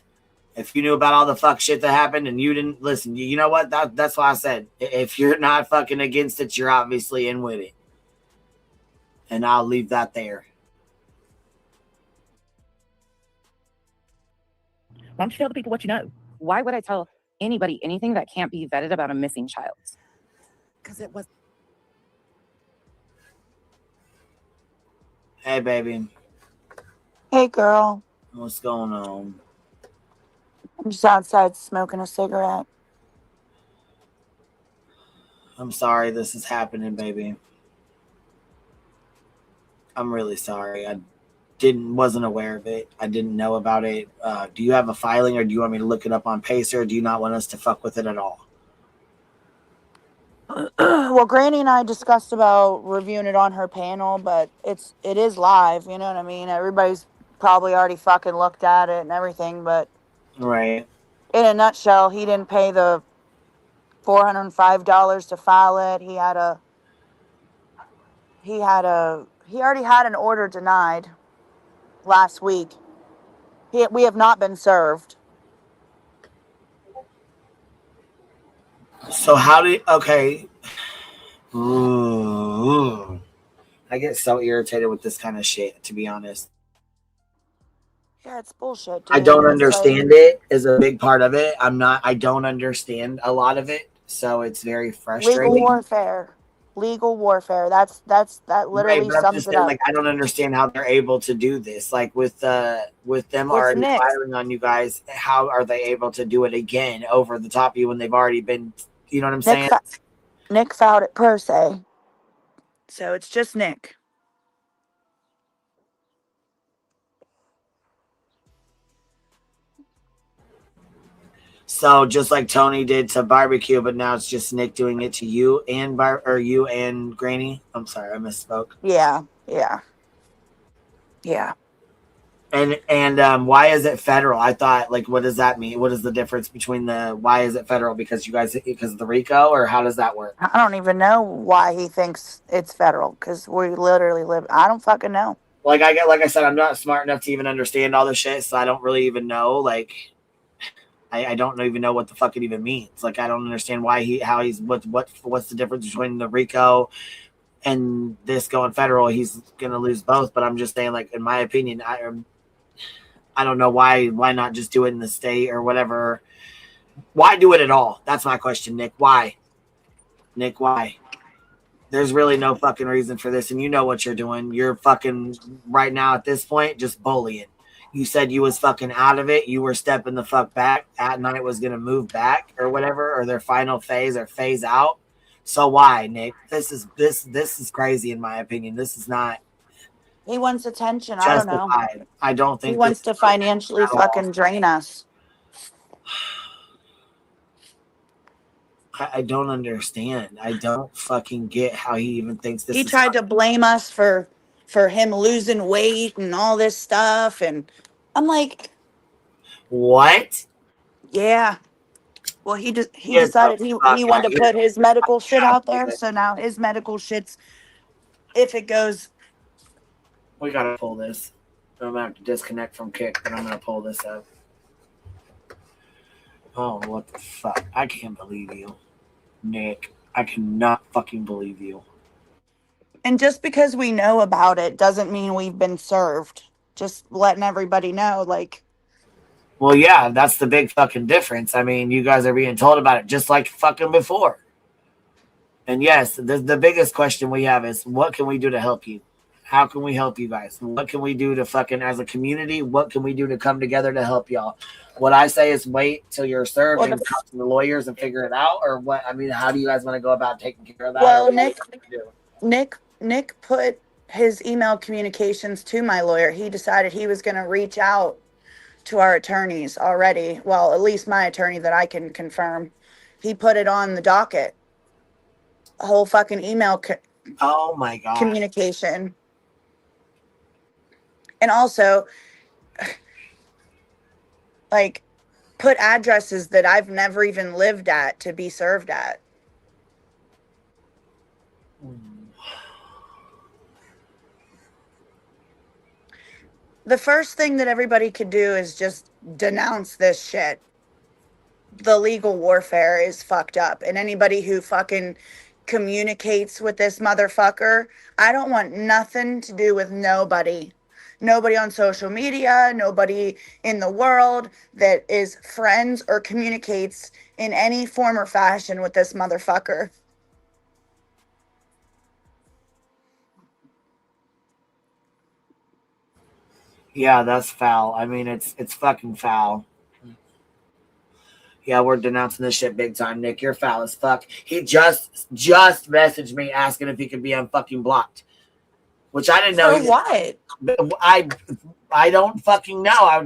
If you knew about all the fuck shit that happened and you didn't listen, you know what? That's why I said, if you're not fucking against it, you're obviously in with it. And I'll leave that there. Why don't you tell the people what you know? Why would I tell anybody anything that can't be vetted about a missing child? Because it was. Hey, baby. Hey, girl. What's going on? I'm just outside smoking a cigarette. I'm sorry this is happening, baby. I'm really sorry. I wasn't aware of it. I didn't know about it. Do you have a filing, or do you want me to look it up on Pacer? Or do you not want us to fuck with it at all? Well, Granny and I discussed about reviewing it on her panel, but it is live. You know what I mean? Everybody's probably already fucking looked at it and everything, but Right. in a nutshell, he didn't pay the $405 to file it. He already had an order denied last week. We have not been served. So how do you, okay. Ooh. I get so irritated with this kind of shit, to be honest. Yeah, it's bullshit, dude. I don't It's understand it is a big part of it. I don't understand a lot of it. So it's very frustrating. legal warfare. Legal warfare. That literally Right, but I'm sums just it saying, up. like, I don't understand how they're able to do this. Like with them With already Nick. firing on you guys, how are they able to do it again over the top of you when they've already been? You know what I'm saying? Nick filed it pro se. So it's just Nick. So just like Tony did to Barbecue, but now it's just Nick doing it to you and you and Granny. I'm sorry, I misspoke. Yeah. And why is it federal? I thought, like, what does that mean? What is the difference between why is it federal? Because of the RICO, or how does that work? I don't even know why he thinks it's federal, because we literally live. I don't fucking know. Like I said, I'm not smart enough to even understand all this shit, so I don't really even know. Like, I don't even know what the fuck it even means. Like, I don't understand what's the difference between the RICO and this going federal. He's gonna lose both, but I'm just saying, like, in my opinion, I don't know why not just do it in the state or whatever. Why do it at all? That's my question, Nick. Why? Nick, why? There's really no fucking reason for this, and you know what you're doing. You're fucking right now at this point just bullying. You said you was fucking out of it. You were stepping the fuck back. At night was gonna move back or whatever, or their final phase or phase out. So why, Nick? This is crazy in my opinion. This is not He wants attention. I don't know. justified. I don't think He wants to financially fucking drain us. I don't understand. I don't fucking get how he even thinks this He is tried to blame us for him losing weight and all this stuff, and I'm like, what? Yeah. Well, he decided he wanted to put his medical shit out there, so now his medical shit's, if it goes. We gotta pull this. I'm gonna have to disconnect from Kick, but I'm gonna pull this up. Oh, what the fuck? I can't believe you, Nick. I cannot fucking believe you. And just because we know about it doesn't mean we've been served. Just letting everybody know, like. Well, yeah, that's the big fucking difference. I mean, you guys are being told about it just like fucking before. And yes, the biggest question we have is, what can we do to help you? How can we help you guys? What can we do to fucking, as a community, what can we do to come together to help y'all? What I say is wait till you're served and talk to the lawyers and figure it out, or what? I mean, how do you guys want to go about taking care of that? Well, Nick put his email communications to my lawyer. He decided he was going to reach out to our attorneys already. Well, at least my attorney that I can confirm. He put it on the docket. A whole fucking email oh my god communication. And also, like, put addresses that I've never even lived at to be served at. The first thing that everybody could do is just denounce this shit. The legal warfare is fucked up. And anybody who fucking communicates with this motherfucker, I don't want nothing to do with nobody. Nobody on social media, nobody in the world that is friends or communicates in any form or fashion with this motherfucker. Yeah, that's foul. I mean, it's fucking foul. Yeah, we're denouncing this shit big time, Nick. You're foul as fuck. He just messaged me asking if he could be unfucking blocked, which I didn't know. For what? I don't fucking know.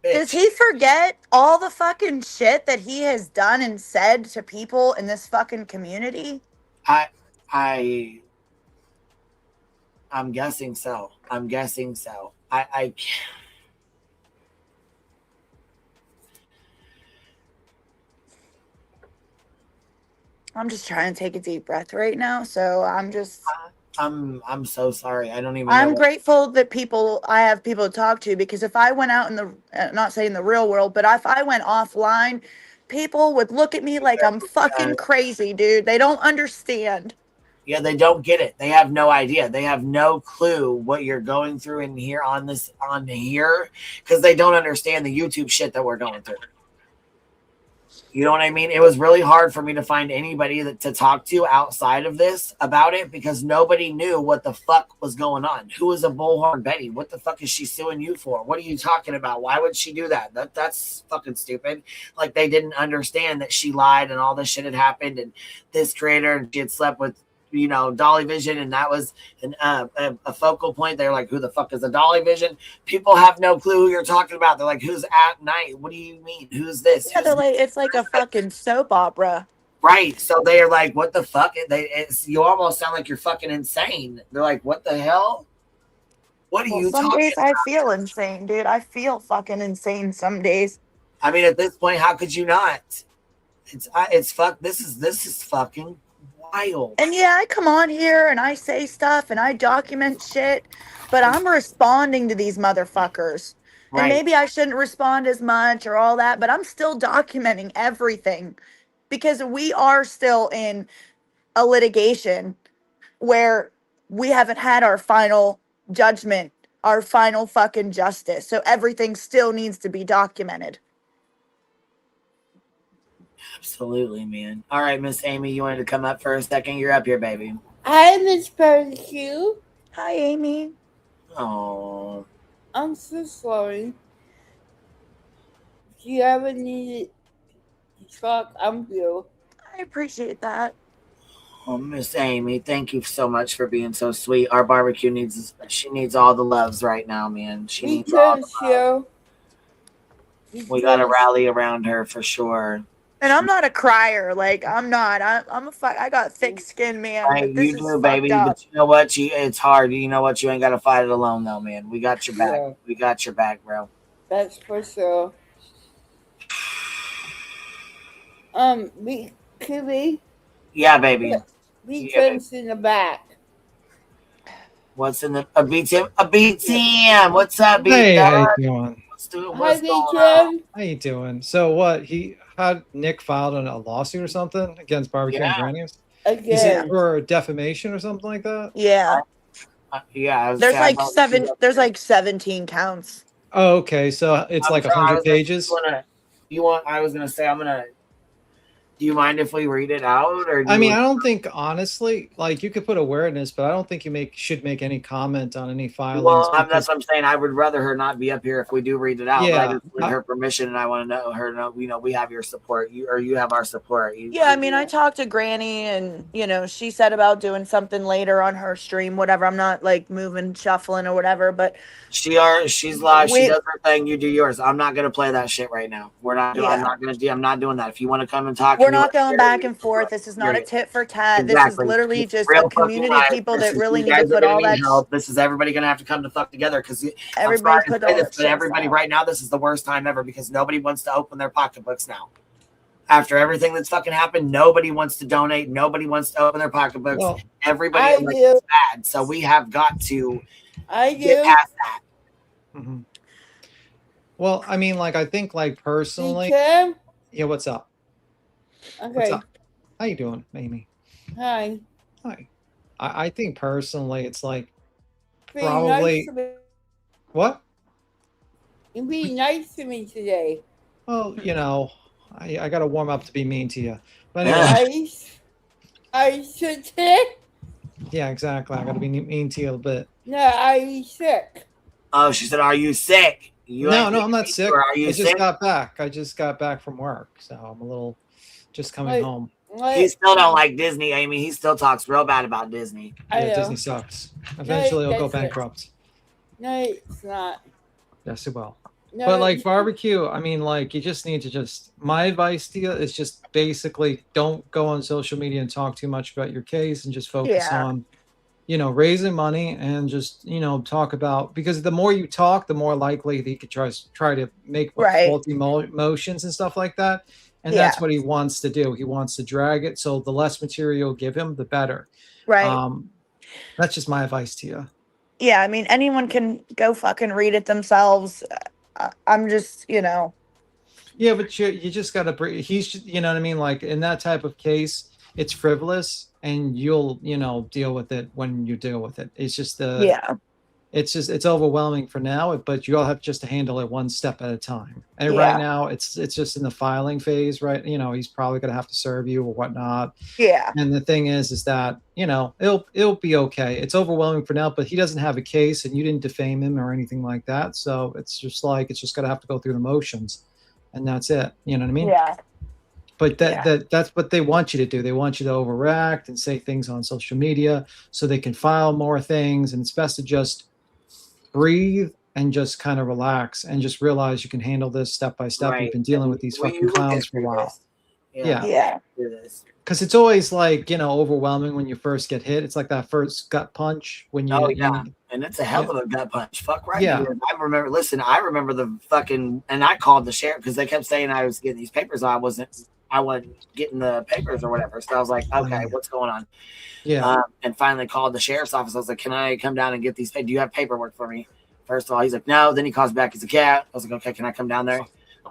Does he forget all the fucking shit that he has done and said to people in this fucking community? I'm guessing so. I I'm just trying to take a deep breath right now. So I'm so sorry. I don't even know. I'm grateful that I have people to talk to, because if I went out in the, not saying the real world, but if I went offline, people would look at me like I'm fucking crazy, dude. They don't understand. Yeah, they don't get it. They have no idea. They have no clue what you're going through in here on here, because they don't understand the YouTube shit that we're going through. You know what I mean? It was really hard for me to find anybody to talk to outside of this about it, because nobody knew what the fuck was going on. Who is a bullhorn Betty? What the fuck is she suing you for? What are you talking about? Why would she do that? That's fucking stupid. Like, they didn't understand that she lied and all this shit had happened, and this creator, and she had slept with, you know, Dolly Vision, and that was a focal point. They're like, who the fuck is a Dolly Vision? People have no clue who you're talking about. They're like, who's at night? What do you mean? Who's this? Yeah, they're like, it's like a fucking soap opera. Right. So they are like, what the fuck? You almost sound like you're fucking insane. They're like, what the hell? What are you some talking days about? I feel insane, dude. I feel fucking insane some days. I mean, at this point, how could you not? It's fuck. This is fucking wild. And yeah, I come on here and I say stuff and I document shit, but I'm responding to these motherfuckers. Right. And maybe I shouldn't respond as much or all that, but I'm still documenting everything, because we are still in a litigation where we haven't had our final judgment, our final fucking justice. So everything still needs to be documented. Absolutely, man. All right, Miss Amy, you wanted to come up for a second? You're up here, baby. Hi, Miss Barbecue. Hi, Amy. Oh. I'm so sorry. If you ever need to talk, I'm here. I appreciate that. Oh, Miss Amy, thank you so much for being so sweet. Our barbecue needs all the loves right now, man. She needs all the love. We gotta rally around her for sure. And I'm not a crier. Like, I'm not. I got thick skin, man. Right, But this you is do, baby. fucked up. But you know what? It's hard. You know what? You ain't gotta fight it alone, though, man. We got your back. Yeah. We got your back, bro. That's for sure. Could we? Yeah, baby. BTM's in the back. What's in the a BTM? What's up, BTM? Hey, how you doing? Hi, BTM. How you doing? So what? He had Nick filed a lawsuit or something against Barbecue and Grannies? Is it for defamation or something like that? Yeah. Yeah. There's like 17 counts. Oh, okay. So it's like 100 pages. I was gonna say, do you mind if we read it out? Or I don't think, honestly, like, you could put awareness, but I don't think you should make any comment on any filings. Well, that's what I'm saying. I would rather her not be up here if we do read it out. Yeah. But I just need her permission, and I want to know her. We have your support. You have our support. Yeah, I mean, I talked to Granny, and she said about doing something later on her stream, whatever. I'm not like moving, shuffling, or whatever, but she's live. She does her thing. You do yours. I'm not gonna play that shit right now. We're not. Yeah. I'm not doing that. If you want to come and talk, we're not going back and forth. This is not a tit for tat. Exactly. This is literally just a community of people that really need to put all that. Help. This is everybody gonna have to come to fuck together, because everybody put all that. But everybody right now, this is the worst time ever, because nobody wants to open their pocketbooks now. After everything that's fucking happened, nobody wants to donate. Nobody wants to open their pocketbooks. Well, everybody is bad. So we have got to get past that. Mm-hmm. Well, I mean, like, I think, like, personally, BTM? yeah. What's up? Okay. What's up? How you doing, Amy? Hi. Hi. I think personally, it's like Being probably nice to me. What? You're being nice to me today. Well, I got to warm up to be mean to you. But anyway, I sick? yeah, exactly. I got to be mean to you a little bit. No, are you sick? Oh, she said, "Are you sick?" No, I'm not sick. Are you I just sick? got back. I just got back from work, so I'm a little just coming home. He still don't like Disney, Amy. He still talks real bad about Disney. Yeah, Disney sucks. Eventually, it'll go bankrupt. No, it's not. Yes, it will. No, But like barbecue, I mean, like, you just need to my advice to you is just basically don't go on social media and talk too much about your case, and just focus on raising money and just, talk about, because the more you talk, the more likely he could try to make faulty motions and stuff like that. And that's what he wants to do. He wants to drag it. So the less material you give him, the better. Right. That's just my advice to you. Yeah, I mean, anyone can go fucking read it themselves. I'm just, Yeah, but you just got to, he's, you know what I mean? Like in that type of case, it's frivolous and you'll, deal with it when you deal with it. It's just, it's overwhelming for now, but you all have just to handle it one step at a time. And right now it's just in the filing phase, right? He's probably going to have to serve you or whatnot. Yeah. And the thing is that, it'll be okay. It's overwhelming for now, but he doesn't have a case and you didn't defame him or anything like that. So it's just going to have to go through the motions and that's it. You know what I mean? Yeah. But that's what they want you to do. They want you to overact and say things on social media so they can file more things. And it's best to just breathe and just kind of relax and just realize you can handle this step by step. Right. You've been dealing with these fucking clowns for a while. Yeah. Because it's always like, overwhelming when you first get hit. It's like that first gut punch when you. And it's a hell of a gut punch. Fuck right. Yeah. Here. I remember the fucking, and I called the sheriff because they kept saying I was getting these papers. I wasn't getting the papers or whatever. So I was like, okay, what's going on? Yeah. And finally called the sheriff's office. I was like, can I come down and get these? Do you have paperwork for me? First of all, he's like, no. Then he calls back. He's like, yeah. I was like, okay, can I come down there?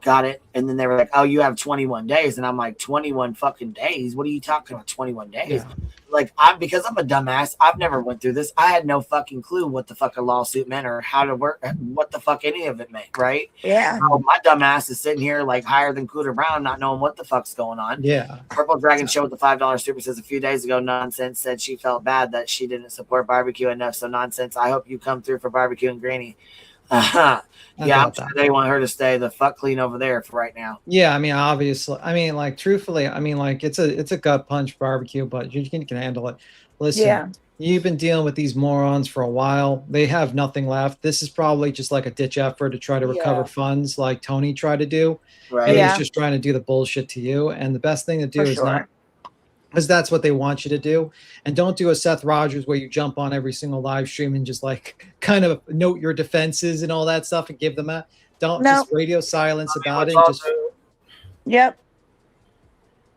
Got it. And then they were like, oh, you have 21 days. And I'm like, 21 fucking days? What are you talking about? 21 days? Yeah. Like, because I'm a dumbass, I've never went through this. I had no fucking clue what the fuck a lawsuit meant or how to work, what the fuck any of it meant, right? Yeah. So my dumbass is sitting here like higher than Cooter Brown, not knowing what the fuck's going on. Yeah. Purple Dragon showed the $5 super says a few days ago, Nonsense said she felt bad that she didn't support barbecue enough. So Nonsense, I hope you come through for barbecue and Granny. Yeah, I'm sure they want her to stay the fuck clean over there for right now. Yeah, I mean, obviously, truthfully, it's a gut punch barbecue, but you can handle it. Listen, you've been dealing with these morons for a while. They have nothing left. This is probably just like a ditch effort to try to recover funds like Tony tried to do. Right. And he's just trying to do the bullshit to you. And the best thing to do is not, because that's what they want you to do. And don't do a Seth Rogers where you jump on every single live stream and just like kind of note your defenses and all that stuff and give them a just radio silence about it. Just Yep.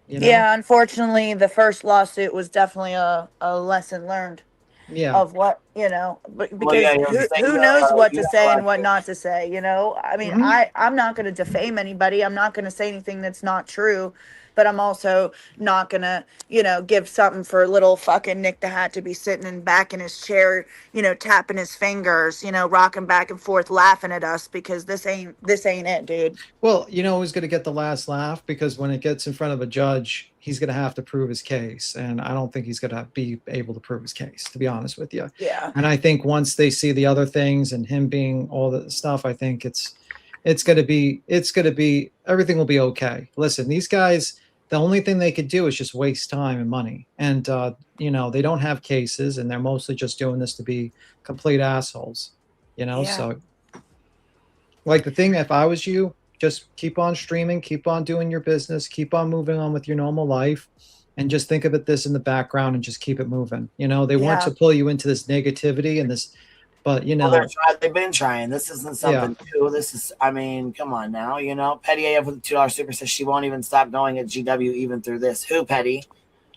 Yeah, unfortunately, the first lawsuit was definitely a lesson learned. Yeah. Of what, because who knows what to say and what not to say, I mean, I'm not going to defame anybody. I'm not going to say anything that's not true. But I'm also not going to, give something for little fucking Nick the Hat to be sitting back in his chair, tapping his fingers, rocking back and forth, laughing at us because this ain't it, dude. Well, who's going to get the last laugh? Because when it gets in front of a judge, he's going to have to prove his case. And I don't think he's going to be able to prove his case, to be honest with you. Yeah. And I think once they see the other things and him being all the stuff, I think it's going to be, everything will be okay. Listen, these guys, the only thing they could do is just waste time and money. And, they don't have cases and they're mostly just doing this to be complete assholes, So like the thing, if I was you, just keep on streaming, keep on doing your business, keep on moving on with your normal life and just think of this in the background and just keep it moving. They want to pull you into this negativity and this, but they've been trying. This isn't something new. This is, come on now. Petty AF with a $2 super says she won't even stop going at GW even through this. Who, Petty?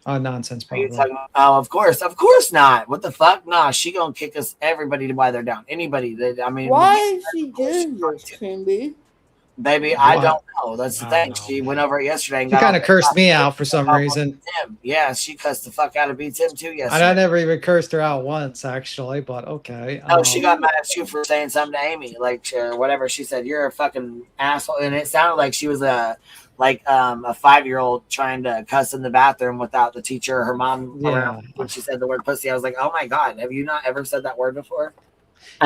Nonsense. Are you talking about? Oh, of course not. What the fuck? Nah, she gonna kick us everybody while they're down. Anybody that why is she doing this, Kimby? Baby, I don't know. That's the thing. She went over it yesterday and she kind of cursed me out for some reason. Tim. Yeah, she cussed the fuck out of B Tim too yesterday. I never even cursed her out once, actually, but okay. No, she got mad at you for saying something to Amy, or whatever. She said you're a fucking asshole, and it sounded like she was a 5-year-old trying to cuss in the bathroom without the teacher or her mom around when she said the word pussy. I was like, oh my god, have you not ever said that word before?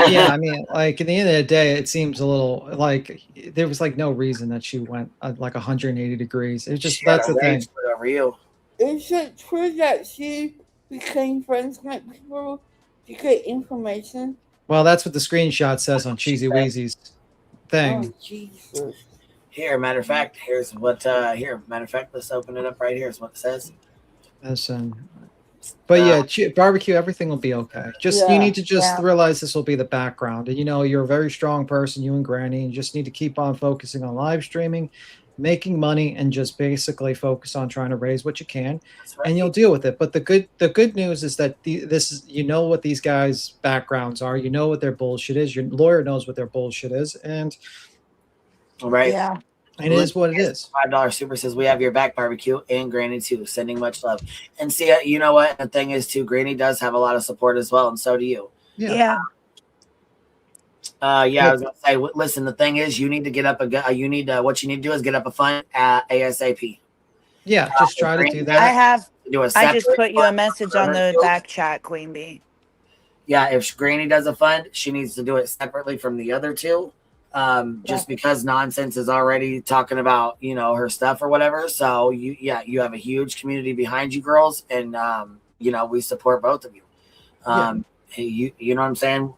Yeah, at the end of the day, it seems a little like there was no reason that she went 180 degrees. It's just that's the thing. Over you. Is it true that she became friends with people to get information? Well, that's what the screenshot says on Cheesy Weezy's thing. Oh, Jesus. Here, matter of fact, here's what. Let's open it up right here. Is what it says. Listen. But yeah, barbecue, everything will be okay. Just you need to just Yeah. realize this will be the background. And you're a very strong person, you and Granny. You just need to keep on focusing on live streaming, making money, and just basically focus on trying to raise what you can, and you'll deal with it. But the good news is that this is what these guys' backgrounds are. You know what their bullshit is. Your lawyer knows what their bullshit is, and Right. Yeah. it is what it is. $5 super says we have your back, barbecue, and Granny too. Sending much love. And see, you know what? The thing is too, Granny does have a lot of support as well, and so do you. Yeah. I was gonna say, listen. The thing is, you need to get up what you need to do is get up a fund ASAP. Yeah, just try to do that. I just put you a message on the back chat, Queen Bee. Yeah, if Granny does a fund, she needs to do it separately from the other two. Just because Nonsense is already talking about, her stuff or whatever. So you have a huge community behind you girls. And, we support both of you. You know what I'm saying?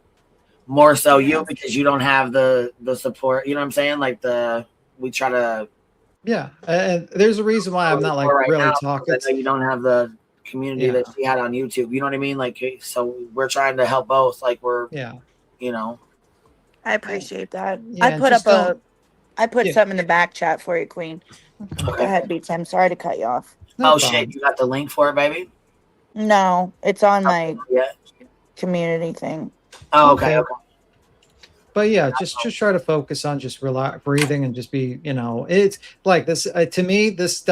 More so you, because you don't have the support, you know what I'm saying? Like we try to. Yeah. And there's a reason why I'm not like really talking. I know you don't have the community that she had on YouTube. You know what I mean? Like, so we're trying to help both. Like I appreciate that. Yeah, I put Yeah. something in the back chat for you, Queen. Go ahead, Beats. I'm sorry to cut you off. Shit, you got the link for it, baby? No, it's on my community thing. Oh, okay. But yeah, just try to focus on just breathing and just be, it's like this to me. This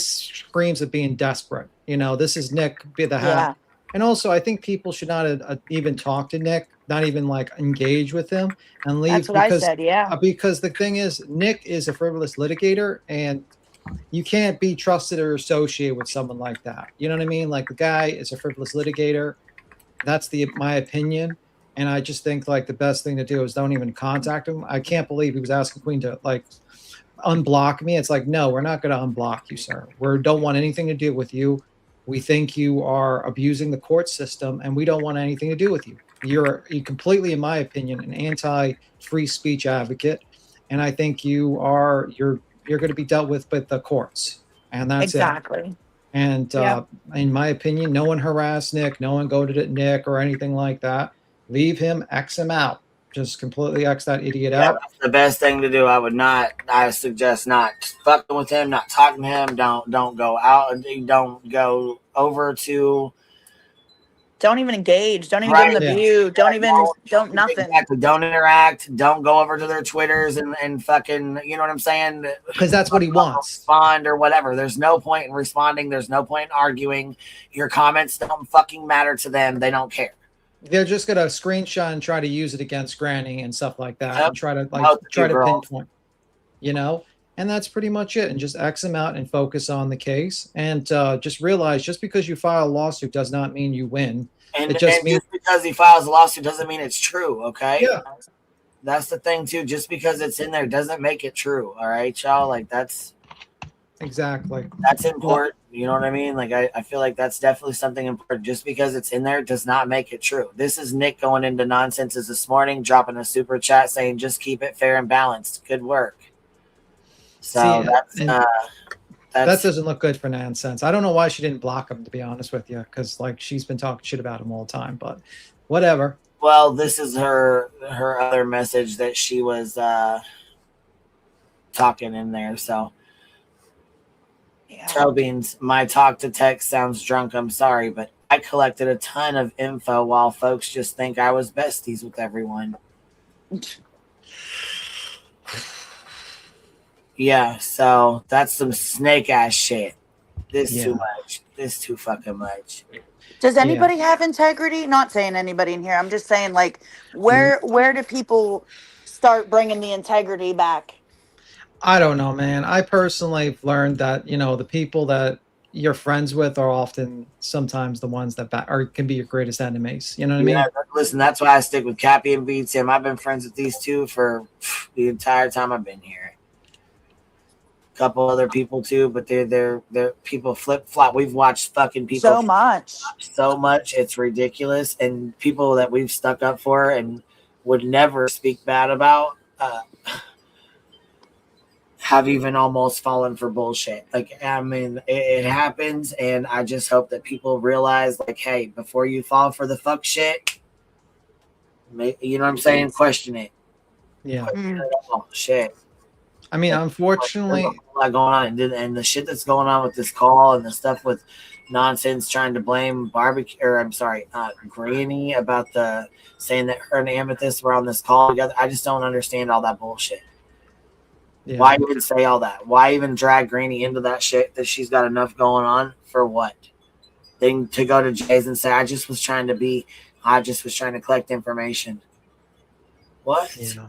screams of being desperate. This is Nick be the hat. And also, I think people should not even talk to Nick, not even like engage with him and leave. That's what I said. Yeah. Because the thing is, Nick is a frivolous litigator, and you can't be trusted or associated with someone like that. You know what I mean? Like the guy is a frivolous litigator. That's my opinion. And I just think like the best thing to do is don't even contact him. I can't believe he was asking Queen to like unblock me. It's like, no, we're not going to unblock you, sir. We don't want anything to do with you. We think you are abusing the court system, and we don't want anything to do with you. You're completely, in my opinion, an anti-free speech advocate, and I think you're going to be dealt with the courts, and that's exactly. And in my opinion, no one harass Nick, no one go to Nick or anything like that. Leave him, X him out. Just completely X that idiot out. That's the best thing to do. I suggest not fucking with him, not talking to him. Don't go out. Don't go over to. Don't even engage. Don't even give them the view. Don't nothing. Exactly. Don't interact. Don't go over to their Twitters and fucking, you know what I'm saying? Because that's what he wants. Respond or whatever. There's no point in responding. There's no point in arguing. Your comments don't fucking matter to them. They don't care. They're just gonna screenshot and try to use it against Granny and stuff like that, and try to pinpoint, and that's pretty much it. And just X them out and focus on the case, and just realize just because you file a lawsuit does not mean you win. And just because he files a lawsuit doesn't mean it's true. Okay. Yeah. That's the thing too. Just because it's in there doesn't make it true. All right, y'all. Like that's exactly important. You know what I mean? Like I feel like that's definitely something important. Just because it's in there does not make it true. This is Nick going into Nonsenses this morning, dropping a super chat saying, "Just keep it fair and balanced." Good work. So that doesn't look good for Nonsense. I don't know why she didn't block him, to be honest with you, because like she's been talking shit about him all the time. But whatever. Well, this is her other message that she was talking in there. So. Beans, my talk to text sounds drunk. I'm sorry, but I collected a ton of info while folks just think I was besties with everyone. Yeah, so that's some snake ass shit. Too much. This too fucking much. Does anybody have integrity? Not saying anybody in here. I'm just saying, like, where do people start bringing the integrity back? I don't know, man. I personally have learned that, the people that you're friends with are often sometimes the ones that can be your greatest enemies. You know what I mean? Listen, that's why I stick with Cappy and BTM. I've been friends with these two for the entire time I've been here. A couple other people too, but they're people flip flop. We've watched fucking people so much. It's ridiculous. And people that we've stuck up for and would never speak bad about. have even almost fallen for bullshit. Like, I mean, it happens, and I just hope that people realize, like, hey, before you fall for the fuck shit, you know what I'm saying? Question it. Yeah. Question it all. Shit. I mean, There's unfortunately, a whole lot going on, and the shit that's going on with this call and the stuff with nonsense trying to blame Granny about the saying that her and Amethyst were on this call together. I just don't understand all that bullshit. yeah. Why even say all that? Why even drag Granny into that shit that she's got enough going on for what? Then to go to Jay's and say, I just was trying to collect information. What? Yeah.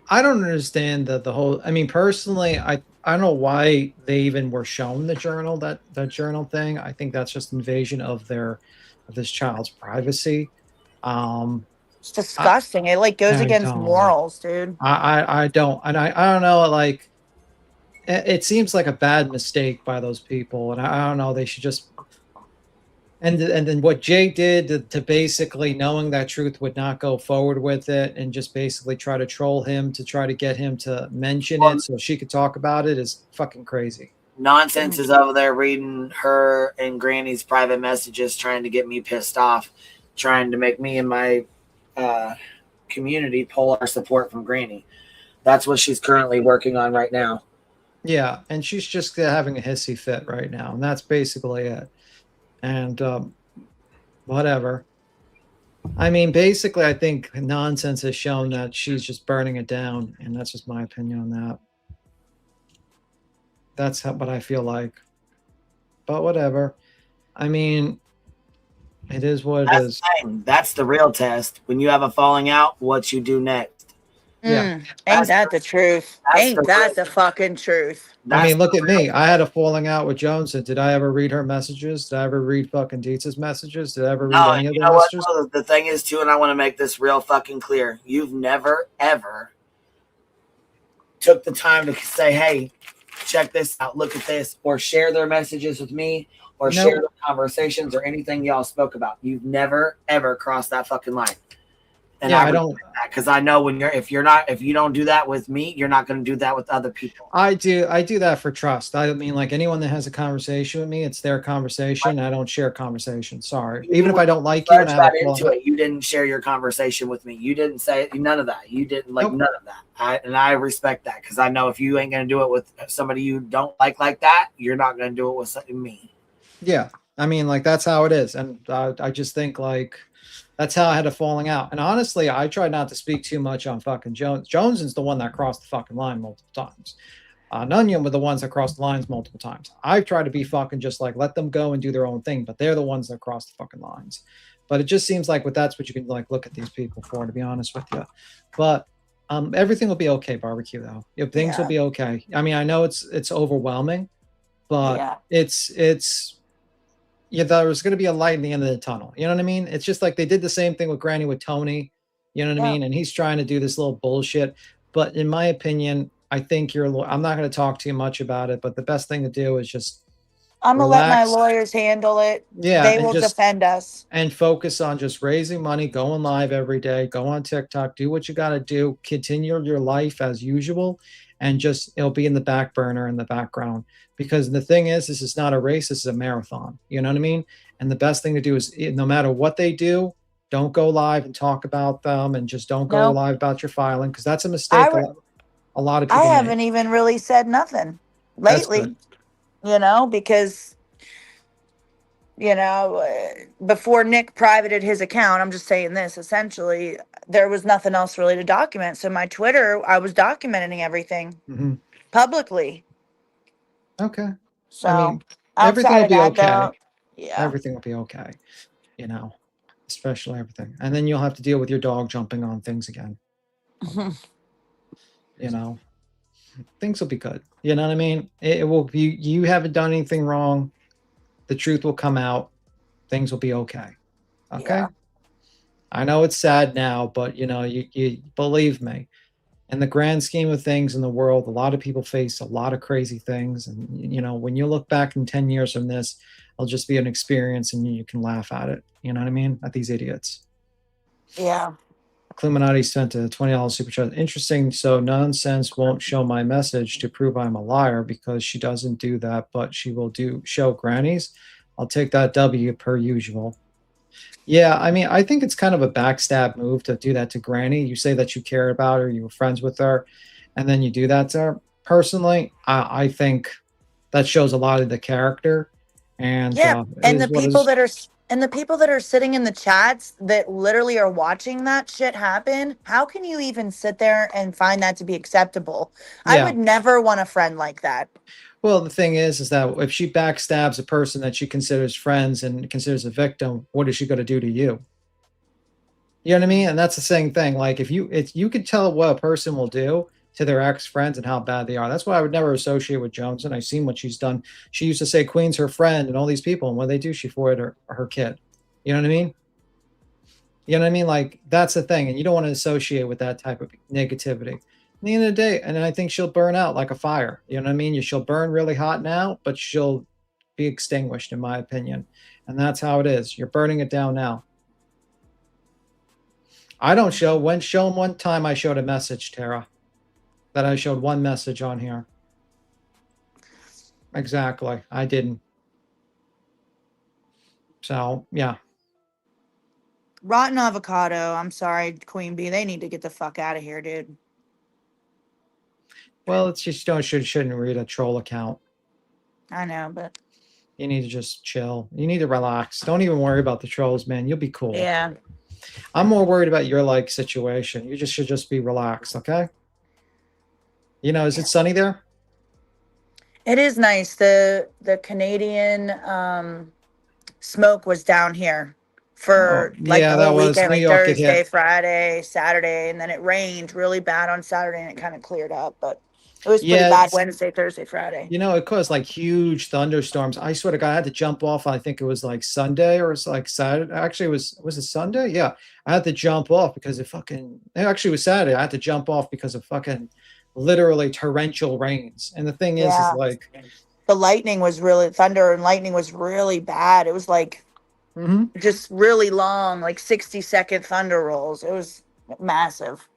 I don't understand the whole. I mean, personally, I don't know why they even were shown the journal, that journal thing. I think that's just invasion of this child's privacy. It's disgusting. It like goes against morals, dude. I don't, and I don't know. Like, it seems like a bad mistake by those people, and I don't know. They should just. And then what Jay did to basically knowing that Truth would not go forward with it and just basically try to troll him to try to get him to mention it so she could talk about it is fucking crazy. Nonsense is over there reading her and Granny's private messages, trying to get me pissed off, trying to make me and my community pull our support from Granny. That's what she's currently working on right now. Yeah, and she's just having a hissy fit right now, and that's basically it. And whatever. I mean, basically, I think nonsense has shown that she's just burning it down, and that's just my opinion on that. That's what I feel like. But whatever. I mean, it is what it is. That's the real test. When you have a falling out, what you do next. Yeah. Ain't that the truth? Ain't that the fucking truth? I mean, look at me. I had a falling out with Jones. Did I ever read her messages? Did I ever read fucking Dietz's messages? Did I ever read any of their messages? What? The thing is, too, and I want to make this real fucking clear. You've never, ever took the time to say, hey, check this out, look at this, or share their messages with me, or share the conversations or anything y'all spoke about. You've never, ever crossed that fucking line. And yeah, I don't, because I know if you don't do that with me, you're not going to do that with other people. I do that for trust. I mean, like anyone that has a conversation with me, it's their conversation. I don't share conversation. Sorry, even if I don't like you and I have into it, you didn't share your conversation with me. You didn't say none of that. You didn't none of that. I respect that because I know if you ain't going to do it with somebody you don't like that, you're not going to do it with me. Yeah, I mean, like that's how it is, and I just think like. That's how I had a falling out. And honestly, I tried not to speak too much on fucking Jones. Jones is the one that crossed the fucking line multiple times. Nunyon were the ones that crossed the lines multiple times. I've tried to be fucking just like, let them go and do their own thing, but they're the ones that cross the fucking lines. But it just seems like that's what you can like look at these people for, to be honest with you. But everything will be okay, barbecue, though. Things will be okay. I mean, I know it's overwhelming, but there was going to be a light in the end of the tunnel. You know what I mean? It's just like they did the same thing with Granny with Tony. You know what I mean? And he's trying to do this little bullshit. But in my opinion, I think I'm not going to talk too much about it, but the best thing to do is just I'm going to let my lawyers handle it. Yeah. They will defend us. And focus on just raising money, going live every day, go on TikTok, do what you got to do, continue your life as usual, and just it'll be in the back burner in the background. Because the thing is, this is not a race, this is a marathon. You know what I mean? And the best thing to do is no matter what they do, don't go live and talk about them, and just don't go live about your filing, because that's a mistake a lot of people I haven't even really said nothing lately, because, before Nick privated his account, I'm just saying this, essentially, there was nothing else really to document. So my Twitter, I was documenting everything publicly. Okay. So I mean, everything will be okay. Yeah. Everything will be okay. Especially everything. And then you'll have to deal with your dog jumping on things again. Things will be good. You know what I mean? It will be, you haven't done anything wrong. The truth will come out. Things will be okay. Okay. Yeah. I know it's sad now, but you believe me. In the grand scheme of things in the world, a lot of people face a lot of crazy things. And, when you look back in 10 years from this, it'll just be an experience and you can laugh at it. You know what I mean? At these idiots. Yeah. Illuminati sent a $20 super chat. Interesting. So nonsense won't show my message to prove I'm a liar because she doesn't do that, but she will show grannies. I'll take that W per usual. Yeah, I mean, I think it's kind of a backstab move to do that to Granny. You say that you care about her, you were friends with her, and then you do that to her. Personally, I think that shows a lot of the character. And and the people that are sitting in the chats that literally are watching that shit happen, how can you even sit there and find that to be acceptable? I would never want a friend like that. Well, the thing is that if she backstabs a person that she considers friends and considers a victim, what is she going to do to you? You know what I mean? And that's the same thing. Like if you could tell what a person will do to their ex-friends and how bad they are. That's why I would never associate with Jones. And I've seen what she's done. She used to say Queen's her friend and all these people. And what they do, she foiled her kid. You know what I mean? You know what I mean? Like that's the thing. And you don't want to associate with that type of negativity. At the end of the day, and I think she'll burn out like a fire. You know what I mean? She'll burn really hot now, but she'll be extinguished, in my opinion. And that's how it is. You're burning it down now. I don't show them one time I showed a message, Tara. That I showed one message on here. Exactly. I didn't. So, yeah. Rotten avocado. I'm sorry, Queen Bee. They need to get the fuck out of here, dude. Well, it's just shouldn't read a troll account. I know, but you need to just chill. You need to relax. Don't even worry about the trolls, man. You'll be cool. Yeah. I'm more worried about your situation. You should just be relaxed, okay? You know, is it sunny there? it is nice. The Canadian smoke was down here for like the whole weekend, like Thursday, Friday, Saturday, and then it rained really bad on Saturday and it kind of cleared up, but it was pretty bad Wednesday, Thursday, Friday. You know, it caused like huge thunderstorms. I swear to God, I had to jump off. I think it was like Sunday or it's like Saturday. Actually, was it Sunday? Yeah. I had to jump off because it actually was Saturday. I had to jump off because of fucking literally torrential rains. And the thing is like the lightning was thunder and lightning was really bad. It was like just really long, like 60-second thunder rolls. It was massive.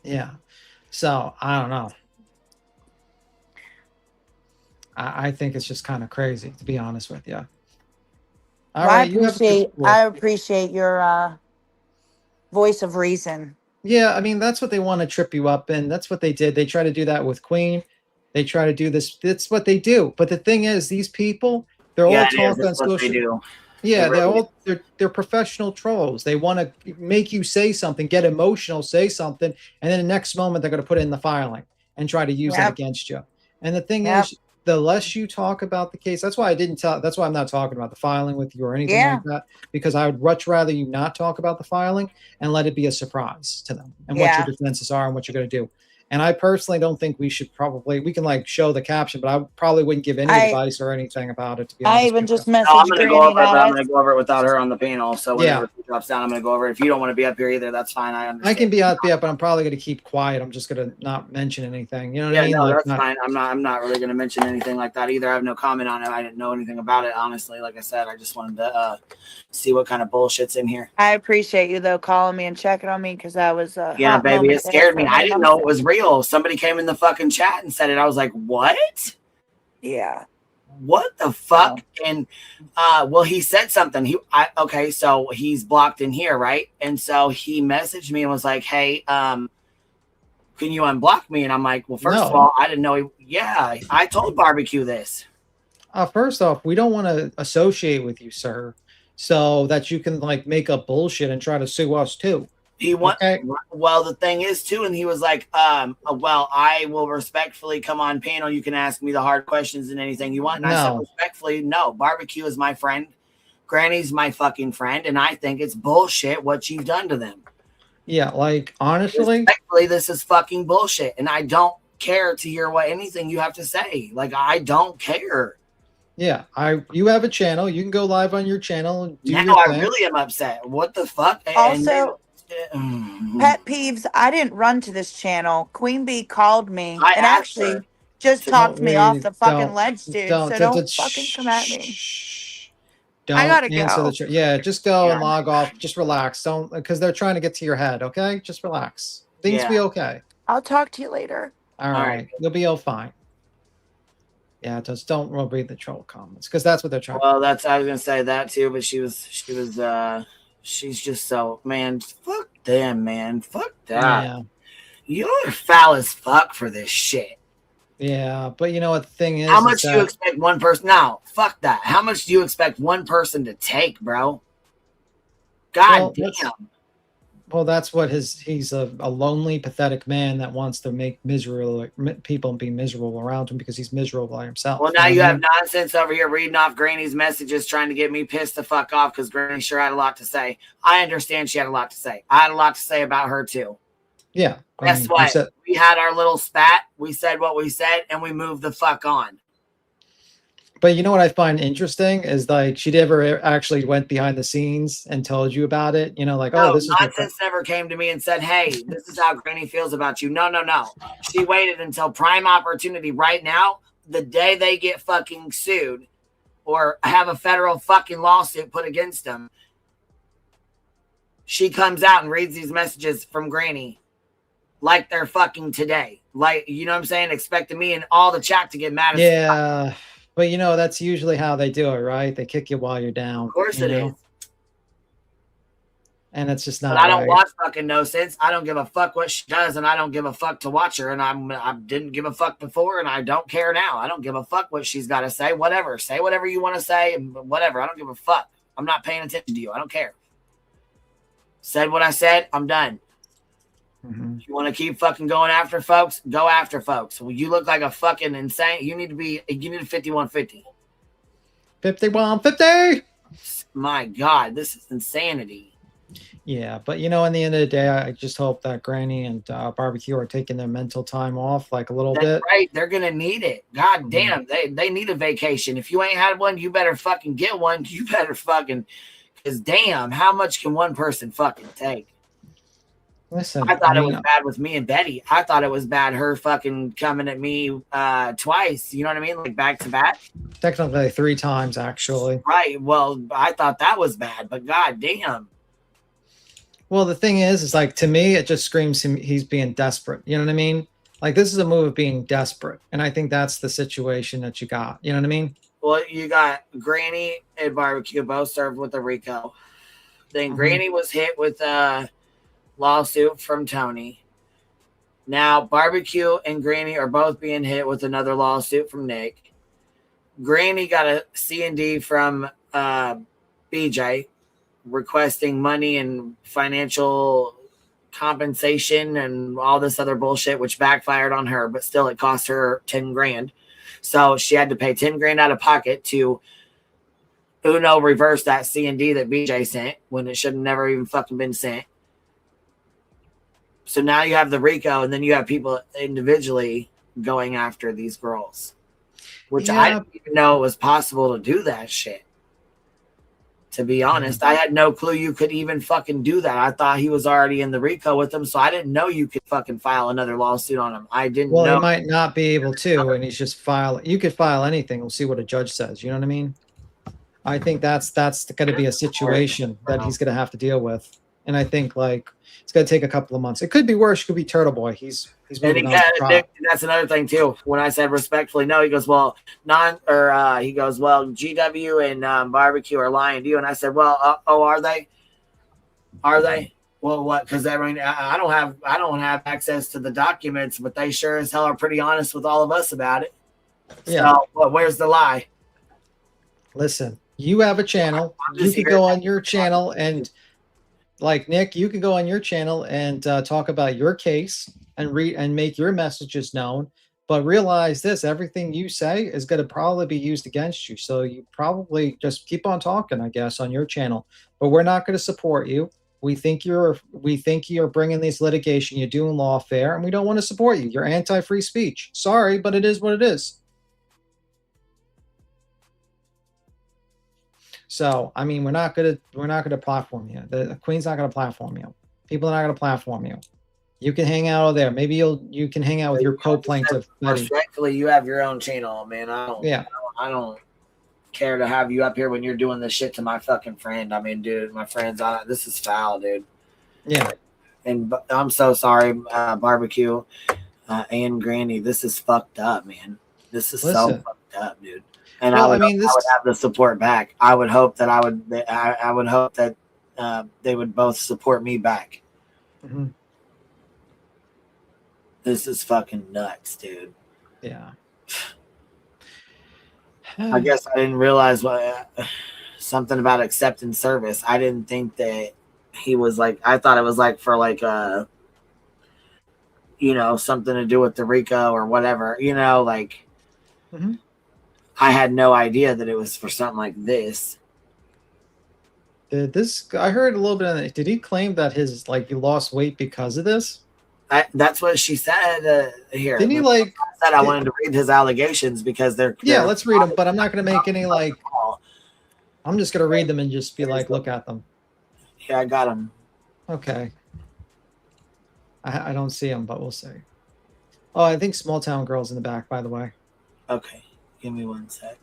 Yeah. So I don't know. I think it's just kind of crazy, to be honest with you. All right, I appreciate your voice of reason. Yeah, I mean, that's what they want to trip you up in. That's what they did. They try to do that with Queen. They try to do this. That's what they do. But the thing is, these people, they're all talking on social. Yeah, they're professional trolls. They want to make you say something, get emotional, say something, and then the next moment they're going to put it in the filing and try to use it against you. And the thing is, the less you talk about the case, that's why that's why I'm not talking about the filing with you or anything like that, because I would much rather you not talk about the filing and let it be a surprise to them and what your defenses are and what you're going to do. And I personally don't think we can like show the caption, but I probably wouldn't give any advice or anything about it. To be honest, I even just messaged I'm going to go over it, but I'm going to go over it without her on the panel. So whenever she drops down, I'm going to go over it. If you don't want to be up here either, that's fine. I understand. I can be up, but I'm probably going to keep quiet. I'm just going to not mention anything. You know what I mean? No, that's fine. I'm not really going to mention anything like that either. I have no comment on it. I didn't know anything about it, honestly. Like I said, I just wanted to see what kind of bullshit's in here. I appreciate you though calling me and checking on me because that was yeah, baby, it scared me. I didn't know it was real. Somebody came in the fucking chat and said it. I was like, what? Yeah. What the fuck? And well, he said something. Okay, so he's blocked in here, right? And so he messaged me and was like, hey, can you unblock me? And I'm like, well, first of all, I didn't know I told Barbecue this. First off, we don't want to associate with you, sir, so that you can like make up bullshit and try to sue us too. Well, the thing is too, and he was like, well, I will respectfully come on panel. You can ask me the hard questions and anything you want. And I said, respectfully, no, Barbecue is my friend. Granny's my fucking friend. And I think it's bullshit what you've done to them. Yeah, like honestly, respectfully, this is fucking bullshit. And I don't care to hear what anything you have to say. Like, I don't care. Yeah, you have a channel. You can go live on your channel and do now I really am upset. What the fuck? Also, pet peeves. I didn't run to this channel. Queen Bee called me and actually just talked me off the fucking ledge, dude. So don't fucking come at me. Don't I gotta answer go. the chat. Yeah, just go and log off. Just relax. Don't, because they're trying to get to your head. Okay, just relax. Things be okay. I'll talk to you later. All right, you'll be all fine. Yeah, just don't read the troll comments because that's what they're trying. Well, I was gonna say that too, but she's just so, man, fuck them, man. Fuck that. Yeah. You're foul as fuck for this shit. Yeah, but you know what the thing is? How much is do you expect one person? No, fuck that. How much do you expect one person to take, bro? God damn. Well, that's what he's a lonely, pathetic man that wants to make people be miserable around him because he's miserable by himself. Well, now you have nonsense over here reading off Granny's messages, trying to get me pissed the fuck off because Granny sure had a lot to say. I understand she had a lot to say. I had a lot to say about her too. Yeah. Guess what? We had our little spat. We said what we said, and we moved the fuck on. But you know what I find interesting is like she never actually went behind the scenes and told you about it. You know, like, No, oh, this nonsense never came to me and said, hey, this is how Granny feels about you. No. She waited until prime opportunity right now, the day they get fucking sued or have a federal fucking lawsuit put against them. She comes out and reads these messages from Granny like they're fucking today. Like, you know what I'm saying? Expecting me and all the chat to get mad at fuck. But you know, that's usually how they do it, right? They kick you while you're down. Of course it is. And it's just not. But I don't watch fucking no sense. I don't give a fuck what she does, and I don't give a fuck to watch her. And I didn't give a fuck before, and I don't care now. I don't give a fuck what she's got to say. Whatever. Say whatever you want to say, and whatever. I don't give a fuck. I'm not paying attention to you. I don't care. Said what I said. I'm done. If you want to keep fucking going after folks, go after folks. Well, you look like a fucking insane. You need a 5150. 5150. My God, this is insanity. Yeah, but you know, in the end of the day, I just hope that Granny and Barbecue are taking their mental time off, like a little bit. Right, they're gonna need it. God damn, they need a vacation. If you ain't had one, you better fucking get one. You better fucking, because damn, how much can one person fucking take? Listen, I thought it was bad with me and Betty. I thought it was bad her fucking coming at me twice. You know what I mean? Like back to back. Technically 3 times, actually. Right. Well, I thought that was bad, but god damn. Well, the thing is like to me, it just screams he's being desperate. You know what I mean? Like this is a move of being desperate, and I think that's the situation that you got. You know what I mean? Well, you got Granny and Barbecue both served with a RICO. Then Granny was hit with a lawsuit from Tony. Now Barbecue and Granny are both being hit with another lawsuit from Nick. Granny got a C&D from BJ requesting money and financial compensation and all this other bullshit, which backfired on her, but still it cost her 10 grand. So she had to pay 10 grand out of pocket to Uno reverse that C&D that BJ sent when it should have never even fucking been sent. So now you have the RICO, and then you have people individually going after these girls, which I didn't even know it was possible to do that shit. To be honest, I had no clue you could even fucking do that. I thought he was already in the RICO with them, so I didn't know you could fucking file another lawsuit on him. I didn't know. Well, he might not be able to, and he's just you could file anything. We'll see what a judge says. You know what I mean? I think that's going to be a situation that he's going to have to deal with. And I think like it's going to take a couple of months. It could be worse. It could be Turtle Boy. He's moving on. That's another thing too. When I said respectfully, no, he goes, well, he goes, well, GW and Barbecue are lying to you. And I said, well, are they? Are they? Well, what? Because I mean, I don't have access to the documents, but they sure as hell are pretty honest with all of us about it. Yeah. So, well, where's the lie? Listen, you have a channel. You could go on your channel and. Like Nick, you can go on your channel and talk about your case and make your messages known. But realize this: everything you say is going to probably be used against you. So you probably just keep on talking, I guess, on your channel. But we're not going to support you. We think you're bringing this litigation. You're doing lawfare, and we don't want to support you. You're anti-free speech. Sorry, but it is what it is. So, I mean, we're not gonna platform you. The Queen's not gonna platform you. People are not gonna platform you. You can hang out there. Maybe you can hang out with your co-plaintiff. Respectfully, you have your own channel, man. I don't. care to have you up here when you're doing this shit to my fucking friend. I mean, dude, my friends, this is foul, dude. Yeah. And I'm so sorry, Barbecue and Granny. This is fucked up, man. This is so fucked up, dude. And Well, I I mean, would have the support back. I would hope that I would hope that they would both support me back. Mm-hmm. This is fucking nuts, dude. Yeah. I guess I didn't realize something about acceptance service. I didn't think that he was like, I thought it was like for like something to do with the RICO or whatever, like Mm-hmm. I had no idea that it was for something like this. I heard a little bit of it. Did he claim that he lost weight because of this? That's what she said here. Didn't he I wanted to read his allegations because they're let's read them, but I'm not going to make any I'm just going to read them and just be like, look at them. Yeah, I got them. Okay. I don't see them, but we'll see. Oh, I think Small Town Girl's in the back, by the way. Okay. Give me 1 sec.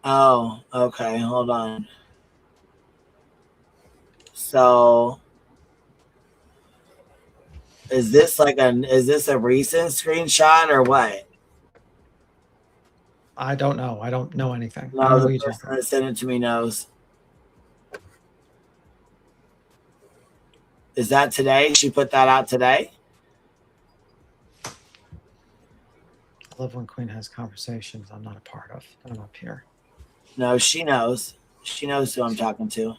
Oh, okay. Hold on. So is this a recent screenshot or what? I don't know. I don't know anything. No, the person that sent it to me knows. Is that today? She put that out today? I love when Queen has conversations I'm not a part of. I'm up here. No, she knows. She knows who I'm talking to.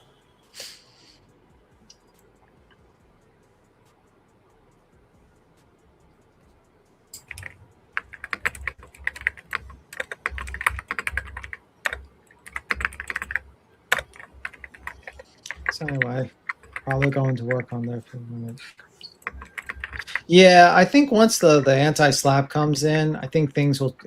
So anyway, probably going to work on there for a minute. Yeah, I think once the anti-slap comes in, I think things will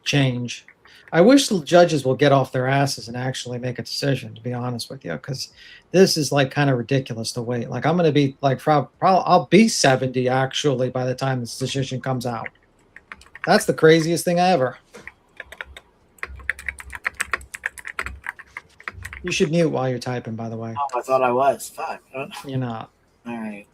change. I wish the judges will get off their asses and actually make a decision, to be honest with you, because this is kind of ridiculous to wait. I'm going to be I'll be 70 actually by the time this decision comes out. That's the craziest thing ever. You should mute while you're typing, by the way. Oh, I thought I was. Fuck. You're not. All right.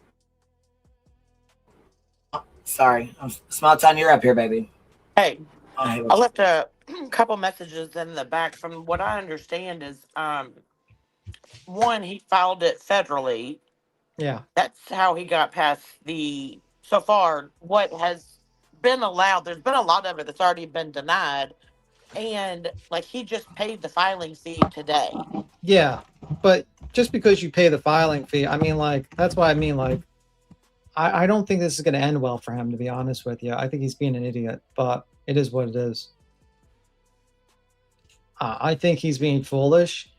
Oh, sorry. Small Town, you're up here, baby. Hey, I left a couple messages in the back. From what I understand is, one, he filed it federally. Yeah. That's how he got past so far, what has been allowed. There's been a lot of it that's already been denied. And he just paid the filing fee today. Yeah, but just because you pay the filing fee, I mean, that's why I mean, I don't think this is going to end well for him, to be honest with you. I think he's being an idiot, but it is what it is. I think he's being foolish,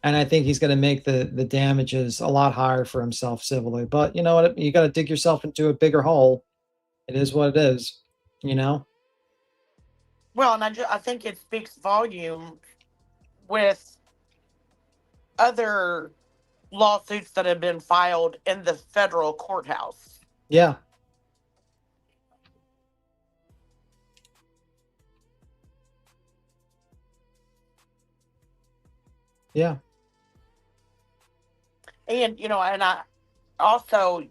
and I think he's going to make the damages a lot higher for himself civilly. But you know what? You got to dig yourself into a bigger hole. It is what it is, Well, and I think it speaks volume with other lawsuits that have been filed in the federal courthouse. Yeah. Yeah. And, and I also,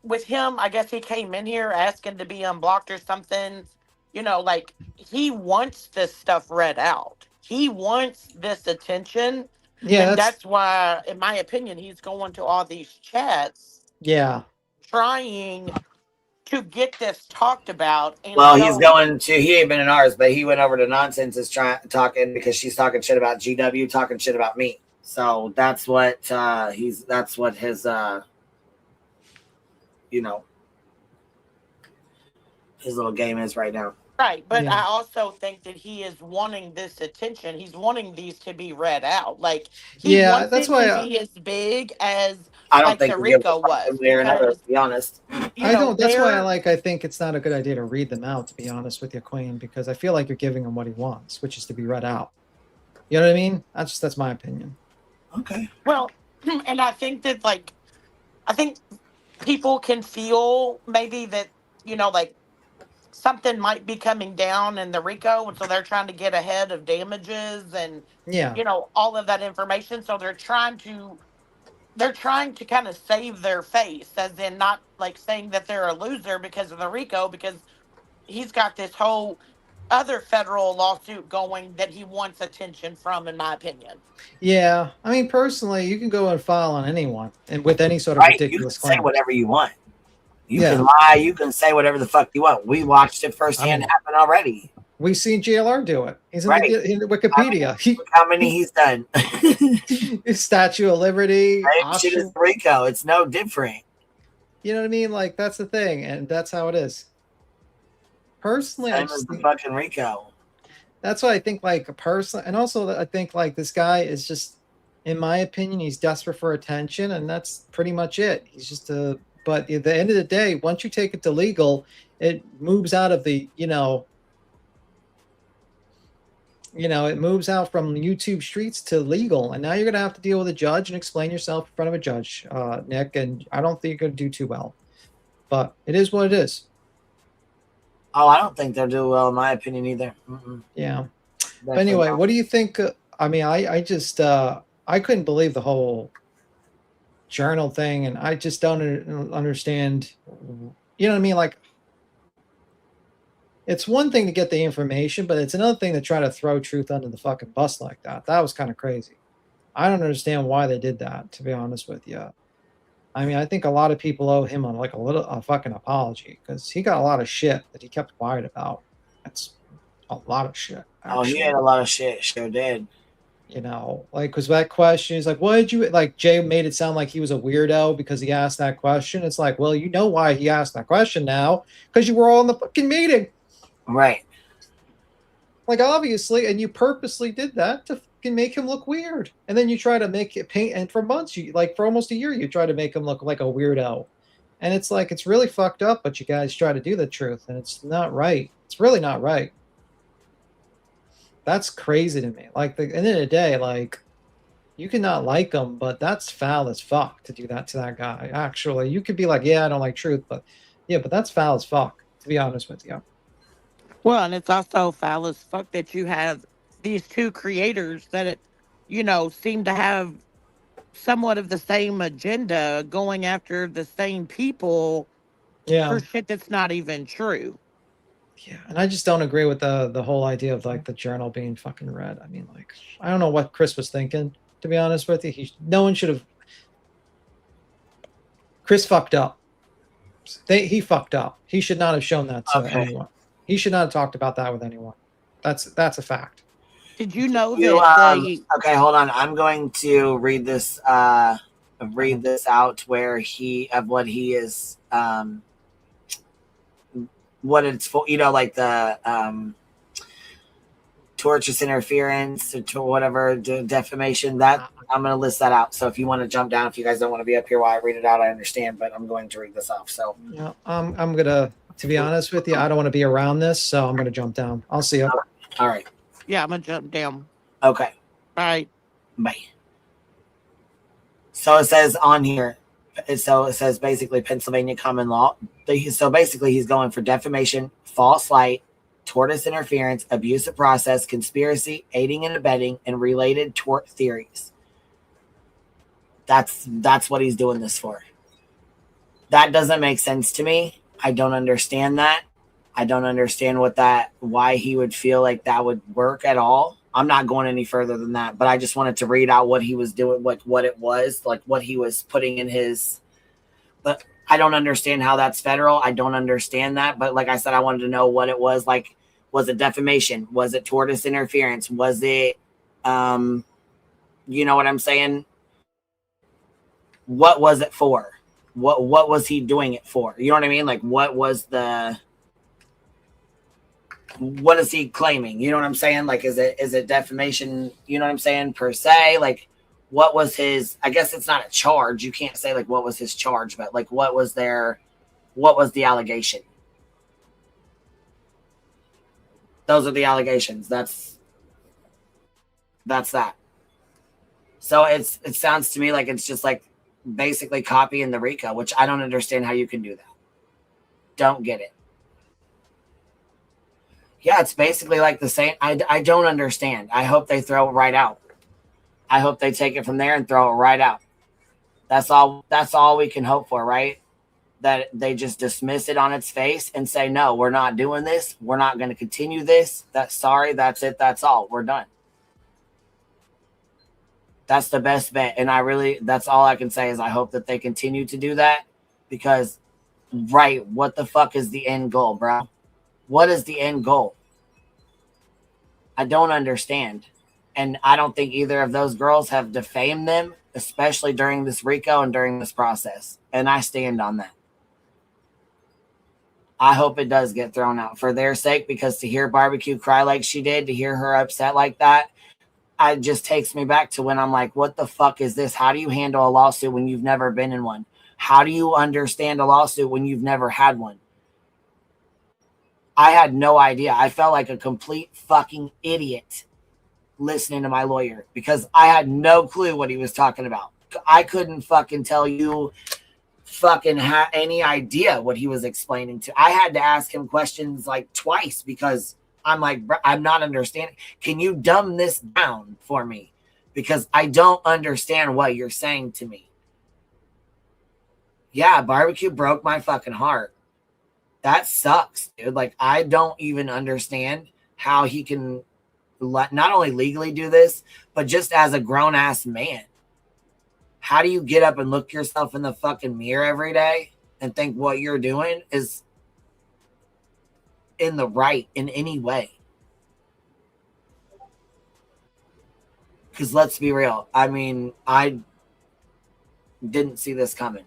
with him, I guess he came in here asking to be unblocked or something. He wants this stuff read out. He wants this attention. Yeah, and that's why, in my opinion, he's going to all these chats. Yeah. Trying to get this talked about. And he ain't been in ours, but he went over to Nonsense is talking because she's talking shit about GW, talking shit about me. So that's what his his little game is right now. Right, but I also think that he is wanting this attention. He's wanting these to be read out. He wants that's it why to be as big as I don't like think the we give a RICO fuck was. one way or another, Because, to be honest. you I know, don't. That's why they're I think it's not a good idea to read them out. To be honest with you, Queen, because I feel like you're giving him what he wants, which is to be read out. You know what I mean? That's my opinion. Okay. well, and I think that like I think people can feel maybe that, you know, like something might be coming down in the RICO, and so they're trying to get ahead of damages and, Yeah. you know, all of that information. So they're trying to kind of save their face, as in not like saying that they're a loser because of the RICO, because he's got this whole other federal lawsuit going that he wants attention from, in my opinion. Yeah. I mean, personally, you can go and file on anyone and with any sort of Right? You can ridiculous say claim. whatever you want. You Yeah. can lie. You can say whatever the fuck you want. We watched it firsthand happen already. We've seen JLR do it. He's in, Right. in Wikipedia. Look how many he's done. Statue of Liberty. Same shit as RICO. It's no different. You know what I mean? Like, that's the thing, and that's how it is. Personally, I Same as just the think, fucking RICO. that's why I think, like, a person, and also I think, like, this guy is just, in my opinion, he's desperate for attention, and that's pretty much it. He's just a, but at the end of the day, once you take it to legal, it moves out of the, it moves out from YouTube streets to legal, and now you're gonna have to deal with a judge and explain yourself in front of a judge, Nick. And I don't think you're gonna do too well, but it is what it is. Oh, I don't think they'll do well, in my opinion, either. Yeah. But Definitely anyway, not. what do you think? I mean, I just I couldn't believe the whole journal thing, and I just don't understand. You know what I mean? Like, it's one thing to get the information, but it's another thing to try to throw truth under the fucking bus like that. That was kind of crazy. I don't understand why they did that, to be honest with you. I mean, I think a lot of people owe him a fucking apology, because he got a lot of shit that he kept quiet about. That's a lot of shit. Oh, he actually. had a lot of shit. Sure did. You know, like, because that question is like, what did you, like, Jay made it sound like he was a weirdo because he asked that question. It's like, well, you know why he asked that question now, because you were all in the fucking meeting. Right. Like, obviously, and you purposely did that to fucking make him look weird. And then you try to make it paint, and for months, for almost a year, you try to make him look like a weirdo. And it's like, it's really fucked up, but you guys try to do the truth, and it's not right. It's really not right. That's crazy to me. Like, at the end of the day, like, you cannot like him, but that's foul as fuck to do that to that guy. Actually, you could be like, yeah, I don't like truth, but yeah, but that's foul as fuck, to be honest with you. Well, and it's also foul as fuck that you have these two creators that, seem to have somewhat of the same agenda, going after the same people for shit that's not even true. Yeah, and I just don't agree with the whole idea of, like, the journal being fucking read. I mean, like, I don't know what Chris was thinking, to be honest with you. No one should have. Chris fucked up. He fucked up. He should not have shown that to anyone. He should not have talked about that with anyone. That's a fact. Did you know that? Okay, hold on. I'm going to read this. Read this out where what he is. What it's for, like the tortious interference or whatever, defamation. That I'm going to list that out. So if you want to jump down, if you guys don't want to be up here while I read it out, I understand. But I'm going to read this off. So yeah, I'm gonna. To be honest with you, I don't want to be around this, so I'm gonna jump down. I'll see you. All right. Yeah, I'm gonna jump down. Okay. Bye. Bye. So it says on here. So it says basically Pennsylvania common law. So basically he's going for defamation, false light, tortious interference, abuse of process, conspiracy, aiding and abetting, and related tort theories. That's what he's doing this for. That doesn't make sense to me. I don't understand that. I don't understand why he would feel like that would work at all. I'm not going any further than that, but I just wanted to read out what he was doing, what it was, like what he was putting in his. But I don't understand how that's federal. I don't understand that. But like I said, I wanted to know what it was. Like, was it defamation? Was it tortious interference? Was it, you know what I'm saying? What was it for? What was he doing it for? You know what I mean? Like, what is he claiming? You know what I'm saying? Like, is it defamation? You know what I'm saying? Per se, like, what was his, I guess it's not a charge. You can't say like what was his charge, but like what was the allegation? Those are the allegations. That's that. So it sounds to me like it's just like basically copying the RICO, which I don't understand how you can do that. Don't get it. Yeah, it's basically like the same. I don't understand. I hope they throw it right out. I hope they take it from there and throw it right out. That's all we can hope for, right? That they just dismiss it on its face and say, no, we're not doing this. We're not going to continue this. Sorry, that's it. That's all. We're done. That's the best bet. And that's all I can say is I hope that they continue to do that because, right, what the fuck is the end goal, bro? What is the end goal? I don't understand. And I don't think either of those girls have defamed them, especially during this RICO and during this process. And I stand on that. I hope it does get thrown out for their sake, because to hear Barbecue cry like she did, to hear her upset like that, it just takes me back to when I'm like, what the fuck is this? How do you handle a lawsuit when you've never been in one? How do you understand a lawsuit when you've never had one? I had no idea. I felt like a complete fucking idiot listening to my lawyer because I had no clue what he was talking about. I couldn't fucking tell you fucking any idea what he was explaining to. I had to ask him questions like twice because I'm like, I'm not understanding. Can you dumb this down for me? Because I don't understand what you're saying to me. Yeah, Barbecue broke my fucking heart. That sucks, dude. Like, I don't even understand how he can not only legally do this, but just as a grown-ass man. How do you get up and look yourself in the fucking mirror every day and think what you're doing is in the right in any way? Because let's be real. I mean, I didn't see this coming.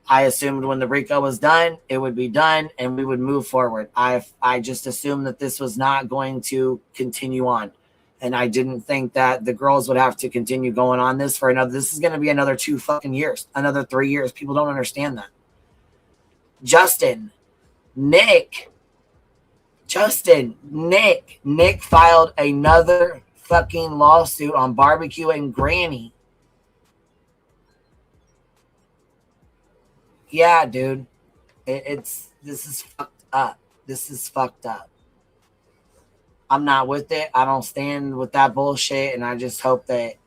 I assumed when the RICO was done, it would be done and we would move forward. I just assumed that this was not going to continue on. And I didn't think that the girls would have to continue going on this for this is going to be another 2 fucking years, another 3 years. People don't understand that. Nick filed another fucking lawsuit on Barbecue and Granny. Yeah, dude. This is fucked up. This is fucked up. I'm not with it. I don't stand with that bullshit, and I just hope it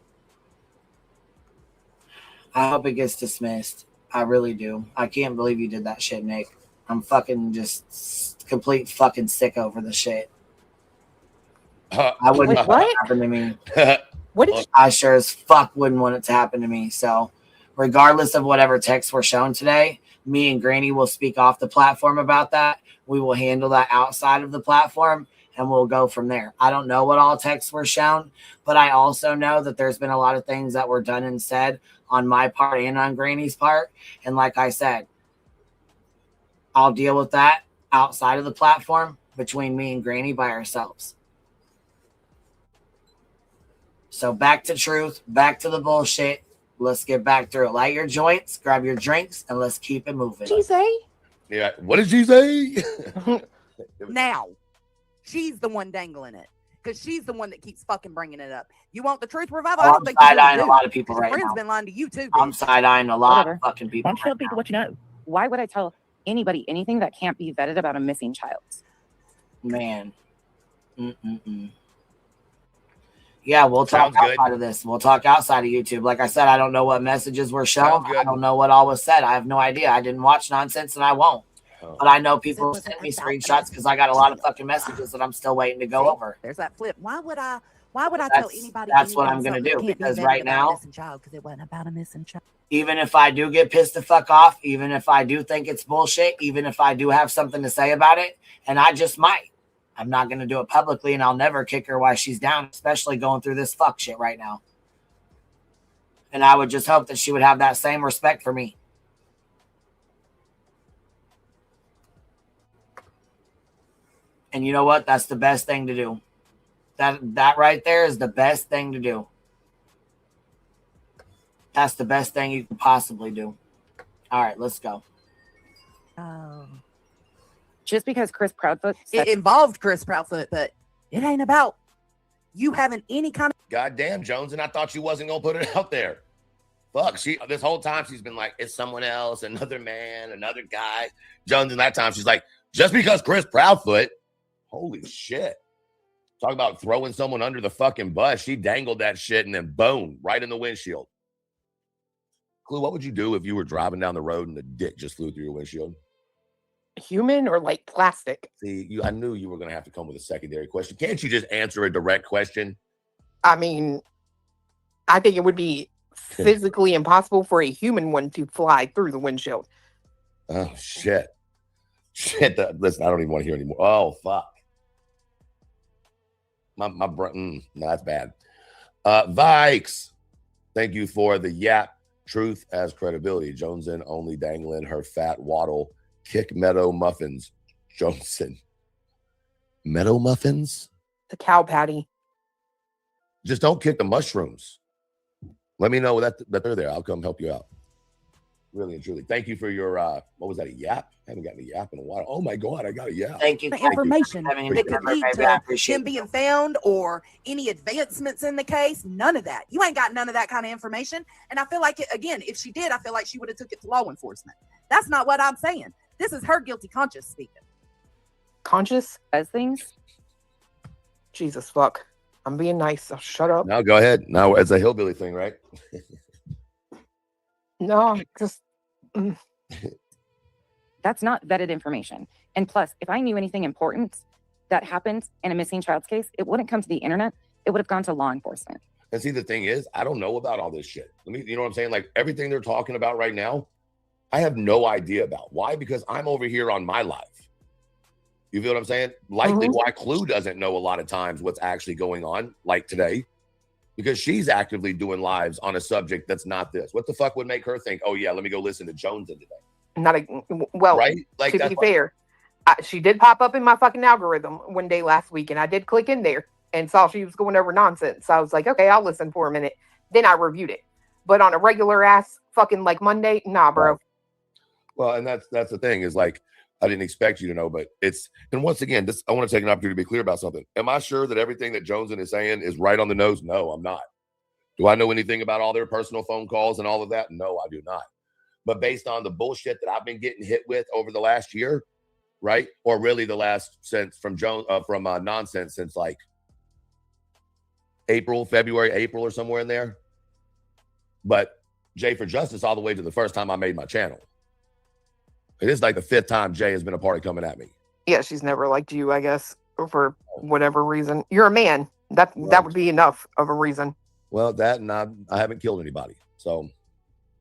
gets dismissed. I really do. I can't believe you did that shit, Nick. I'm fucking just complete fucking sick over the shit. I wouldn't want it to happen to me. I sure as fuck wouldn't want it to happen to me. So regardless of whatever texts were shown today, me and Granny will speak off the platform about that. We will handle that outside of the platform, and we'll go from there. I don't know what all texts were shown, but I also know that there's been a lot of things that were done and said on my part and on Granny's part. And like I said, I'll deal with that outside of the platform between me and Granny by ourselves. So back to truth, back to the bullshit. Let's get back through it. Light your joints, grab your drinks, and let's keep it moving. She say? Yeah. What did she say? Now, she's the one dangling it because she's the one that keeps fucking bringing it up. You want the truth revival? I don't think you side-eyeing do. a lot of people 'Cause right your friend's now. been lying to you too. I'm side-eyeing a lot of fucking people. Why don't you tell people what you know? Why would I tell anybody anything that can't be vetted about a missing child? Man. Yeah, we'll talk outside of this. We'll talk outside of YouTube. Like I said, I don't know what messages were shown. I don't know what all was said. I have no idea. I didn't watch nonsense and I won't. But I know people sent me screenshots because I got a lot of fucking messages that I'm still waiting to go over. There's that flip. Why would I tell anybody? That's what I'm going to do, because right now, because it wasn't about a missing child. Even if I do get pissed the fuck off, even if I do think it's bullshit, even if I do have something to say about it, and I just might, I'm not going to do it publicly, and I'll never kick her while she's down, especially going through this fuck shit right now. And I would just hope that she would have that same respect for me. And you know what? That's the best thing to do. That right there is the best thing to do. That's the best thing you can possibly do. All right, let's go. Oh. Just because Chris Proudfoot It involved Chris Proudfoot, but it ain't about you having any kind of. Goddamn, Jones, and I thought she wasn't gonna put it out there. Fuck, this whole time she's been like, it's someone else, another man, another guy. Jones, and that time she's like, just because Chris Proudfoot, holy shit. Talk about throwing someone under the fucking bus. She dangled that shit and then boom, right in the windshield. Clue, what would you do if you were driving down the road and the dick just flew through your windshield? Human or like plastic? See, I knew you were going to have to come with a secondary question. Can't you just answer a direct question? I mean, I think it would be physically impossible for a human one to fly through the windshield. Oh, shit. Shit. Listen, I don't even want to hear anymore. Oh, fuck. My brain. No, that's bad. Vikes. Thank you for the yap. Truth as credibility. Joneson only dangling her fat waddle. Kick Meadow Muffins. Johnson. Meadow Muffins? The cow patty. Just don't kick the mushrooms. Let me know that they're there. I'll come help you out. Really and truly. Thank you for your, what was that, a yap? I haven't gotten a yap in a while. Oh my God, I got a yap. Thank you. The information that could lead to him being found or any advancements in the case. None of that. You ain't got none of that kind of information. And I feel like, again, if she did, I feel like she would have took it to law enforcement. That's not what I'm saying. This is her guilty conscience speaking. Conscious? As things? Jesus fuck. I'm being nice. So shut up. Now go ahead. Now it's a hillbilly thing, right? No, just. That's not vetted information. And plus, if I knew anything important that happened in a missing child's case, it wouldn't come to the internet. It would have gone to law enforcement. And see, the thing is, I don't know about all this shit. You know what I'm saying? Like everything they're talking about right now, I have no idea about. Why? Because I'm over here on my live. You feel what I'm saying? Likely why Clue doesn't know a lot of times what's actually going on, like today, because she's actively doing lives on a subject that's not this. What the fuck would make her think, oh yeah, let me go listen to Jones in today? Right? Like, to be fair, she did pop up in my fucking algorithm one day last week, and I did click in there and saw she was going over nonsense. So I was like, okay, I'll listen for a minute. Then I reviewed it. But on a regular ass fucking like Monday, nah, bro. Right. Well, and that's the thing is like, I didn't expect you to know, but it's, and once again, I want to take an opportunity to be clear about something. Am I sure that everything that Joneson is saying is right on the nose? No, I'm not. Do I know anything about all their personal phone calls and all of that? No, I do not. But based on the bullshit that I've been getting hit with over the last year, right? Or really the last since from nonsense since like February, April or somewhere in there. But Jay for Justice all the way to the first time I made my channel. It is like the 5th time Jay has been a part of coming at me. Yeah, she's never liked you, I guess, for whatever reason. You're a man. That would be enough of a reason. Well, that and I haven't killed anybody. So,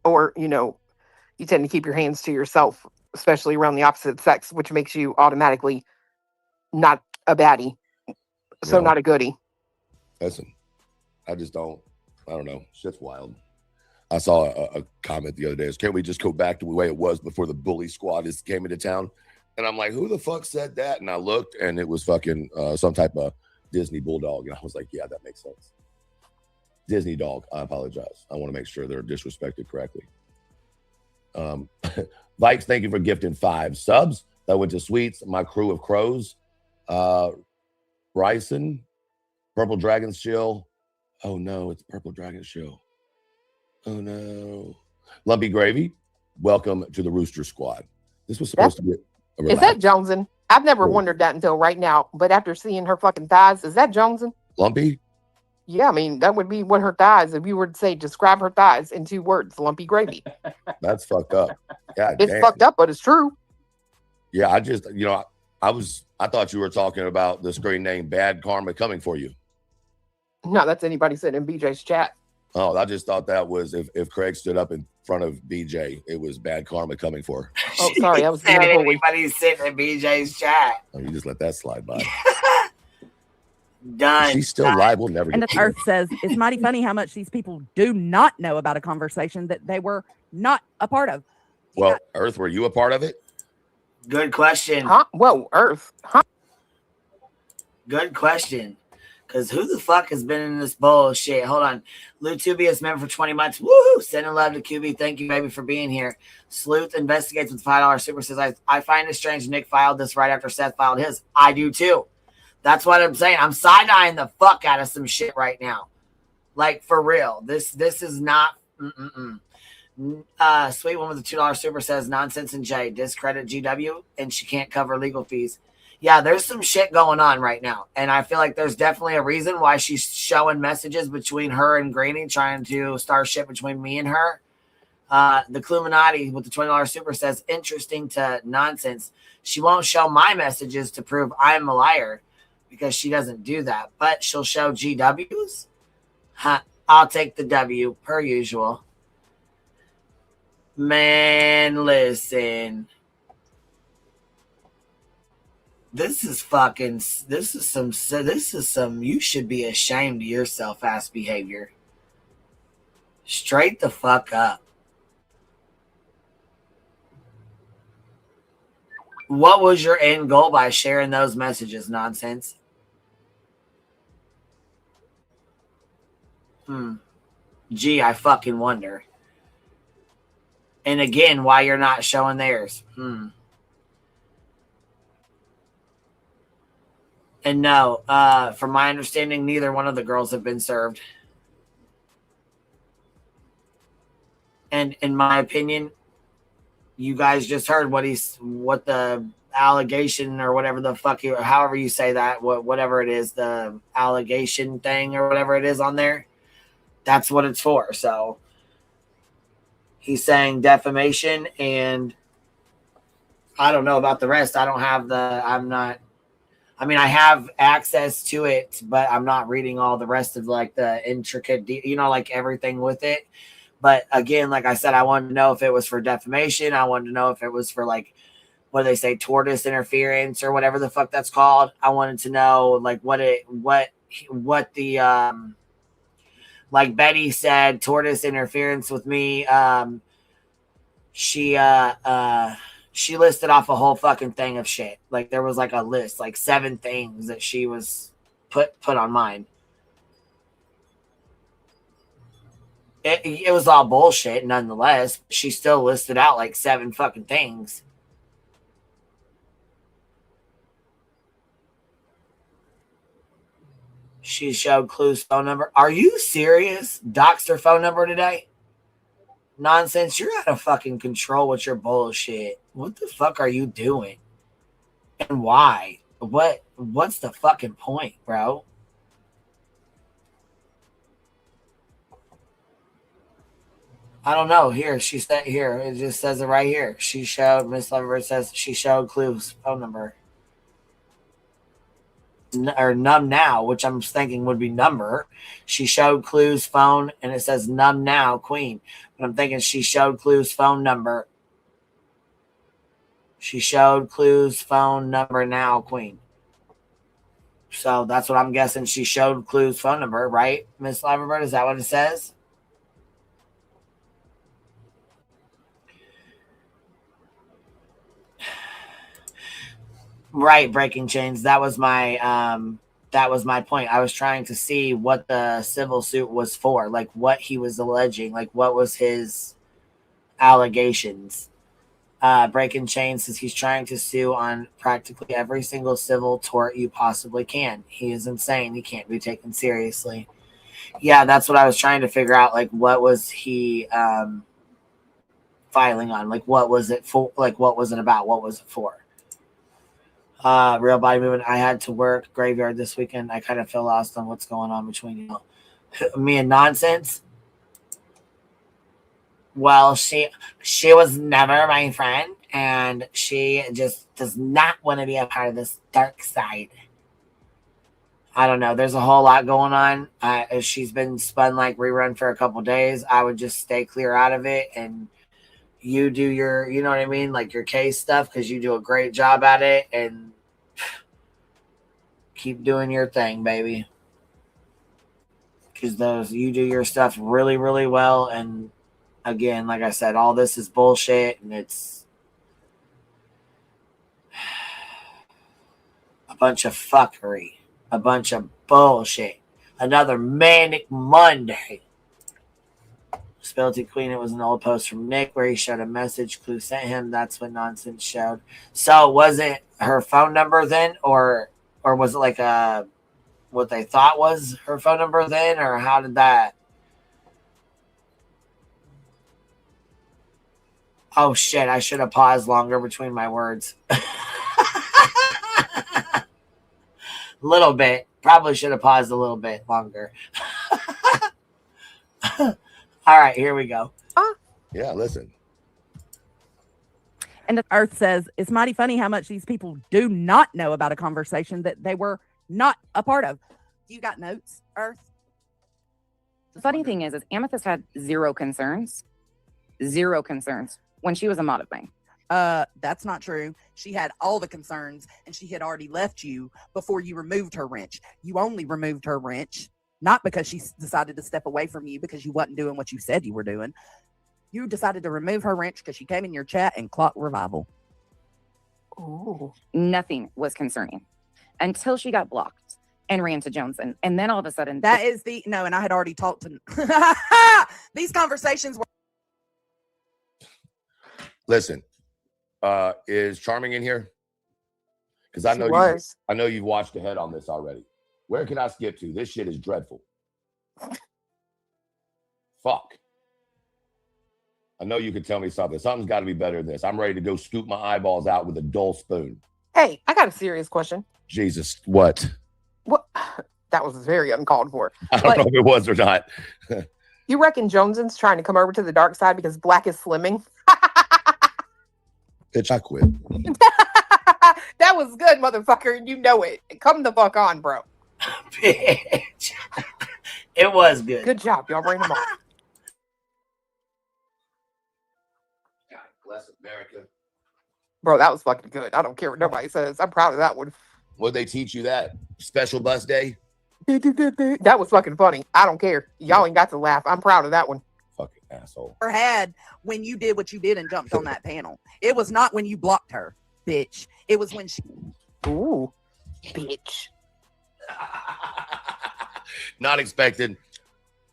or, you tend to keep your hands to yourself, especially around the opposite sex, which makes you automatically not a baddie. So not a goodie. Listen, I don't know. Shit's wild. I saw a comment the other day. Can't we just go back to the way it was before the bully squad came into town? And I'm like, who the fuck said that? And I looked and it was fucking some type of Disney bulldog. And I was like, yeah, that makes sense. Disney dog. I apologize. I want to make sure they're disrespected correctly. Vikes, thank you for gifting 5 subs. That went to Sweets, my crew of crows. Bryson, Purple Dragon Shill. Oh no, it's Purple Dragon Shill. Oh no. Lumpy Gravy, welcome to the Rooster Squad. This was supposed to be Is that Joneson? I've never wondered that until right now. But after seeing her fucking thighs, is that Joneson? Lumpy? Yeah, I mean, that would be what her thighs, if you were to say, describe her thighs in 2 words, lumpy gravy. That's fucked up. Yeah, it's fucked up, but it's true. Yeah, I just, I thought you were talking about the screen name Bad Karma Coming For You. No, that's anybody sitting in BJ's chat. Oh, I just thought that was if Craig stood up in front of BJ, it was Bad Karma coming for her. Oh, sorry, I was saying anybody's sitting in BJ's chat. Oh, you just let that slide by. Done. She's still live. We'll never And get the Earth says it's mighty funny how much these people do not know about a conversation that they were not a part of. Well, Earth, were you a part of it? Good question. Huh? Whoa, Earth. Huh? Good question. Because who the fuck has been in this bullshit? Hold on. Lou Tubi is member for 20 months. Woohoo! Sending love to QB. Thank you, baby, for being here. Sleuth investigates with $5 super says, I find it strange Nick filed this right after Seth filed his. I do too. That's what I'm saying. I'm side-eyeing the fuck out of some shit right now. Like, for real. This is not... Sweet one with the $2 super says, nonsense and Jay. Discredit GW, and she can't cover legal fees. Yeah, there's some shit going on right now. And I feel like there's definitely a reason why she's showing messages between her and Granny, trying to start shit between me and her. The Cluminati with the $20 super says, interesting to nonsense. She won't show my messages to prove I'm a liar because she doesn't do that. But she'll show GW's. I'll take the W per usual. Man, listen. This is some you should be ashamed of yourself ass behavior. Straight the fuck up. What was your end goal by sharing those messages, nonsense? Gee, I fucking wonder. And again, why you're not showing theirs. And no, from my understanding, neither one of the girls have been served. And in my opinion, you guys just heard what the allegation or whatever the fuck however you say that, whatever it is, the allegation thing or whatever it is on there. That's what it's for. So he's saying defamation, and I don't know about the rest. I have access to it, but I'm not reading all the rest of like the intricate, like everything with it. But again, like I said, I wanted to know if it was for defamation. I wanted to know if it was for like, what do they say, tortoise interference or whatever the fuck that's called. I wanted to know like what the like Betty said, tortoise interference with me. She listed off a whole fucking thing of shit. Like there was like a list, like 7 things that she was put on mine. It was all bullshit nonetheless. She still listed out like 7 fucking things. She showed Clue's phone number. Are you serious? Doxed her phone number today? Nonsense, you're out of fucking control with your bullshit. What the fuck are you doing? And why? What's the fucking point, bro? I don't know. Here, she said here. It just says it right here. She showed, Miss Loverbird says she showed Clue's phone number. Or Numb Now, which I'm thinking would be number. She showed Clue's phone, and it says Numb Now, Queen. But I'm thinking she showed Clue's phone number. She showed Clue's phone number now, Queen. So that's what I'm guessing. She showed Clue's phone number, right, Miss Liverbird? Is that what it says? Right, Breaking Chains. That was my point. I was trying to see what the civil suit was for, like what he was alleging, like what was his allegations. Breaking Chains says he's trying to sue on practically every single civil tort you possibly can. He is insane. He can't be taken seriously. Yeah, that's what I was trying to figure out. Like, what was he filing on? Like, what was it for? Like, what was it about? What was it for? Real Body Movement. I had to work graveyard this weekend. I kind of feel lost on what's going on between you. Me and Nonsense. Well, she was never my friend, and she just does not want to be a part of this dark side. I don't know. There's a whole lot going on. She's been spun like rerun for a couple days. I would just stay clear out of it, and you do your, you know what I mean, like your case stuff, because you do a great job at it, and keep doing your thing, baby. Because you do your stuff really, really well, and again, like I said, all this is bullshit, and it's a bunch of fuckery. A bunch of bullshit. Another manic Monday. Spelty Queen, it was an old post from Nick where he showed a message Clue sent him. That's what nonsense showed. So was it her phone number then, or was it like what they thought was her phone number then, or how did that? Oh shit, I should have paused longer between my words. Little bit. Probably should have paused a little bit longer. All right, here we go. Yeah, listen. And the Earth says it's mighty funny how much these people do not know about a conversation that they were not a part of. You got notes, Earth? The funny thing is Amethyst had zero concerns when she was a mod of mine. That's not true. She had all the concerns, and she had already left you before you removed her wrench. You only removed her wrench, not because she decided to step away from you because you wasn't doing what you said you were doing. You decided to remove her wrench because she came in your chat and clocked revival. Ooh. Nothing was concerning until she got blocked and ran to Joneson. And then all of a sudden... and I had already talked to... These conversations were... Listen, is Charming in here? Because I know you've watched ahead on this already. Where can I skip to? This shit is dreadful. Fuck. I know you could tell me something. Something's got to be better than this. I'm ready to go scoop my eyeballs out with a dull spoon. Hey, I got a serious question. Jesus, what? What? That was very uncalled for. I don't know if it was or not. You reckon Joneson's trying to come over to the dark side because Black is slimming? Bitch, I quit. That was good, motherfucker, and you know it. Come the fuck on, bro. Bitch. It was good. Good job. Y'all bring them on. God bless America. Bro, that was fucking good. I don't care what nobody says. I'm proud of that one. Would they teach you that? Special bus day? That was fucking funny. I don't care. Y'all ain't got to laugh. I'm proud of that one. Fucking asshole. Her had when you did what you did and jumped on that panel. It was not when you blocked her, bitch. It was when she... Ooh, bitch. Not expected.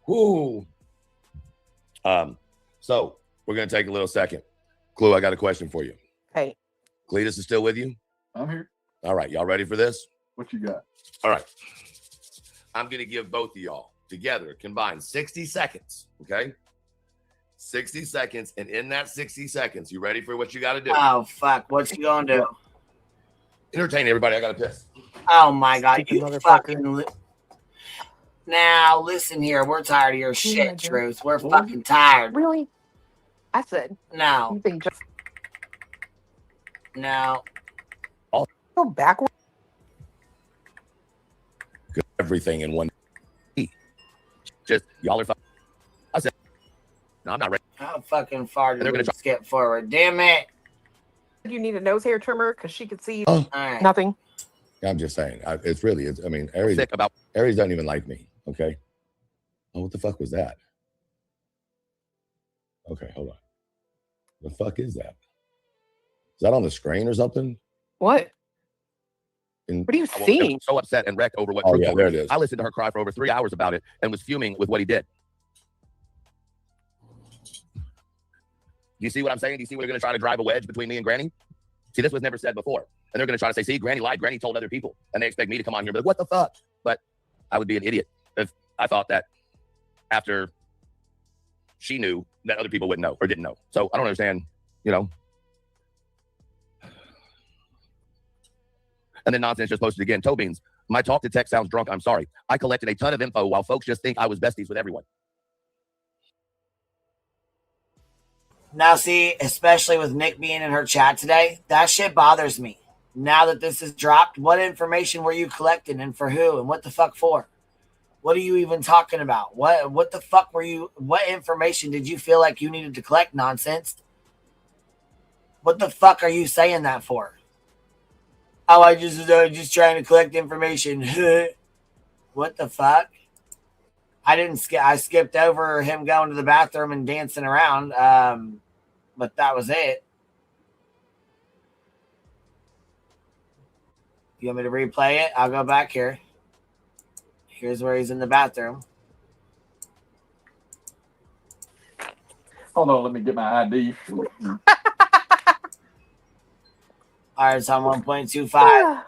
Whoo. So we're gonna take a little second. Clue, I got a question for you. Hey. Cletus is still with you? I'm here. All right, y'all ready for this? What you got? All right. I'm gonna give both of y'all together combined 60 seconds. Okay. 60 seconds, and in that 60 seconds, you ready for what you got to do? Oh fuck! What you gonna do? Entertain everybody. I gotta piss. Oh my god! You fucking. Now listen here. We're tired of your shit, Truth. We're fucking tired. Really? I said no. You think just no. Go backward. Everything in one. Just y'all are. I said, no, I'm not ready. How fucking far did They're gonna we skip forward? Damn it! You need a nose hair trimmer because she could see Right. nothing. I'm just saying. It's really. I mean, Aries doesn't even like me. Okay. Oh, what the fuck was that? Okay, hold on. The fuck is that? Is that on the screen or something? What? What are you seeing? So upset and wrecked over what. Oh, Drew yeah, told there me. it is. I listened to her cry for over 3 hours about it and was fuming with what he did. You see what I'm saying? Do you see what they're going to try to drive a wedge between me and Granny? See, this was never said before. And they're going to try to say, see, Granny lied. Granny told other people. And they expect me to come on here and be like, what the fuck? But I would be an idiot if I thought that after she knew that other people wouldn't know or didn't know. So I don't understand, you know. And then nonsense just posted again. Toe Beans, my talk to text sounds drunk. I'm sorry. I collected a ton of info while folks just think I was besties with everyone. Now, see, especially with Nick being in her chat today, that shit bothers me. Now that this is dropped, what information were you collecting and for who and what the fuck for? What are you even talking about? What the fuck were you? What information did you feel like you needed to collect? Nonsense. What the fuck are you saying that for? Oh, I just trying to collect information. What the fuck? I didn't skip. I skipped over him going to the bathroom and dancing around. But that was it. You want me to replay it? I'll go back here. Here's where he's in the bathroom. Hold on, let me get my ID. All right, so I'm 1.25.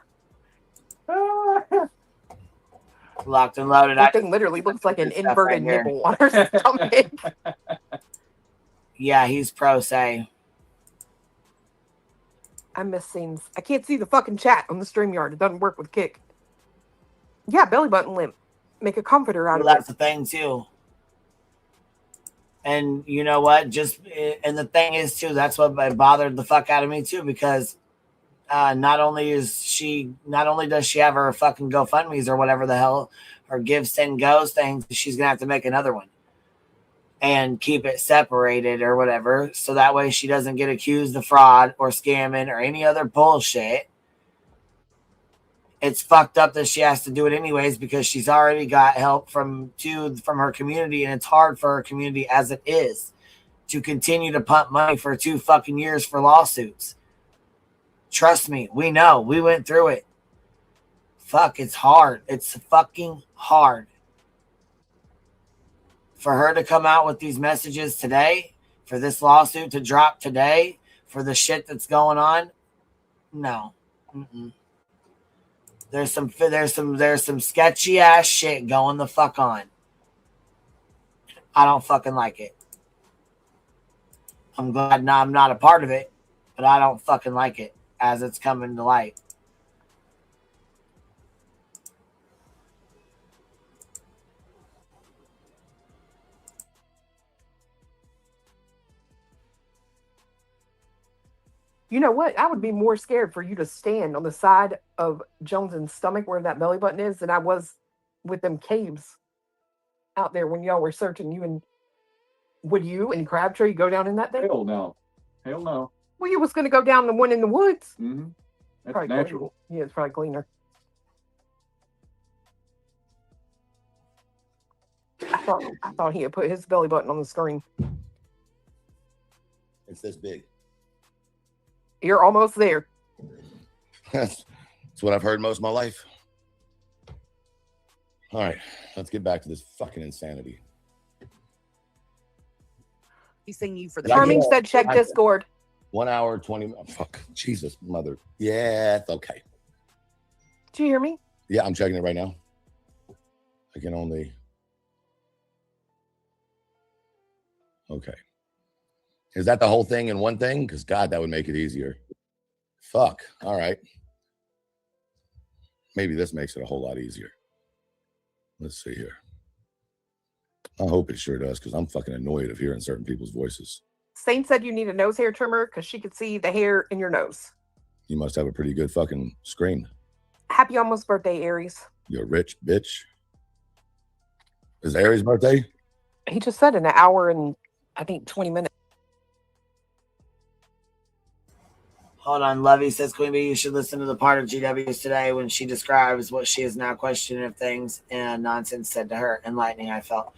Locked and loaded. That thing literally looks like an inverted nipple on her stomach. Yeah, he's pro se. I miss scenes. I can't see the fucking chat on the StreamYard. It doesn't work with Kick. Yeah, belly button limp. Make a comforter out of That's it. the thing too. And you know what? And the thing is too, that's what bothered the fuck out of me too, because not only does she have her fucking GoFundMe's or whatever the hell, or Give, Send, Goes things, she's gonna have to make another one and keep it separated or whatever, so that way she doesn't get accused of fraud or scamming or any other bullshit. It's fucked up that she has to do it anyways, because she's already got help from her community, and it's hard for her community as it is to continue to pump money for 2 fucking years for lawsuits. Trust me, we know. We went through it. Fuck, it's hard. It's fucking hard. For her to come out with these messages today, for this lawsuit to drop today, for the shit that's going on, no. There's some sketchy ass shit going the fuck on. I don't fucking like it. I'm glad now I'm not a part of it, but I don't fucking like it as it's coming to light. You know what? I would be more scared for you to stand on the side of Jones's stomach where that belly button is than I was with them caves out there when y'all were searching. Would you and Crabtree go down in that thing? Hell no. Hell no. Well, you was going to go down the one in the woods. Mm-hmm. That's probably natural. Cleaner. Yeah, it's probably cleaner. I thought he had put his belly button on the screen. It's this big. You're almost there. That's what I've heard most of my life. All right, let's get back to this fucking insanity. He's singing you for the Charming said check Discord. 1 hour, 20 minutes. Fuck. Jesus, mother. Yeah, it's okay. Did you hear me? Yeah, I'm checking it right now. I can only. Okay. Is that the whole thing in one thing? Because, God, that would make it easier. Fuck. All right. Maybe this makes it a whole lot easier. Let's see here. I hope it sure does, because I'm fucking annoyed of hearing certain people's voices. Saint said you need a nose hair trimmer because she could see the hair in your nose. You must have a pretty good fucking screen. Happy almost birthday, Aries. You're a rich bitch. Is Aries' birthday? He just said in an hour and I think 20 minutes. Hold on, Lovey says, Queen Bee, you should listen to the part of GW's today when she describes what she is now questioning of things and nonsense said to her. Enlightening, I felt.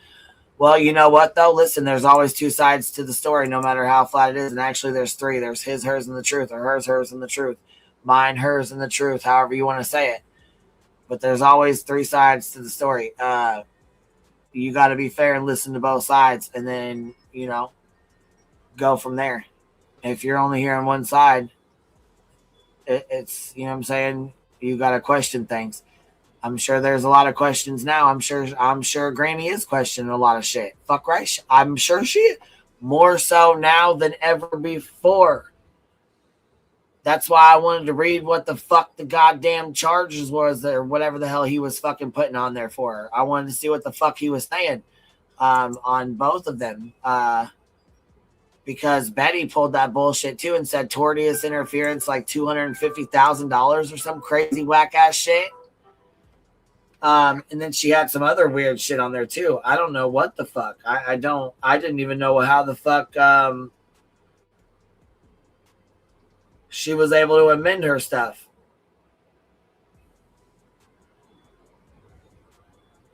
Well, you know what, though? Listen, there's always 2 sides to the story, no matter how flat it is. And actually, there's 3. There's his, hers, and the truth, or hers, hers, and the truth. Mine, hers, and the truth, however you want to say it. But there's always 3 sides to the story. You got to be fair and listen to both sides, and then, go from there. If you're only hearing one side, it's, you know what I'm saying, you got to question things. I'm sure there's a lot of questions now. I'm sure Granny is questioning a lot of shit. Fuck right. I'm sure she is. More so now than ever before. That's why I wanted to read what the fuck the goddamn charges was, or whatever the hell he was fucking putting on there for her. I wanted to see what the fuck he was saying on both of them. Because Betty pulled that bullshit too and said tortious interference like $250,000 or some crazy whack ass shit. And then she had some other weird shit on there too. I don't know what the fuck. I didn't even know how the fuck she was able to amend her stuff.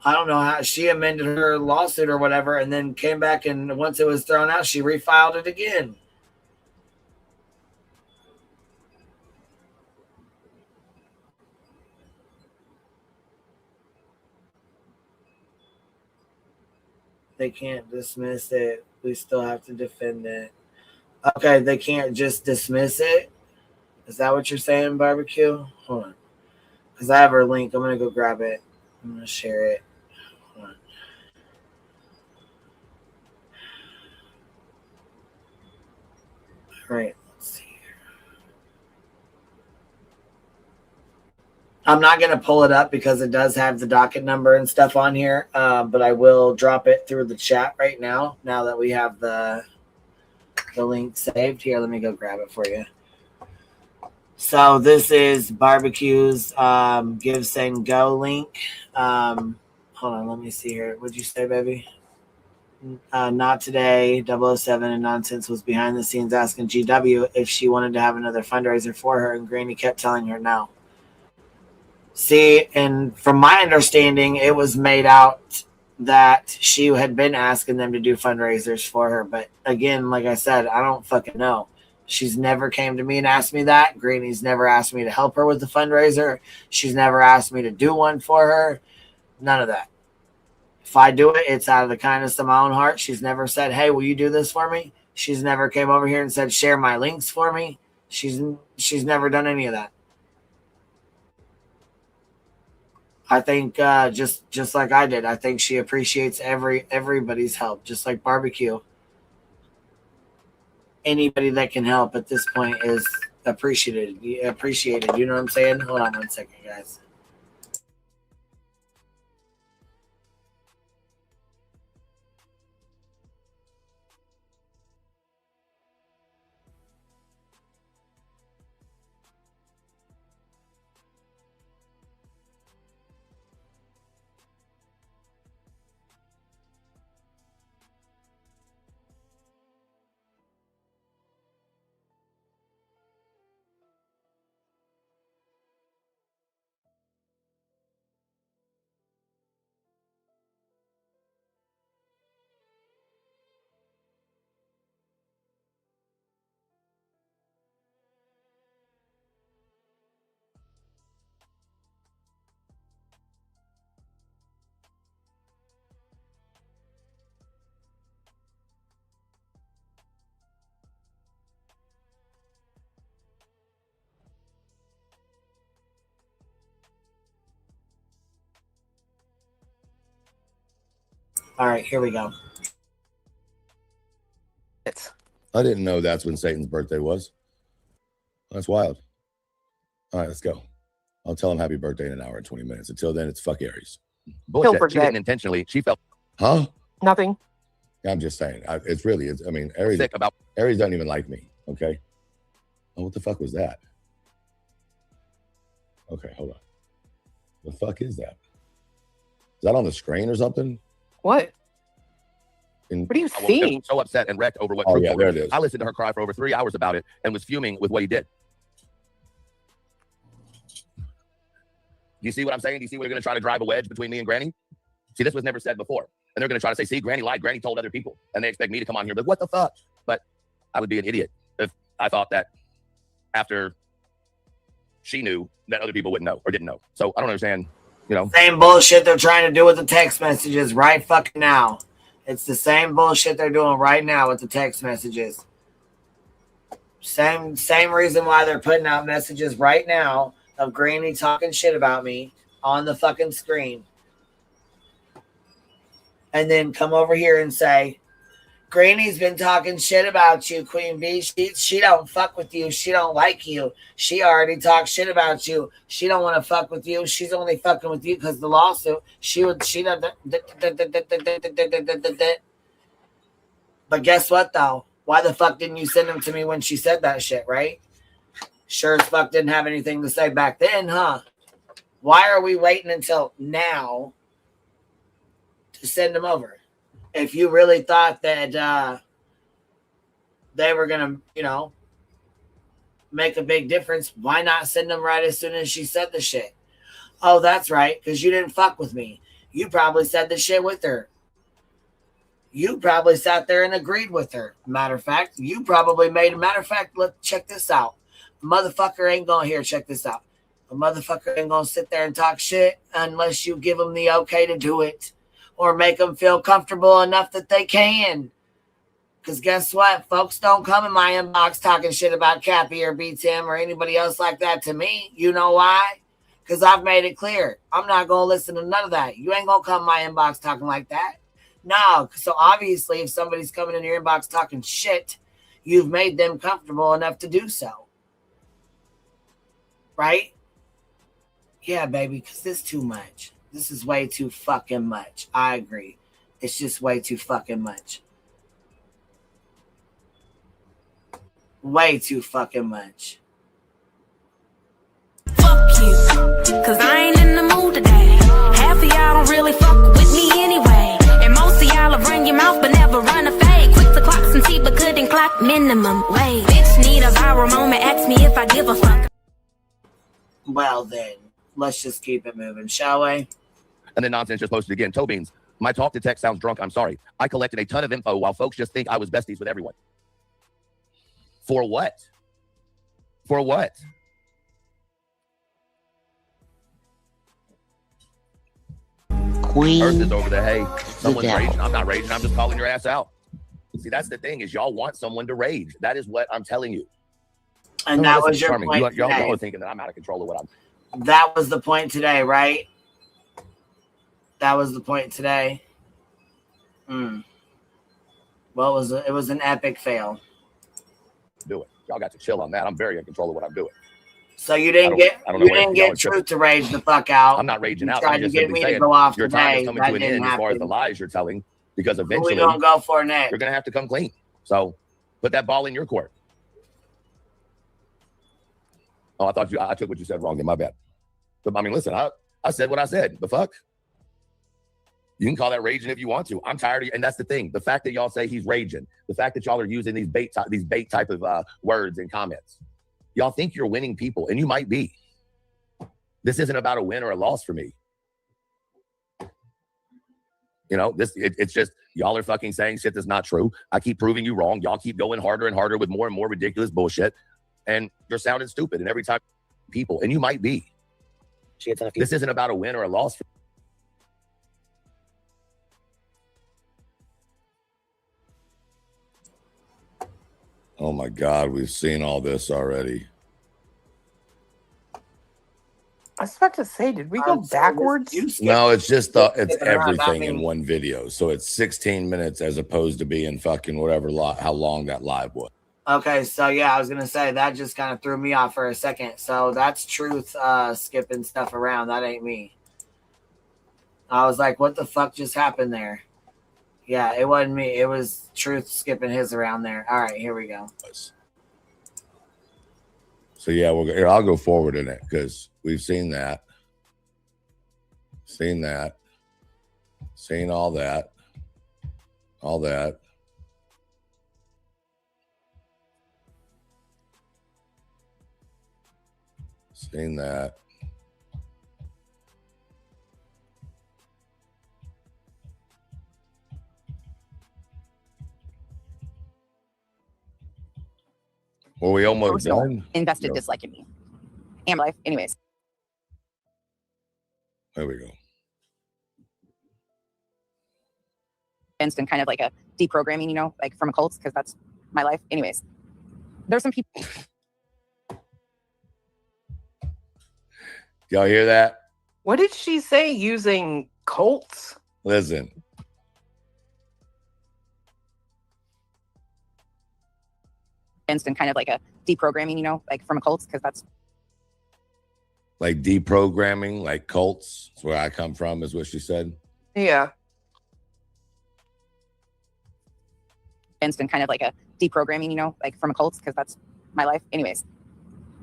I don't know how she amended her lawsuit or whatever, and then came back, and once it was thrown out, she refiled it again. They can't dismiss it. We still have to defend it. Okay, they can't just dismiss it. Is that what you're saying, Barbecue? Hold on. Because I have her link. I'm going to go grab it. I'm going to share it. Hold on. All right. Let's see here. I'm not going to pull it up because it does have the docket number and stuff on here. But I will drop it through the chat right now that we have the link saved. Here, let me go grab it for you. So this is Barbecue's Give, Send, Go link. Hold on, let me see here. What'd you say, baby? Not today. 007 and Nonsense was behind the scenes asking GW if she wanted to have another fundraiser for her, and Granny kept telling her no. See, and from my understanding, it was made out that she had been asking them to do fundraisers for her. But again, like I said, I don't fucking know. She's never came to me and asked me that. Granny's never asked me to help her with the fundraiser. She's never asked me to do one for her. None of that. If I do it, it's out of the kindness of my own heart. She's never said, hey, will you do this for me? She's never came over here and said, share my links for me. She's never done any of that. I think just like I did, I think she appreciates everybody's help, just like Barbecue. Anybody that can help at this point is appreciated. You know what I'm saying? Hold on one second, guys. All right, here we go. I didn't know that's when Satan's birthday was. That's wild. All right, let's go. I'll tell him happy birthday in an hour and 20 minutes. Until then, it's fuck Aries. Bullshit. She didn't intentionally. She felt. Huh? Nothing. I'm just saying. It's really. I mean, Aries. Aries doesn't even like me. Okay. Oh, what the fuck was that? Okay, hold on. The fuck is that? Is that on the screen or something? What? What are you seeing? So upset and wrecked over what. Oh yeah, there it is. I listened to her cry for over 3 hours about it and was fuming with what he did. Do you see what I'm saying? Do you see where they're going to try to drive a wedge between me and Granny? See, this was never said before. And they're going to try to say, see, Granny lied. Granny told other people. And they expect me to come on here. But what the fuck? But I would be an idiot if I thought that after she knew that other people wouldn't know or didn't know. So I don't understand, you know. Same bullshit they're trying to do with the text messages right fucking now. It's the same bullshit they're doing right now with the text messages. Same reason why they're putting out messages right now of Granny talking shit about me on the fucking screen. And then come over here and say, Granny's been talking shit about you, Queen Bee. She don't fuck with you. She don't like you. She already talked shit about you. She don't want to fuck with you. She's only fucking with you because the lawsuit. But guess what, though? Why the fuck didn't you send them to me when she said that shit, right? Sure as fuck didn't have anything to say back then, huh? Why are we waiting until now to send them over? If you really thought that they were going to, you know, make a big difference, why not send them right as soon as she said the shit? Oh, that's right, because you didn't fuck with me. You probably said the shit with her. You probably sat there and agreed with her. Matter of fact, you probably made a matter of fact, look, check this out. A motherfucker ain't going to check this out. A motherfucker ain't going to sit there and talk shit unless you give him the okay to do it. or make them feel comfortable enough that they can. Because guess what? Folks don't come in my inbox talking shit about Cappy or B-Tim or anybody else like that to me. You know why? Because I've made it clear. I'm not going to listen to none of that. You ain't going to come in my inbox talking like that. No. So obviously, if somebody's coming in your inbox talking shit, you've made them comfortable enough to do so. Right? Yeah, baby, because this is too much. This is way too fucking much. I agree. It's just way too fucking much. Way too fucking much. Fuck you, cause I ain't in the mood today. Half of y'all don't really fuck with me anyway. And most of y'all will run your mouth but never run a fade. Quick to clock some tea but couldn't clock minimum wage. Bitch need a viral moment, ask me if I give a fuck. Well then, let's just keep it moving, shall we? And then nonsense just posted again. Toe Beans, my talk to text sounds drunk. I'm sorry. I collected a ton of info while folks just think I was besties with everyone. For what? For what? Queen. Earth is over there. Hey, someone's raging. I'm not raging. I'm just calling your ass out. See, that's the thing is y'all want someone to rage. That is what I'm telling you. And that was your point Y'all today. are thinking that I'm out of control of what I'm. That was the point today, right? That was the point today. Well, it was an epic fail. Do it. Y'all got to chill on that. I'm very in control of what I'm doing. So you didn't get Truth to rage the fuck out. I'm not raging out. Tried I'm to just get simply me to saying go off your time is today. coming That to an didn't end as far as the happen. lies you're telling, because Who eventually we gonna go for next? you're gonna have to come clean. So put that ball in your court. Oh, I thought I took what you said wrong. My bad. But I mean, listen, I said what I said. The fuck? You can call that raging if you want to. I'm tired of you. And that's the thing. The fact that y'all say he's raging, the fact that y'all are using these bait type of words in comments, y'all think you're winning people, and you might be. This isn't about a win or a loss for me. You know, it's just y'all are fucking saying shit that's not true. I keep proving you wrong. Y'all keep going harder and harder with more and more ridiculous bullshit, and you're sounding stupid. And every time people, and you might be. This isn't about a win or a loss for Oh my God, we've seen all this already. I was about to say, did we go backwards? No, it's just it's everything in one video. So it's 16 minutes as opposed to being fucking whatever how long that live was. Okay, so yeah, I was gonna say that just kind of threw me off for a second. So that's Truth skipping stuff around. That ain't me. I was like, what the fuck just happened there? Yeah, it wasn't me. It was Truth skipping his around there. All right, here we go. So yeah, I'll go forward in it because we've seen that. Seen that. Seen all that. All that. Seen that. Well, we almost Personal done. invested No. dislike in me. Am life. Anyways. There we go. Instant kind of like a deprogramming, you know, like from a cult, because that's my life. Anyways. There's some people. Y'all hear that? What did she say using cults? Listen. Instant kind of like a deprogramming, you know, like from a cult, because that's Like deprogramming, like cults. That's where I come from, is what she said. Yeah. instant kind of like a deprogramming, you know, like from a cult, because that's my life. Anyways,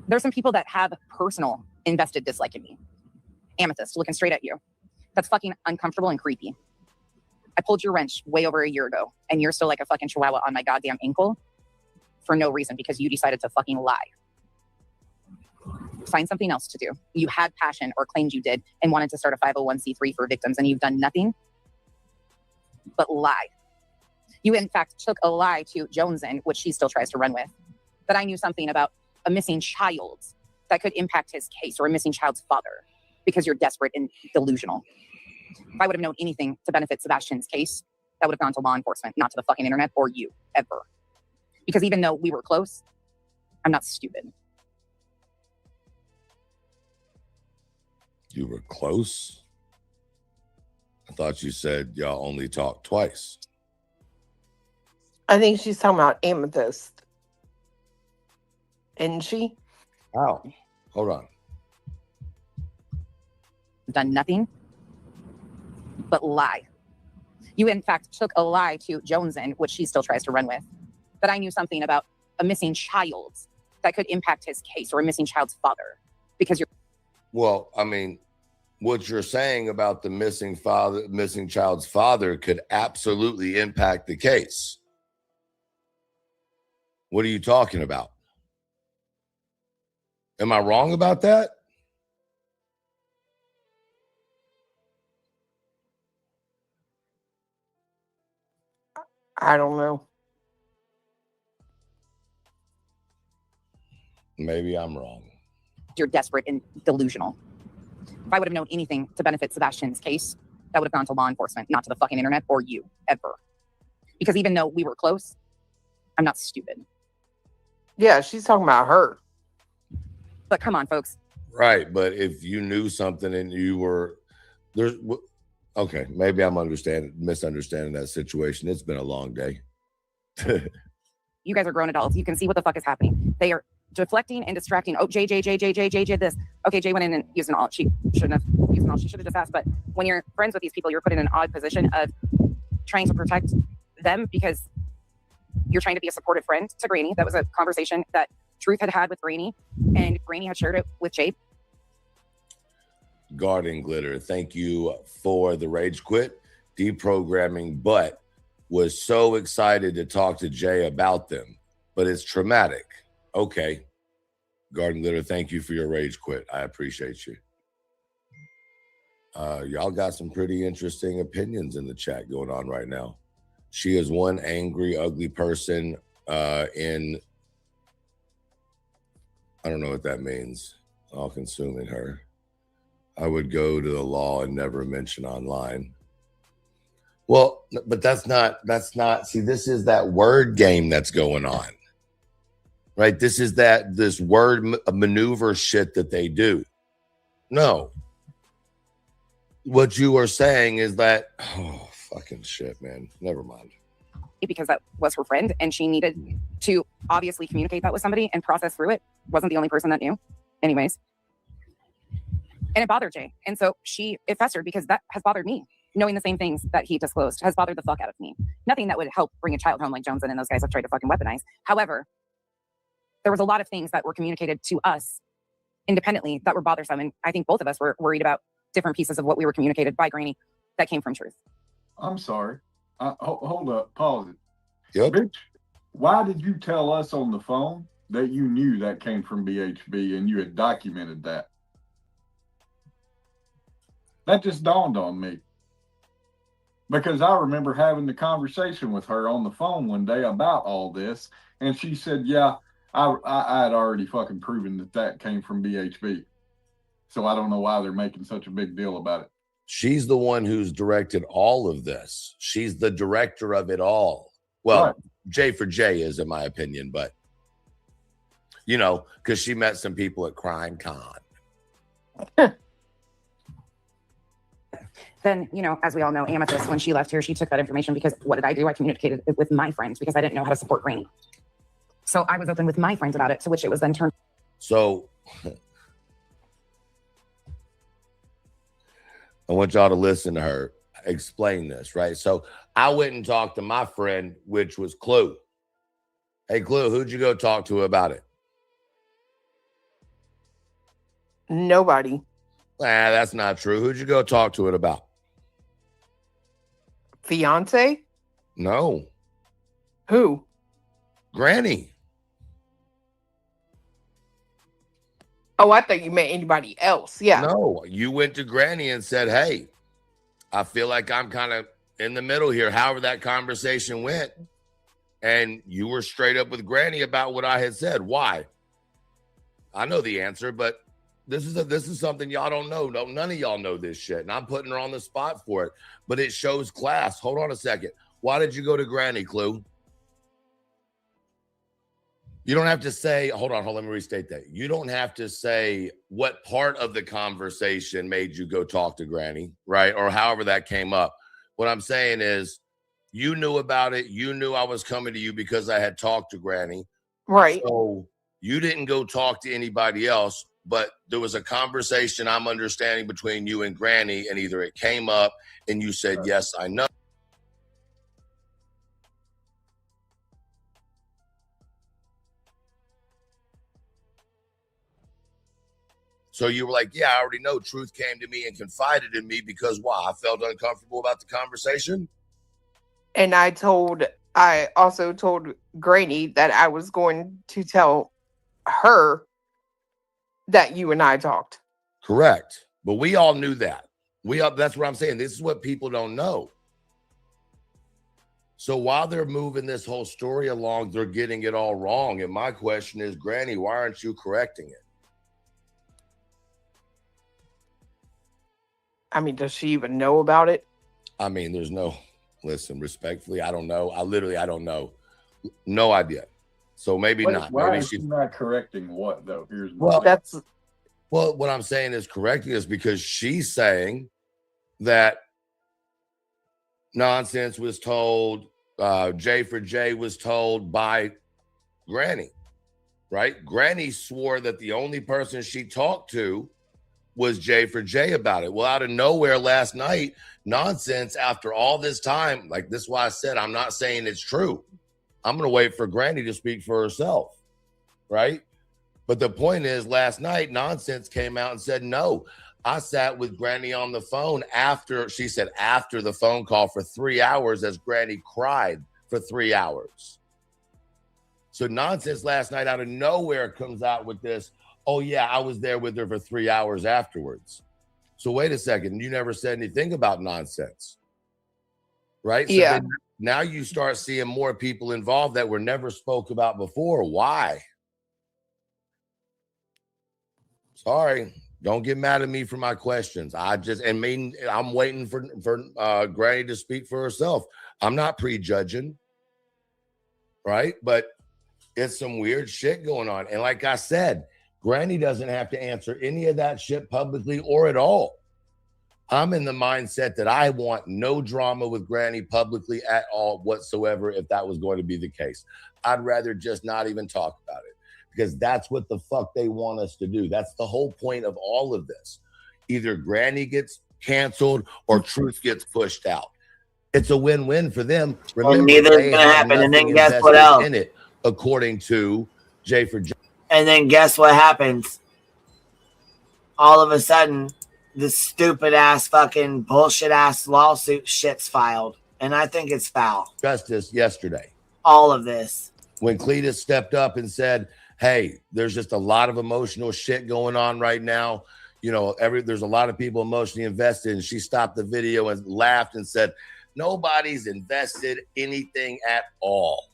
there's some people that have personal invested dislike in me. Amethyst, looking straight at you. That's fucking uncomfortable and creepy. I pulled your wrench way over a year ago, and you're still like a fucking chihuahua on my goddamn ankle for no reason because you decided to fucking lie. Find something else to do. You had passion, or claimed you did, and wanted to start a 501c3 for victims, and you've done nothing but lie. You, in fact, took a lie to Joneson, which she still tries to run with, that I knew something about a missing child that could impact his case, or a missing child's father, because you're desperate and delusional. If I would have known anything to benefit Sebastian's case, that would have gone to law enforcement, not to the fucking internet or you, ever. Because even though we were close, I'm not stupid. You were close? I thought you said y'all only talked twice. I think she's talking about Amethyst. Isn't she? Oh, hold on. Done nothing but lie. You, in fact, took a lie to Joneson, which she still tries to run with, that I knew something about a missing child that could impact his case, or a missing child's father, because you're. Well, I mean, what you're saying about the missing child's father could absolutely impact the case. What are you talking about? Am I wrong about that? I don't know. Maybe I'm wrong. You're desperate and delusional. If I would have known anything to benefit Sebastian's case, that would have gone to law enforcement, not to the fucking internet or you, ever. Because even though we were close, I'm not stupid. Yeah, she's talking about her. But come on, folks. Right, but if you knew something and you were there's okay, maybe I'm misunderstanding that situation. It's been a long day. You guys are grown adults. You can see what the fuck is happening. They are deflecting and distracting. Oh, Jay, this. Okay, Jay went in and used an alt. She shouldn't have used an alt. She should have just asked. But when you're friends with these people, you're put in an odd position of trying to protect them because you're trying to be a supportive friend to Granny. That was a conversation that Truth had with Granny, and Granny had shared it with Jay. Garden Glitter, thank you for the rage quit, deprogramming, but was so excited to talk to Jay about them, but it's traumatic. Okay. Garden Glitter, thank you for your rage quit. I appreciate you. Y'all got some pretty interesting opinions in the chat going on right now. She is one angry, ugly person in, I don't know what that means, all consuming her. I would go to the law and never mention online. Well, but that's not, see, this is that word game that's going on, right? This is this word maneuver shit that they do. No. What you are saying is that, oh, fucking shit, man. Never mind. Because that was her friend, and she needed to obviously communicate that with somebody and process through it. Wasn't the only person that knew. Anyways. And it bothered Jay. And so it festered because that has bothered me. Knowing the same things that he disclosed has bothered the fuck out of me. Nothing that would help bring a child home like Joneson and those guys have tried to fucking weaponize. However, there was a lot of things that were communicated to us independently that were bothersome. And I think both of us were worried about different pieces of what we were communicated by Granny that came from Truth. I'm sorry. Hold up. Pause it. Yep. Bitch, why did you tell us on the phone that you knew that came from BHB and you had documented that? That just dawned on me. Because I remember having the conversation with her on the phone one day about all this. And she said, yeah, I had already fucking proven that came from BHB. So I don't know why they're making such a big deal about it. She's the one who's directed all of this. She's the director of it all. Well, right. J for J is, in my opinion, but, you know, because she met some people at Crime Con. Then, you know, as we all know, Amethyst, when she left here, she took that information because what did I do? I communicated it with my friends because I didn't know how to support Granny. So I was open with my friends about it, to which it was then turned. So I want y'all to listen to her explain this, right? So I went and talked to my friend, which was Clue. Hey, Clue, who'd you go talk to about it? Nobody. That's not true. Who'd you go talk to it about? Fiance? No. Who? Granny. Oh, I thought you meant anybody else. Yeah. No, you went to Granny and said, hey, I feel like I'm kind of in the middle here, however that conversation went. And you were straight up with Granny about what I had said. Why? I know the answer, but this is something y'all don't know. No, none of y'all know this shit, and I'm putting her on the spot for it. But it shows class. Hold on a second. Why did you go to Granny, Clue? You don't have to say, hold on, let me restate that. You don't have to say what part of the conversation made you go talk to Granny, right? Or however that came up. What I'm saying is you knew about it. You knew I was coming to you because I had talked to Granny. Right. So you didn't go talk to anybody else, but there was a conversation I'm understanding between you and Granny, and either it came up and you said, yes, I know. So you were like, yeah, I already know. Truth came to me and confided in me because why? I felt uncomfortable about the conversation. And I also told Granny that I was going to tell her that you and I talked. Correct. But we all knew that. That's what I'm saying. This is what people don't know. So while they're moving this whole story along, they're getting it all wrong. And my question is, Granny, why aren't you correcting it? I mean, does she even know about it? I mean, listen, respectfully, I don't know. I don't know. No idea. So maybe not. Why Maybe is she not correcting what, though? Well, what I'm saying is correcting is because she's saying that nonsense was told, J for J was told by Granny, right? Granny swore that the only person she talked to was J for J about it. Well, out of nowhere last night, nonsense after all this time, like this is why I said I'm not saying it's true. I'm going to wait for Granny to speak for herself, right? But the point is, last night, nonsense came out and said, no, I sat with Granny on the phone after the phone call for 3 hours as Granny cried for 3 hours. So nonsense last night out of nowhere comes out with this, oh yeah, I was there with her for 3 hours afterwards. So wait a second, you never said anything about nonsense, right? So yeah. Now you start seeing more people involved that were never spoke about before. Why? Sorry, don't get mad at me for my questions. I'm waiting for Granny to speak for herself. I'm not prejudging, right? But it's some weird shit going on. And like I said, Granny doesn't have to answer any of that shit publicly or at all. I'm in the mindset that I want no drama with Granny publicly at all whatsoever if that was going to be the case. I'd rather just not even talk about it because that's what the fuck they want us to do. That's the whole point of all of this. Either Granny gets canceled or truth gets pushed out. It's a win-win for them. Remember, neither is going to happen. And then guess what else? In it, according to J for J. And then guess what happens? All of a sudden, this stupid ass fucking bullshit ass lawsuit shit's filed. And I think it's foul. Justice yesterday. All of this. When Cletus stepped up and said, hey, there's just a lot of emotional shit going on right now. You know, there's a lot of people emotionally invested. And she stopped the video and laughed and said, nobody's invested anything at all.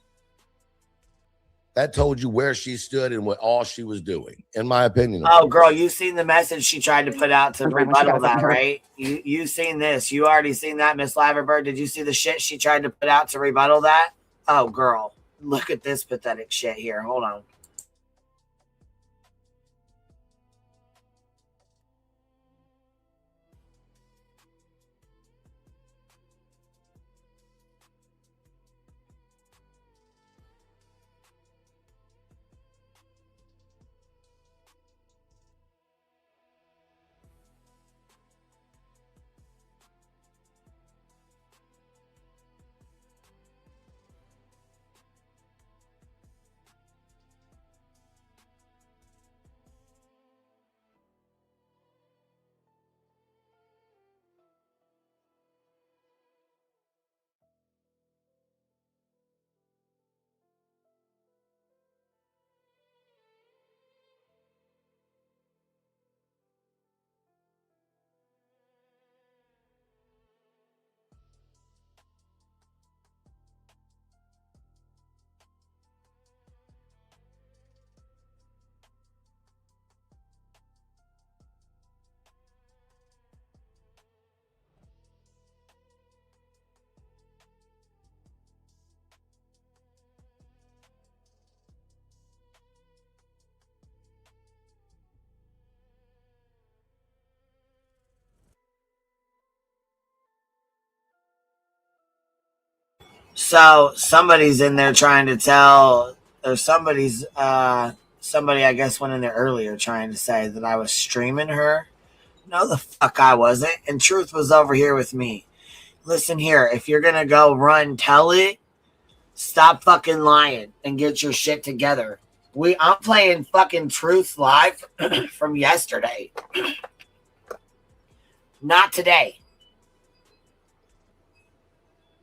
That told you where she stood and what all she was doing, in my opinion. Oh, girl, you seen the message she tried to put out to rebuttal that, right? You seen this. You already seen that, Miss Laverbird. Did you see the shit she tried to put out to rebuttal that? Oh, girl, look at this pathetic shit here. Hold on. So somebody's in there trying to tell, or somebody I guess went in there earlier trying to say that I was streaming her. No, the fuck I wasn't. And Truth was over here with me. Listen here, if you're gonna go run, tell it. Stop fucking lying and get your shit together. I'm playing fucking Truth live from yesterday. Not today.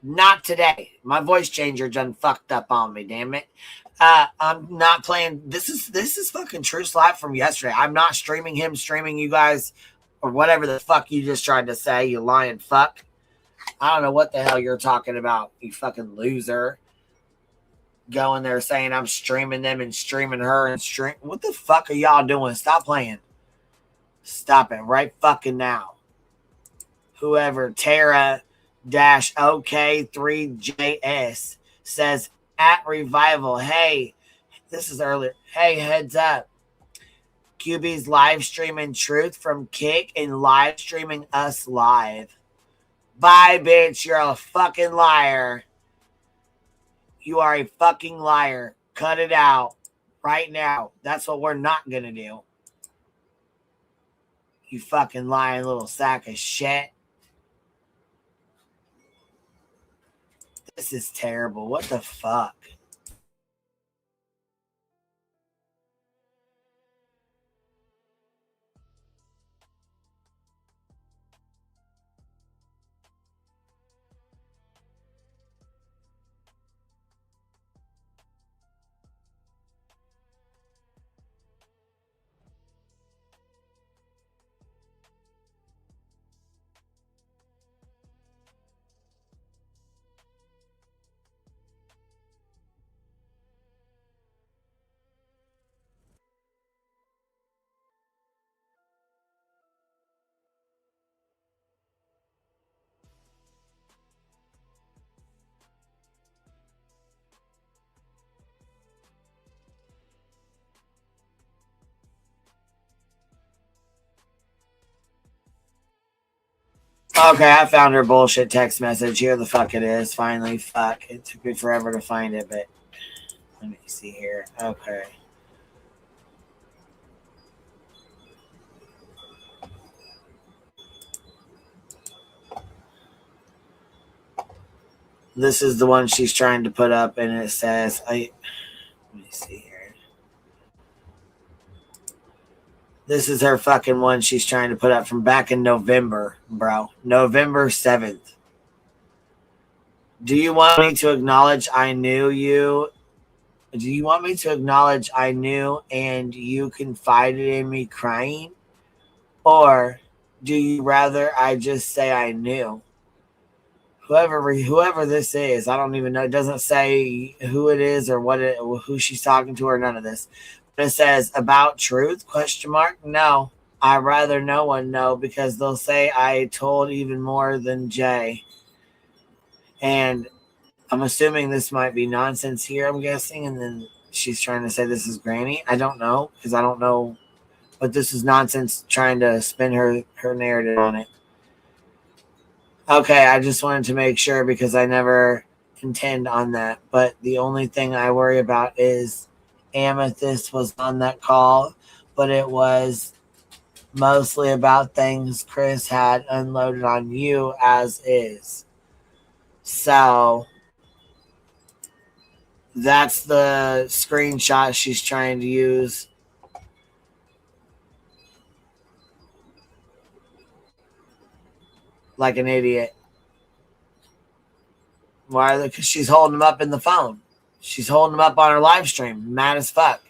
Not today. My voice changer done fucked up on me, damn it. I'm not playing. This is fucking Truth live from yesterday. I'm not streaming him, streaming you guys, or whatever the fuck you just tried to say, you lying fuck. I don't know what the hell you're talking about, you fucking loser. Going there saying I'm streaming them and streaming her and stream. What the fuck are y'all doing? Stop playing. Stop it right fucking now. Whoever Tara-OK3JS says at Revival, hey, this is earlier. Hey, heads up. QB's live streaming Truth from Kick and live streaming us live. Bye, bitch. You're a fucking liar. You are a fucking liar. Cut it out right now. That's what we're not going to do. You fucking lying little sack of shit. This is terrible. What the fuck? Okay, I found her bullshit text message. Here the fuck it is. Finally, fuck. It took me forever to find it, but let me see here. Okay. This is the one she's trying to put up, and it says, let me see here. This is her fucking one she's trying to put up from back in November, bro. November 7th. Do you want me to acknowledge I knew you? Do you want me to acknowledge I knew and you confided in me crying? Or do you rather I just say I knew? Whoever this is, I don't even know. It doesn't say who it is or who she's talking to or none of this. But it says about Truth, ? No, I'd rather no one know because they'll say I told even more than Jay. And I'm assuming this might be nonsense here, I'm guessing. And then she's trying to say this is Granny. I don't know because I don't know. But this is nonsense trying to spin her narrative on it. Okay, I just wanted to make sure because I never intend on that. But the only thing I worry about is Amethyst was on that call, but it was mostly about things Chris had unloaded on you as is. So that's the screenshot she's trying to use. Like an idiot. Why? Because she's holding them up in the phone. She's holding them up on her live stream. Mad as fuck.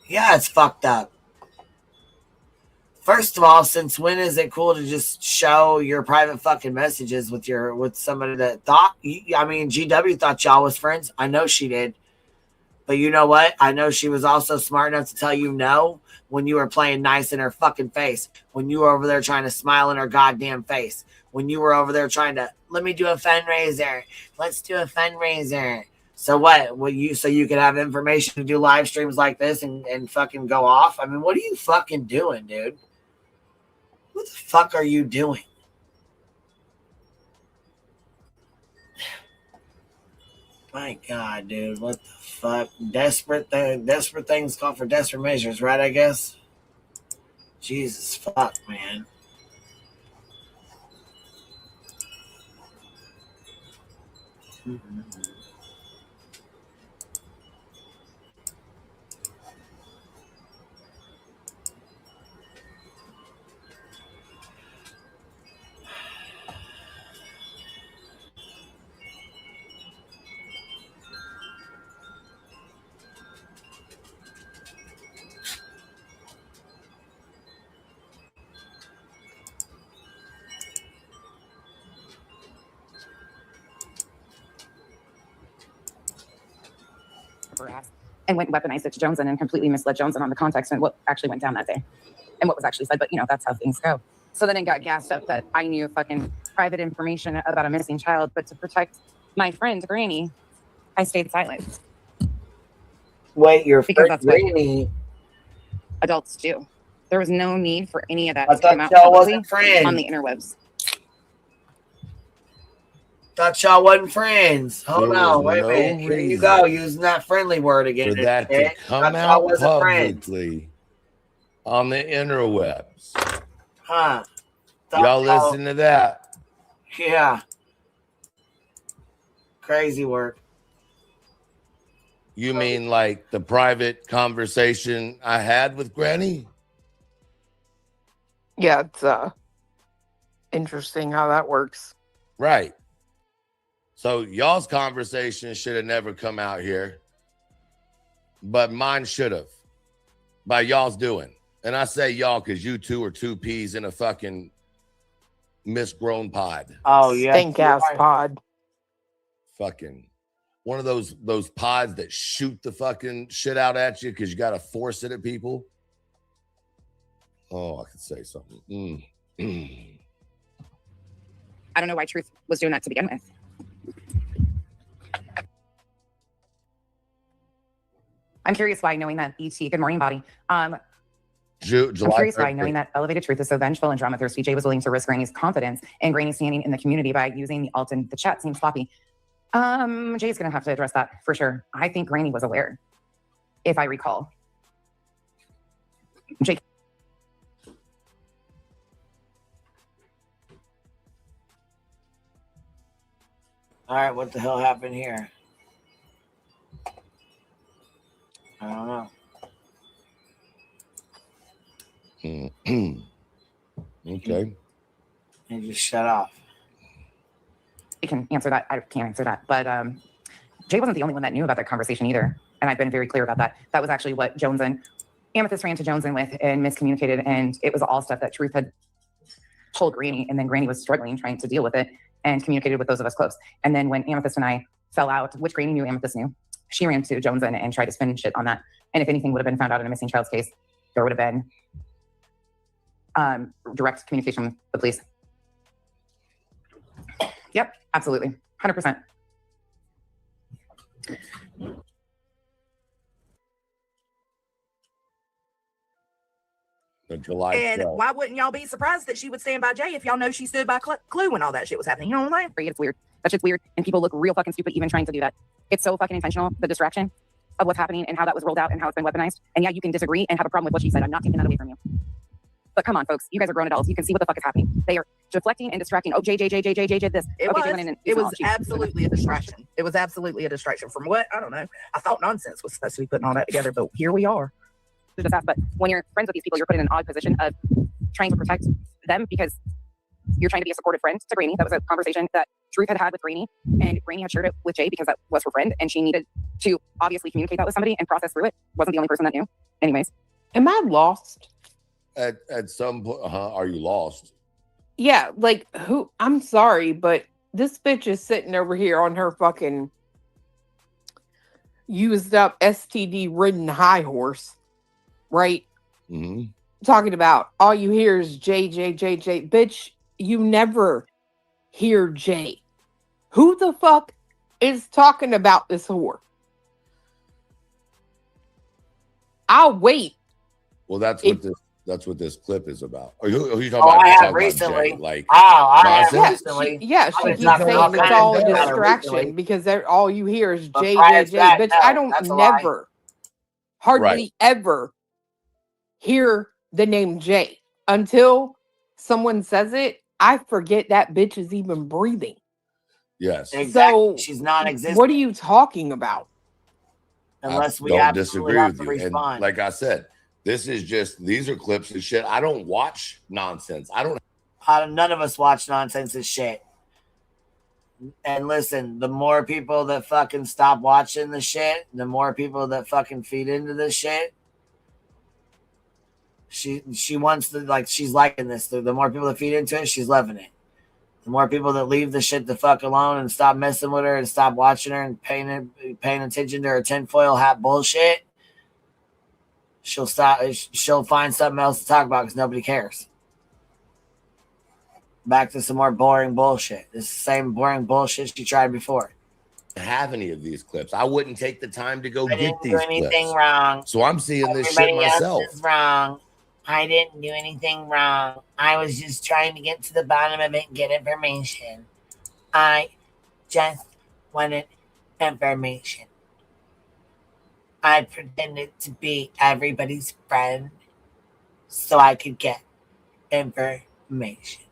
Yeah, it's fucked up. First of all, since when is it cool to just show your private fucking messages with somebody that thought? I mean, GW thought y'all was friends. I know she did. But you know what? I know she was also smart enough to tell you no when you were playing nice in her fucking face. When you were over there trying to smile in her goddamn face. When you were over there trying to, let me do a fundraiser. Let's do a fundraiser. So what? So you could have information to do live streams like this and fucking go off? I mean, what are you fucking doing, dude? What the fuck are you doing? My God, dude, what the fuck? Desperate things call for desperate measures, right? I guess. Jesus fuck, man. And went and weaponized it to Joneson and completely misled Joneson on the context and what actually went down that day and what was actually said. But that's how things go. So then it got gassed up that I knew fucking private information about a missing child, but to protect my friend Granny, I stayed silent. Wait, your because friend that's what Granny? Adults do. There was no need for any of that I to come thought out y'all publicly wasn't friends. on the interwebs. Thought y'all wasn't friends. Hold There on, was wait a no minute. Here you reason go, using that friendly word again. for that to come Thought y'all out wasn't friends. publicly on the interwebs. Huh? Y'all listen to that? Yeah. Crazy work. You mean like the private conversation I had with Granny? Yeah, it's interesting how that works. Right. So y'all's conversation should have never come out here, but mine should have by y'all's doing. And I say y'all because you two are two peas in a fucking misgrown pod. Oh yeah, Stink ass pod. Fucking one of those pods that shoot the fucking shit out at you because you got to force it at people. Oh, I could say something. I don't know why Truth was doing that to begin with. I'm curious why, knowing that ET, good morning, body. I'm curious why, knowing that Elevated Truth is so vengeful and drama thirsty, Jay was willing to risk Granny's confidence and Granny standing in the community by using the alt in the chat. Seems sloppy. Jay's gonna have to address that for sure. I think Granny was aware, if I recall. Jay. All right, what the hell happened here? I don't know. Okay. And just shut off. I can answer that. I can't answer that. But Jay wasn't the only one that knew about that conversation either. And I've been very clear about that. That was actually what Amethyst ran to Joneson with and miscommunicated. And it was all stuff that Truth had told Granny. And then Granny was struggling, trying to deal with it and communicated with those of us close. And then when Amethyst and I fell out, which Granny knew, Amethyst knew, she ran to Joneson and tried to spin shit on that. And if anything would have been found out in a missing child's case, there would have been direct communication with the police. Yep, absolutely. 100%. July And 12th. why wouldn't y'all be surprised that she would stand by Jay if y'all know she stood by Clue when all that shit was happening? You know what I'm saying? It's weird. That shit's weird. And people look real fucking stupid even trying to do that. It's so fucking intentional, the distraction of what's happening and how that was rolled out and how it's been weaponized. And yeah, you can disagree and have a problem with what she said. I'm not taking that away from you. But come on, folks. You guys are grown adults. You can see what the fuck is happening. They are deflecting and distracting. Oh, Jay did this. It was absolutely a distraction. It was absolutely a distraction. From what? I don't know. I thought nonsense was supposed to be putting all that together, but here we are. But when you're friends with these people, you're put in an odd position of trying to protect them because you're trying to be a supportive friend to Granny. That was a conversation that Truth had with Granny, and Granny had shared it with Jay because that was her friend, and she needed to obviously communicate that with somebody and process through it. Wasn't the only person that knew. Anyways. Am I lost? At some point, are you lost? Yeah, like who? I'm sorry, but this bitch is sitting over here on her fucking used up STD ridden high horse, right? Mm-hmm. Talking about all you hear is J. Bitch, you never hear Jay. Who the fuck is talking about this whore? I'll wait. Well, that's what this That's what this clip is about. Are you talking Oh, about? I have Talking recently. about Jay, like, I have nonsense? recently. She I've keeps been talking saying all it's kinds all of a shit about her distraction recently. because all you hear is But J, prior J, to J. that, Bitch, no, I don't that's a lie. never, hardly ever hear the name J until someone says it. I forget that bitch is even breathing. Yes. Exactly. So She's non-existent. what are you talking about? Unless we don't absolutely disagree have with to you. respond. And like I said, these are clips of shit. I don't watch nonsense. None of us watch nonsense and shit. And listen, the more people that fucking stop watching the shit, the more people that fucking feed into this shit. She wants to, like, she's liking this. The more people that feed into it, she's loving it. The more people that leave the shit the fuck alone and stop messing with her and stop watching her and paying attention to her tinfoil hat bullshit, she'll find something else to talk about because nobody cares. Back to some more boring bullshit. This same boring bullshit she tried before. Have any of these clips. I wouldn't take the time to go I get didn't these do anything clips. wrong. So I'm seeing this shit Everybody else myself. is wrong. I didn't do anything wrong. I was just trying to get to the bottom of it and get information. I just wanted information. I pretended to be everybody's friend so I could get information.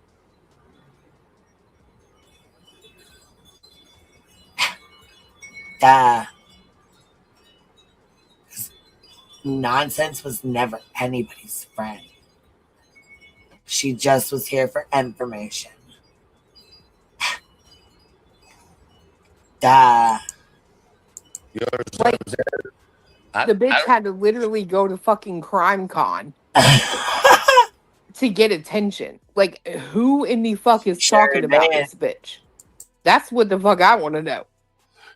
Duh. Nonsense was never anybody's friend. She just was here for information. Duh. Like, the bitch had to literally go to fucking Crime Con to get attention. Like, who in the fuck is talking about this bitch? That's what the fuck I want to know.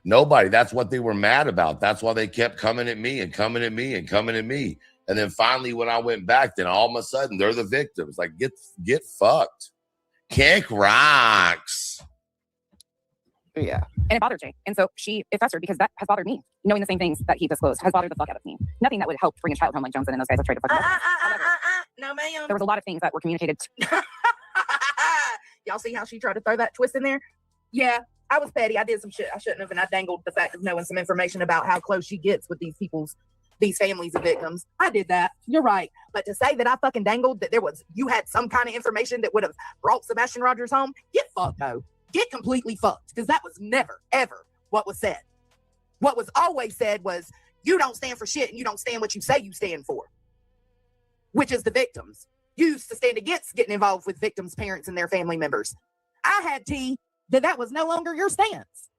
Nobody. That's what they were mad about. That's why they kept coming at me and coming at me and coming at me. And then finally, when I went back, then all of a sudden they're the victims. Like, get fucked. Kick rocks. Yeah. And it bothered Jay. And so it festered because that has bothered me. Knowing the same things that he disclosed has bothered the fuck out of me. Nothing that would help bring a child home like Johnson and those guys have tried to fucking No, ma'am. There was a lot of things that were communicated. Y'all see how she tried to throw that twist in there? Yeah, I was petty. I did some shit I shouldn't have, and I dangled the fact of knowing some information about how close she gets with these families of victims. I did that. You're right. But to say that I fucking dangled that you had some kind of information that would have brought Sebastian Rogers home, get fucked, though. Get completely fucked, because that was never, ever what was said. What was always said was, you don't stand for shit and you don't stand what you say you stand for, which is the victims. You used to stand against getting involved with victims' parents and their family members. I had tea that was no longer your stance.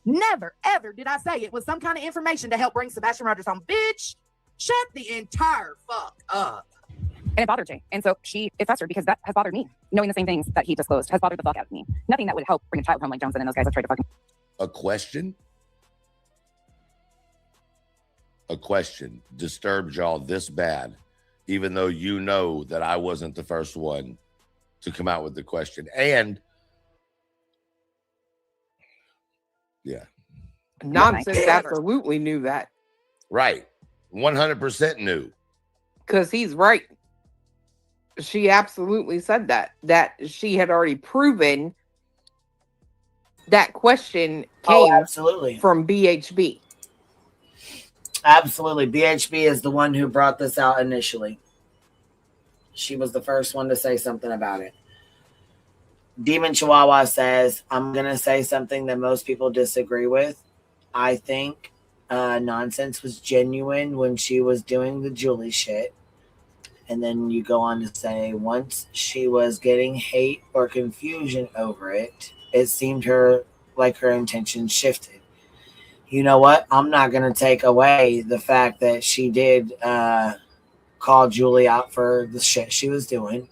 Never, ever did I say it was some kind of information to help bring Sebastian Rogers home. Bitch, shut the entire fuck up. And it bothered Jay. And so it festered because that has bothered me. Knowing the same things that he disclosed has bothered the fuck out of me. Nothing that would help bring a child home like Johnson and those guys have tried to fucking. A question disturbed y'all this bad, even though you know that I wasn't the first one to come out with the question. And yeah. Nonsense absolutely knew that. Right. 100% knew. Because he's right. She absolutely said that she had already proven that question came absolutely from BHB. Absolutely. BHB is the one who brought this out initially. She was the first one to say something about it. Demon Chihuahua says, I'm going to say something that most people disagree with. I think Nonsense was genuine when she was doing the Julie shit. And then you go on to say, once she was getting hate or confusion over it, it seemed like her intentions shifted. You know what? I'm not going to take away the fact that she did call Julie out for the shit she was doing.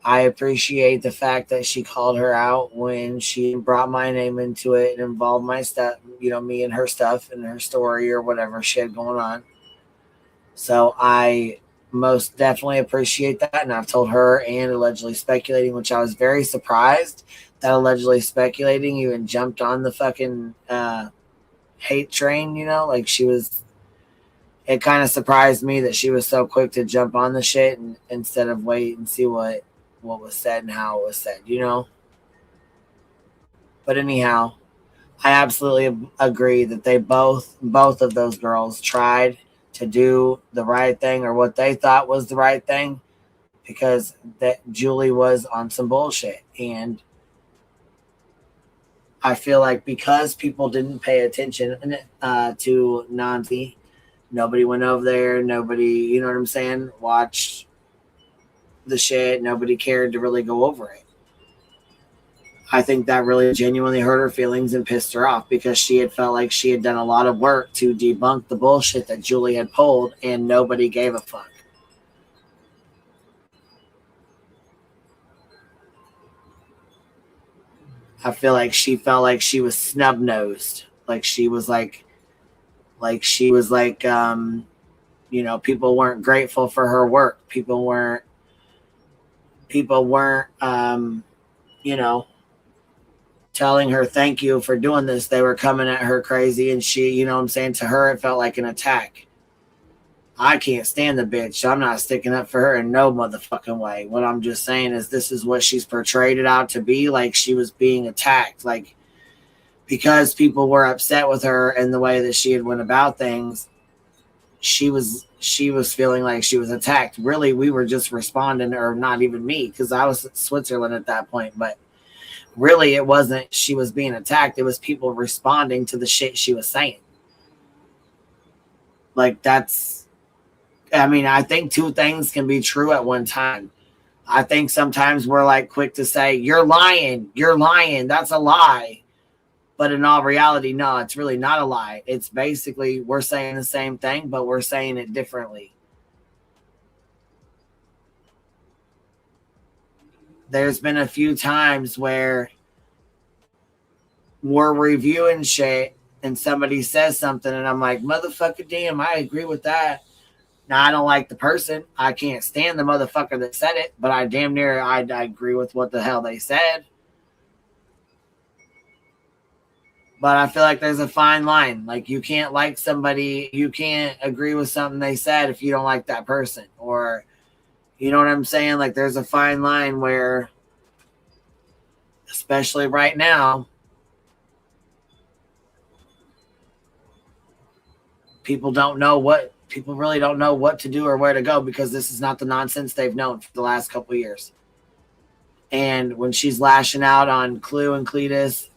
I appreciate the fact that she called her out when she brought my name into it and involved my stuff, me and her stuff and her story or whatever she had going on. So I most definitely appreciate that. And I've told her and Allegedly Speculating, which I was very surprised that Allegedly Speculating even jumped on the fucking hate train, like she was it kind of surprised me that she was so quick to jump on the shit and instead of wait and see what was said and how it was said, you know? But anyhow, I absolutely agree that they both of those girls tried to do the right thing or what they thought was the right thing because that Julie was on some bullshit. And I feel like because people didn't pay attention to Nancy, nobody went over there. Nobody, you know what I'm saying, watched the shit. Nobody cared to really go over it. I think that really genuinely hurt her feelings and pissed her off because she had felt like she had done a lot of work to debunk the bullshit that Julie had pulled and nobody gave a fuck. I feel like she felt like she was snub-nosed. Like she was like, you know, people weren't grateful for her work. People weren't, you know, telling her thank you for doing this. They were coming at her crazy and she, you know what I'm saying, to her it felt like an attack. I can't stand the bitch. I'm not sticking up for her in no motherfucking way. What I'm just saying is this is what she's portrayed it out to be, like she was being attacked. Like because people were upset with her and the way that she had went about things, she was feeling like she was attacked. Really, we were just responding, or not even me, because I was in Switzerland at that point, but really it wasn't she was being attacked. It was people responding to the shit she was saying. Like that's, I mean, I think two things can be true at one time. I think sometimes we're like quick to say, you're lying, that's a lie. But in all reality, no, it's really not a lie. It's basically we're saying the same thing, but we're saying it differently. There's been a few times where we're reviewing shit and somebody says something and I'm like, motherfucker, damn, I agree with that. Now, I don't like the person. I can't stand the motherfucker that said it, but I damn near, I agree with what the hell they said. But I feel like there's a fine line. Like you can't like somebody, you can't agree with something they said if you don't like that person. Or, you know what I'm saying? Like there's a fine line where, especially right now, people really don't know what to do or where to go because this is not the nonsense they've known for the last couple of years. And when she's lashing out on Clue and Cletus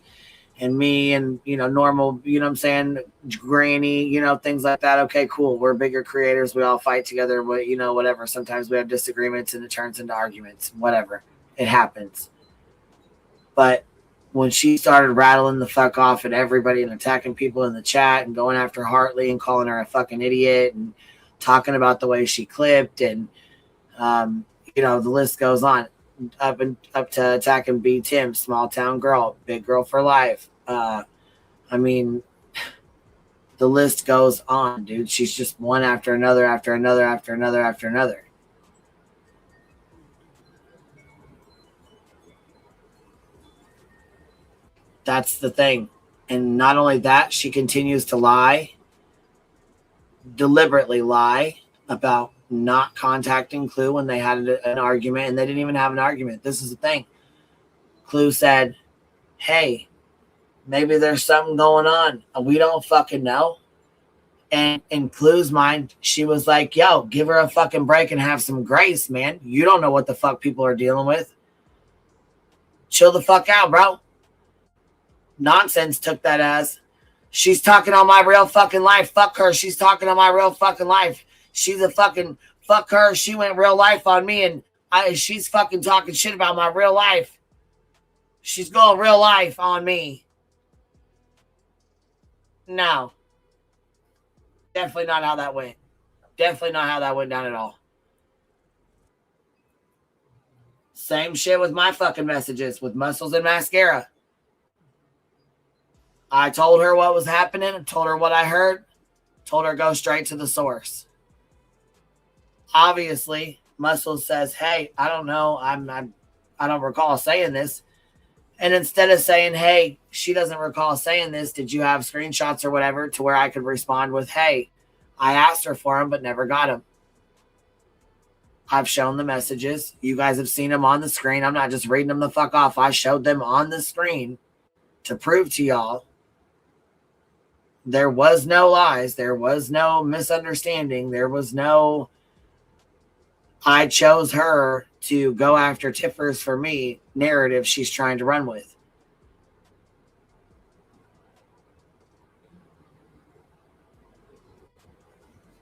and me and, you know, normal, you know what I'm saying, Granny, you know, things like that. Okay, cool. We're bigger creators. We all fight together. But, you know, whatever. Sometimes we have disagreements and it turns into arguments. Whatever. It happens. But when she started rattling the fuck off at everybody and attacking people in the chat and going after Hartley and calling her a fucking idiot and talking about the way she clipped and, you know, the list goes on. Up to attacking B. Tim, small town girl, big girl for life. I mean, the list goes on, dude. She's just one after another, after another, after another, after another. That's the thing. And not only that, she continues to lie, deliberately lie about not contacting Clue when they had an argument, and they didn't even have an argument. This is the thing. Clue said, hey, maybe there's something going on. We don't fucking know. And in Clue's mind, she was like, yo, give her a fucking break and have some grace, man. You don't know what the fuck people are dealing with. Chill the fuck out, bro. Nonsense took that as, she's talking on my real fucking life. Fuck her. She's talking on my real fucking life. She's a fucking, fuck her. She went real life on me and she's fucking talking shit about my real life. She's going real life on me. No. Definitely not how that went. Definitely not how that went down at all. Same shit with my fucking messages with Muscles and Mascara. I told her what was happening. I told her what I heard. Told her go straight to the source. Obviously, Muscles says, hey, I don't know. I don't recall saying this. And instead of saying, hey, she doesn't recall saying this, did you have screenshots or whatever, to where I could respond with, hey, I asked her for them, but never got them. I've shown the messages. You guys have seen them on the screen. I'm not just reading them the fuck off. I showed them on the screen to prove to y'all there was no lies. There was no misunderstanding. There was no, I chose her to go after Tiffers for me narrative she's trying to run with.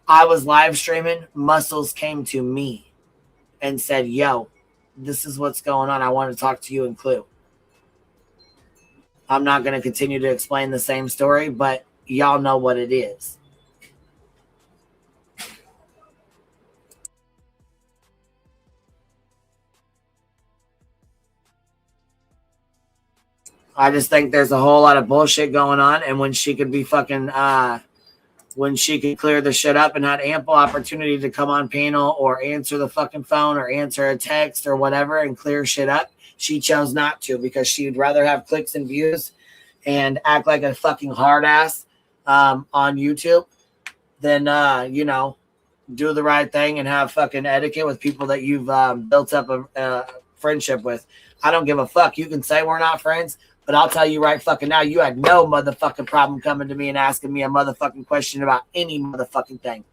I was live streaming. Muscles came to me and said, yo, this is what's going on. I want to talk to you and Clue. I'm not going to continue to explain the same story, but y'all know what it is. I just think there's a whole lot of bullshit going on, and when she could be fucking, when she could clear the shit up and had ample opportunity to come on panel or answer the fucking phone or answer a text or whatever and clear shit up, she chose not to because she'd rather have clicks and views and act like a fucking hard ass on YouTube than, you know, do the right thing and have fucking etiquette with people that you've built up a friendship with. I don't give a fuck. You can say we're not friends, but I'll tell you right fucking now, you had no motherfucking problem coming to me and asking me a motherfucking question about any motherfucking thing.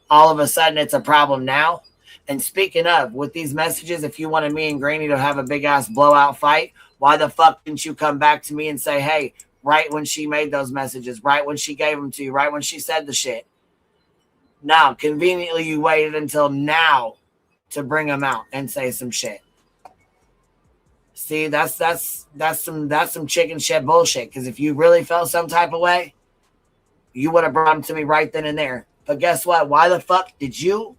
All of a sudden, it's a problem now. And speaking of, with these messages, if you wanted me and Granny to have a big-ass blowout fight, why the fuck didn't you come back to me and say, hey, right when she made those messages, right when she gave them to you, right when she said the shit? No, conveniently, you waited until now to bring them out and say some shit. See, that's some chicken shit bullshit. Because if you really felt some type of way, you would have brought them to me right then and there. But guess what? Why the fuck did you?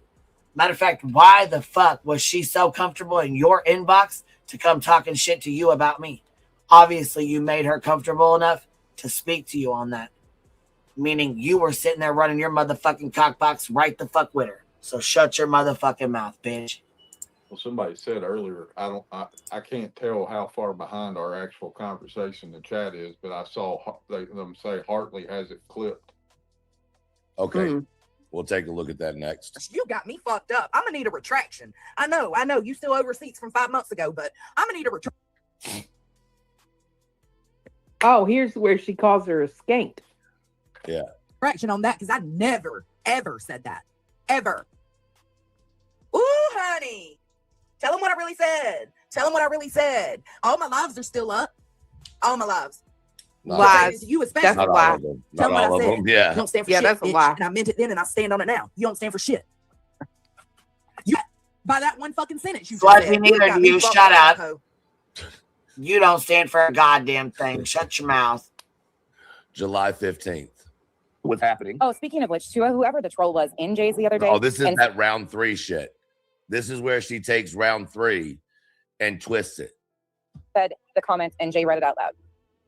Matter of fact, why the fuck was she so comfortable in your inbox to come talking shit to you about me? Obviously, you made her comfortable enough to speak to you on that. Meaning you were sitting there running your motherfucking cockbox right the fuck with her. So shut your motherfucking mouth, bitch. Well, somebody said earlier, I can't tell how far behind our actual conversation the chat is, but I saw them say Hartley has it clipped. Okay. We'll take a look at that next. You got me fucked up. I'm gonna need a retraction. I know. You still owe receipts from 5 months ago, but I'm gonna need a retraction. Oh, here's where she calls her a skank. Yeah. Retraction on that because I never, ever said that. Ever. Ooh, honey. Tell them what I really said. Tell them what I really said. All my lives are still up. All my lives. Lies. You especially. That's a lie. Tell them what I said. Yeah. You don't stand for Yeah, shit. that's a bitch. lie. And I meant it then and I stand on it now. You don't stand for shit. You by that one fucking sentence you just Slut, said. neither got do me you. fucked Shut up. ho. You don't stand for a goddamn thing. Shut your mouth. July 15th. What's happening? Oh, speaking of which, too, whoever the troll was in Jay's the other day. Oh, this is and that round 3 shit. This is where she takes round 3 and twists it. said the comment and Jay read it out loud.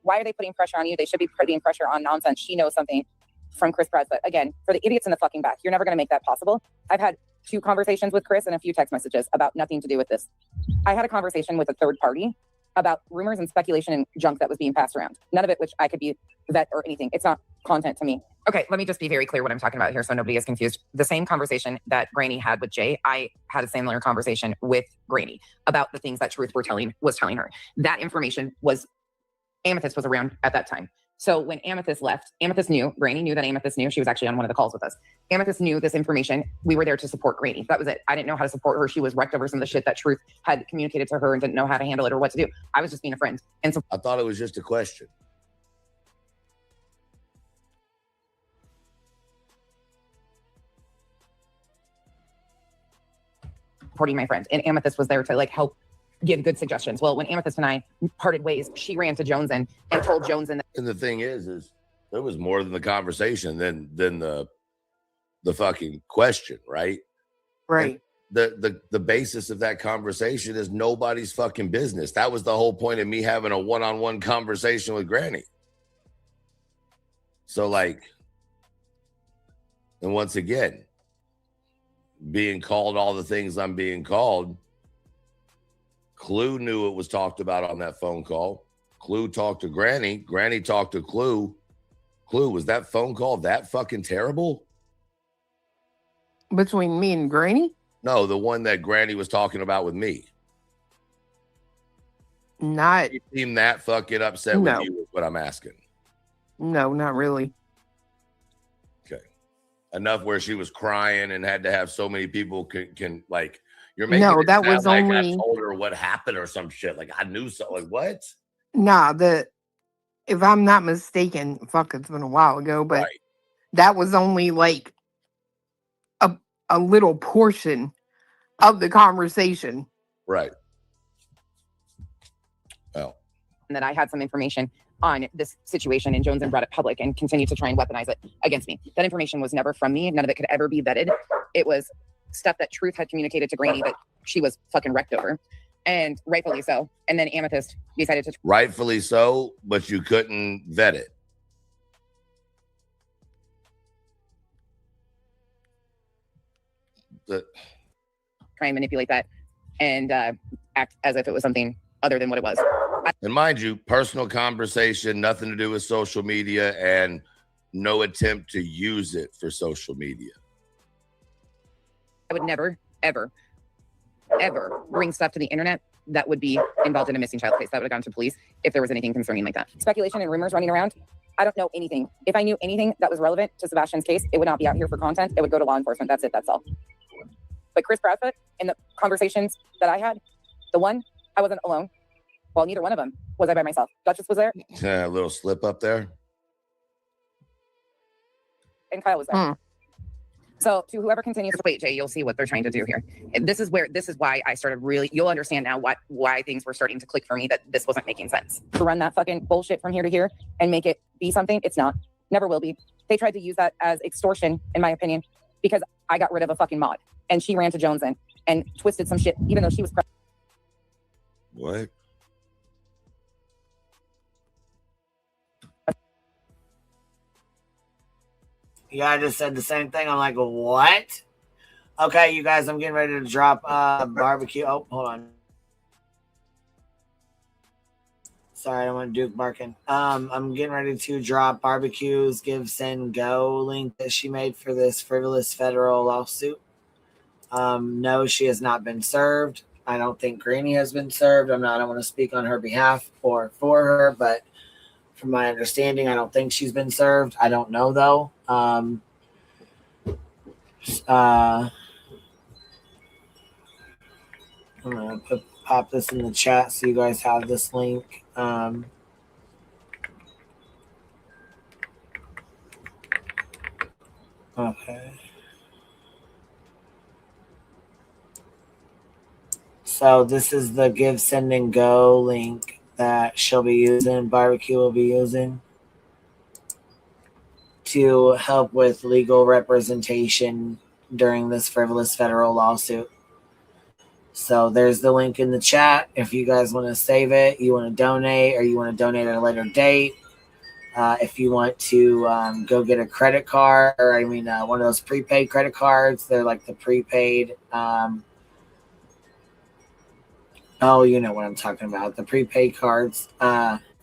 Why are they putting pressure on you? They should be putting pressure on nonsense. She knows something from Chris Pratt. But again, for the idiots in the fucking back, you're never going to make that possible. I've had 2 conversations with Chris and a few text messages about nothing to do with this. I had a conversation with a third party about rumors and speculation and junk that was being passed around. None of it which I could be vet or anything. It's not content to me. Okay, let me just be very clear what I'm talking about here so nobody is confused. The same conversation that Granny had with Jay, I had a similar conversation with Granny about the things that Truth was telling her. That information was, Amethyst was around at that time. So when Amethyst left, Amethyst knew, Granny knew that Amethyst knew. She was actually on one of the calls with us. Amethyst knew this information. We were there to support Granny. That was it. I didn't know how to support her. She was wrecked over some of the shit that Truth had communicated to her and didn't know how to handle it or what to do. I was just being a friend. And so I thought it was just a question. supporting my friend. And Amethyst was there to like help give good suggestions. Well, when Amethyst and I parted ways, she ran to Joneson and told Joneson that. And the thing is there was more than the conversation than the fucking question, right? Right. And the basis of that conversation is nobody's fucking business. That was the whole point of me having a one-on-one conversation with Granny. So like, and once again, being called all the things I'm being called, Clue knew it was talked about on that phone call. Clue talked to Granny. Granny talked to Clue. Clue, was that phone call that fucking terrible? Between me and Granny? No, the one that Granny was talking about with me. Not. You seem that fucking upset with you is what I'm asking. No, not really. Okay. Enough where she was crying and had to have so many people can like, you're making No, it that sound was like only. I told her what happened or some shit. Like I knew so. Like what? Nah, if I'm not mistaken, fuck, it's been a while ago, but that was only like a little portion of the conversation. Right. Well. And that I had some information on this situation and Jones and brought it public and continued to try and weaponize it against me. That information was never from me. None of it could ever be vetted. It was stuff that Truth had communicated to Granny that she was fucking wrecked over. And rightfully so. And then Amethyst decided to. Rightfully so, but you couldn't vet it. Try and manipulate that and act as if it was something other than what it was. And mind you, personal conversation, nothing to do with social media, and no attempt to use it for social media. I would never, ever, ever bring stuff to the internet that would be involved in a missing child case. That would have gone to police if there was anything concerning like that. Speculation and rumors running around. I don't know anything. If I knew anything that was relevant to Sebastian's case, it would not be out here for content. It would go to law enforcement. That's it. That's all. But Chris Bradford, in the conversations that I had, the one, I wasn't alone. Well, neither one of them was I by myself. Duchess was there. A little slip up there. And Kyle was there. So to whoever continues to wait, Jay, you'll see what they're trying to do here. And this is why I started really, you'll understand now why things were starting to click for me, that this wasn't making sense. To run that fucking bullshit from here to here and make it be something, it's not. Never will be. They tried to use that as extortion, in my opinion, because I got rid of a fucking mod. And she ran to Jones and twisted some shit, even though she was What? Yeah, I just said the same thing. I'm like, what? Okay, you guys, I'm getting ready to drop barbecue. Oh, hold on. Sorry, I don't want Duke barking. I'm getting ready to drop barbecue's Give, Send, Go link that she made for this frivolous federal lawsuit. No, she has not been served. I don't think Granny has been served. I don't want to speak on her behalf or for her, but from my understanding, I don't think she's been served. I don't know though. I'm gonna pop this in the chat so you guys have this link. Okay. So this is the Give, Send, and Go link that she'll be using, barbecue will be using to help with legal representation during this frivolous federal lawsuit. So there's the link in the chat. If you guys want to save it, you want to donate, or you want to donate at a later date. If you want to go get a credit card, or one of those prepaid credit cards, they're like the prepaid. Oh, you know what I'm talking about. The prepaid cards.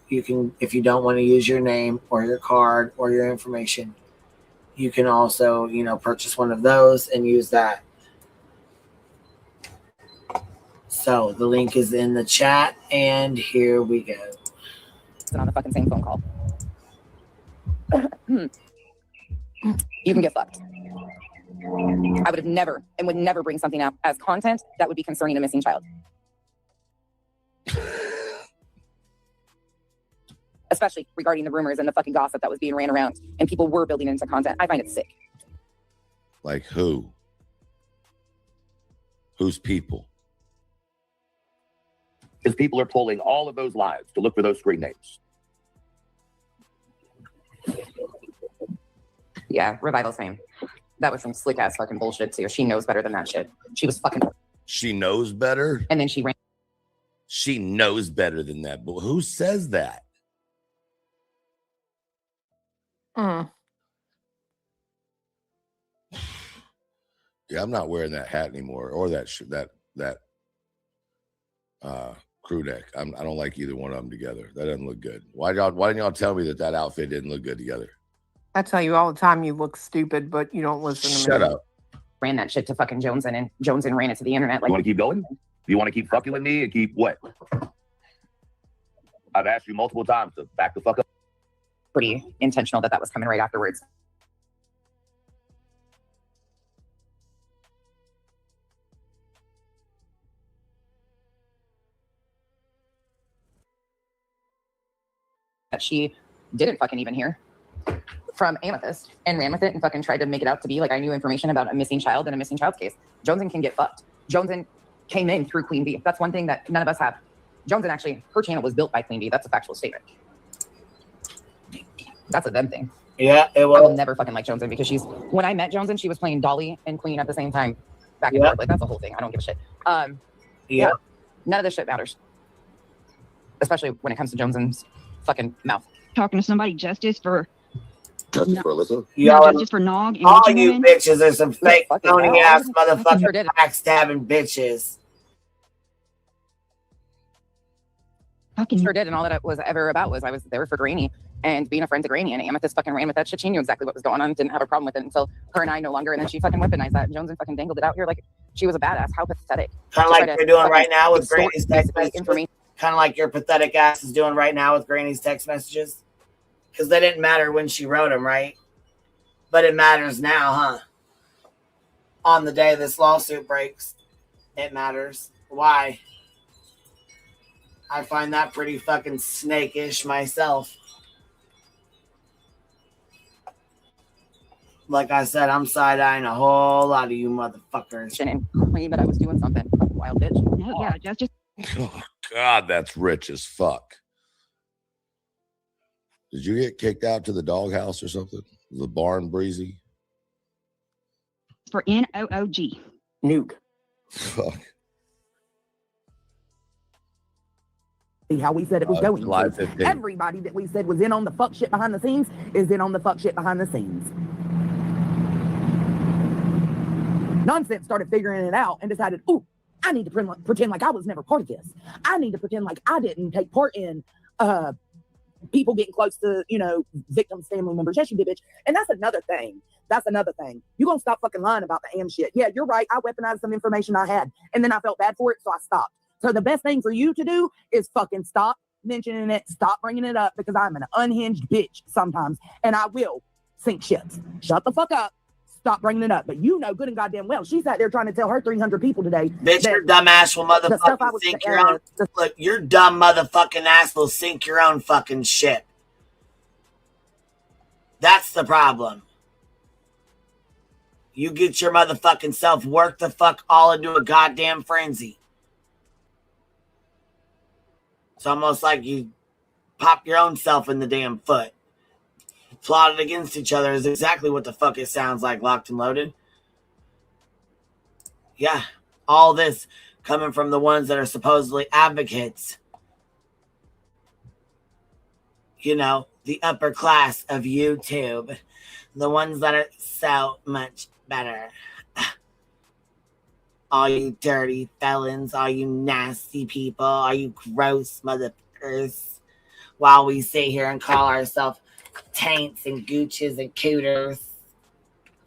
You can, if you don't want to use your name or your card or your information, you can also, purchase one of those and use that. So the link is in the chat, and here we go. It's on the fucking same phone call. You can get fucked. I would have never and would never bring something up as content that would be concerning a missing child. Especially regarding the rumors and the fucking gossip that was being ran around and people were building into content. I find it sick. Like who? Who's people? Because people are pulling all of those lives to look for those screen names. Yeah, Revival's name. That was some slick ass fucking bullshit too. She knows better than that shit. She was fucking. She knows better? And then she ran. She knows better than that. But who says that? Mm. Yeah, I'm not wearing that hat anymore, or that crew neck. I don't like either one of them together. That doesn't look good. Why didn't y'all tell me that outfit didn't look good together? I tell you all the time, you look stupid, but you don't listen to me. Shut up. Ran that shit to fucking Jones and Jones ran it to the internet. You want to keep going? You want to keep fucking with me and keep what? I've asked you multiple times to back the fuck up. Pretty intentional that was coming right afterwards. That she didn't fucking even hear from Amethyst and ran with it and fucking tried to make it out to be like I knew information about a missing child and a missing child's case. Joneson can get fucked. Joneson came in through Queen Bee. That's one thing that none of us have. Joneson actually, her channel was built by Queen Bee. That's a factual statement. That's a them thing. Yeah, it was. I will never fucking like Joneson because when I met Joneson, she was playing Dolly and Queen at the same time. Back and forth. Like, that's the whole thing. I don't give a shit. Yeah. None of this shit matters. Especially when it comes to Joneson's fucking mouth. Talking to somebody justice for Y'all, justice for Nog and all Witcher you Woman? bitches are some fake, phony ass Sure motherfucking did. backstabbing bitches. Sure did, and all that it was ever about was I was there for Granny and being a friend to Granny, and Amethyst fucking ran with that shit. She knew exactly what was going on, didn't have a problem with it until her and I no longer, and then she fucking weaponized that. Jones and fucking dangled it out here like she was a badass. How pathetic. Kind of like you're doing right now with Granny's text basically messages. Kind of like your pathetic ass is doing right now with Granny's text messages. Because they didn't matter when she wrote them, right? But it matters now, huh? On the day this lawsuit breaks, it matters. Why? I find that pretty fucking snake-ish myself. Like I said, I'm side-eyeing a whole lot of you motherfuckers. And claim that I was doing something. Wild bitch. No, yeah, justice. Oh, God, that's rich as fuck. Did you get kicked out to the doghouse or something? The barn breezy? For NOOG. Nuke. Fuck. See how we said it was going. July 15th. Everybody that we said was in on the fuck shit behind the scenes is in on the fuck shit behind the scenes. Nonsense started figuring it out and decided, ooh, I need to pretend like I was never part of this. I need to pretend like I didn't take part in people getting close to, victims' family members. Yes, you did, bitch. And that's another thing. You're going to stop fucking lying about the AM shit. Yeah, you're right. I weaponized some information I had. And then I felt bad for it, so I stopped. So the best thing for you to do is fucking stop mentioning it. Stop bringing it up because I'm an unhinged bitch sometimes. And I will sink ships. Shut the fuck up. Stop bringing it up. But you know good and goddamn well, she's out there trying to tell her 300 people today. Bitch, your dumb ass will motherfucking sink your own. Look, your dumb motherfucking ass will sink your own fucking ship. That's the problem. You get your motherfucking self worked the fuck all into a goddamn frenzy. It's almost like you pop your own self in the damn foot. Plotted against each other is exactly what the fuck it sounds like, locked and loaded. Yeah, all this coming from the ones that are supposedly advocates. The upper class of YouTube. The ones that are so much better. All you dirty felons, all you nasty people, all you gross motherfuckers. While we sit here and call ourselves taints and gooches and cooters.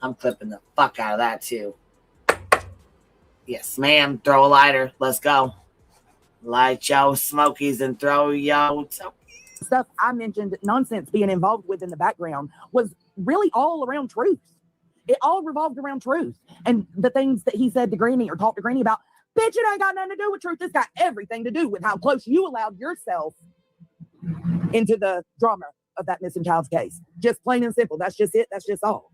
I'm clipping the fuck out of that too. Yes, ma'am. Throw a lighter. Let's go. Light your smokies and throw your stuff I mentioned, nonsense being involved with in the background was really all around truth. It all revolved around truth. And the things that he said to Granny or talked to Granny about, bitch, it ain't got nothing to do with truth. It's got everything to do with how close you allowed yourself into the drama of that missing child's case. Just plain and simple. That's just it. That's just all.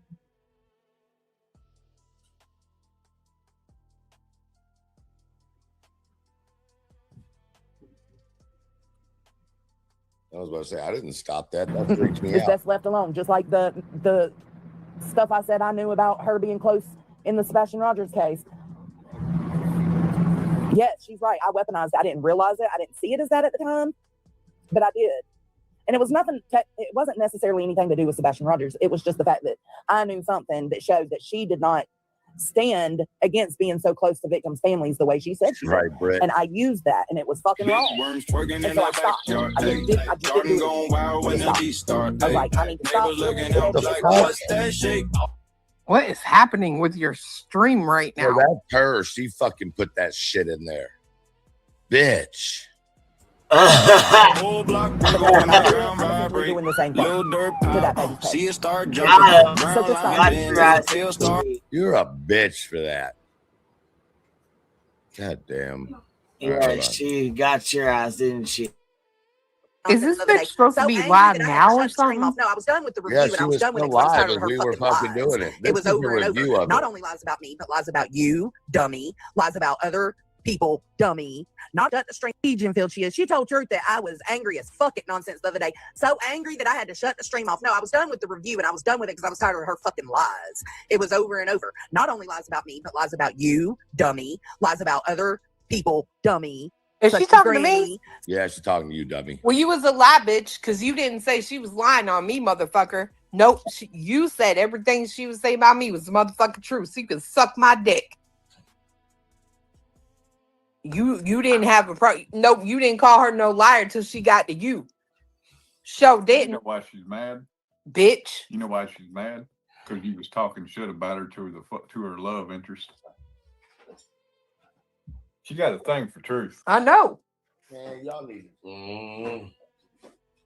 I was about to say, I didn't stop that. That freaked me It's out. just left alone. Just like the stuff I said I knew about her being close in the Sebastian Rogers case. Yes, she's right. I weaponized it. I didn't realize it. I didn't see it as that at the time, but I did. And it was nothing, it wasn't necessarily anything to do with Sebastian Rogers. It was just the fact that I knew something that showed that she did not stand against being so close to victims' families the way she said she Right, did. Brett. And I used that, and it was fucking wrong. And so I stopped. I just didn't do it. I was like, I need to stop. What is happening with your stream right now? Well, that's her. She fucking put that shit in there. Bitch. We're doing the same thing to that baby face. So just stop. You're a bitch for that. God damn. Yeah, she got your ass, didn't she? Is this bitch supposed to be live now or something? No, I was done with the review, Yeah, and she I was was done with still it. 'Cause I was live tired of and her we were fucking fucking lies. doing it. It was This is over a and review over. of Not it. only lies about me, but lies about you, dummy. Lies about other people, dummy. Not that the stream and filled she is. She told Truth that I was angry as fuck at nonsense the other day. So angry that I had to shut the stream off. No, I was done with the review, and I was done with it because I was tired of her fucking lies. It was over and over. Not only lies about me, but lies about you, dummy. Lies about other people, dummy. Is she talking to me? Yeah, she's talking to you, dummy. Well, you was a lie, bitch, because you didn't say she was lying on me, motherfucker. Nope, you said everything she was saying about me was motherfucking true. So you can suck my dick. You didn't have a pro. Nope, you didn't call her no liar till she got to you. Show didn't. You know why she's mad? Bitch. You know why she's mad? Because you was talking shit about her to her love interest. She got a thing for truth. I know. Man, y'all need.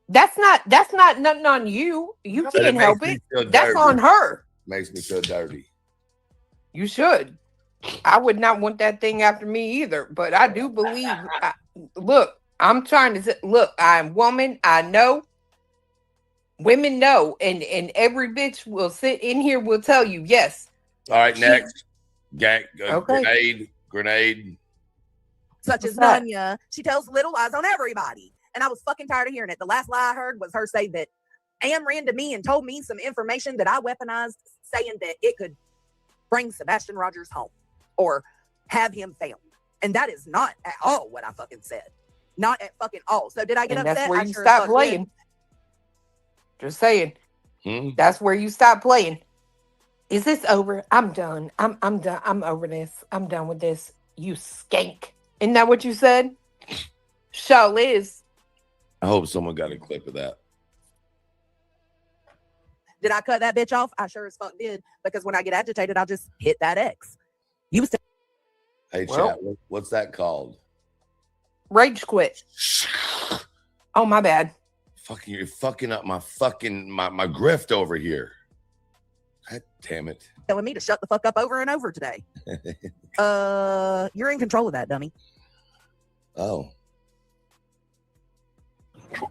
That's not nothing on you. You But it can't help makes it. me feel That's dirty. on her. Makes me feel dirty. You should. I would not want that thing after me either. But I do believe. Look, I'm trying to say, look, I'm a woman. I know. Women know, and every bitch will sit in here will tell you yes. All right, next. Okay. Grenade. Such as Nanya. She tells little lies on everybody. And I was fucking tired of hearing it. The last lie I heard was her say that Am ran to me and told me some information that I weaponized, saying that it could bring Sebastian Rogers home or have him found. And that is not at all what I fucking said. Not at fucking all. So did I get And upset? that's where I you sure stop as fuck playing. did. Just saying. That's where you stop playing. Is this over? I'm done. I'm done. I'm over this. I'm done with this. You skank. Isn't that what you said? Show Liz. I hope someone got a clip of that. Did I cut that bitch off? I sure as fuck did. Because when I get agitated, I'll just hit that X. You was Hey, Well- chat, what's that called? Rage quit. Oh, my bad. Fucking, you're fucking up my grift over here. God damn it. telling me to shut the fuck up over and over today. You're in control of that, dummy. Oh.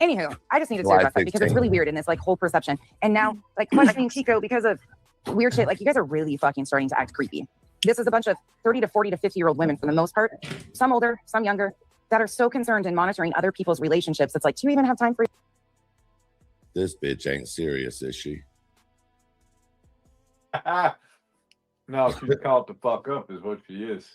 Anywho, I just needed to July address that because it's 16th. really weird in this like whole perception. And now, like questioning Chico because of weird shit. Like you guys are really fucking starting to act creepy. This is a bunch of 30 to 40 to 50-year-old women for the most part, some older, some younger, that are so concerned in monitoring other people's relationships. It's like, do you even have time for? This bitch ain't serious, is she? No, she's caught the fuck up is what she is.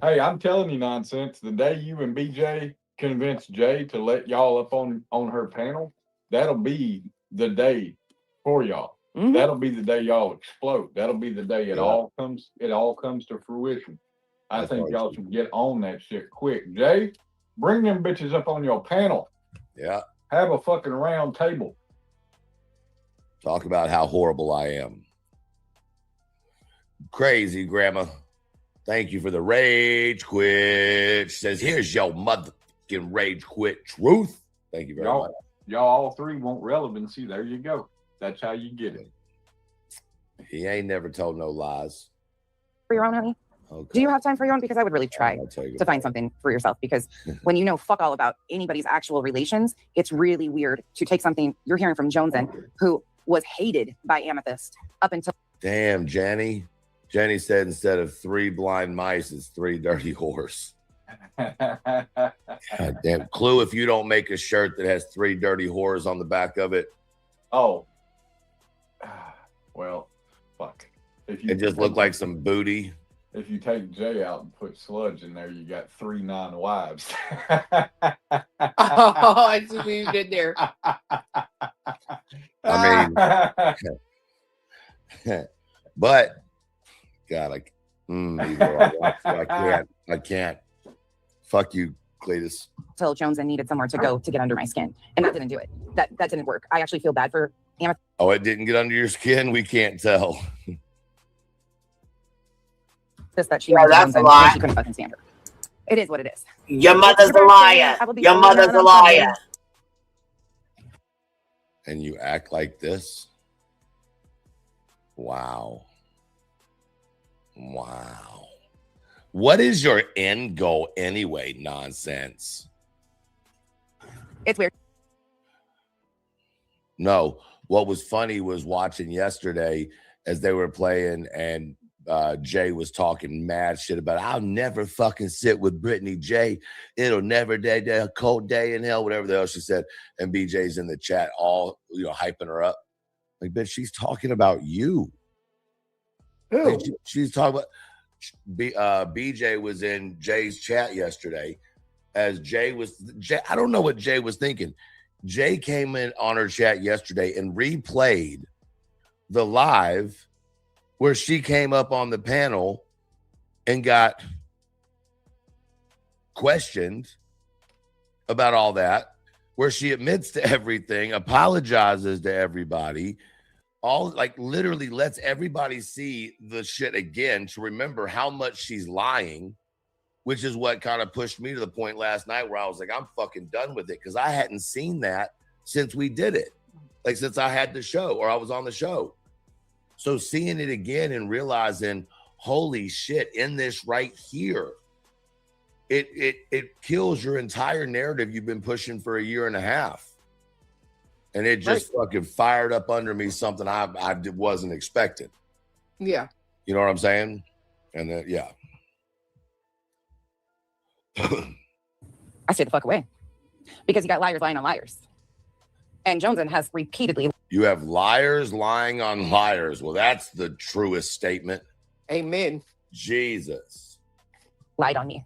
Hey, I'm telling you nonsense. The day you and BJ convince Jay to let y'all up on her panel, that'll be the day for y'all. Mm-hmm. That'll be the day y'all explode. That'll be the day it all comes to fruition. I think y'all should get on that shit quick. Jay, bring them bitches up on your panel. Yeah. Have a fucking round table. Talk about how horrible I am. Crazy, Grandma. Thank you for the rage quit. She says, here's your motherfucking rage quit truth. Thank you very much. Y'all all three want relevancy. There you go. That's how you get it. He ain't never told no lies. For your own, honey? Okay. Do you have time for your own? Because I would really try to find something for yourself. Because when you know fuck all about anybody's actual relations, it's really weird to take something you're hearing from Joneson, who was hated by Amethyst up until. Damn, Jenny. Jenny said instead of 3 blind mice, it's 3 dirty whores. God damn. Clue, if you don't make a shirt that has 3 dirty whores on the back of it. Oh. Well, fuck. If you It just looked like some booty. If you take Jay out and put Sludge in there, you got 3 non-wives. Oh, I see what you did there. I mean, but God, I can't. Fuck you, Cletus. Till Jones and needed somewhere to go to get under my skin, and that didn't do it. That didn't work. I actually feel bad for Amethyst. Oh, it didn't get under your skin? We can't tell. That she went to Jones and she couldn't fucking stand her. It is what it is. Your mother's a liar. Your mother's a liar. And you act like this? Wow. Wow. What is your end goal anyway? Nonsense. It's weird. No, what was funny was watching yesterday as they were playing and Jay was talking mad shit about, I'll never fucking sit with Brittany J. It'll never day, a cold day in hell, whatever the hell she said. And BJ's in the chat all, hyping her up. Like, bitch, she's talking about you. Like, she's talking about BJ was in Jay's chat yesterday as Jay, I don't know what Jay was thinking. Jay came in on her chat yesterday and replayed the live where she came up on the panel and got questioned about all that, where she admits to everything, apologizes to everybody, all literally lets everybody see the shit again to remember how much she's lying, which is what kind of pushed me to the point last night where I was like, I'm fucking done with it, because I hadn't seen that since we did it, since I had the show or I was on the show. So seeing it again and realizing, holy shit, in this right here, it kills your entire narrative you've been pushing for a year and a half. And it just fucking fired up under me something I wasn't expecting. Yeah. You know what I'm saying? And then, yeah. I stayed the fuck away because you got liars lying on liars. And Joneson has repeatedly. You have liars lying on liars. Well, that's the truest statement. Amen. Jesus. Lied on me.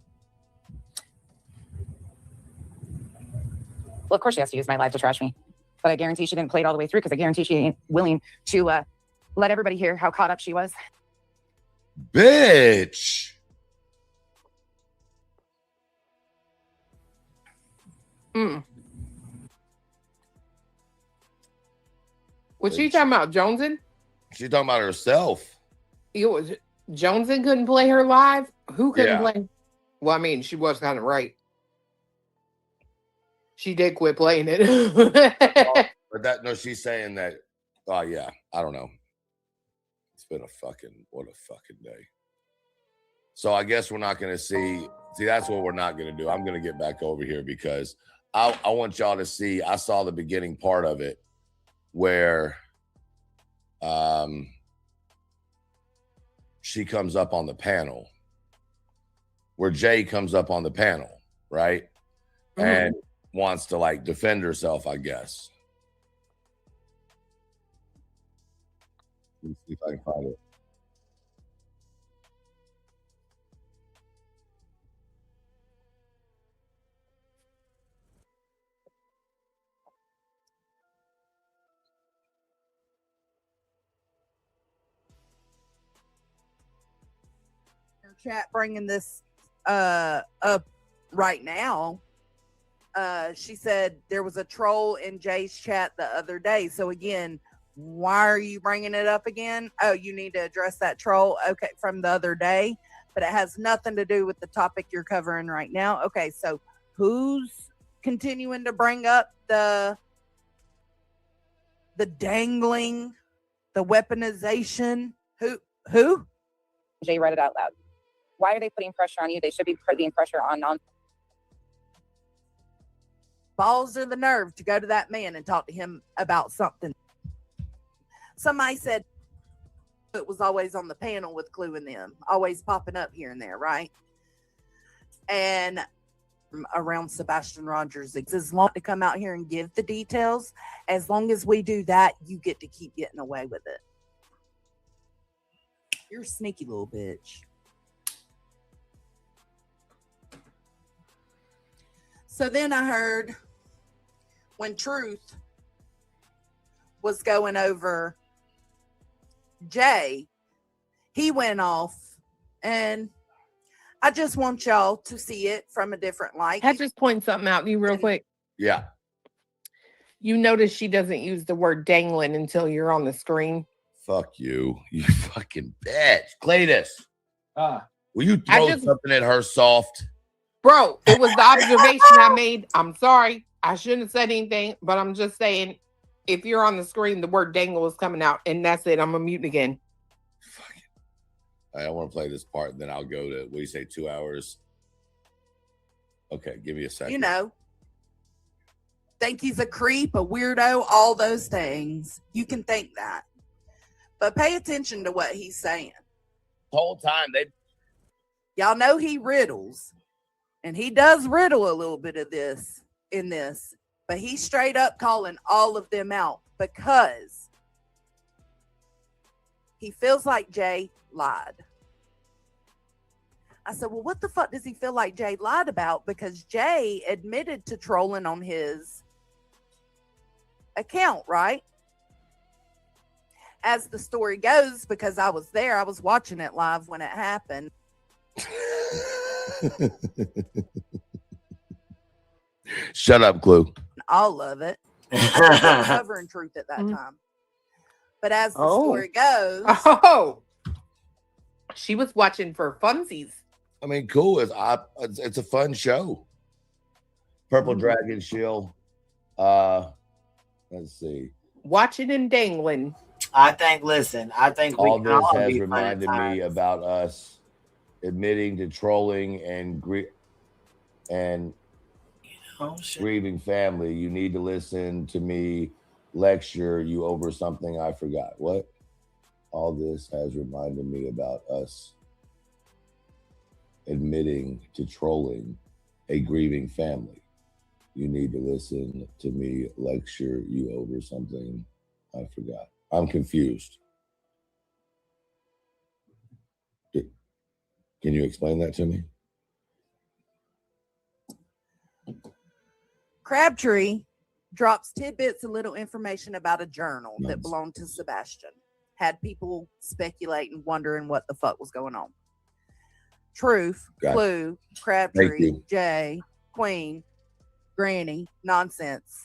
Well, of course she has to use my live to trash me. But I guarantee she didn't play it all the way through because I guarantee she ain't willing to let everybody hear how caught up she was. Bitch. Was she talking about Joneson? She's talking about herself. It was Joneson couldn't play her live? Who couldn't Yeah. play? Well, I mean, she was kind of right. She did quit playing it. But she's saying that, oh yeah, I don't know. It's been what a fucking day. So I guess we're not going to see, that's what we're not going to do. I'm going to get back over here because I want y'all to see, I saw the beginning part of it where she comes up on the panel, where Jay comes up on the panel, right? Mm-hmm. And wants to defend herself, I guess. Let me see if I can find it. Chat bringing this up right now. She said there was a troll in Jay's chat the other day. So again, why are you bringing it up again? Oh, you need to address that troll. Okay, from the other day, but it has nothing to do with the topic you're covering right now. Okay, so who's continuing to bring up the dangling, the weaponization? Who? Jay read it out loud. Why are they putting pressure on you? They should be putting pressure on non. Balls or the nerve to go to that man and talk to him about something. Somebody said it was always on the panel with Clue and them, always popping up here and there, right? And around Sebastian Rogers, as long to come out here and give the details, as long as we do that, you get to keep getting away with it. You're a sneaky little bitch. So then I heard when Truth was going over Jay, he went off, and I just want y'all to see it from a different light. I just point something out to you real quick. Yeah. You notice she doesn't use the word dangling until you're on the screen. Fuck you. You fucking bitch. Cletus. Will you I throw just- something at her soft? Bro, it was the observation I made. I'm sorry. I shouldn't have said anything, but I'm just saying, if you're on the screen, the word dangle is coming out, and that's it. I'm going to mute again. I want to play this part, and then I'll go to, what do you say, 2 hours? Okay, give me a second. You know, think he's a creep, a weirdo, all those things. You can think that. But pay attention to what he's saying. The whole time, Y'all know he riddles. And he does riddle a little bit of this in this. But he's straight up calling all of them out because he feels like Jay lied. I said, well, what the fuck does he feel like Jay lied about? Because Jay admitted to trolling on his account, right? As the story goes, because I was there, I was watching it live when it happened. Shut up, Clue. All of it. I was covering truth at that time. But as the story goes, she was watching for funsies. I mean, cool. It's a fun show. Purple Dragon Shield. Let's see. Watching and dangling. I think we all can this all has be reminded me about us admitting to trolling and grieving family. You need to listen to me lecture you over something I forgot. What? All this has reminded me about us admitting to trolling a grieving family. You need to listen to me lecture you over something I forgot. I'm confused. Can you explain that to me? Crabtree drops tidbits of little information about a journal that belonged to Sebastian. Had people speculating, wondering what the fuck was going on. Truth, Gotcha. Clue, Thank Crabtree, you. Jay, Queen, Granny, Nonsense.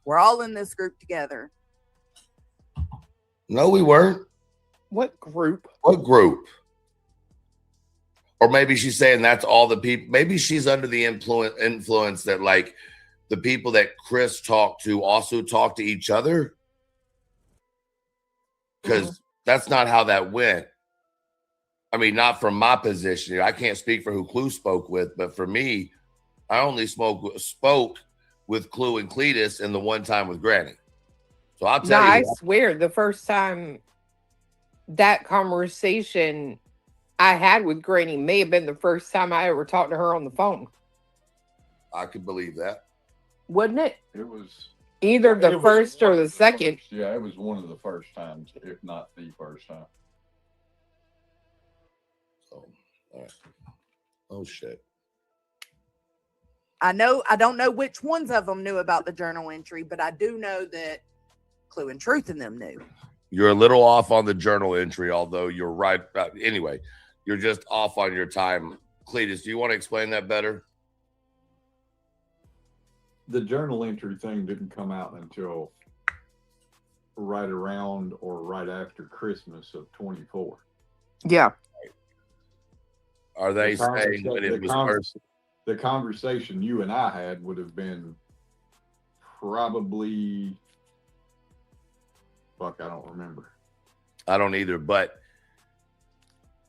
We're all in this group together. No, we weren't. What group? What group? Or maybe she's saying that's all the people. Maybe she's under the influence that, like, the people that Chris talked to also talk to each other. Because that's not how that went. I mean, not from my position. I can't speak for who Clue spoke with, but for me, I only spoke with Clue and Cletus and the one time with Granny. So I'll tell you. I swear, the first time that conversation I had with Granny may have been the first time I ever talked to her on the phone. I could believe that. Wouldn't it? It was either the first or the second. Yeah, it was one of the first times, if not the first time. So, all right. Oh shit. I don't know which ones of them knew about the journal entry, but I do know that Clue and Truth in them knew. You're a little off on the journal entry, although you're right. Anyway, you're just off on your time. Cletus, do you want to explain that better? The journal entry thing didn't come out until right around or right after Christmas of 24. Yeah. Are they saying that it was first? The conversation you and I had would have been probably, fuck, I don't remember. I don't either, but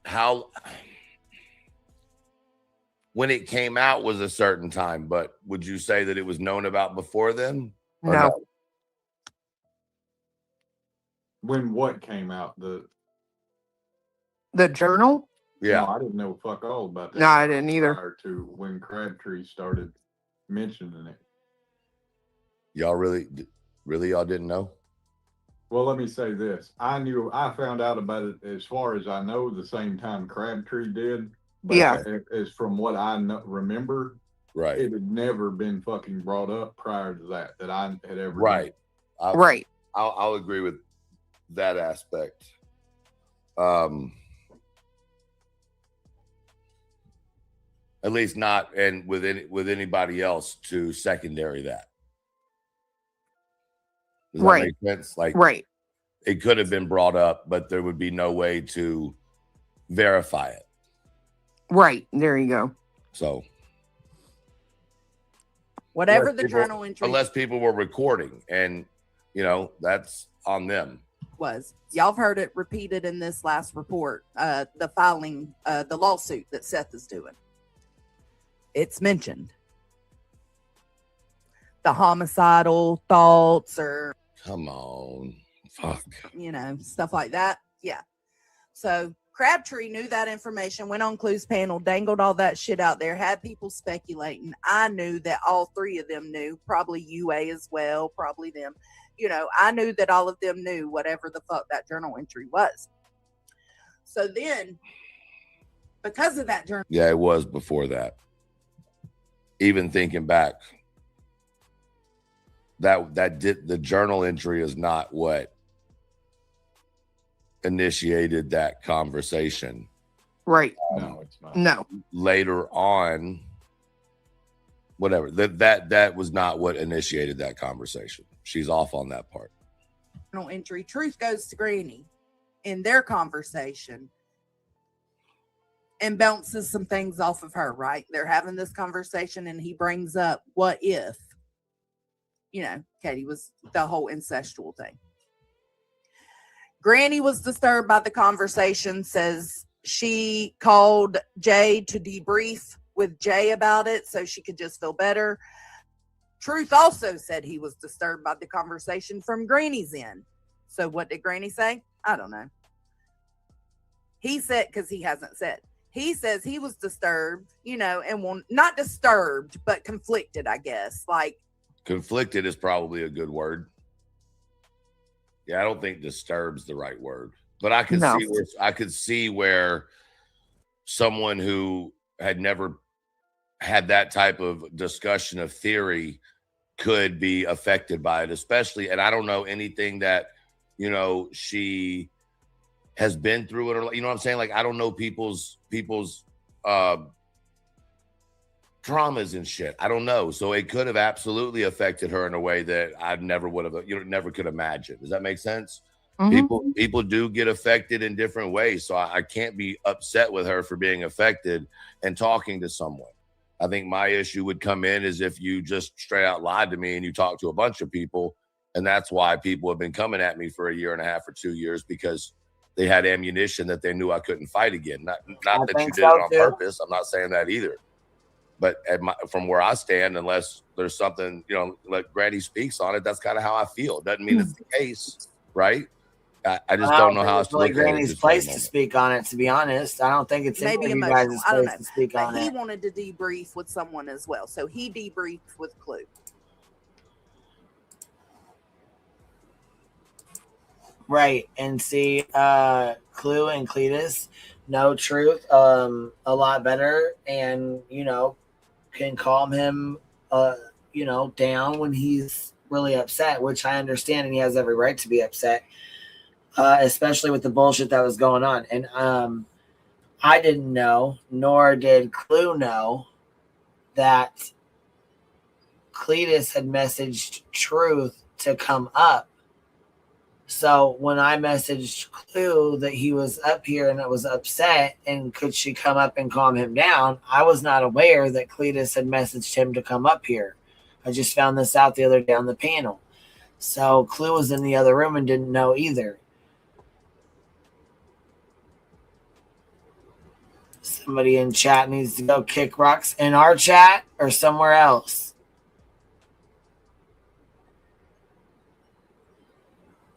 how, when it came out was a certain time, but would you say that it was known about before then? Or No. When what came out? The journal? Yeah. No, I didn't know fuck all about that. No, I didn't either. Prior to when Crabtree started mentioning it. Y'all really y'all didn't know? Well, let me say this. I found out about it, as far as I know, the same time Crabtree did. But Yeah. as from what I remember, right, it had never been fucking brought up prior to that I had ever right. done. Right. I'll agree with that aspect. At least not, and with anybody else to secondary that. Does that make sense? Like, right. It could have been brought up, but there would be no way to verify it. Right. There you go. So whatever the journal entry unless people were recording, and that's on them. was. Y'all have heard it repeated in this last report, the filing, the lawsuit that Seth is doing. It's mentioned. The homicidal thoughts or come on, fuck, stuff like that. Yeah. So Crabtree knew that information, went on Clue's panel, dangled all that shit out there, had people speculating. I knew that all three of them knew, probably UA as well, probably them. I knew that all of them knew whatever the fuck that journal entry was. So then, because of that journal. Yeah, it was before that. Even thinking back, the journal entry is not what initiated that conversation. Right. No, it's not. No. Later on, whatever. That was not what initiated that conversation. She's off on that part. Journal entry. Truth goes to Granny in their conversation and bounces some things off of her, right? They're having this conversation and he brings up, what if, Katie was the whole incestual thing. Granny was disturbed by the conversation, says she called Jay to debrief with Jay about it so she could just feel better. Truth also said he was disturbed by the conversation from Granny's end. So what did Granny say? I don't know. He said, because he hasn't said. He says he was disturbed, and not disturbed, but conflicted, I guess. Like, conflicted is probably a good word. Yeah, I don't think disturbed's the right word, but I could see where someone who had never had that type of discussion of theory could be affected by it, especially. And I don't know anything that she has been through it, or what I'm saying. Like, I don't know people's traumas and shit. I don't know. So it could have absolutely affected her in a way that I never would have, never could imagine. Does that make sense? Mm-hmm. People do get affected in different ways. So I can't be upset with her for being affected and talking to someone. I think my issue would come in is if you just straight out lied to me and you talked to a bunch of people. And that's why people have been coming at me for 1.5 years or 2 years, because they had ammunition that they knew I couldn't fight again. Not that you did it on purpose. I'm not saying that either. But from where I stand, unless there's something, like Granny speaks on it, that's kind of how I feel. Doesn't mean it's the case, right? I just don't know how else to look at it. Granny's place to speak on it, to be honest. I don't think it's maybe you guys' place to speak but on it. He wanted to debrief with someone as well. So he debriefed with Clue. Right. And see, Clue and Cletus know Truth a lot better, and can calm him down when he's really upset, which I understand, and he has every right to be upset, especially with the bullshit that was going on. And I didn't know, nor did Clue know, that Cletus had messaged Truth to come up. So when I messaged Clue that he was up here and I was upset and could she come up and calm him down, I was not aware that Cletus had messaged him to come up here. I just found this out the other day on the panel. So Clue was in the other room and didn't know either. Somebody in chat needs to go kick rocks in our chat or somewhere else.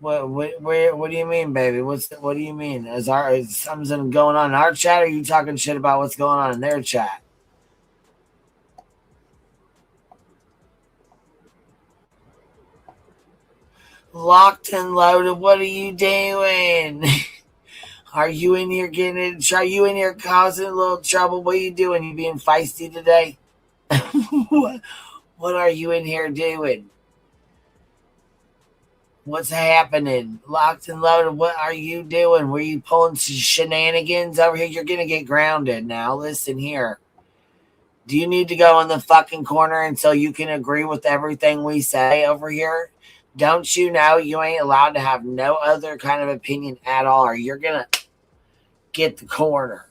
What do you mean, baby? What do you mean? Is something going on in our chat, or are you talking shit about what's going on in their chat? Locked and loaded, what are you doing? Are you in here causing a little trouble? What are you doing? You being feisty today? What are you in here doing? What's happening? Locked and loaded. What are you doing? Were you pulling some shenanigans over here? You're going to get grounded now. Listen here. Do you need to go in the fucking corner until you can agree with everything we say over here? Don't you know you ain't allowed to have no other kind of opinion at all, or you're going to get the corner.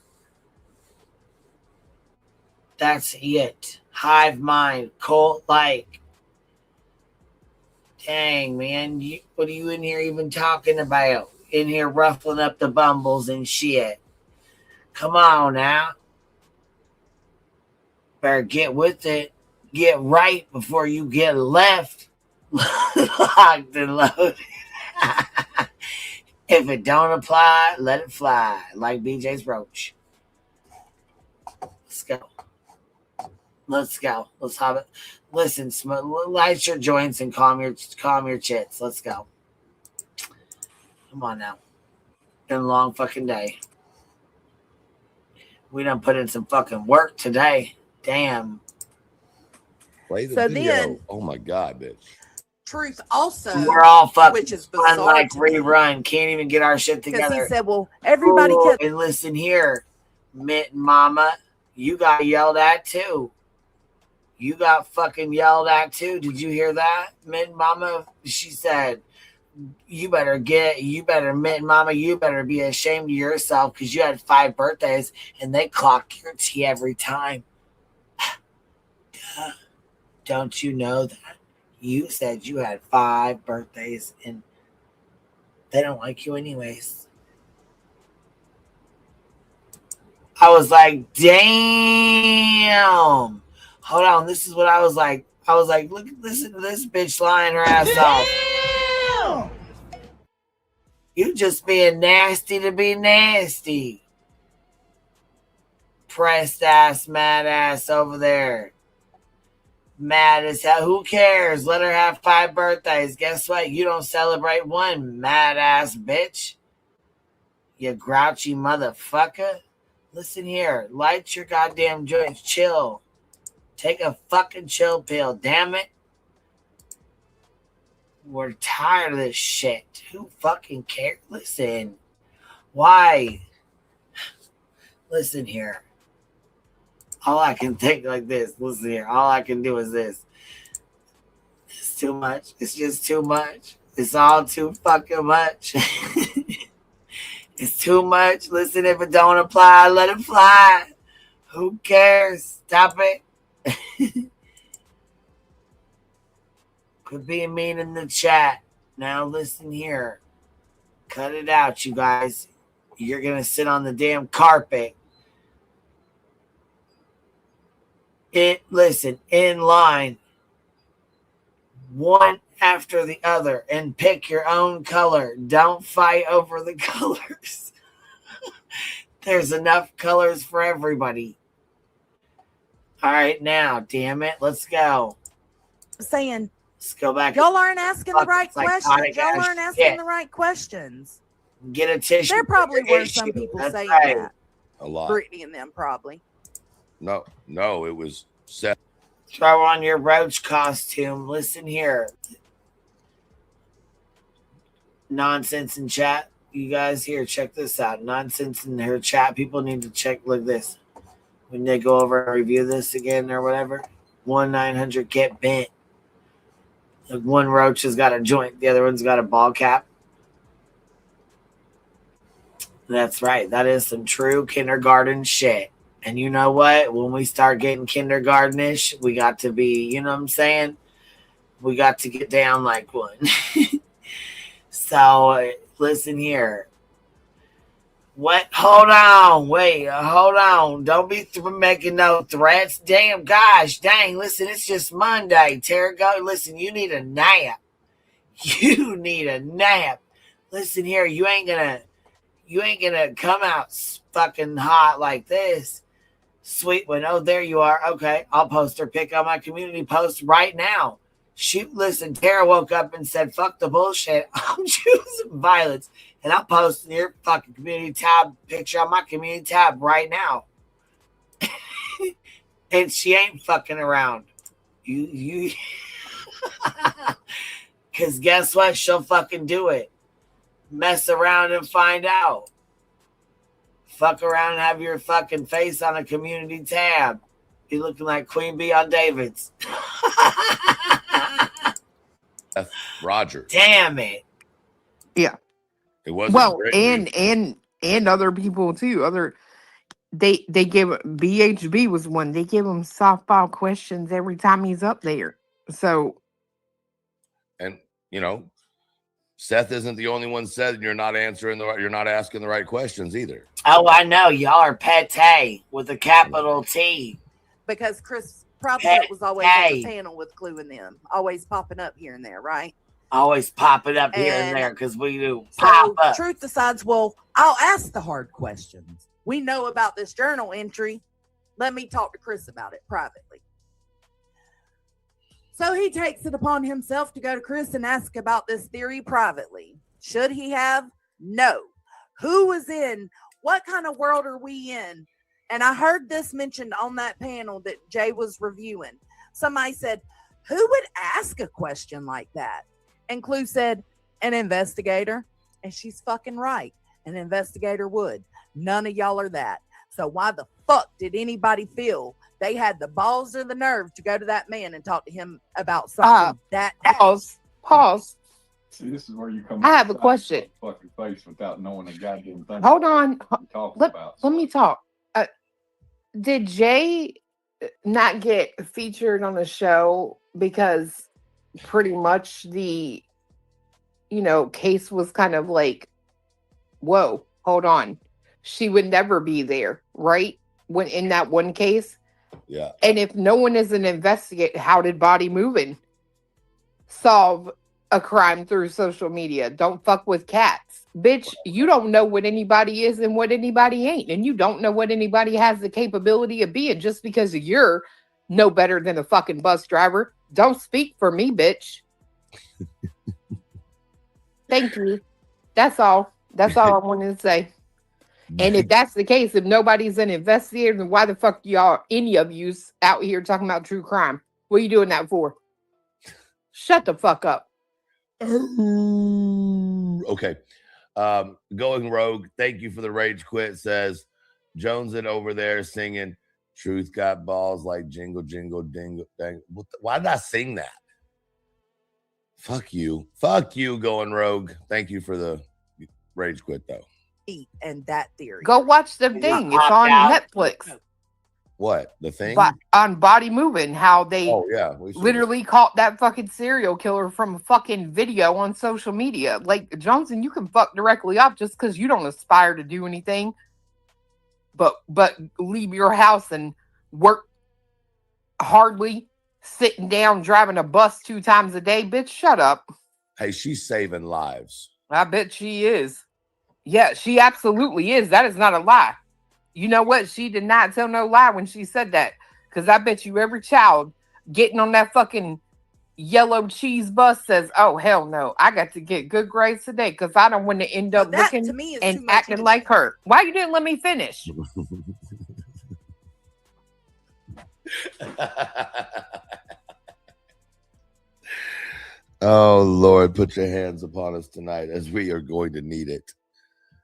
That's it. Hive mind. Cult like. Dang, man. What are you in here even talking about? In here ruffling up the bumbles and shit. Come on now. Better get with it. Get right before you get left. Locked and loaded. If it don't apply, let it fly. Like BJ's Roach. Let's go. Let's go. Let's have it. Listen, light your joints and calm your chits. Let's go. Come on now. Been a long fucking day. We done put in some fucking work today. Damn. Play the So video. then- Oh my god, bitch. Truth also, We're all fucking which is fun bizarre like to me. rerun. Can't even get our shit Because together. he said, well, everybody Ooh, kept. and listen here, Mitt Mama, you got yelled at too. You got fucking yelled at too. Did you hear that, Mitt Mama? She said, you better, Mitt Mama, you better be ashamed of yourself because you had 5 birthdays and they clock your tea every time. Don't you know that? You said you had 5 birthdays and they don't like you anyways. I was like, damn. Hold on. This is what I was like. I was like, look, listen to this bitch lying her ass off. You just being nasty to be nasty. Pressed ass, mad ass over there. Mad as hell. Who cares? Let her have 5 birthdays. Guess what? You don't celebrate one, mad ass bitch. You grouchy motherfucker. Listen here. Light your goddamn joints. Chill. Take a fucking chill pill. Damn it. We're tired of this shit. Who fucking cares? Listen. Why? Listen here. All I can think like this. Listen here. All I can do is this. It's too much. It's just too much. It's all too fucking much. It's too much. Listen, if it don't apply, let it fly. Who cares? Stop it. Quit being mean in the chat. Now listen here. Cut it out, you guys. You're going to sit on the damn carpet. Listen, in line, one after the other, and pick your own color. Don't fight over the colors. There's enough colors for everybody. All right, now, damn it, let's go. Saying, let's go back. Y'all aren't asking the right Psychotic questions. Y'all ass aren't asking shit. the right questions. Get a tissue. There probably for your were some issue. people That's saying right. that. A lot. Brittany and them probably. No, it was set. Throw on your roach costume. Listen here. Nonsense in chat. You guys here, check this out. Nonsense in her chat. People need to check. Look at this. When they go over and review this again or whatever, 1-900 get bent. Like one roach has got a joint, the other one's got a ball cap. That's right. That is some true kindergarten shit. And you know what? When we start getting kindergartenish, we got to be, you know what I'm saying? We got to get down like one. So, listen here. What? Hold on. Wait. Hold on. Don't be making no threats. Damn, gosh. Dang. Listen, it's just Monday. Terrago, listen, you need a nap. You need a nap. Listen here. You ain't gonna come out fucking hot like this. Sweet one. Oh, there you are. Okay. I'll post her pic on my community post right now. Shoot, listen, Tara woke up and said, fuck the bullshit. I'm choosing violence. And I'll post your fucking community tab picture on my community tab right now. And she ain't fucking around. You Because guess what? She'll fucking do it. Mess around and find out. Fuck around and have your fucking face on a community tab. You looking like Queen Bee on David's. Roger. Damn it. Yeah. It wasn't Well, Brittany. and other people too. They give BHB was one. They give him softball questions every time he's up there. So, and you know, Seth isn't the only one said you're not asking the right questions either. Oh, I know. Y'all are pate with a capital T. Because Chris Proudfoot was always on the panel with Clue and them, always popping up here and there, right? Always popping up here and there because we do pop up. Truth decides, well, I'll ask the hard questions. We know about this journal entry. Let me talk to Chris about it privately. So he takes it upon himself to go to Chris and ask about this theory privately. Should he have? No. Who was in? What kind of world are we in? And I heard this mentioned on that panel that Jay was reviewing. Somebody said, who would ask a question like that? And Clue said, an investigator. And she's fucking right. An investigator would. None of y'all are that. So why the fuck did anybody feel they had the balls or the nerve to go to that man and talk to him about something that Pause. See, this is where you come. I have a question. Fucking face without knowing a goddamn thing. Hold on. Let me talk. Did Jay not get featured on the show because pretty much the, case was kind of like, whoa, hold on. She would never be there, right? When in that one case. Yeah. And if no one is an investigator, how did Body Moving solve a crime through social media? Don't fuck with cats. Bitch, you don't know what anybody is and what anybody ain't. And you don't know what anybody has the capability of being just because you're no better than a fucking bus driver. Don't speak for me, bitch. Thank you. That's all. That's all I wanted to say. And if that's the case, if nobody's an investigator, then why the fuck y'all, any of yous out here talking about true crime? What are you doing that for? Shut the fuck up. Okay. Going Rogue, thank you for the rage quit. Says Jones in over there singing Truth Got Balls like jingle, jingle, dingle, dang. Why did I sing that? Fuck you. Fuck you, Going Rogue. Thank you for the rage quit, though. And that theory. Go watch the thing. It's on Netflix. What? The thing? On Body Moving, how they we literally caught that fucking serial killer from a fucking video on social media. Like, Johnson, you can fuck directly up just because you don't aspire to do anything but leave your house and work hardly, sitting down, driving a bus 2 times a day. Bitch, shut up. Hey, she's saving lives. I bet she is. Yeah, she absolutely is. That is not a lie. You know what? She did not tell no lie when she said that. Because I bet you every child getting on that fucking yellow cheese bus says, oh, hell no. I got to get good grades today because I don't want to end up looking to me is and too much acting like her. Why you didn't let me finish? Oh, Lord, put your hands upon us tonight as we are going to need it.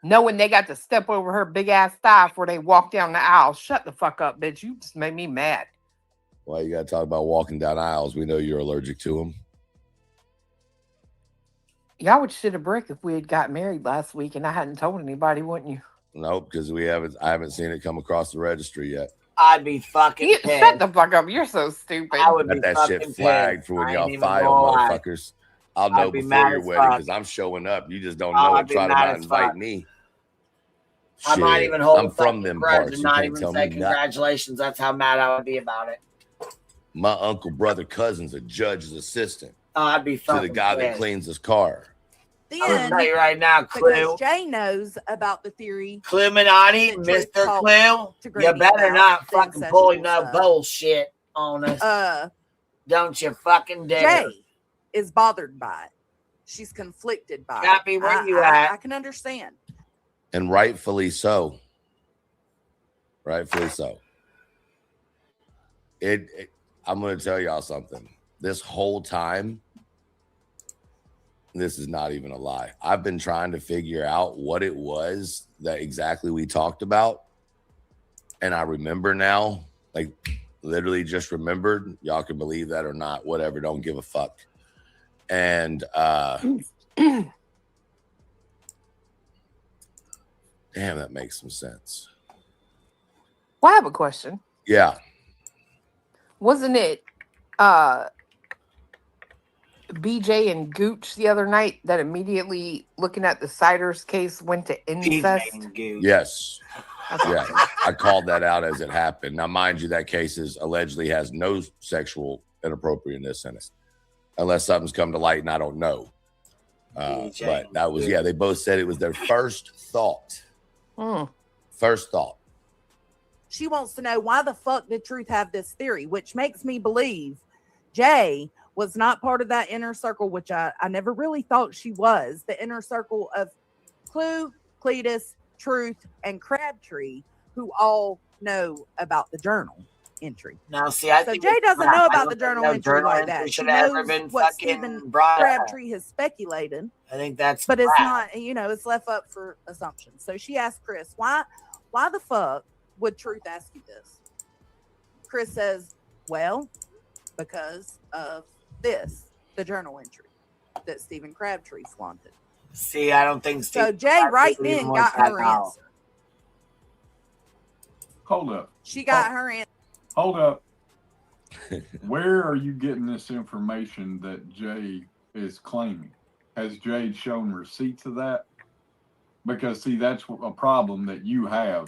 Knowing they got to step over her big ass thigh before they walk down the aisle. Shut the fuck up, bitch. You just made me mad. Why you got to talk about walking down aisles? We know you're allergic to them. Y'all would shit a brick if we had got married last week and I hadn't told anybody, wouldn't you? Nope, because I haven't seen it come across the registry yet. I'd be fucking pissed. Shut the fuck up. You're so stupid. I would Got be that fucking shit flagged pissed. for when I y'all ain't even file, gonna lie. motherfuckers. I'll know I'd be before mad your as wedding fuck. because I'm showing up. You just don't Oh, know I'd and be try to mad not as invite fuck. me. I might Shit, even hold I'm a from fucking them grudge parts. and You not can't even tell say me nothing. congratulations. That's how mad I would be about it. My uncle, brother, cousin's a judge's assistant I'd be to fucking the guy that pissed. cleans his car. I'm gonna tell you right now, Clue. Because Jay knows about the theory. Cluminati, Truth Mr. talked Clue, to you Grady better about not the fucking pull incestual no stuff. bullshit on us. Don't you fucking dare. Jay is bothered by it. She's conflicted by Cappy, it. where you at? I can understand. And rightfully so. Rightfully so. I'm going to tell y'all something. This whole time, this is not even a lie. I've been trying to figure out what it was that exactly we talked about. And I remember now, like literally just remembered. Y'all can believe that or not, whatever. Don't give a fuck. And damn, that makes some sense. Well, I have a question. Yeah. Wasn't it BJ and Gooch the other night that immediately looking at the Siders case went to incest? Yes. Yeah. I called that out as it happened. Now, mind you, that case is allegedly has no sexual inappropriateness in it, unless something's come to light and I don't know. But that was, yeah, they both said it was their first thought. First thought. She wants to know why the fuck did Truth have this theory, which makes me believe Jay was not part of that inner circle, which I never really thought she was. The inner circle of Clue, Cletus, Truth, and Crabtree, who all know about the journal entry. Now, see, I So think Jay doesn't know about the think journal no entry journal like entry that. She should have ever knows been what fucking Stephen brought up. Crabtree has speculated. I think that's But it's crap. not, it's left up for assumption. So she asked Chris, why the fuck would Truth ask you this? Chris says, well, because of this, the journal entry that Stephen Crabtree flaunted. See, I don't think So Steve Jay right even then wants got that her out. answer. Hold up. She got her answer. Hold up. Where are you getting this information that Jay is claiming? Has Jay shown receipts of that? Because, see, that's a problem that you have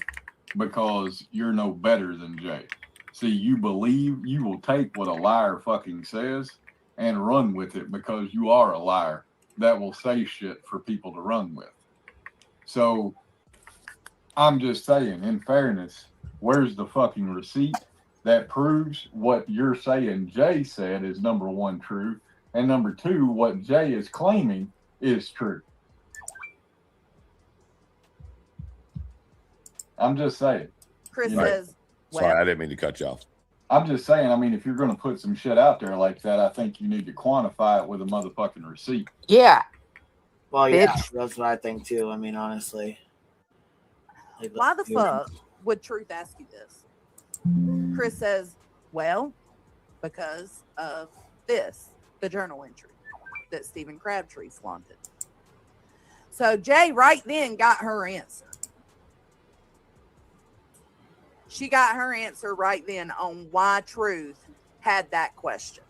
because you're no better than Jay. See, you believe you will take what a liar fucking says and run with it because you are a liar that will say shit for people to run with. So, I'm just saying, in fairness, where's the fucking receipt that proves what you're saying Jay said is number one true, and number two, what Jay is claiming is true? I'm just saying. Chris You know, says, Sorry, I didn't mean to cut you off. I'm just saying, I mean, if you're going to put some shit out there like that, I think you need to quantify it with a motherfucking receipt. Yeah. Well, yeah, Bitch. that's what I think too. I mean, honestly. Like, why the fuck would Truth ask you this? Chris says, well, because of this, the journal entry that Stephen Crabtree flaunted. So Jay right then got her answer. She got her answer right then on why Truth had that question.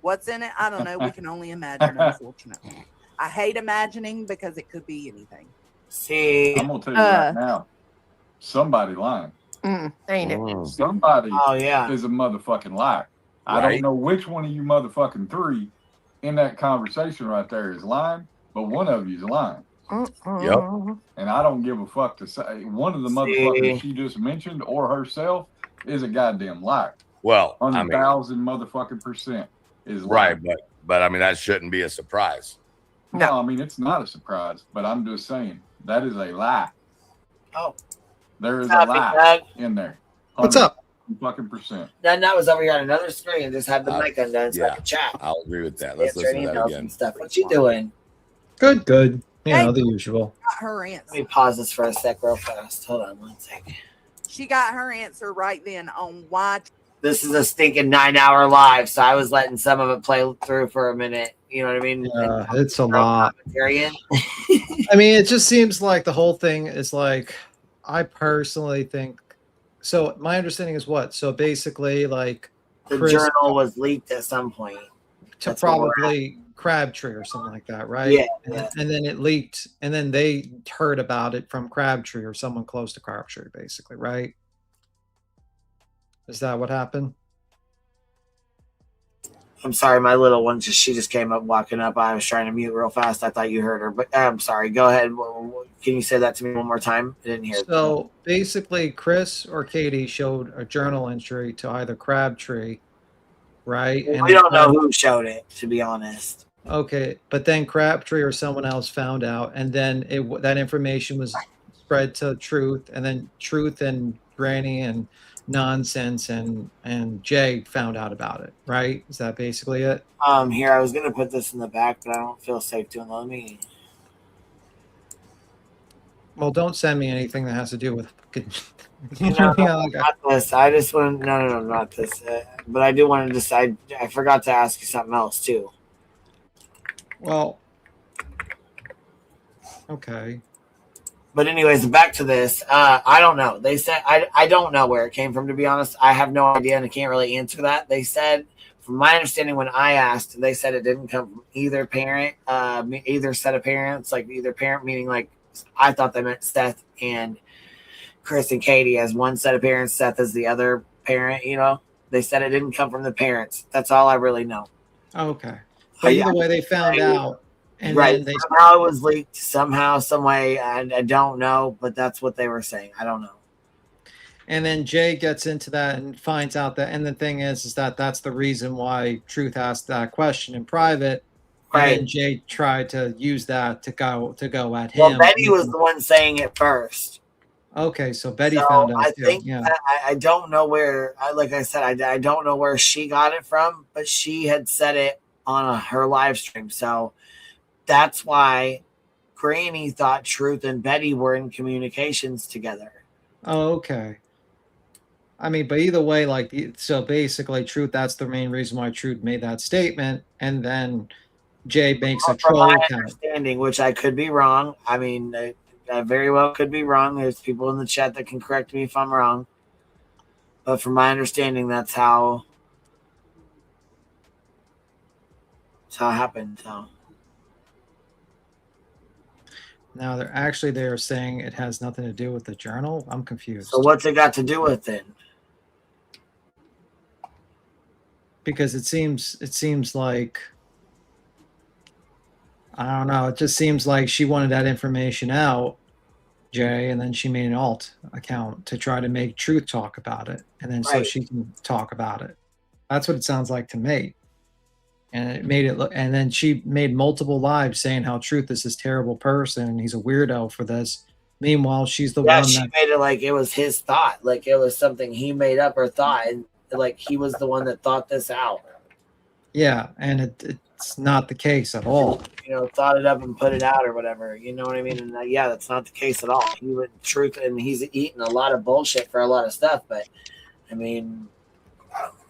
What's in it? I don't know. We can only imagine, unfortunately. I hate imagining because it could be anything. See, I'm gonna tell you right now, somebody lying. Ain't it? Somebody yeah. is a motherfucking liar. I Right. don't know which one of you motherfucking three in that conversation right there is lying, but one of you is lying. Yep. And I don't give a fuck to say one of the motherfuckers she just mentioned or herself is a goddamn liar. Well, I mean, 100,000 motherfucking % is right, lying. but I mean that shouldn't be a surprise. No, I mean it's not a surprise, but I'm just saying that is a lie. Oh, there is What's a up, Big lie Doug? in there. What's up? Fucking %. Then that was over here on another screen and just had the mic undone so I Yeah, could chat. I'll agree with that. Let's Answering listen to that emails again. and stuff. What you doing? Good, good. You know, the usual. Got her answer. Let me pause this for a sec real fast. Hold on one second. She got her answer right then on why. This is a stinking 9-hour live, so I was letting some of it play through for a minute. You know what I mean? Yeah, it's a lot. Commentary in. I mean, it just seems like the whole thing is like, I personally think. So my understanding is what? So basically, like The Chris journal was leaked at some point. to That's where we're at. probably Crabtree or something like that, right? Yeah, And then it leaked, and then they heard about it from Crabtree or someone close to Crabtree, basically, right? Is that what happened? I'm sorry, my little one she just came up walking up. I was trying to mute real fast. I thought you heard her, but I'm sorry. Go ahead. Can you say that to me one more time? I didn't hear it. So basically, Chris or Katie showed a journal entry to either Crabtree, right? And We don't know who showed it, to be honest. Okay, but then Crabtree or someone else found out, and then that information was spread to Truth, and then Truth and Granny and nonsense and Jay found out about it, right? Is that basically it? Here, I was gonna put this in the back, but I don't feel safe doing it. Let me. Well, don't send me anything that has to do with. No, not this. I just want to. No, not this. But I do want to decide. I forgot to ask you something else too. Well, okay. But anyways, back to this. I don't know. They said I don't know where it came from. To be honest, I have no idea, and I can't really answer that. They said, from my understanding, when I asked, they said it didn't come from either parent, either set of parents, like either parent, meaning like I thought they meant Seth and Chris and Katie as one set of parents, Seth as the other parent. You know, they said it didn't come from the parents. That's all I really know. Okay. But either way, they found out. And right. then they somehow it was leaked somehow, some way. I don't know, but that's what they were saying. I don't know. And then Jay gets into that and finds out that, and the thing is that that's the reason why Truth asked that question in private. Right. And then Jay tried to use that to go at him. Well, Betty was the one saying it first. Okay, so Betty found out I too. think Yeah. I don't know where. Like I said, I don't know where she got it from, but she had said it on her live stream. So that's why Granny thought Truth and Betty were in communications together. Oh, okay. I mean, but either way, like, so basically, Truth, that's the main reason why Truth made that statement. And then Jay makes a From troll my account. understanding, which I could be wrong. I mean, I very well could be wrong. There's people in the chat that can correct me if I'm wrong. But from my understanding, that's how it happened. So. Now they're saying it has nothing to do with the journal. I'm confused. So what's it got to do with it? Because it seems like, I don't know. It just seems like she wanted that information out, Jay, and then she made an alt account to try to make Truth talk about it, and then so she can talk about it. That's what it sounds like to me. And it made it look, and then she made multiple lives saying how Truth is this terrible person and he's a weirdo for this. Meanwhile, she's the one she that made it like it was his thought, like it was something he made up or thought, and like he was the one that thought this out. Yeah, and it's not the case at all. You know, thought it up and put it out or whatever. You know what I mean? And yeah, that's not the case at all. He would Truth, and he's eating a lot of bullshit for a lot of stuff. But I mean,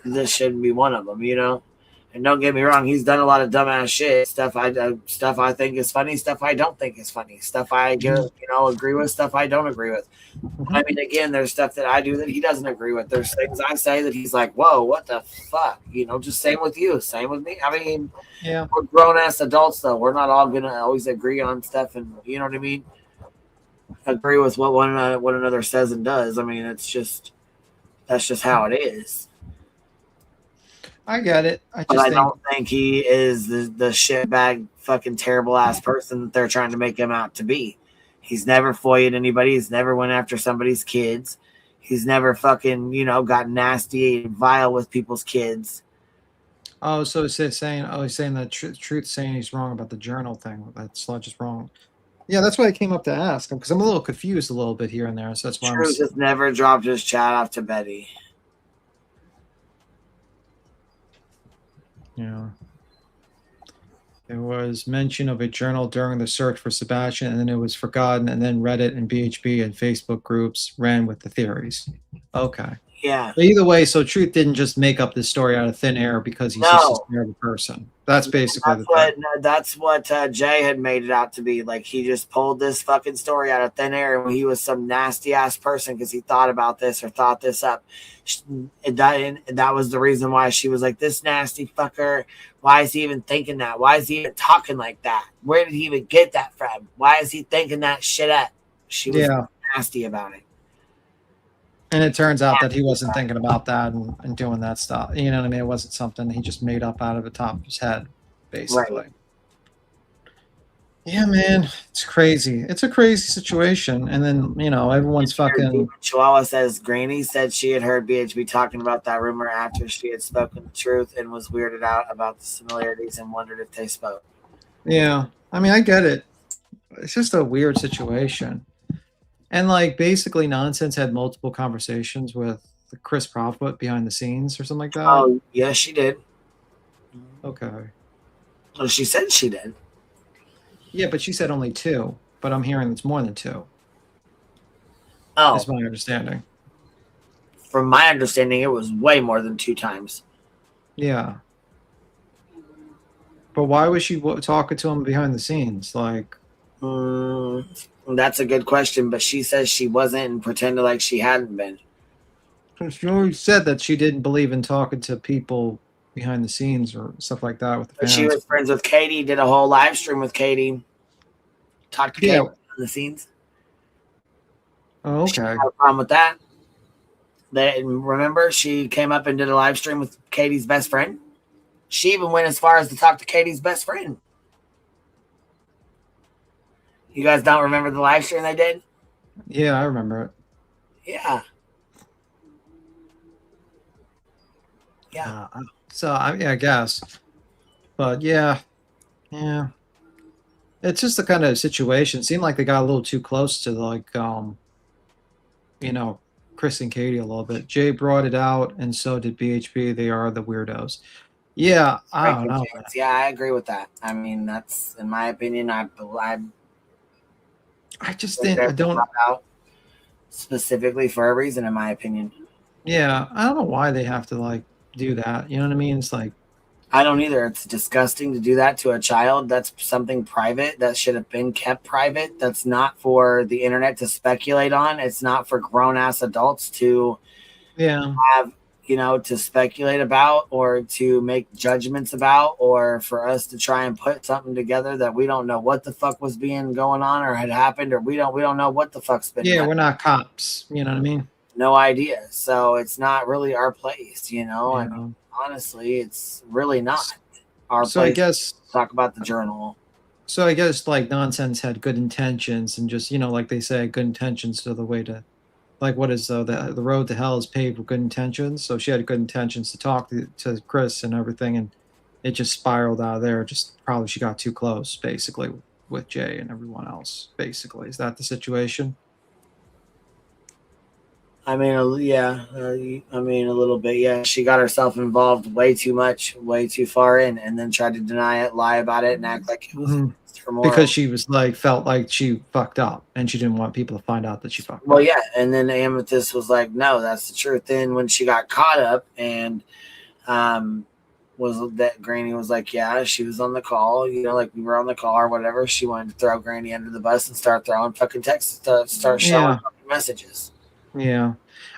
this shouldn't be one of them. You know. And don't get me wrong, he's done a lot of dumbass shit. Stuff I think is funny, stuff I don't think is funny, stuff I agree with, stuff I don't agree with. I mean, again, there's stuff that I do that he doesn't agree with. There's things I say that he's like, whoa, what the fuck? You know, just same with you, same with me. I mean, yeah, we're grown ass adults though. We're not all gonna always agree on stuff, and you know what I mean? Agree with what one another says and does. I mean, that's just how it is. I get it. I don't think he is the shitbag fucking terrible ass person that they're trying to make him out to be. He's never foiled anybody. He's never went after somebody's kids. He's never fucking, got nasty and vile with people's kids. Oh, so he's saying that Truth saying he's wrong about the journal thing. That's not just wrong. Yeah, that's why I came up to ask him, because I'm a little confused a little bit here and there. So that's why Truth has never dropped his chat off to Betty. Yeah. There was mention of a journal during the search for Sebastian, and then it was forgotten, and then Reddit and BHB and Facebook groups ran with the theories. Okay. Yeah. But either way, so Truth didn't just make up this story out of thin air because he's just a terrible person. That's basically that's what Jay had made it out to be. Like, he just pulled this fucking story out of thin air, and he was some nasty ass person because he thought about this or thought this up. That was the reason why she was like, this nasty fucker. Why is he even thinking that? Why is he even talking like that? Where did he even get that from? Why is he thinking that shit up? She was nasty about it. And it turns out that he wasn't thinking about that and doing that stuff. You know what I mean? It wasn't something he just made up out of the top of his head, basically. Right. Yeah, man. It's crazy. It's a crazy situation. And then, everyone's fucking... Chihuahua says, Granny said she had heard BHB talking about that rumor after she had spoken the truth and was weirded out about the similarities and wondered if they spoke. Yeah. I mean, I get it. It's just a weird situation. And basically Nonsense had multiple conversations with Chris Profit behind the scenes or something like that? Oh, yes, she did. Okay. Well, she said she did. Yeah, but she said only 2. But I'm hearing it's more than 2. Oh. That's my understanding. From my understanding, it was way more than 2 times. Yeah. But why was she talking to him behind the scenes? Like, that's a good question, but she says she wasn't and pretended like she hadn't been. she always said that she didn't believe in talking to people behind the scenes or stuff like that with the But fans. she was friends with Katie, did a whole live stream with Katie, talked to Katie behind the scenes. Oh, okay. She had a problem with that. Remember, she came up and did a live stream with Katie's best friend. She even went as far as to talk to Katie's best friend. You guys don't remember the live stream they did? Yeah, I remember it. Yeah. Yeah. So I guess, but yeah. It's just the kind of situation. It seemed like they got a little too close to Chris and Katie a little bit. Jay brought it out, and so did BHB. They are the weirdos. Yeah, I don't know. Yeah, I agree with that. I mean, that's in my opinion. I just think I don't out specifically for a reason, in my opinion. Yeah, I don't know why they have to do that. You know what I mean? It's like I don't either. It's disgusting to do that to a child. That's something private that should have been kept private. That's not for the internet to speculate on. It's not for grown ass adults to have, to speculate about or to make judgments about, or for us to try and put something together that we don't know what the fuck was being going on or had happened, or we don't know what the fuck's been happening. We're not cops. You know what I mean? No idea. So it's not really our place, I mean, honestly, it's really not our place. I guess to talk about the journal. So I guess Nonsense had good intentions, and just like they say, good intentions are the way to, what is the road to hell is paved with good intentions. So she had good intentions to talk to Chris and everything, and it just spiraled out of there. Just probably she got too close, basically, with Jay and everyone else. Basically, is that the situation? I mean, yeah. I mean, a little bit. Yeah, she got herself involved way too much, way too far in, and then tried to deny it, lie about it, and act like it was her moral. Because she was felt like she fucked up, and she didn't want people to find out that she fucked up. Well, yeah, and then Amethyst was like, "No, that's the truth." Then when she got caught up, and was that Granny was like, "Yeah, she was on the call, we were on the call or whatever." She wanted to throw Granny under the bus and start throwing fucking texts, start showing fucking messages. Yeah.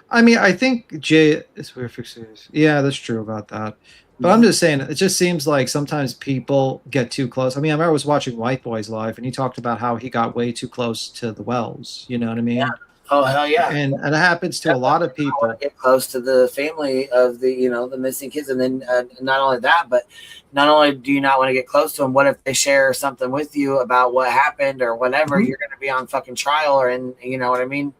I mean, I think Jay is weird fixes. Yeah, that's true about that. But I'm just saying, it just seems like sometimes people get too close. I mean, I remember I was watching White Boys live, and he talked about how he got way too close to the Wells. You know what I mean? Yeah. Oh, hell yeah. And it happens to a lot of people. I want to get close to the family of the, the missing kids. And then not only that, but not only do you not want to get close to them, what if they share something with you about what happened or whatever? You're going to be on fucking trial, or you know what I mean?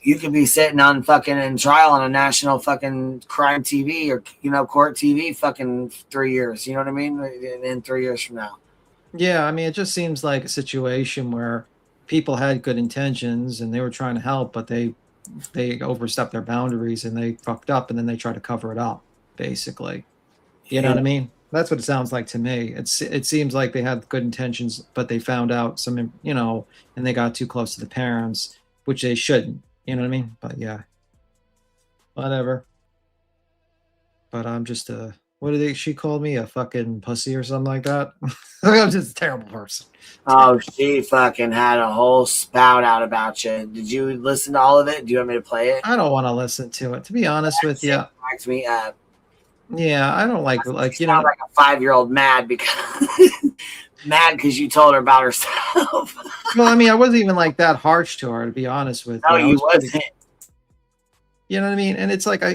You could be sitting on fucking in trial on a national fucking crime TV or, court TV fucking 3 years. You know what I mean? In 3 years from now. Yeah. I mean, it just seems like a situation where people had good intentions and they were trying to help, but they overstepped their boundaries and they fucked up, and then they try to cover it up, basically. You know what I mean? That's what it sounds like to me. It seems like they had good intentions, but they found out some, and they got too close to the parents, which they shouldn't. You know what I mean? But yeah, whatever. But I'm just she called me a fucking pussy or something like that. I'm just a terrible person. Oh, she fucking had a whole spout out about you. Did you listen to all of it? Do you want me to play it? I don't want to listen to it, to be honest with you. Cracks me up. Yeah, I don't like like a 5-year-old mad because you told her about herself. Well, I mean, I wasn't even that harsh to her, to be honest with you. No, you wasn't. You know what I mean? And it's like, I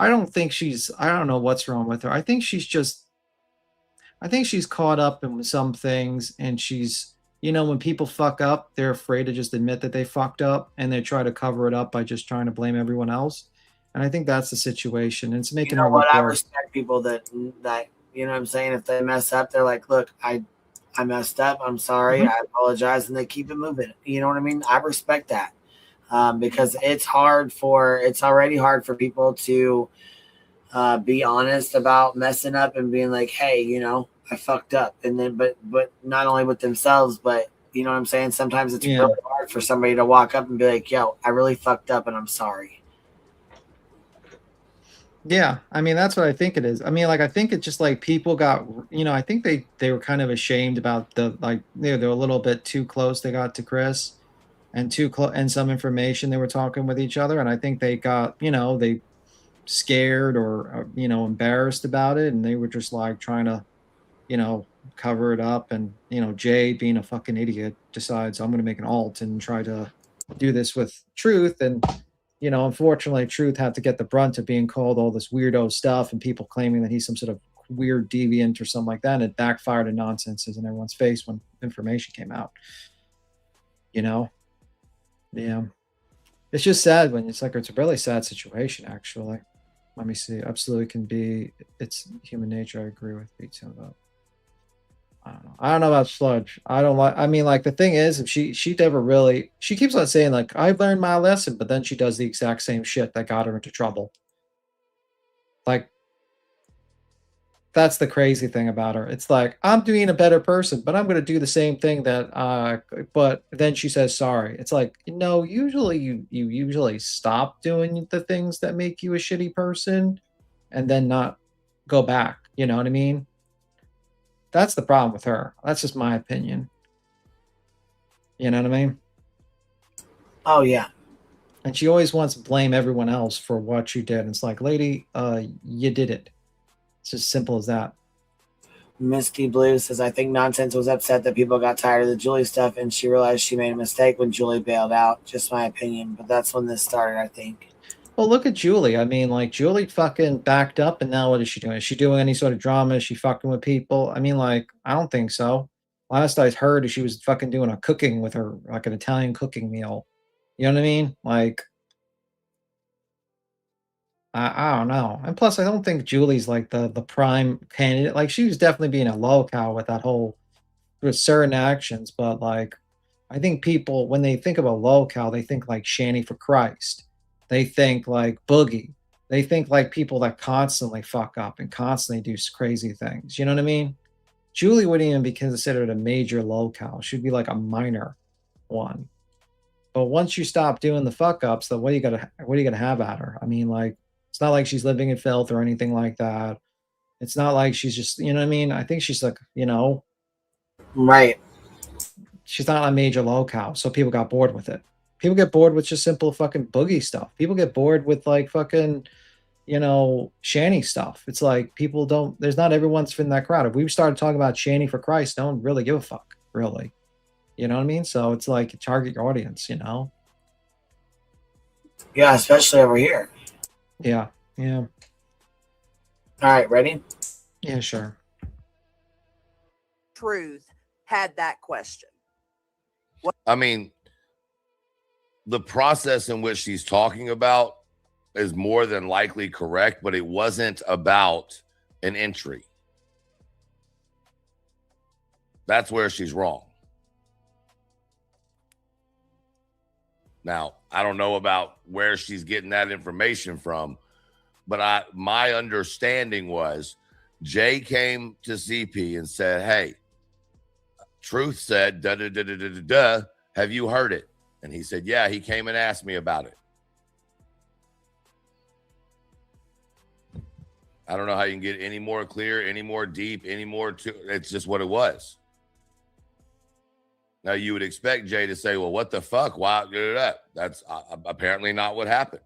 don't think I don't know what's wrong with her. I think she's caught up in some things, and she's, when people fuck up, they're afraid to just admit that they fucked up, and they try to cover it up by just trying to blame everyone else. And I think that's the situation. And it's making her look I worse. respect people that, you know what I'm saying? If they mess up, they're like, look, I messed up. I'm sorry. I apologize. And they keep it moving. You know what I mean? I respect that. because it's already hard for people to be honest about messing up and being like, hey, you know, I fucked up. And then, but not only with themselves, but you know what I'm saying? Sometimes it's really hard for somebody to walk up and be like, yo, I really fucked up and I'm sorry. Yeah, I mean that's what I think it is. I mean, like I think it's just like people got, you know, I think they were kind of ashamed about the like they're a little bit too close. They got to Chris, and too close, and some information they were talking with each other, and I think they got, you know, they scared or you know, embarrassed about it, and they were just like trying to, you know, cover it up. And you know, Jay, being a fucking idiot, decides I'm going to make an alt and try to do this with Truth. And you know, unfortunately, Truth had to get the brunt of being called all this weirdo stuff and people claiming that he's some sort of weird deviant or something like that. And it backfired in nonsenses in everyone's face when information came out. You know? Yeah. It's just sad when it's like, it's a really sad situation, actually. Let me see. Absolutely can be, it's human nature. I agree with Pizza about. I don't know about Sludge. I don't like, I mean, like the thing is, if she never really, she keeps on saying like, I've learned my lesson, but then she does the exact same shit that got her into trouble. Like, that's the crazy thing about her. It's like, I'm being a better person, but I'm going to do the same thing that, but then she says sorry. It's like, no, usually you usually stop doing the things that make you a shitty person and then not go back. You know what I mean? That's the problem with her. That's just my opinion. You know what I mean? Oh, yeah. And she always wants to blame everyone else for what you did. And it's like, lady, you did it. It's as simple as that. Misty Blue says, I think Nonsense was upset that people got tired of the Julie stuff and she realized she made a mistake when Julie bailed out. Just my opinion. But that's when this started, I think. Well, look at Julie. I mean, like, Julie fucking backed up, and now what is she doing? Is she doing any sort of drama? Is she fucking with people? I mean, like, I don't think so. Last I heard, she was fucking doing a cooking with her, like an Italian cooking meal. You know what I mean? Like, I don't know. And plus, I don't think Julie's like the prime candidate. Like, she was definitely being a lolcow with that whole, with certain actions. But like, I think people, when they think about lolcow, they think like Shanny for Christ. They think like Boogie. They think like people that constantly fuck up and constantly do crazy things. You know what I mean? Julie wouldn't even be considered a major lolcow. She'd be like a minor one. But once you stop doing the fuck ups, then what are you gonna have at her? I mean, like, it's not like she's living in filth or anything like that. It's not like she's just, you know what I mean? I think she's like, you know, right. She's not a major lolcow, so people got bored with it. People get bored with just simple fucking Boogie stuff. People get bored with like fucking, you know, Shanny stuff. It's like people don't, there's not everyone's in that crowd. If we started talking about Shanny for Christ, no one really give a fuck, really. You know what I mean? So it's like target your audience, you know? Yeah, especially over here. Yeah, yeah. All right, ready? Yeah, sure. Truth had that question. I mean, the process in which she's talking about is more than likely correct, but it wasn't about an entry. That's where she's wrong. Now, I don't know about where she's getting that information from, but my understanding was Jay came to CP and said, hey, Truth said, da-da-da-da-da-da, have you heard it? And he said, yeah, he came and asked me about it. I don't know how you can get any more clear, any more deep, any more it's just what it was. Now, you would expect Jay to say, well, what the fuck? Why? That's apparently not what happened.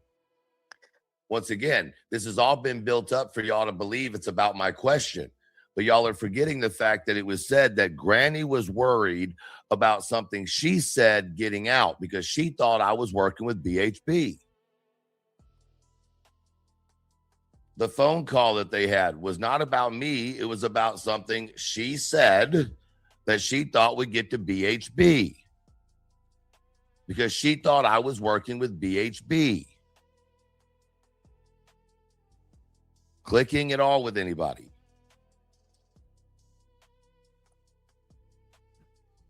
Once again, this has all been built up for y'all to believe it's about my question. But y'all are forgetting the fact that it was said that Granny was worried about something she said getting out because she thought I was working with BHB. The phone call that they had was not about me. It was about something she said that she thought would get to BHB because she thought I was working with BHB. Clicking at all with anybody.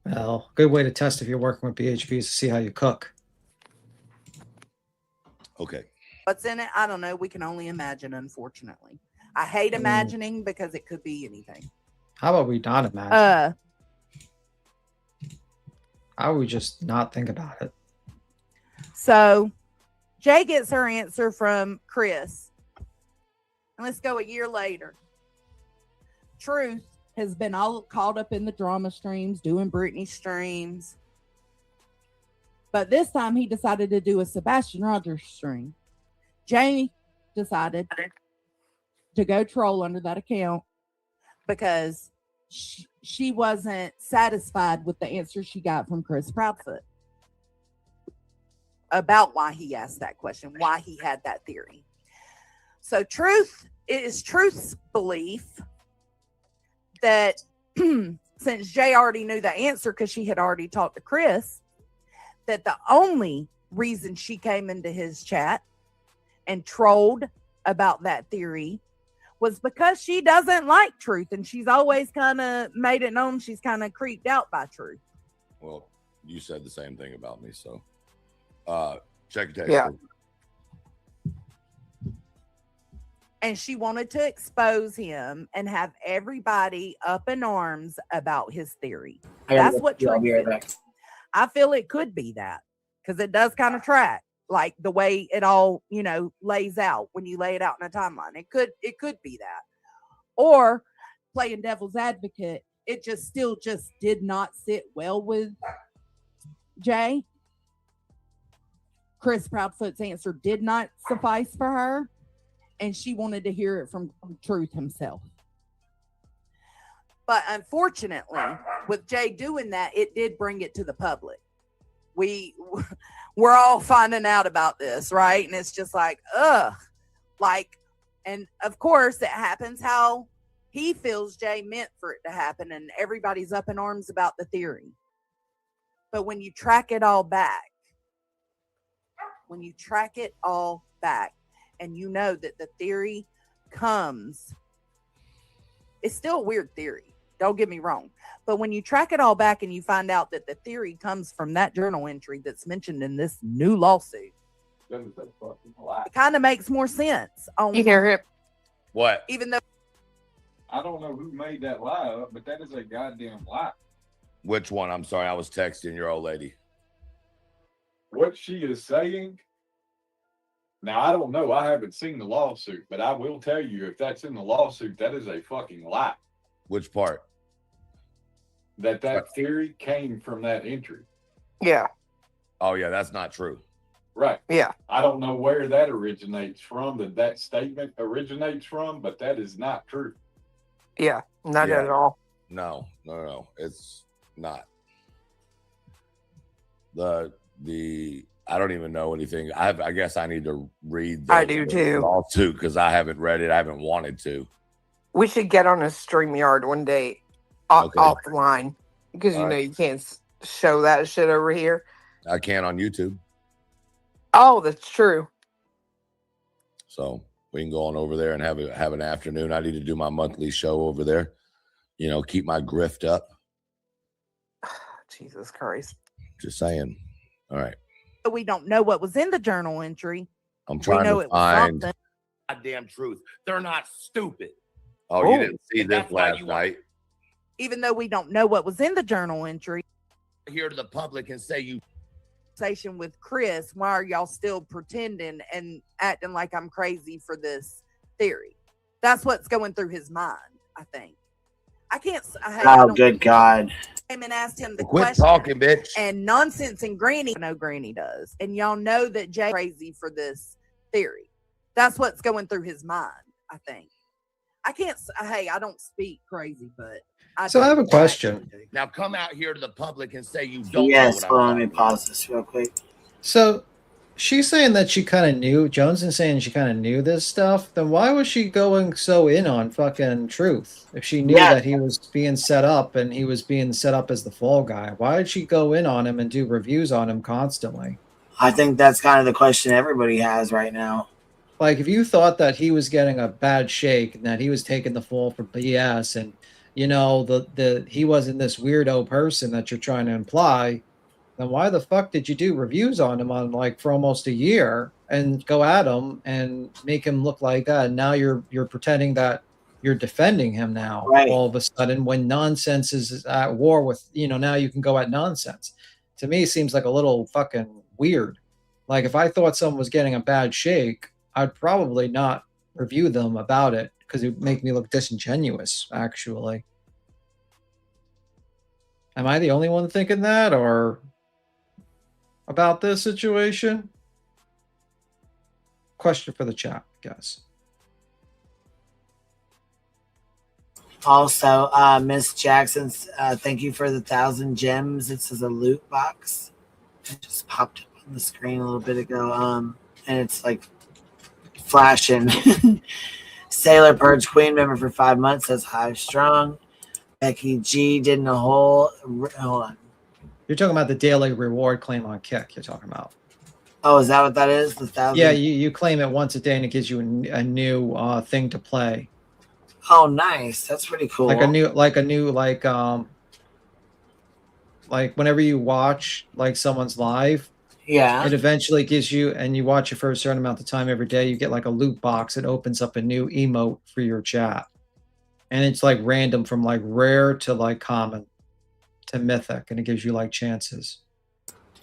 Well, good way to test if you're working with BHB is to see how you cook. Okay. What's in it? I don't know. We can only imagine, unfortunately. I hate imagining because it could be anything. How about we not imagine? How would we just not think about it? So Jay gets her answer from Chris. And let's go a year later. Truth has been all caught up in the drama streams, doing Britney streams. But this time he decided to do a Sebastian Rogers stream. Jay decided to go troll under that account because she wasn't satisfied with the answer she got from Chris Proudfoot about why he asked that question, why he had that theory. So it is Truth's belief that since Jay already knew the answer because she had already talked to Chris, that the only reason she came into his chat and trolled about that theory was because she doesn't like Truth, and she's always kind of made it known she's kind of creeped out by Truth. Well, you said the same thing about me, so check your text. Yeah. And she wanted to expose him and have everybody up in arms about his theory. That's what Truth is. I feel it could be that because it does kind of track like the way it all, lays out when you lay it out in a timeline. It could be that. Or playing devil's advocate, it just did not sit well with Jay. Chris Proudfoot's answer did not suffice for her, and she wanted to hear it from Truth himself. But unfortunately, with Jay doing that, it did bring it to the public. We're all finding out about this, right? And it's just like, and of course it happens how he feels Jay meant for it to happen, and everybody's up in arms about the theory. But when you track it all back, and you know that the theory comes, it's still a weird theory. Don't get me wrong. But when you track it all back and you find out that the theory comes from that journal entry that's mentioned in this new lawsuit, it kind of makes more sense. You hear it? What? Even though I don't know who made that lie up, but that is a goddamn lie. Which one? I'm sorry, I was texting your old lady. What she is saying. Now, I don't know. I haven't seen the lawsuit, but I will tell you if that's in the lawsuit, that is a fucking lie. Which part? That theory came from that entry. Yeah. Oh, yeah, that's not true. Right. Yeah. I don't know where that originates from, that statement originates from, but that is not true. Yeah, not at all. No, it's not. I don't even know anything. I guess I need to read I do too. lawsuit because I haven't read it. I haven't wanted to. We should get on a StreamYard one day offline because you can't show that shit over here. I can on YouTube. Oh, that's true. So we can go on over there and have an afternoon. I need to do my monthly show over there. Keep my grift up. Jesus Christ. Just saying. All right. we don't know what was in the journal entry. I'm trying to find goddamn truth. They're not stupid. Oh, you didn't see this last night. Even though we don't know what was in the journal entry. Here to the public and say you conversation with Chris, why are y'all still pretending and acting like I'm crazy for this theory? That's what's going through his mind, I think. I can't. Oh, good God. Came and asked him the Quit question. talking, bitch. And nonsense and Granny. I know Granny does. And y'all know that Jay's crazy for this theory. That's what's going through his mind, I think. I can't. Hey, I don't speak crazy, but. I have a question. Now come out here to the public and say you don't. Yes, know hold what on, I'm let me pause this real quick. So she's saying that she kind of knew, Jones is saying she kind of knew this stuff. Then why was she going so in on fucking Truth? If she knew that he was being set up and he was being set up as the fall guy, why did she go in on him and do reviews on him constantly? I think that's kind of the question everybody has right now. Like, if you thought that he was getting a bad shake and that he was taking the fall for BS and, you know, he wasn't this weirdo person that you're trying to imply, then why the fuck did you do reviews on him on like for almost a year and go at him and make him look like that? And now you're pretending that you're defending him now all of a sudden when nonsense is at war with, now you can go at nonsense. To me, it seems like a little fucking weird. Like if I thought someone was getting a bad shake, I'd probably not review them about it because it would make me look disingenuous, actually. Am I the only one thinking that or about this situation? Question for the chat, guys. Also, Miss Jackson, thank you for the 1,000 gems. This is a loot box. It just popped up on the screen a little bit ago. And it's like flashing. Sailor Purge Queen member for 5 months says Hive Strong. Becky G did in a hole. Hold on. You're talking about the daily reward claim on Kick. You're talking about. Oh, is that what that is? The 1,000? Yeah, you claim it once a day and it gives you a new thing to play. Oh, nice. That's pretty cool. Like whenever you watch like someone's live, yeah, it eventually gives you, and you watch it for a certain amount of time every day, you get like a loot box. It opens up a new emote for your chat. And it's like random from like rare to like common to mythic, and it gives you like chances.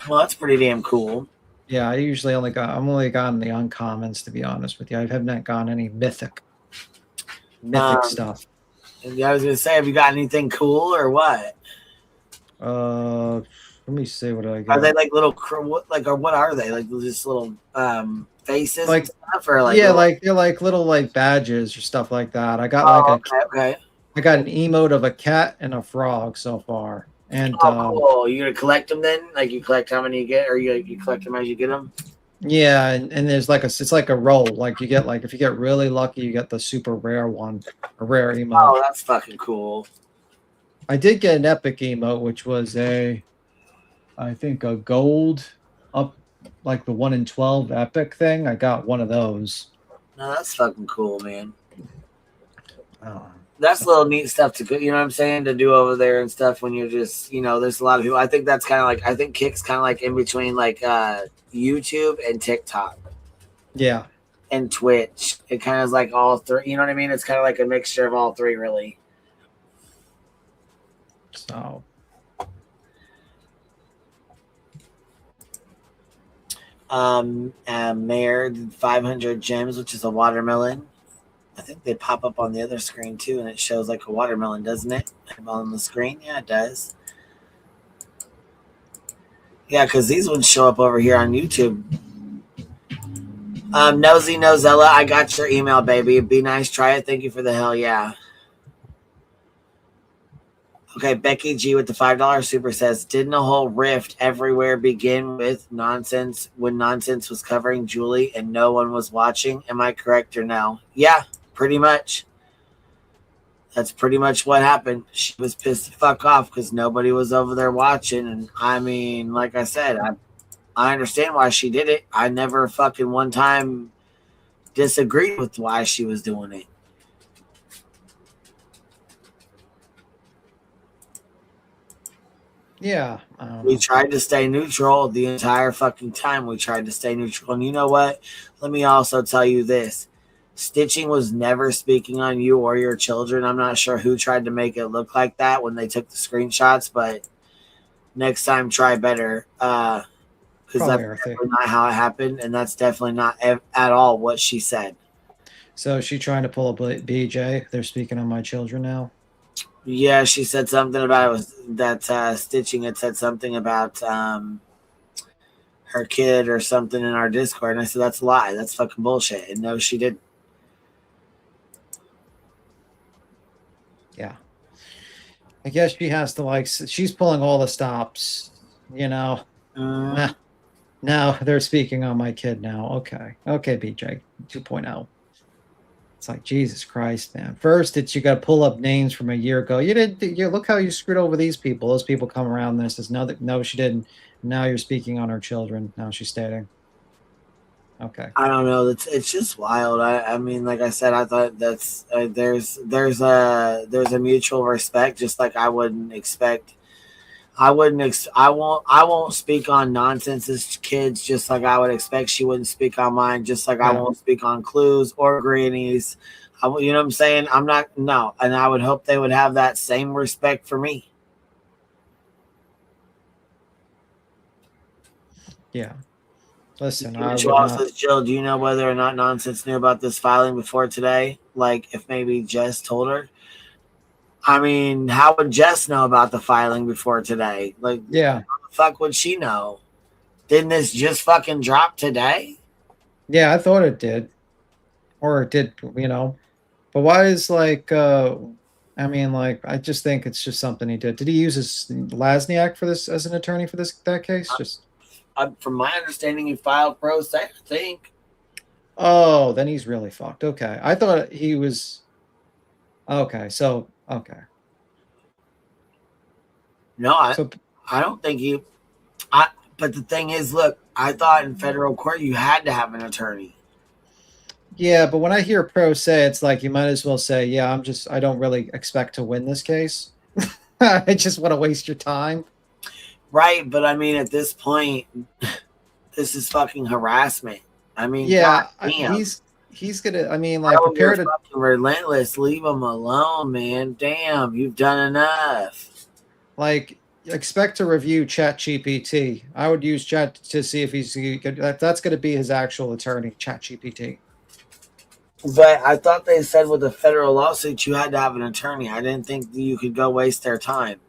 Well, that's pretty damn cool. Yeah, I'm only gotten the uncommons, to be honest with you. I have not gotten any mythic stuff. Yeah, I was gonna say, have you got anything cool or what? Let me see what I got. Are they like little or what are they? Like just little faces like and stuff, or like they're like little like badges or stuff like that. I got okay. I got an emote of a cat and a frog so far. And cool. You gonna collect them then? Like you collect how many you get, or you collect them as you get them? Yeah, and there's like it's like a roll. Like you get if you get really lucky, you get the super rare one, a rare emote. Oh, that's fucking cool. I did get an epic emote, which was I think a gold up, like the 1 in 12 epic thing. I got one of those. No, that's fucking cool, man. Oh. That's little neat stuff to, you know what I'm saying, to do over there and stuff when you're just, there's a lot of people. I think that's kind of like, I think Kick's kind of like in between like YouTube and TikTok. Yeah. And Twitch. It kind of is like all three, you know what I mean? It's kind of like a mixture of all three, really. So. Mayor did 500 gems, which is a watermelon. I think they pop up on the other screen too, and it shows like a watermelon, doesn't it? On the screen, yeah, it does. Yeah, because these ones show up over here on YouTube. Nosy Nozella, I got your email, baby. Be nice, try it. Thank you for the hell yeah. Okay, Becky G with the $5 super says, didn't a whole rift everywhere begin with nonsense when nonsense was covering Julie and no one was watching? Am I correct or no? Yeah, pretty much. That's pretty much what happened. She was pissed the fuck off because nobody was over there watching. And I mean, like I said, I understand why she did it. I never fucking one time disagreed with why she was doing it. Yeah. We tried to stay neutral the entire fucking time. We tried to stay neutral. And you know what? Let me also tell you this. Stitching was never speaking on you or your children. I'm not sure who tried to make it look like that when they took the screenshots, but next time try better. Because that's definitely not how it happened, and that's definitely not at all what she said. So is she trying to pull a BJ? They're speaking on my children now? Yeah, she said something about Stitching had said something about her kid or something in our Discord, and I said that's a lie. That's fucking bullshit. And no, she didn't. Yeah. I guess she has to she's pulling all the stops, Now they're speaking on my kid now. Okay, BJ 2.0. It's like, Jesus Christ, man. First, you got to pull up names from a year ago. You look how you screwed over these people. Those people come around and says, no, she didn't. Now you're speaking on her children. Now she's stating. Okay. I don't know. It's just wild. I mean, like I said, I thought that's there's a mutual respect, just like I wouldn't expect. I wouldn't. I won't. I won't speak on nonsense's kids. Just like I would expect she wouldn't speak on mine. Just like I Yeah. won't speak on Clues or Granny's. You know what I'm saying? I'm not. No, and I would hope they would have that same respect for me. Yeah. Listen, I would Schwab not. says, Jill, do you know whether or not Nonsense knew about this filing before today? Like, if maybe Jess told her? I mean, how would Jess know about the filing before today? Like, Yeah. how the fuck would she know? Didn't this just fucking drop today? Yeah, I thought it did. Or it did, you know. But why is like I mean, like, I just think it's just something he did. Did he use his Lasniak for this as an attorney for that case? Just From my understanding, he filed pro se, I think. Oh, then he's really fucked. Okay. I thought he was okay, so okay. No, I don't think he. But the thing is, look, I thought in federal court you had to have an attorney. Yeah, but when I hear pro se, it's like you might as well say, yeah, I don't really expect to win this case. I just want to waste your time. Right, but I mean, at this point, this is fucking harassment. I mean, Yeah, goddamn. he's gonna. I mean, like, Bro, prepare you're to. fucking relentless. Leave him alone, man. Damn, you've done enough. Like, expect to review ChatGPT. I would use Chat to see if that's going to be his actual attorney, ChatGPT. But I thought they said with a federal lawsuit you had to have an attorney. I didn't think you could go waste their time.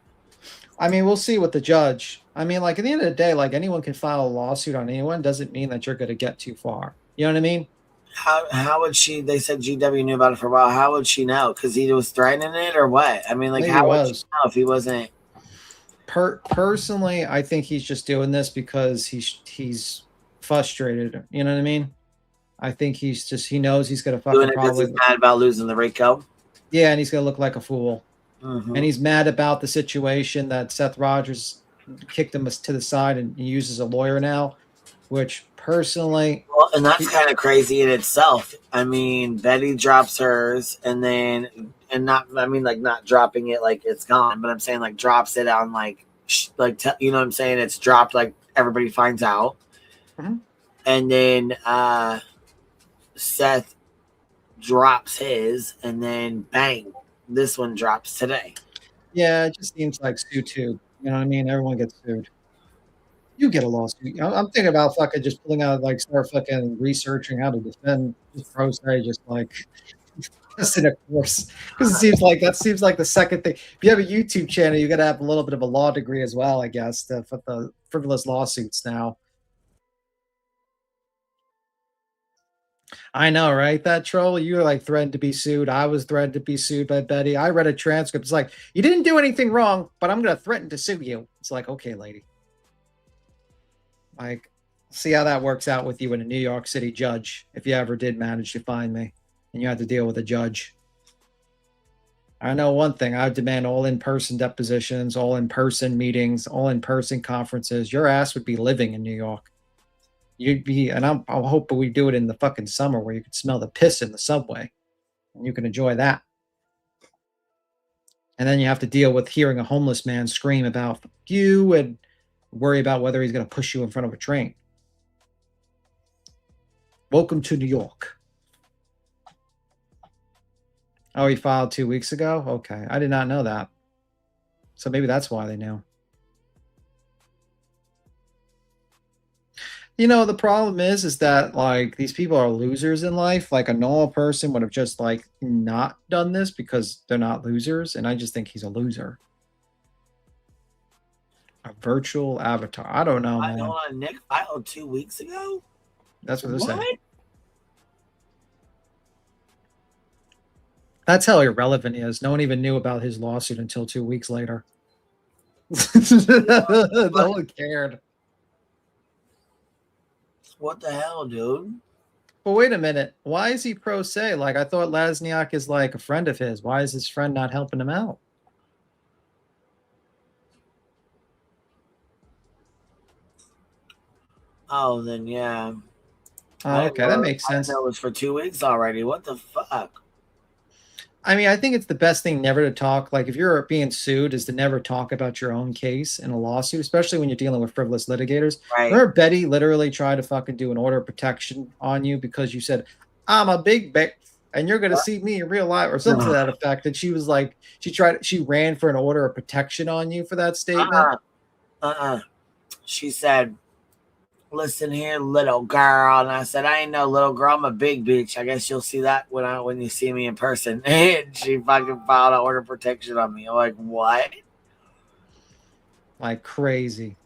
I mean, we'll see with the judge. I mean, like, at the end of the day, like, anyone can file a lawsuit on anyone. Doesn't mean that you're going to get too far. You know what I mean? How would she? They said GW knew about it for a while. How would she know? Because he was threatening it, or what? I mean, like, Maybe how it would she was. know if he wasn't? Personally, I think he's just doing this because he's frustrated. You know what I mean? I think he knows he's gonna Doing fucking it because probably. he's mad about losing the ReCap. Yeah, and he's gonna look like a fool. Mhm. And he's mad about the situation that Seth Rogers kicked him to the side and he uses a lawyer now, which personally. Well, and that's kind of crazy in itself. I mean, Betty drops hers, and not. I mean, like, not dropping it like it's gone, but I'm saying like drops it on you know what I'm saying? It's dropped like everybody finds out, and then Seth drops his, and then bang, this one drops today. Yeah, it just seems like sue too. You know what I mean? Everyone gets sued. You get a lawsuit. I'm thinking about fucking just pulling out, like, start fucking researching how to defend just pro se, just like just in a course. Because it seems like the second thing. If you have a YouTube channel, you got to have a little bit of a law degree as well, I guess, for the frivolous lawsuits now. I know, right? That troll, you were like threatened to be sued. I was threatened to be sued by Betty. I read a transcript. It's like, you didn't do anything wrong, but I'm going to threaten to sue you. It's like, okay, lady. Like, see how that works out with you in a New York City judge, if you ever did manage to find me and you had to deal with a judge. I know one thing. I would demand all in-person depositions, all in-person meetings, all in-person conferences. Your ass would be living in New York. You'd be, and I'm hoping we do it in the fucking summer where you can smell the piss in the subway and you can enjoy that. And then you have to deal with hearing a homeless man scream about "fuck you" and worry about whether he's going to push you in front of a train. Welcome to New York. Oh, he filed 2 weeks ago? Okay. I did not know that. So maybe that's why they knew. You know, the problem is that, like, these people are losers in life. Like, a normal person would have just, like, not done this because they're not losers. And I just think he's a loser. A virtual avatar. I don't know, man. Hold on, Nick filed 2 weeks ago? That's what they're saying. That's how irrelevant he is. No one even knew about his lawsuit until 2 weeks later. No one cared. What the hell, dude? But wait a minute. Why is he pro se? Like, I thought Lasniak is like a friend of his. Why is his friend not helping him out? Oh, then yeah. Oh, okay, that makes sense. That was for 2 weeks already. What the fuck? I mean, I think it's the best thing never to talk. Like, if you're being sued, is to never talk about your own case in a lawsuit, especially when you're dealing with frivolous litigators. Right. Remember, Betty literally tried to fucking do an order of protection on you because you said, "I'm a big bitch and you're gonna see me in real life," or something to that effect. And she was like, she ran for an order of protection on you for that statement. She said, "Listen here, little girl," and I said, "I ain't no little girl. I'm a big bitch. I guess you'll see that when you see me in person." And she fucking filed an order of protection on me. I'm like, what? Like crazy.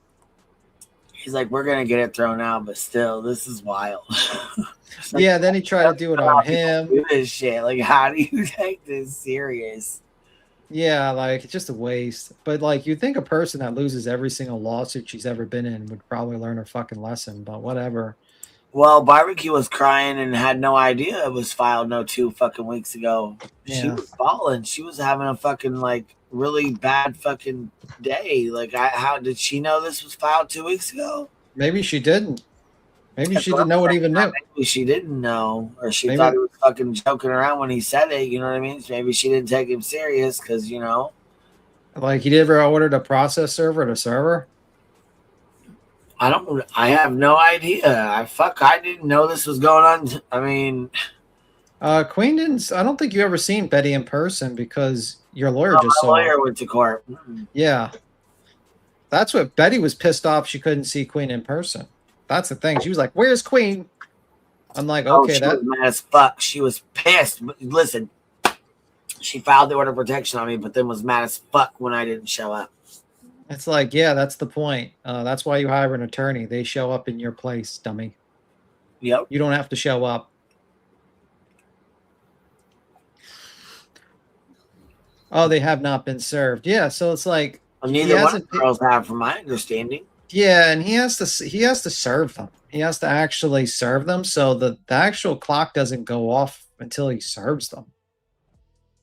He's like, "We're gonna get it thrown out, but still, this is wild." Like, yeah, then he tried to do it on him. Do this shit. Like, how do you take this serious? Yeah, like it's just a waste. But like, you think a person that loses every single lawsuit she's ever been in would probably learn her fucking lesson, but whatever. Well, Barbecue was crying and had no idea it was filed 2 fucking weeks ago. Yeah. She was falling. She was having a fucking like really bad fucking day. Like, how did she know this was filed 2 weeks ago? Maybe she didn't. Maybe she didn't know what even knew. Maybe she didn't know, or she Maybe. thought he was fucking joking around when he said it. You know what I mean? Maybe she didn't take him serious because, you know. Like, he never ordered a process server to server? I have no idea. I didn't know this was going on. I mean, Queen didn't. I don't think you ever seen Betty in person because your lawyer just my saw her. lawyer went to court. Yeah. That's what Betty was pissed off. She couldn't see Queen in person. That's the thing. She was like, "Where's Queen?" I'm like, okay, she was mad as fuck. She was pissed. But listen, she filed the order of protection on me, but then was mad as fuck when I didn't show up. It's like, yeah, that's the point. That's why you hire an attorney. They show up in your place, dummy. Yep. You don't have to show up. Oh, they have not been served. Yeah, so it's like, well, neither one of the girls have, from my understanding. Yeah, and he has to serve them. He has to actually serve them, so the actual clock doesn't go off until he serves them.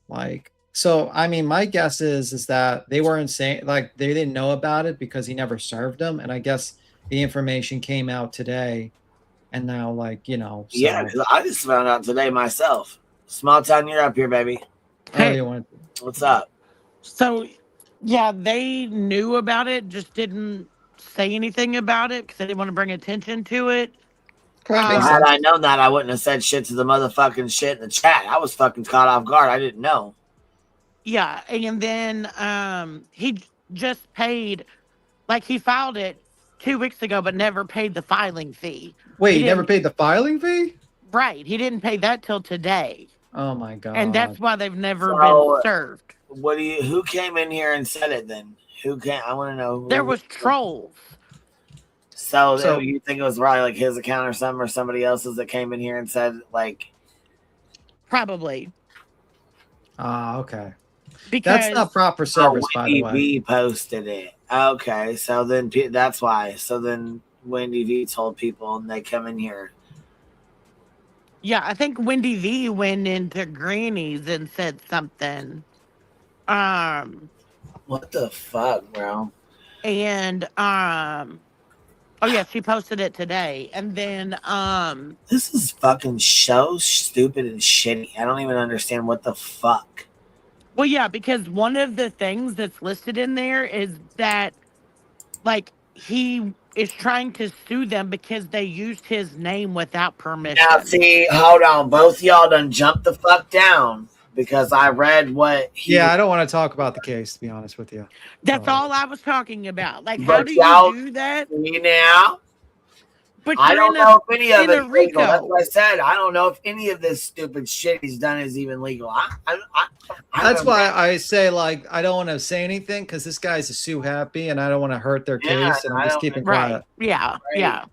Like, so I mean, my guess is that they weren't saying, like, they didn't know about it because he never served them, and I guess the information came out today, and now, like, you know. So. Yeah, because I just found out today myself. Small town, you're up here, baby. Hey. What's up? So, yeah, they knew about it, just didn't say anything about it because they didn't want to bring attention to it. Had I known that, I wouldn't have said shit to the motherfucking shit in the chat. I was fucking caught off guard. I didn't know. Yeah, and then he just paid, like, he filed it 2 weeks ago, but never paid the filing fee. Wait, he never paid the filing fee? Right, he didn't pay that till today. Oh my god! And that's why they've never been served. Who came in here and said it then? Who came? I want to know. There was trolls. So you think it was probably like his account or something, or somebody else's that came in here and said, like, probably. Okay. Because that's not proper service, by the way. Wendy V posted it. Okay, so then that's why. So then Wendy V told people, and they come in here. Yeah, I think Wendy V went into Granny's and said something. What the fuck, bro? And oh yeah, she posted it today. And then this is fucking so stupid and shitty. I don't even understand what the fuck. Well, yeah, because one of the things that's listed in there is that, like, he is trying to sue them because they used his name without permission. Now, see, hold on. Both y'all done jumped the fuck down because I read what he... Yeah, I don't want to talk about the case, to be honest with you. That's all I was talking about. Like, how do you do that? Now? But I don't know if any of it it's legal. That's what I said. I don't know if any of this stupid shit he's done is even legal. That's why I say, like, I don't want to say anything because this guy's a sue happy and I don't want to hurt their case, and I'm just keeping quiet. Yeah, yeah.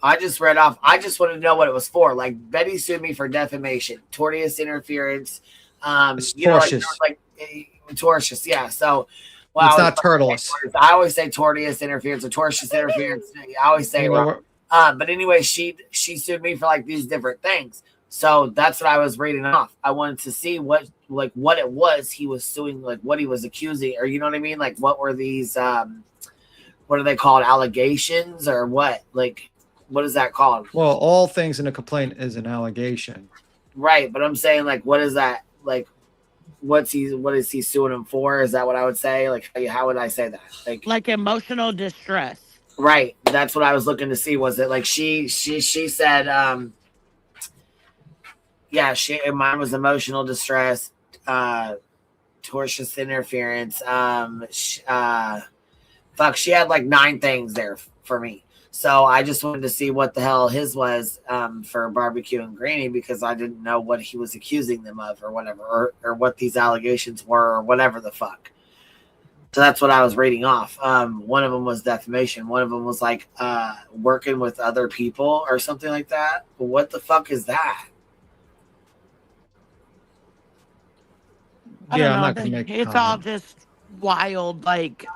I just read off. I just wanted to know what it was for. Like, Betty sued me for defamation, tortious interference. Tortious. Tortious, yeah. So, well, it's not turtles. I always say tortious interference or tortious interference. I always say it wrong. But anyway, she sued me for like these different things. So that's what I was reading off. I wanted to see what it was he was suing, like what he was accusing, or you know what I mean? Like what were these what are they called? Allegations or what? Like what is that called? Well, all things in a complaint is an allegation. Right, but I'm saying like what is that? Like what is he suing him for? Is that what I would say? Like, how would I say that? Like emotional distress. Right. That's what I was looking to see. Was it like she said, yeah, mine was emotional distress, tortious interference. Fuck, she had like 9 things there for me. So I just wanted to see what the hell his was for Barbecue and Granny, because I didn't know what he was accusing them of or whatever, or what these allegations were or whatever the fuck. So that's what I was reading off. One of them was defamation. One of them was like working with other people or something like that. What the fuck is that? I don't know. I think it's all just wild. Like,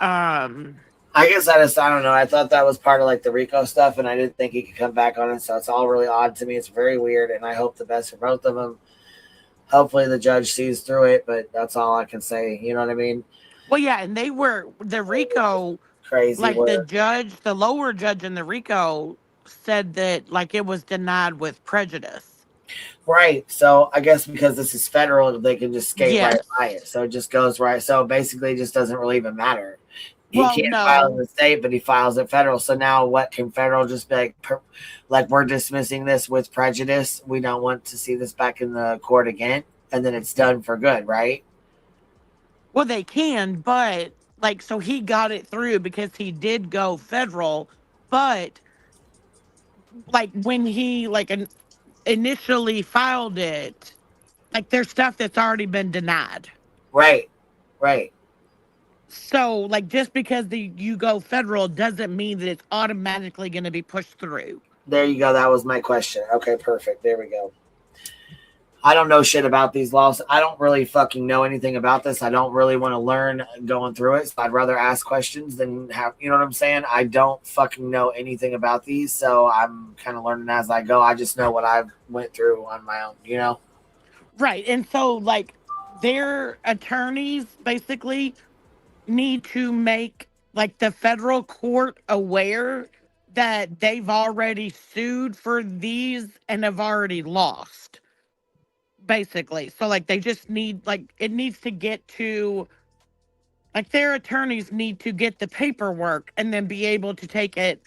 I guess I don't know. I thought that was part of like the RICO stuff, and I didn't think he could come back on it. So it's all really odd to me. It's very weird, and I hope the best for both of them. Hopefully the judge sees through it, but that's all I can say. You know what I mean? well, yeah, and they were the RICO. Crazy. Like the lower judge in the RICO said that like it was denied with prejudice. Right. So I guess because this is federal, they can just skate right by it. So it just goes right. So basically, it just doesn't really even matter. He can't file in the state, but he files at federal. So now what? Can federal just be like we're dismissing this with prejudice? We don't want to see this back in the court again. And then it's done for good, right? Well, they can, but like, so he got it through because he did go federal, but like when he like initially filed it, like there's stuff that's already been denied. Right. Right. So, like, just because you go federal doesn't mean that it's automatically going to be pushed through. There you go. That was my question. Okay, perfect. There we go. I don't know shit about these laws. I don't really fucking know anything about this. I don't really want to learn going through it. So I'd rather ask questions than have, you know what I'm saying? I don't fucking know anything about these. So I'm kind of learning as I go. I just know what I went through on my own, you know? Right. And so, like, their attorneys basically need to make like the federal court aware that they've already sued for these and have already lost, basically. So like they just need, like, it needs to get to, like, their attorneys need to get the paperwork and then be able to take it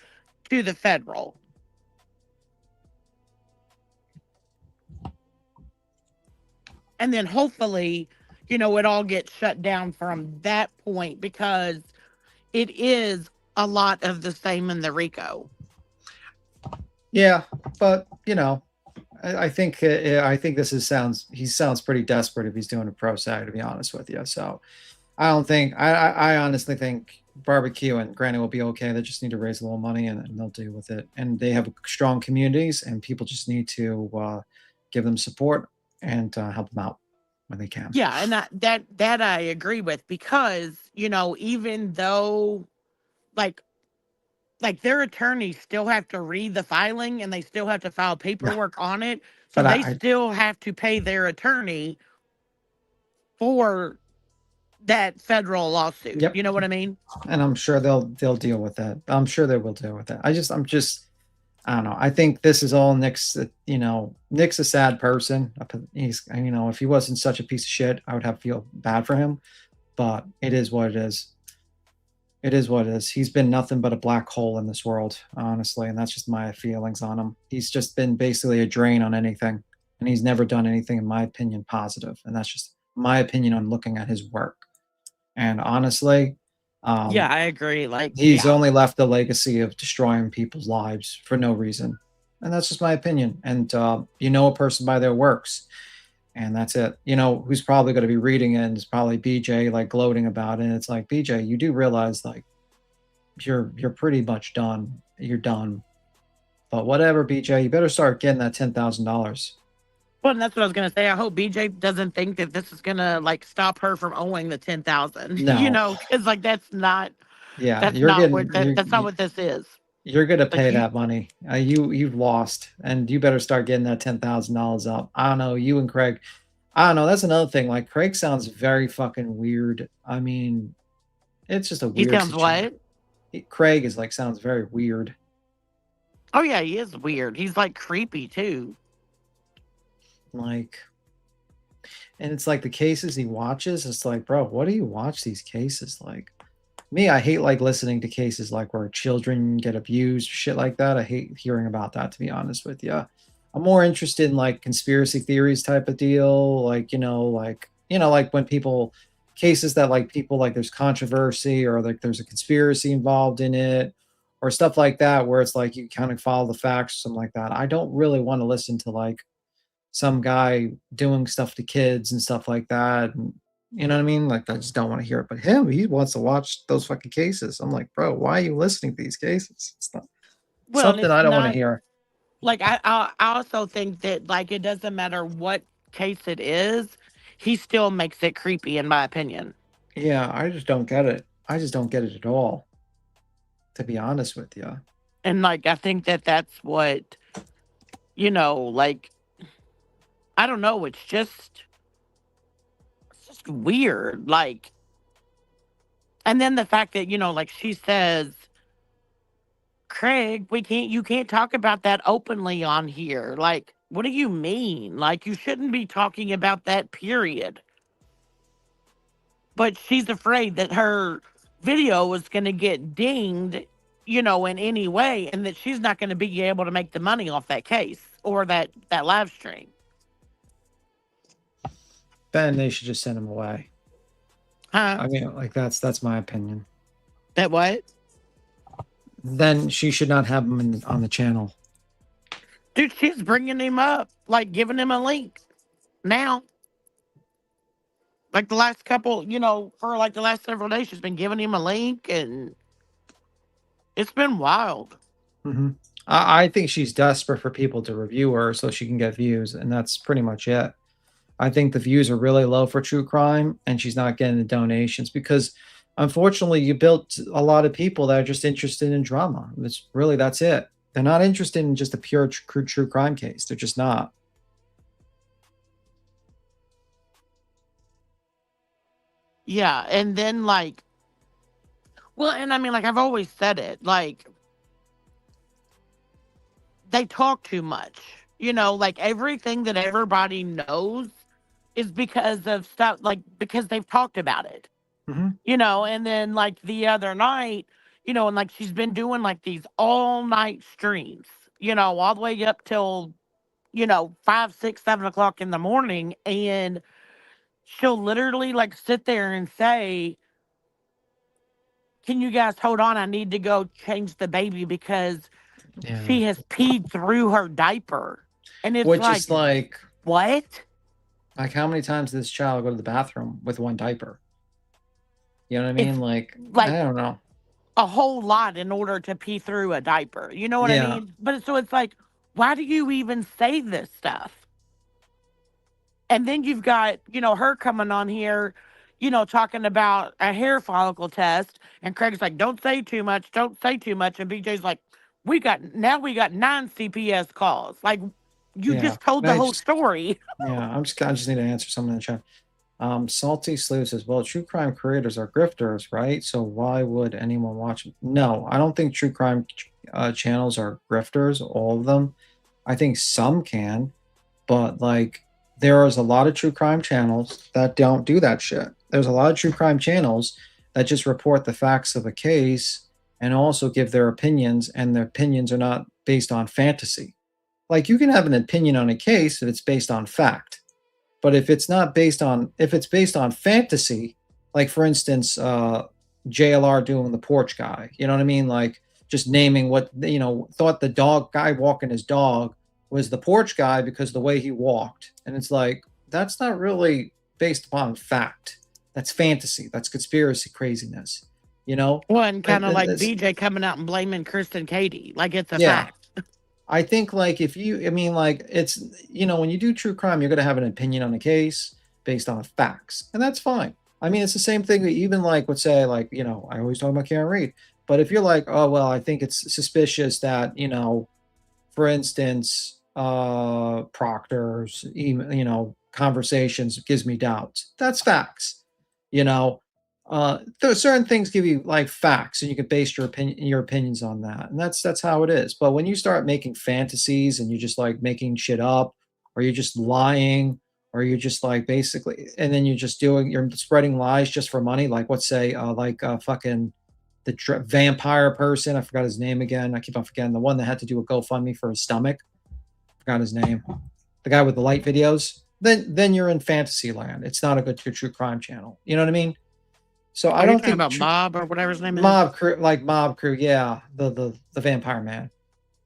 to the federal. And then hopefully, you know, it all gets shut down from that point, because it is a lot of the same in the RICO. Yeah, but you know, I think he sounds pretty desperate if he's doing a pro se, to be honest with you. So I don't think I honestly think Barbecue and Granny will be okay. They just need to raise a little money and they'll deal with it. And they have strong communities, and people just need to give them support and help them out when they can. Yeah, and that I agree with, because, you know, even though like their attorneys still have to read the filing and they still have to file paperwork on it, so But they still have to pay their attorney for that federal lawsuit. Yep. You know what I mean? And I'm sure they'll deal with that. I'm sure they will deal with that. I don't know. I think this is all Nick's, you know, Nick's a sad person. He's, you know, if he wasn't such a piece of shit, I would feel bad for him, but it is what it is. It is what it is. He's been nothing but a black hole in this world, honestly. And that's just my feelings on him. He's just been basically a drain on anything. And he's never done anything, in my opinion, positive. And that's just my opinion on looking at his work. And honestly, yeah, I agree. Like, he's only left a legacy of destroying people's lives for no reason. And that's just my opinion. And you know a person by their works. And that's it. You know, who's probably going to be reading it, and it's probably BJ, like, gloating about it. And it's like, BJ, you do realize, like, you're pretty much done. You're done. But whatever, BJ, you better start getting that $10,000. Well, and that's what I was gonna say. I hope BJ doesn't think that this is gonna like stop her from owing the $10,000. No. You know, because like that's not. Yeah, that's you're not getting. what that's not what this is. You're gonna Like, pay that money. You've lost, and you better start getting that $10,000 up. I don't know, you and Craig. I don't know. That's another thing. Like, Craig sounds very fucking weird. I mean, it's just a weird. He sounds what? Craig is like sounds very weird. Oh yeah, he is weird. He's like creepy too. Like, And it's like the cases he watches, it's like, bro, what do you watch these cases? Like me, I hate like listening to cases like where children get abused, shit like that. I hate hearing about that, to be honest with you. I'm more interested in like conspiracy theories type of deal, like like when people cases that like people like there's controversy or like there's a conspiracy involved in it or stuff like that, where it's like you kind of follow the facts, something like that. I don't really want to listen to like some guy doing stuff to kids and stuff like that. And, you know what I mean? Like, I just don't want to hear it. But him, he wants to watch those fucking cases. I'm like, bro, why are you listening to these cases? It's not something I don't want to hear. Like, I also think that, like, it doesn't matter what case it is, he still makes it creepy, in my opinion. Yeah, I just don't get it. I just don't get it at all, to be honest with you. And, like, I think that that's what, like, I don't know. It's just weird. Like, and then the fact that, like she says, Craig, you can't talk about that openly on here. Like, what do you mean? Like, you shouldn't be talking about that, period. But she's afraid that her video is going to get dinged, in any way, and that she's not going to be able to make the money off that case or that live stream. Then they should just send him away. Huh? I mean, like that's my opinion. That what? Then she should not have him on the channel. Dude, she's bringing him up, like giving him a link now. Like the last couple, for like the last several days, she's been giving him a link, and it's been wild. Mm-hmm. I think she's desperate for people to review her so she can get views, and that's pretty much it. I think the views are really low for true crime, and she's not getting the donations because, unfortunately, you built a lot of people that are just interested in drama. That's it. They're not interested in just a pure true crime case. They're just not. Yeah, and then and I mean, like I've always said it, like they talk too much. Like everything that everybody knows is because of stuff, like because they've talked about it. Mm-hmm. And then like the other night, and like she's been doing like these all night streams, all the way up till 5, 6, 7 o'clock in the morning, and she'll literally like sit there and say, can you guys hold on, I need to go change the baby because she has peed through her diaper. And it's Which is like, what? Like, how many times does this child go to the bathroom with one diaper? You know what I mean? Like, I don't know. A whole lot in order to pee through a diaper. You know what I mean? But so it's like, why do you even say this stuff? And then you've got, her coming on here, talking about a hair follicle test. And Craig's like, don't say too much. Don't say too much. And BJ's like, we got 9 CPS calls. Like, you just told the whole story. I just need to answer something in the chat. Salty Sleeve says, well, true crime creators are grifters, right? So why would anyone watch them? No, I don't think true crime channels are grifters, all of them. I think some can, but like there is a lot of true crime channels that don't do that shit. There's a lot of true crime channels that just report the facts of a case and also give their opinions, and their opinions are not based on fantasy. Like, you can have an opinion on a case if it's based on fact, but if it's based on fantasy, like for instance, JLR doing the porch guy, you know what I mean? Like just naming what, thought the dog guy walking his dog was the porch guy because of the way he walked. And it's like, that's not really based upon fact. That's fantasy. That's conspiracy craziness, Well, and kind of like BJ coming out and blaming Kristen Katie. Like it's a fact. I think like it's, when you do true crime, you're going to have an opinion on a case based on facts, and that's fine. I mean, it's the same thing that even like would say like, I always talk about Karen Reed, but if you're like, oh, well, I think it's suspicious that, for instance, Proctor's, conversations gives me doubts. That's facts, There's certain things give you like facts, and you can base your opinions on that, and that's how it is. But when you start making fantasies and you're just like making shit up, or you're just lying, or you're just like basically, and then you're spreading lies just for money. Like let's say, fucking the vampire person. I forgot his name again. I keep on forgetting the one that had to do a GoFundMe for his stomach. Forgot his name. The guy with the light videos. Then you're in fantasy land. It's not a good true crime channel. You know what I mean? So I don't think about Mob or whatever his name is. Mob Crew. Yeah, the vampire man.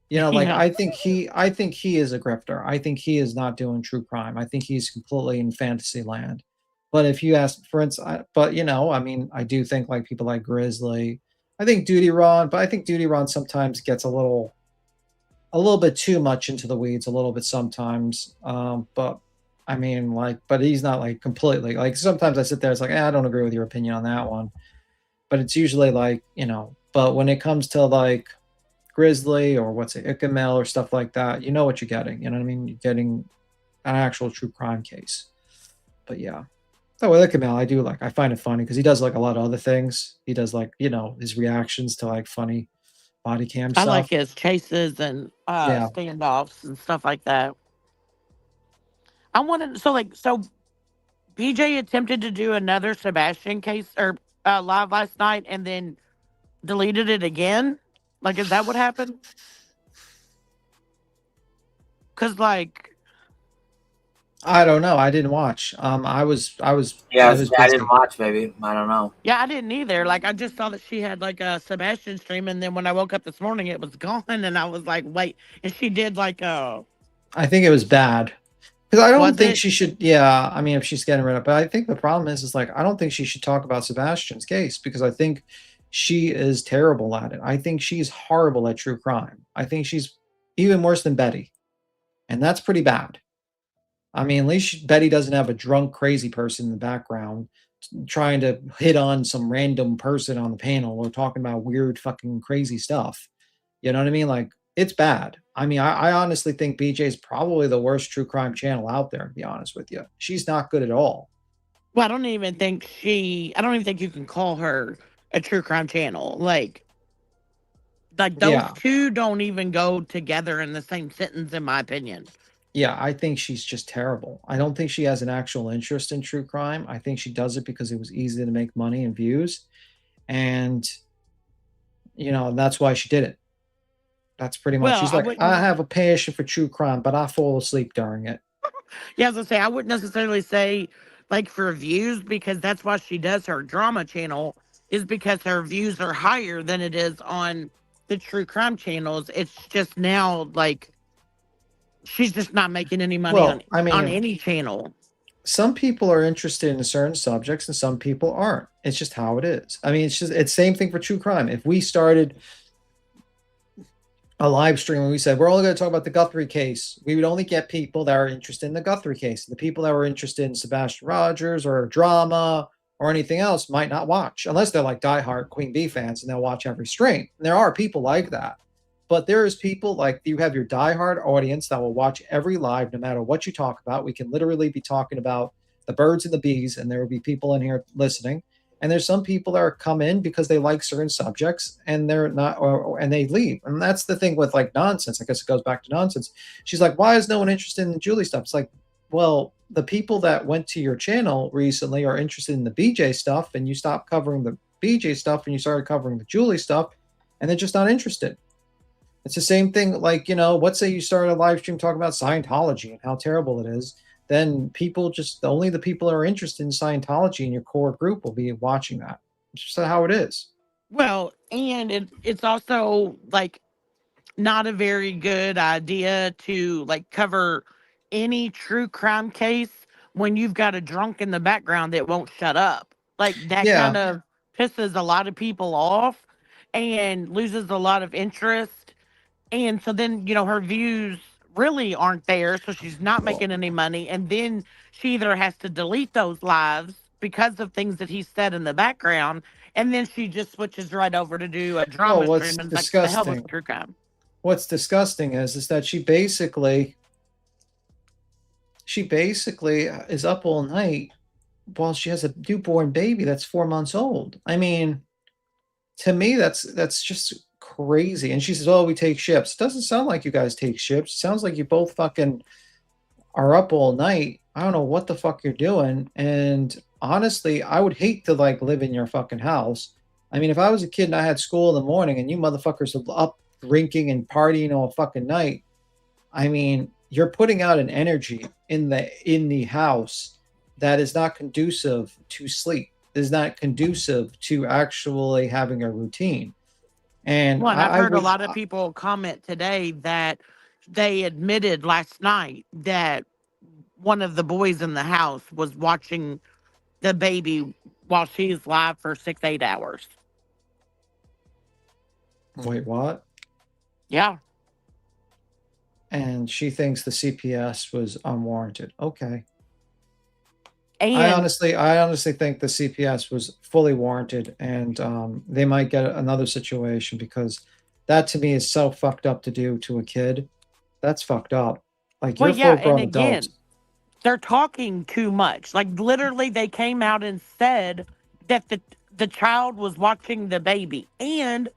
You know, like Yeah. I think he is a grifter. I think he is not doing true crime. I think he's completely in fantasy land. But if you ask, for instance, I do think like people like Grizzly. I think Duty Ron sometimes gets a little bit too much into the weeds, a little bit sometimes. But he's not like completely like. Sometimes I sit there, it's like, I don't agree with your opinion on that one. But it's usually like, But when it comes to like Grizzly or Ikamel or stuff like that, you know what you're getting. You know what I mean? You're getting an actual true crime case. But yeah. So with Ikamel, I find it funny because he does like a lot of other things. He does like, his reactions to like funny body cam stuff. I like his chases and standoffs and stuff like that. I wanted so BJ attempted to do another Sebastian case or live last night and then deleted it again. Like, is that what happened? Because I don't know. I didn't watch. I didn't watch, baby. I don't know. Yeah, I didn't either. Like, I just saw that she had like a Sebastian stream, and then when I woke up this morning, it was gone, and I was like, wait. And she did like I think it was bad because I don't think she should. Yeah, I mean, if she's getting rid of, but I think the problem is like I don't think she should talk about Sebastian's case because I think she is terrible at it. I think she's horrible at true crime. I think she's even worse than Betty, and that's pretty bad. I mean, at least Betty doesn't have a drunk, crazy person in the background trying to hit on some random person on the panel or talking about weird, fucking crazy stuff. You know what I mean? Like, it's bad. I mean, I honestly think BJ is probably the worst true crime channel out there, to be honest with you. She's not good at all. Well, I don't even think you can call her a true crime channel. Like those two don't even go together in the same sentence, in my opinion. Yeah, I think she's just terrible. I don't think she has an actual interest in true crime. I think she does it because it was easy to make money and views. And, that's why she did it. That's pretty much. She's like, I have a passion for true crime, but I fall asleep during it. Yeah, as I say, I wouldn't necessarily say like for views because that's why she does her drama channel is because her views are higher than it is on the true crime channels. It's just now like she's just not making any money on any channel. Some people are interested in certain subjects and some people aren't. It's just how it is. I mean, it's same thing for true crime. If we started a live stream and we said, we're only going to talk about the Guthrie case, we would only get people that are interested in the Guthrie case. The people that were interested in Sebastian Rogers or drama or anything else might not watch unless they're like diehard Queen Bee fans and they'll watch every stream. And there are people like that. But there is people like you have your diehard audience that will watch every live, no matter what you talk about. We can literally be talking about the birds and the bees, and there will be people in here listening. And there's some people that are come in because they like certain subjects, and they're not, and they leave. And that's the thing with like nonsense. I guess it goes back to nonsense. She's like, why is no one interested in the Julie stuff? It's like, well, the people that went to your channel recently are interested in the BJ stuff, and you stopped covering the BJ stuff, and you started covering the Julie stuff, and they're just not interested. It's the same thing, like, let's say you started a live stream talking about Scientology and how terrible it is. Then only the people that are interested in Scientology in your core group will be watching that. It's just how it is. Well, and it's also like not a very good idea to like cover any true crime case when you've got a drunk in the background that won't shut up. Like that kind of pisses a lot of people off and loses a lot of interest. And so then, her views really aren't there. So she's not making any money. And then she either has to delete those lives because of things that he said in the background. And then she just switches right over to do a drama stream. And like, the hell with true crime. What's disgusting is that she basically is up all night while she has a newborn baby that's 4 months old. I mean, to me, that's just crazy. And she says, oh, we take ships. It doesn't sound like you guys take ships. It sounds like you both fucking are up all night. I don't know what the fuck you're doing. And honestly, I would hate to like live in your fucking house. I mean, if I was a kid and I had school in the morning and you motherfuckers are up drinking and partying all fucking night, I mean, you're putting out an energy in the house that is not conducive to sleep, is not conducive to actually having a routine. And Well, and I've I heard a would, lot of people comment today that they admitted last night that one of the boys in the house was watching the baby while she's live for 6-8 hours. wait, what? Yeah. And she thinks the CPS was unwarranted. Okay. And I honestly think the CPS was fully warranted, and they might get another situation, because that to me is so fucked up to do to a kid. That's fucked up. Like, well, you're yeah, full grown and again, adults. they're talking too much. Like literally, they came out and said that the child was watching the baby, and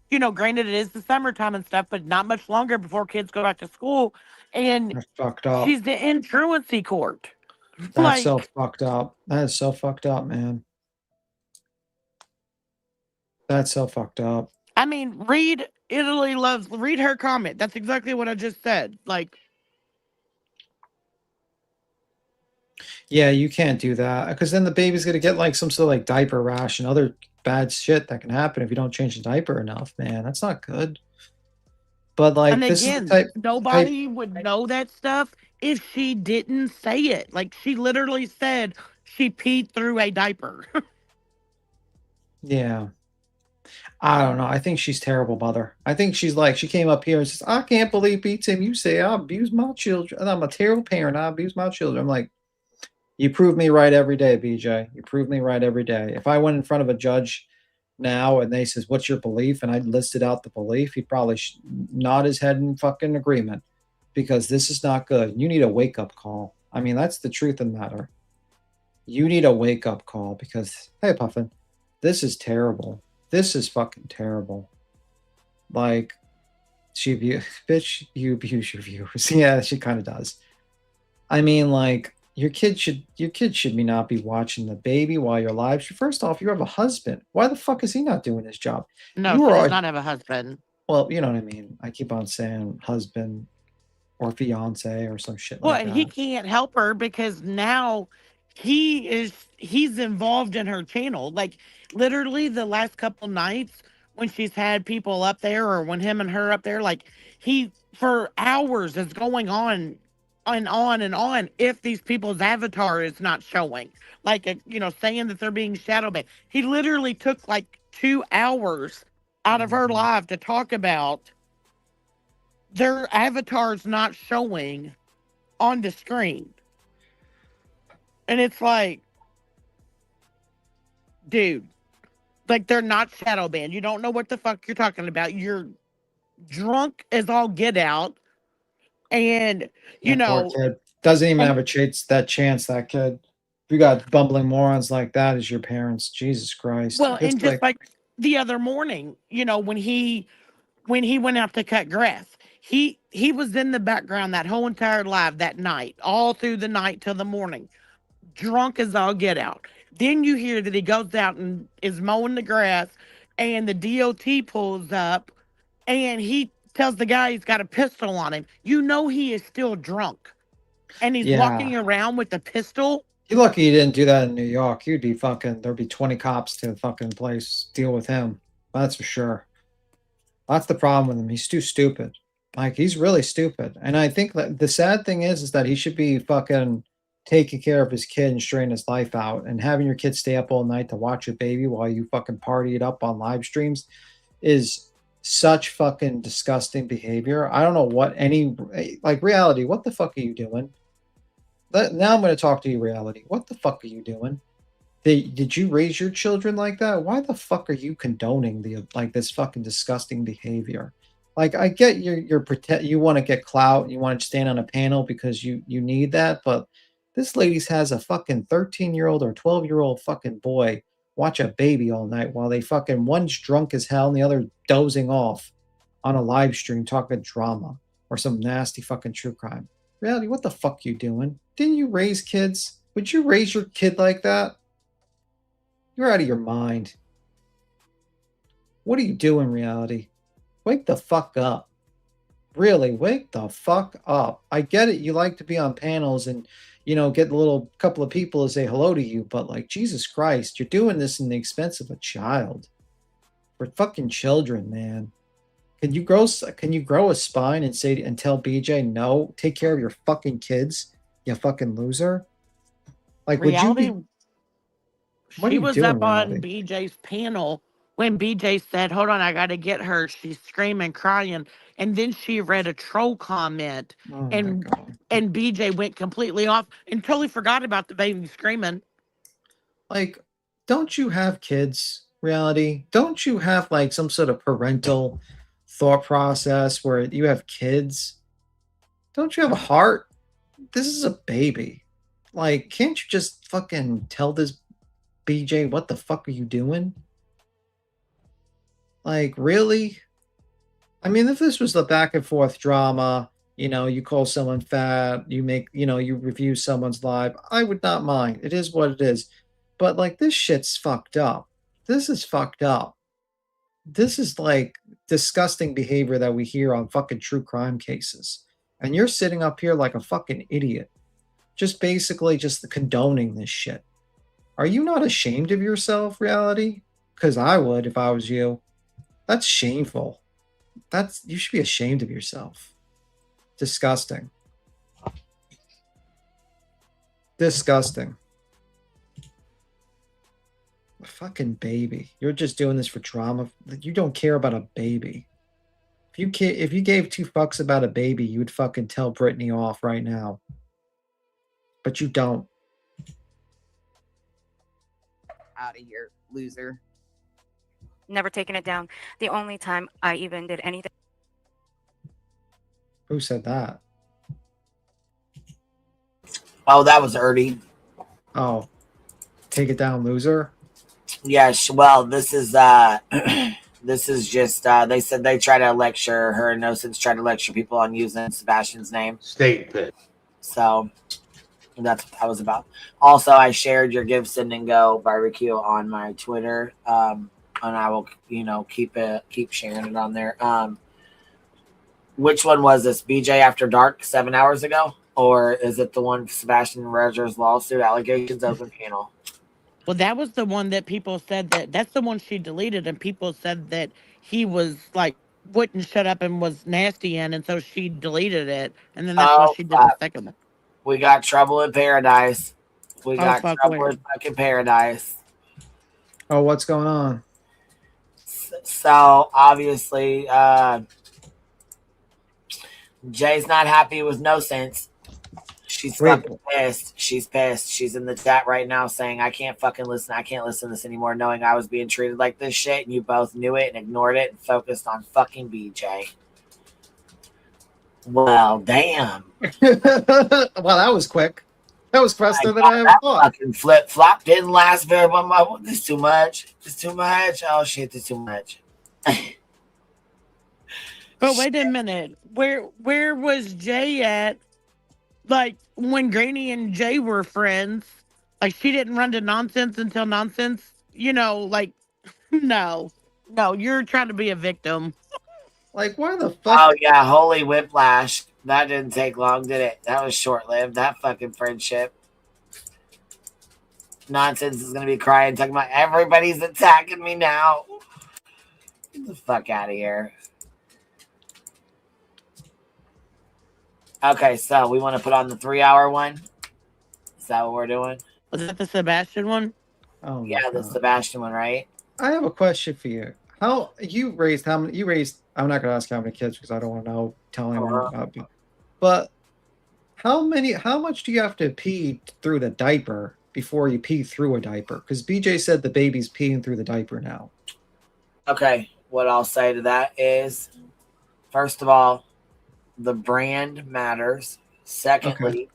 you know, granted, it is the summertime and stuff, but not much longer before kids go back to school, and That's fucked up. she's in truancy court. That's so Like, fucked up. That is so fucked up, man. That's so fucked up. I mean, read her comment. That's exactly what I just said. Like, Yeah, you can't do that, because then the baby's gonna get like some sort of like diaper rash and other bad shit that can happen if you don't change the diaper enough, man. That's not good. But like, and this is again, the type. nobody would know that stuff if she didn't say it. Like, she literally said she peed through a diaper. Yeah. I don't know. I think she's terrible mother. I think she's like, she came up here and says, I can't believe, B-Tim, you say I abuse my children. And I'm a terrible parent. I abuse my children. I'm like, you prove me right every day, BJ. You prove me right every day. If I went in front of a judge now and they says, what's your belief? And I listed out the belief, he'd probably nod his head in fucking agreement, because this is not good. You need a wake-up call. I mean, that's the truth of the matter. You need a wake-up call, because, hey, Puffin, this is terrible. This is fucking terrible. Like, bitch, you abuse your viewers. Yeah, she kind of does. I mean, like, your kid should be not be watching the baby while you're live. First off, you have a husband. Why the fuck is he not doing his job? No, You she are does a- not have a husband. Well, you know what I mean. I keep on saying husband or fiance or some shit Well, like and that. he can't help her because now he's involved in her channel. Like literally the last couple nights when she's had people up there or when him and her up there, like he for hours is going on and on and on if these people's avatar is not showing. Like you know, saying that they're being shadow banned. He literally took like 2 hours out of her live to talk about their avatars not showing on the screen. And it's like, dude, like they're not shadow banned. You don't know what the fuck you're talking about. You're drunk as all get out. And, you That poor know, kid doesn't even and- have a chance, that kid. If you got bumbling morons like that as your parents, Jesus Christ. well, It's and just like the other morning, you know, when he went out to cut grass, he was in the background that whole entire live that night, all through the night till the morning, drunk as all get out. Then you hear that he goes out and is mowing the grass, and the DOT pulls up, and he tells the guy he's got a pistol on him. You know he is still drunk, and he's walking around with the pistol. You're lucky you didn't do that in New York. You'd be fucking, there'd be 20 cops to the fucking place deal with him. That's for sure. That's the problem with him. He's too stupid. Like, he's really stupid. And I think that the sad thing is that he should be fucking taking care of his kid and straightening his life out, and having your kid stay up all night to watch your baby while you fucking party it up on live streams is such fucking disgusting behavior. I don't know what any, like, reality, what the fuck are you doing? Now I'm going to talk to you, reality. What the fuck are you doing? Did you raise your children like that? Why the fuck are you condoning this fucking disgusting behavior? Like, I get you want to get clout, you want to stand on a panel because you need that, but this lady's has a fucking 13-year-old or 12-year-old fucking boy watch a baby all night while they fucking, one's drunk as hell and the other dozing off on a live stream talking drama or some nasty fucking true crime. Reality, what the fuck you doing? Didn't you raise kids? Would you raise your kid like that? You're out of your mind. What are you doing, Reality? Wake the fuck up. Really, wake the fuck up. I get it. You like to be on panels and, you know, get a little couple of people to say hello to you, but like, Jesus Christ, you're doing this in the expense of a child. We're fucking children, man. Can you grow a spine and say and tell BJ no? Take care of your fucking kids, you fucking loser. Like, Reality, would you be? What are she you was doing, up on Reality? BJ's panel when BJ said, "Hold on, I got to get her." She's screaming, crying, and then she read a troll comment, Oh my and God. and BJ went completely off and totally forgot about the baby screaming. Like, don't you have kids, Reality? Don't you have like some sort of parental thought process where you have kids? Don't you have a heart? This is a baby. Like, can't you just fucking tell this BJ what the fuck are you doing? Like, really? I mean, if this was the back and forth drama, you know, you call someone fat, you make, you know, you review someone's live, I would not mind. It is what it is. But like, this shit's fucked up. This is fucked up. This is like disgusting behavior that we hear on fucking true crime cases. And you're sitting up here like a fucking idiot. Just basically just condoning this shit. Are you not ashamed of yourself, Reality? Because I would if I was you. That's shameful. You should be ashamed of yourself. Disgusting. Disgusting. A fucking baby. You're just doing this for drama. You don't care about a baby. If you gave 2 fucks about a baby, you would fucking tell Brittany off right now. But you don't. Out of here, loser. Never taken it down. The only time I even did anything. Who said that? Oh, that was Ernie. Oh, take it down, loser. Yes. Well, this is this is just they said they try to lecture her. Innocence try to lecture people on using Sebastian's name. State pit. So that's what that was about. Also, I shared your Give, Send, and Go barbecue on my Twitter. And I will, you know, keep sharing it on there. Which one was this? BJ After Dark 7 hours ago? Or is it the one Sebastian Rogers lawsuit allegations open panel? Well, that was the one that people said that's the one she deleted, and people said that he was like wouldn't shut up and was nasty in, and so she deleted it, and then that's why she did the second one. We got Trouble in Paradise. We got fuck, Trouble where? in fucking Paradise. Oh, what's going on? So obviously, Jay's not happy with No Sense. She's fucking pissed. She's pissed. She's in the chat right now saying, I can't fucking listen. I can't listen to this anymore, knowing I was being treated like this shit, and you both knew it and ignored it and focused on fucking BJ. Well, damn. Well, that was quick. That was faster than I ever thought. Fucking flip flop didn't last very much. This is too much. This is too much. Oh shit, this is too much. But wait a minute. Where was Jay at? Like when Granny and Jay were friends, like she didn't run to Nonsense until Nonsense, you know, like no, you're trying to be a victim. Like, why the fuck? Oh yeah, holy whiplash. That didn't take long, did it? That was short-lived. That fucking friendship. Nonsense is gonna be crying, talking about everybody's attacking me now. Get the fuck out of here. Okay, so we want to put on the 3-hour one. Is that what we're doing? Was that the Sebastian one? Oh yeah, the Sebastian one, right? I have a question for you. How many? You raised. I'm not gonna ask how many kids because I don't want to know. Telling them about. But how much do you have to pee through the diaper before you pee through a diaper? Because BJ said the baby's peeing through the diaper now. Okay, what I'll say to that is, first of all, the brand matters. Secondly,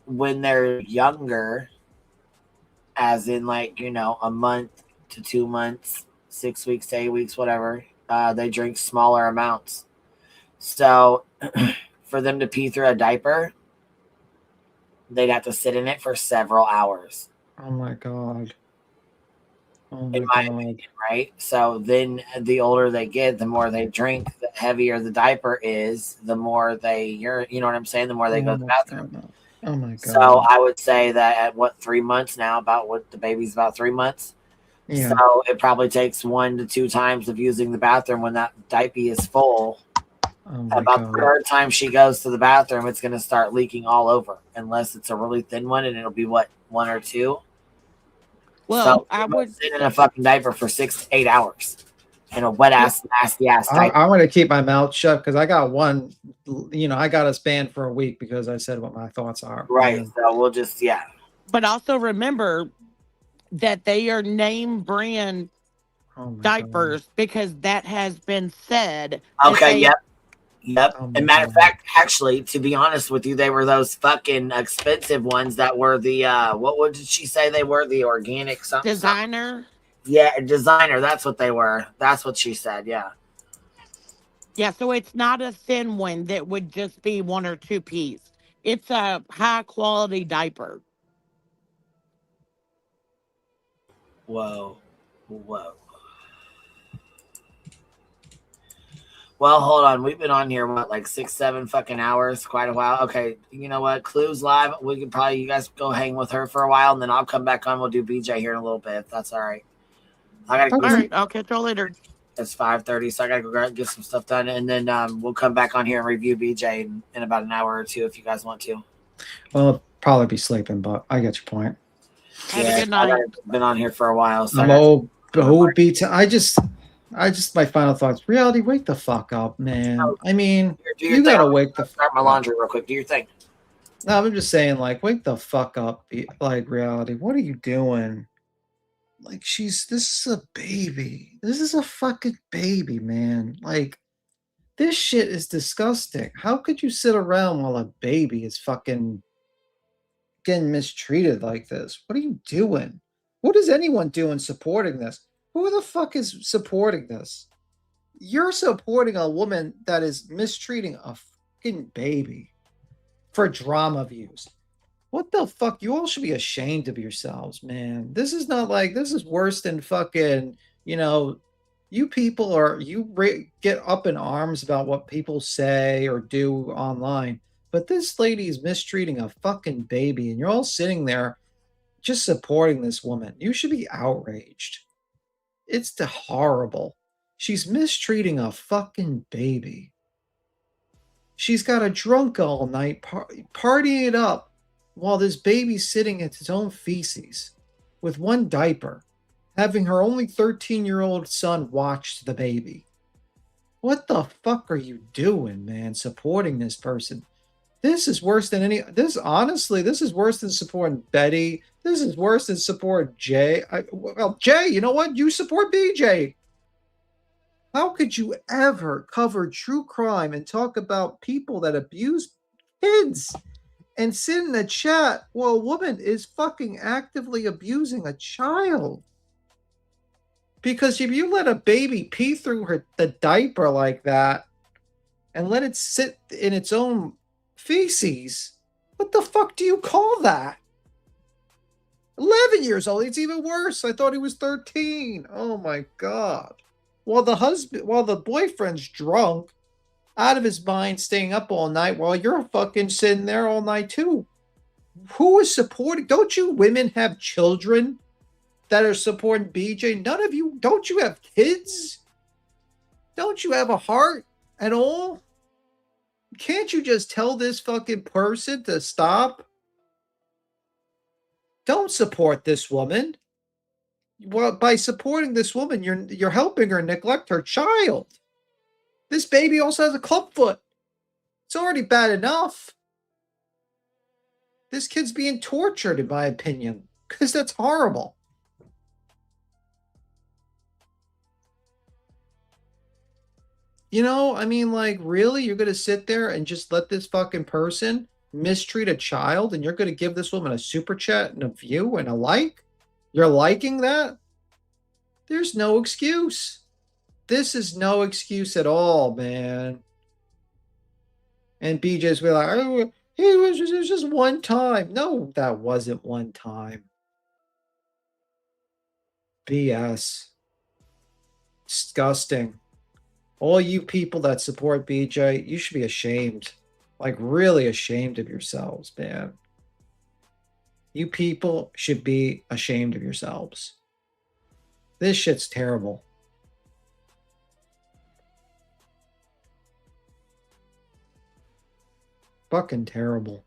when they're younger, as in like, you know, a month to 2 months, 6 weeks to 8 weeks, whatever, they drink smaller amounts. So for them to pee through a diaper, they'd have to sit in it for several hours. Oh my God. Oh In my my God. opinion, right? So then the older they get, the more they drink, the heavier the diaper is, the more they you know what I'm saying? The more they go to the bathroom. Oh my God. So I would say that at what 3 months now, about what the baby's about 3 months. Yeah. So it probably takes 1 to 2 times of using the bathroom when that diaper is full. Oh my About God. the third time she goes to the bathroom, it's going to start leaking all over, unless it's a really thin one, and it'll be what, 1 or 2. Well, So I would sit in a fucking diaper for 6 to 8 hours in a wet ass, nasty ass diaper. I'm going to keep my mouth shut because I got one, I got us banned for a week because I said what my thoughts are. Right. Man. So we'll just, But also remember that they are name brand diapers because that has been said. that Okay. they- Yep. And matter of fact, actually, to be honest with you, they were those fucking expensive ones that were the what did she say they were? The organic something. Designer. Yeah, designer. That's what they were. That's what she said. Yeah. Yeah, so it's not a thin one that would just be 1 or 2 piece. It's a high quality diaper. Whoa. Well, hold on. We've been on here, what, like 6, 7 fucking hours? Quite a while. Okay, you know what? Clue's live. We could probably, you guys go hang with her for a while, and then I'll come back on. We'll do BJ here in a little bit, if that's all right. I gotta All go. right, I'll catch y'all later. It's 5:30, so I gotta go get some stuff done, and then we'll come back on here and review BJ in about an hour or two if you guys want to. Well, I'll probably be sleeping, but I get your point. Have a good night. I've been on here for a while, so I'm OBT. I just, my final thoughts. Reality, wake the fuck up, man. I mean, do your you thing. gotta wake the Start my laundry real quick. Do your thing. No, I'm just saying, like, wake the fuck up, like, Reality. What are you doing? Like, this is a baby. This is a fucking baby, man. Like, this shit is disgusting. How could you sit around while a baby is fucking getting mistreated like this? What are you doing? What is anyone doing supporting this? Who the fuck is supporting this? You're supporting a woman that is mistreating a fucking baby for drama views. What the fuck? You all should be ashamed of yourselves, man. This is not like, this is worse than fucking, you people are, get up in arms about what people say or do online. But this lady is mistreating a fucking baby, and you're all sitting there just supporting this woman. You should be outraged. It's horrible. She's mistreating a fucking baby. She's got a drunk all night, partying it up while this baby's sitting at his own feces with one diaper, having her only 13-year-old son watch the baby. What the fuck are you doing, man, supporting this person? This is worse than honestly, this is worse than supporting Betty. This is worse than supporting Jay. Jay, you know what? You support BJ. How could you ever cover true crime and talk about people that abuse kids and sit in the chat while a woman is fucking actively abusing a child? Because if you let a baby pee through the diaper like that and let it sit in its own feces, what the fuck do you call that? 11 years old. It's even worse. I thought he was 13. Oh my God. While the boyfriend's drunk, out of his mind, staying up all night while you're fucking sitting there all night too. Who is supporting? Don't you women have children that are supporting BJ? None of you. Don't you have kids? Don't you have a heart at all? Can't you just tell this fucking person to stop? Don't support this woman. Well, by supporting this woman, you're helping her neglect her child. This baby also has a clubfoot. It's already bad enough. This kid's being tortured, in my opinion, because that's horrible. I mean, like, really? You're going to sit there and just let this fucking person mistreat a child, and you're going to give this woman a super chat and a view and a like? You're liking that? There's no excuse. This is no excuse at all, man. And BJ's be like, oh, it was just one time. No, that wasn't one time. BS. Disgusting. All you people that support BJ, you should be ashamed. Like, really ashamed of yourselves, man. You people should be ashamed of yourselves. This shit's terrible. Fucking terrible.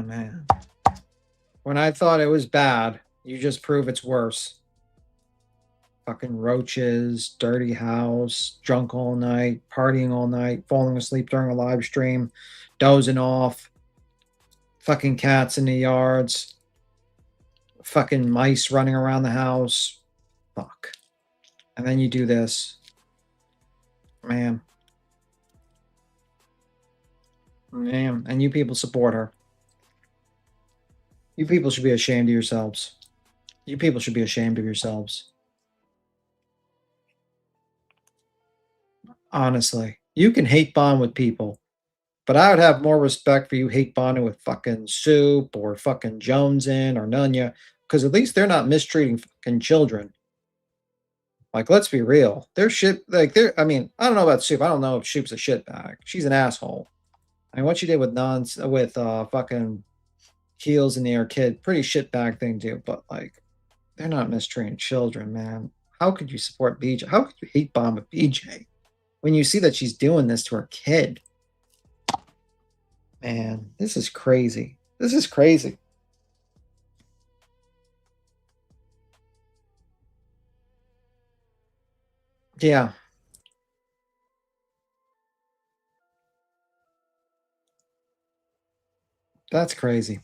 Man. When I thought it was bad, you just prove it's worse. Fucking roaches, dirty house, drunk all night, partying all night, falling asleep during a live stream, dozing off, fucking cats in the yards, fucking mice running around the house. Fuck. And then you do this. Man. And you people support her. You people should be ashamed of yourselves. You people should be ashamed of yourselves. Honestly. You can hate bond with people. But I would have more respect for you hate bonding with fucking Soup or fucking Jonesin or Nunya. Because at least they're not mistreating fucking children. Like, let's be real. They're shit. Like, they're, I mean, I don't know about Soup. I don't know if Soup's a shitbag. She's an asshole. I mean, what she did with fucking Heels in the Air Kid, pretty shitbag thing too. But like, they're not mistreating children, man. How could you support BJ? How could you hate bomb with BJ when you see that she's doing this to her kid? Man, this is crazy. This is crazy. Yeah. That's crazy.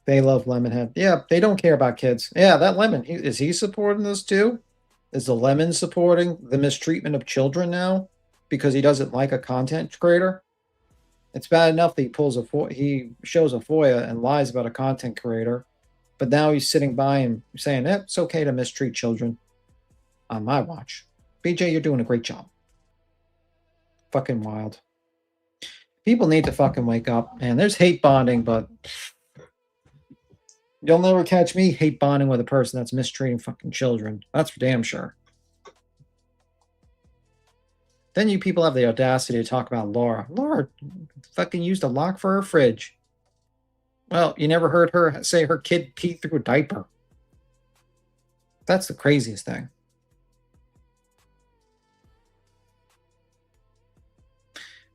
They love Lemonhead. Yeah, they don't care about kids. Yeah, that Lemon, is he supporting this too? Is the Lemon supporting the mistreatment of children now because he doesn't like a content creator? It's bad enough that he shows a FOIA and lies about a content creator, but now he's sitting by and saying, it's okay to mistreat children on my watch. BJ, you're doing a great job. Fucking wild. People need to fucking wake up. Man, there's hate bonding, but you'll never catch me hate bonding with a person that's mistreating fucking children. That's for damn sure. Then you people have the audacity to talk about Laura. Laura fucking used a lock for her fridge. Well, you never heard her say her kid peed through a diaper. That's the craziest thing.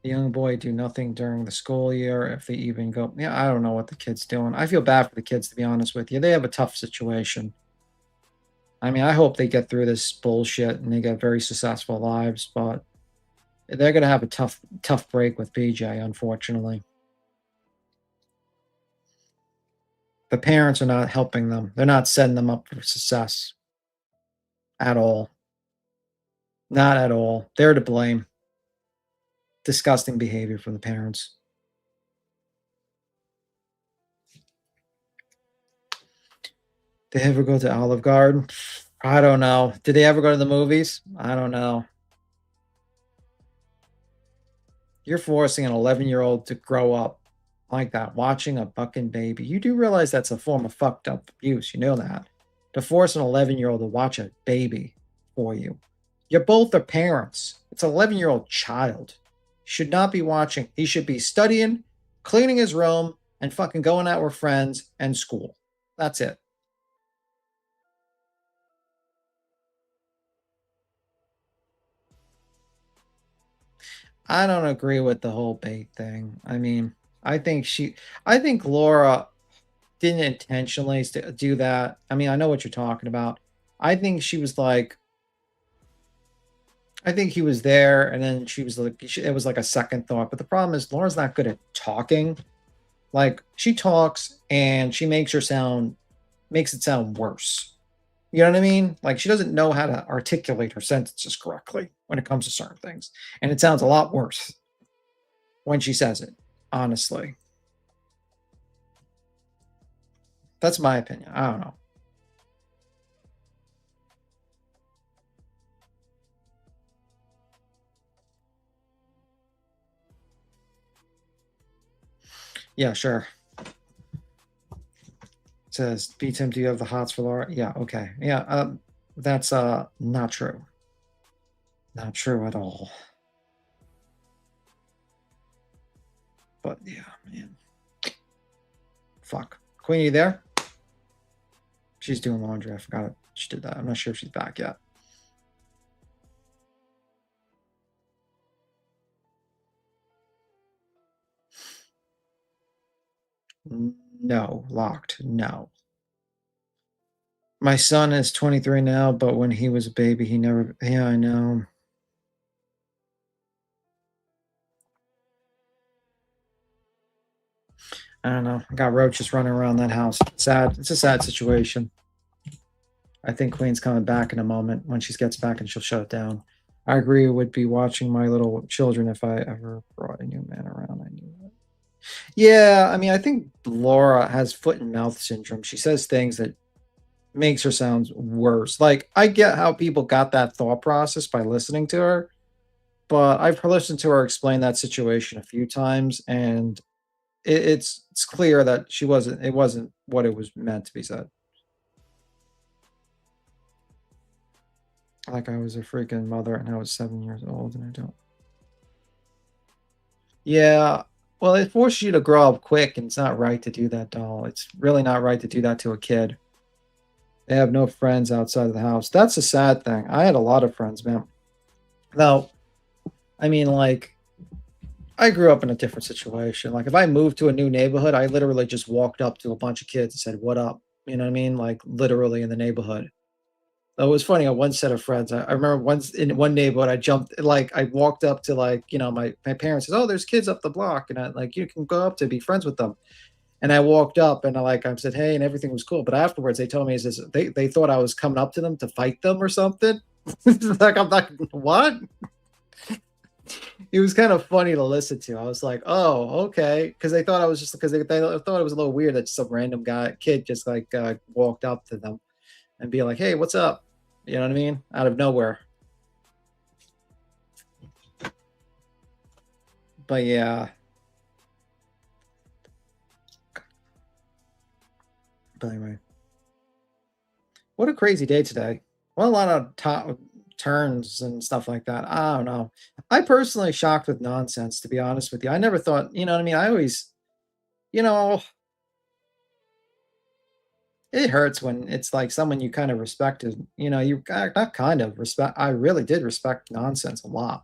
The young boy do nothing during the school year if they even go. Yeah, I don't know what the kid's doing. I feel bad for the kids, to be honest with you. They have a tough situation. I mean, I hope they get through this bullshit and they get very successful lives, but they're going to have a tough break with BJ, unfortunately. The parents are not helping them. They're not setting them up for success at all. Not at all. They're to blame. Disgusting behavior from the parents. Did they ever go to Olive Garden? I don't know. Did they ever go to the movies? I don't know. You're forcing an 11-year-old to grow up like that, watching a fucking baby. You do realize that's a form of fucked up abuse. You know that. To force an 11-year-old to watch a baby for you. You both are parents. It's an 11-year-old child. Should not be watching. He should be studying, cleaning his room, and fucking going out with friends and school. That's it. I don't agree with the whole bait thing. I mean, I think Laura didn't intentionally do that. I mean, I know what you're talking about. I think she was like, I think he was there, and then she was like, it was like a second thought. But the problem is, Laura's not good at talking. Like, she talks and she makes it sound worse. You know what I mean? Like, she doesn't know how to articulate her sentences correctly when it comes to certain things. And it sounds a lot worse when she says it, honestly. That's my opinion. I don't know. Yeah, sure. It says, B-Tim, do you have the hots for Laura? Yeah, okay. Yeah, that's not true. Not true at all. But yeah, man. Fuck. Queen, you there? She's doing laundry. I forgot she did that. I'm not sure if she's back yet. No, locked. No. My son is 23 now, but when he was a baby, he never. Yeah, I know. I don't know. I got roaches running around that house. Sad. It's a sad situation. I think Queen's coming back in a moment. When she gets back, and she'll shut it down. I agree. Would be watching my little children if I ever brought a new man around. I knew that. Yeah, I mean, I think Laura has foot and mouth syndrome. She says things that makes her sound worse. Like, I get how people got that thought process by listening to her, but I've listened to her explain that situation a few times, and it's clear that it wasn't what it was meant to be said. Like I was a freaking mother and I was 7 years old and I don't. Yeah, well, it forces you to grow up quick, and it's not right to do that, doll. It's really not right to do that to a kid. They have no friends outside of the house. That's a sad thing. I had a lot of friends, man. Now, I mean, like, I grew up in a different situation. Like, if I moved to a new neighborhood, I literally just walked up to a bunch of kids and said, "What up?" You know what I mean? Like, literally in the neighborhood. It was funny. On one set of friends, I remember once in one neighborhood, I walked up to, like, you know, my parents says, "Oh, there's kids up the block," and I like, you can go up to be friends with them. And I walked up and I said, "Hey," and everything was cool. But afterwards, they told me they thought I was coming up to them to fight them or something. Like, I'm like, what? It was kind of funny to listen to. I was like, oh, okay, because they thought I was just because they thought it was a little weird that some random kid just like walked up to them and be like, "Hey, what's up?" You know what I mean? Out of nowhere. But yeah. But anyway, what a crazy day today. Well, a lot of turns and stuff like that. I don't know. I personally shocked with nonsense, to be honest with you. I never thought, you know what I mean? I always, you know, it hurts when it's like someone you kind of respected. You know, you not kind of respect. I really did respect nonsense a lot.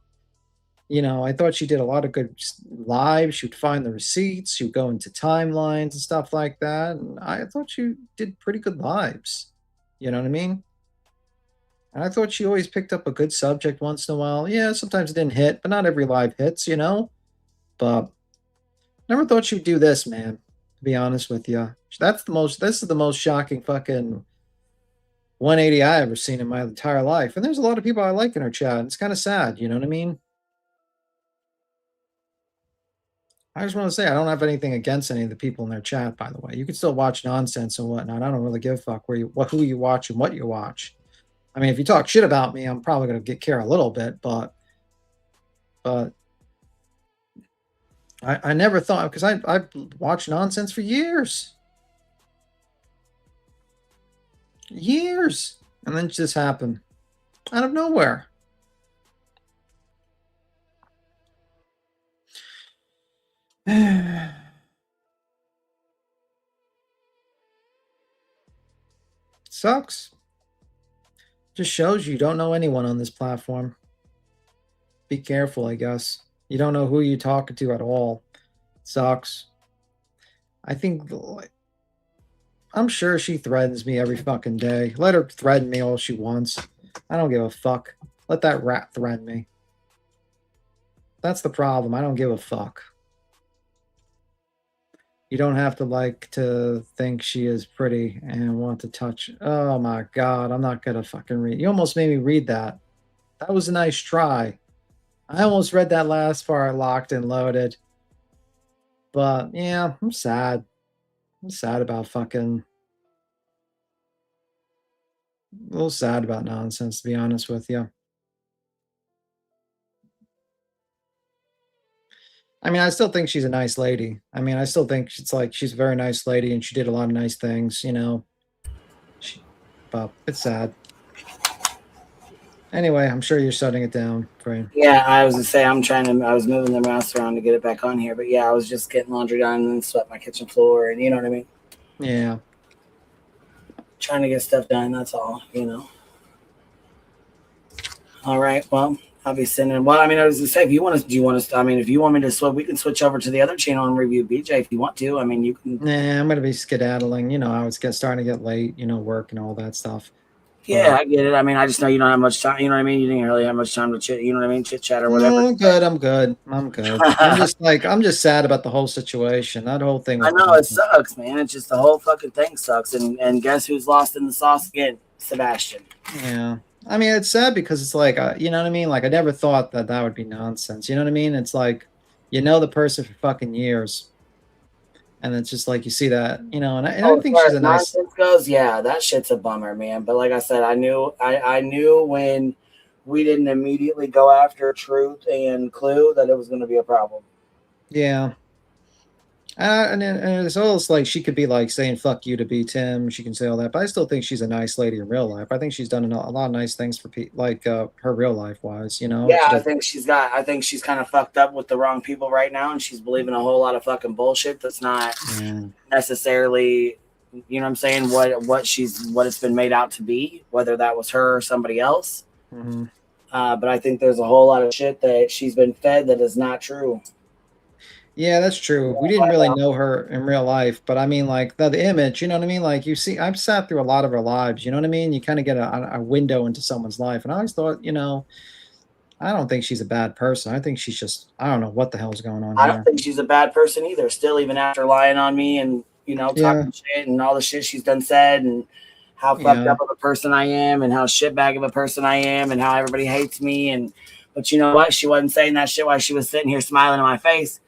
You know, I thought she did a lot of good lives. She would find the receipts. She would go into timelines and stuff like that. And I thought she did pretty good lives. You know what I mean? And I thought she always picked up a good subject once in a while. Yeah, sometimes it didn't hit, but not every live hits, you know? But never thought she'd do this, man, to be honest with you. This is the most shocking fucking 180 I ever seen in my entire life. And there's a lot of people I like in her chat. And it's kind of sad, you know what I mean? I just want to say I don't have anything against any of the people in their chat, by the way. You can still watch nonsense and whatnot. I don't really give a fuck who you watch and what you watch. I mean, if you talk shit about me, I'm probably going to care a little bit, but I never thought, because I've watched nonsense for years. Years. And then it just happened out of nowhere. Sucks. Just shows you don't know anyone on this platform. Be careful, I guess. You don't know who you're talking to at all. Sucks. I think, I'm sure she threatens me every fucking day. Let her threaten me all she wants. I don't give a fuck. Let that rat threaten me. That's the problem. I don't give a fuck. You don't have to like to think she is pretty and want to touch. Oh my God, I'm not gonna fucking read. You almost made me read that. That was a nice try. I almost read that last part locked and loaded. But yeah, I'm sad. I'm sad about fucking. A little sad about nonsense, to be honest with you. I mean, I still think she's a nice lady. I mean, I still think it's like she's a very nice lady and she did a lot of nice things, you know. But it's sad. Anyway, I'm sure you're shutting it down, Brain. Yeah, I was gonna say I was moving the mouse around to get it back on here, but yeah, I was just getting laundry done and swept my kitchen floor, and you know what I mean. Yeah. Trying to get stuff done. That's all, you know. All right. Well, I'll be sending. Well, I mean, I was gonna say, if you want to, do you want to? I mean, if you want me to switch, we can switch over to the other channel and review BJ if you want to. I mean, you can. Nah, I'm gonna be skedaddling. You know, I was starting to get late. You know, work and all that stuff. Yeah, I get it. I mean, I just know you don't have much time. You know what I mean? You didn't really have much time to chit. You know what I mean? Chit chat or whatever. No, I'm good. I'm good. I'm just sad about the whole situation. That whole thing. I know it sucks, man. It's just the whole fucking thing sucks. And guess who's lost in the sauce again? Sebastian. Yeah. I mean, it's sad because it's like, you know what I mean? Like, I never thought that would be nonsense. You know what I mean? It's like, you know the person for fucking years. And it's just like, you see that, you know, and I think she's a nice. Nonsense goes, yeah, that shit's a bummer, man. But like I said, I knew when we didn't immediately go after Truth and Clue that it was going to be a problem. Yeah. And it's almost like she could be like saying "fuck you" to be Tim. She can say all that, but I still think she's a nice lady in real life. I think she's done a lot of nice things for people, like her real life wise. You know. Yeah, I think she's kind of fucked up with the wrong people right now, and she's believing a whole lot of fucking bullshit that's not necessarily, you know what I'm saying, what it's been made out to be, whether that was her or somebody else. Mm-hmm. But I think there's a whole lot of shit that she's been fed that is not true. Yeah, that's true. We didn't really know her in real life, but I mean, like the image, you know what I mean? Like you see, I've sat through a lot of her lives, you know what I mean? You kind of get a window into someone's life. And I always thought, you know, I don't think she's a bad person. I think she's just, I don't know what the hell's going on I here. don't think she's a bad person either. Still, even after lying on me and, you know, talking shit and all the shit she's done said and how fucked up of a person I am and how shitbag of a person I am and how everybody hates me. But you know what? She wasn't saying that shit while she was sitting here smiling in my face.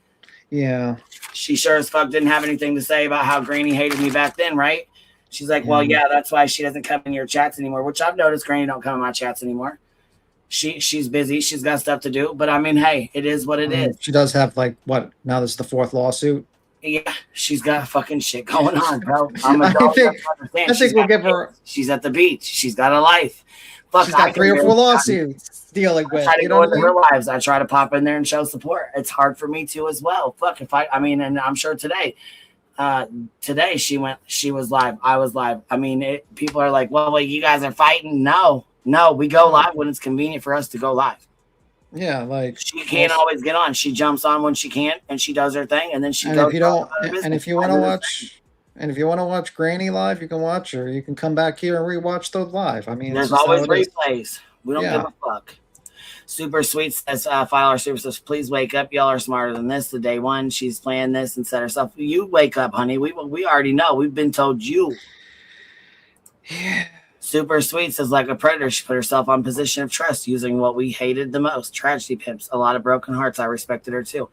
Yeah. She sure as fuck didn't have anything to say about how Granny hated me back then, right? She's like, well, yeah, that's why she doesn't come in your chats anymore, which I've noticed Granny don't come in my chats anymore. She's busy. She's got stuff to do. But I mean, hey, it is what it is. She does have like what? Now this is the 4th lawsuit. Yeah, she's got fucking shit going on, bro. I'm a dog. I think we'll give her. She's at the beach. She's got a life. Fuck, she's got 3 or 4 lawsuits dealing with. I try to go into her lives. I try to pop in there and show support. It's hard for me to as well. Fuck, I mean, and I'm sure today she was live. I was live. I mean, people are like, well, you guys are fighting. No, we go live when it's convenient for us to go live. Yeah, like she can't always get on. She jumps on when she can, and she does her thing, and then she goes. If you want to watch Granny live, you can watch her. You can come back here and rewatch those live. I mean, there's always replays. We don't give a fuck. Super Sweet says, file our super says, please wake up. Y'all are smarter than this. The day one, she's playing this and set herself. You wake up, honey. We already know. We've been told you. Yeah. Super Sweet says, like a predator, she put herself on position of trust using what we hated the most. Tragedy pimps. A lot of broken hearts. I respected her too.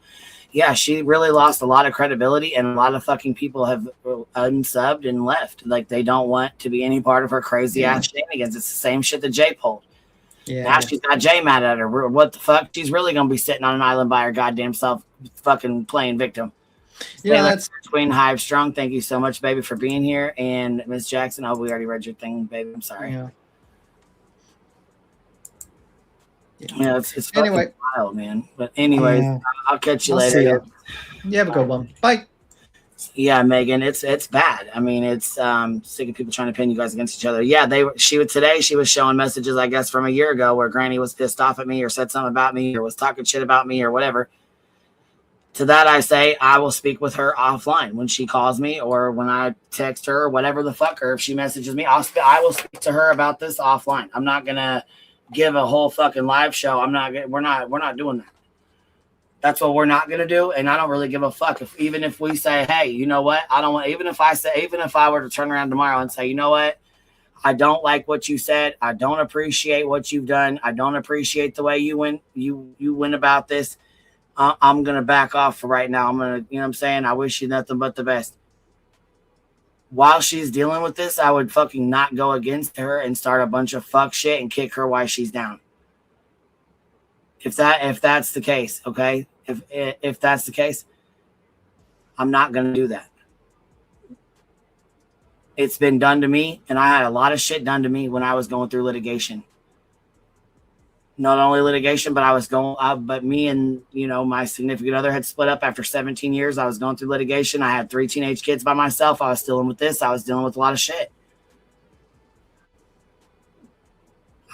Yeah, she really lost a lot of credibility, and a lot of fucking people have unsubbed and left. Like, they don't want to be any part of her crazy ass shenanigans. It's the same shit that Jay pulled. Yeah. Now she's got Jay mad at her. What the fuck? She's really gonna be sitting on an island by her goddamn self, fucking playing victim. Yeah, that's Queen Hive Strong. Thank you so much, baby, for being here. And Miss Jackson, oh, we already read your thing, baby. I'm sorry. Yeah, it's anyway wild, man. But anyways, I'll catch you later. You have a good one. Bye. Yeah, Megan, it's bad. I mean, it's sick of people trying to pin you guys against each other. Yeah, she was showing messages, I guess, from a year ago where Granny was pissed off at me or said something about me or was talking shit about me or whatever. To that, I say I will speak with her offline when she calls me or when I text her or whatever the fuck, or if she messages me, I will speak to her about this offline. I'm not gonna give a whole fucking live show. We're not doing that. That's what we're not going to do. And I don't really give a fuck even if we say, hey, you know what? I don't want, even if I were to turn around tomorrow and say, you know what? I don't like what you said. I don't appreciate what you've done. I don't appreciate the way you went about this. I'm going to back off for right now. I'm going to, you know what I'm saying? I wish you nothing but the best. While she's dealing with this, I would fucking not go against her and start a bunch of fuck shit and kick her while she's down. If that's the case, okay? If that's the case, I'm not going to do that. It's been done to me, and I had a lot of shit done to me when I was going through litigation. Not only litigation, but but me and, you know, my significant other had split up after 17 years. I was going through litigation. I had 3 teenage kids by myself. I was dealing with this. I was dealing with a lot of shit.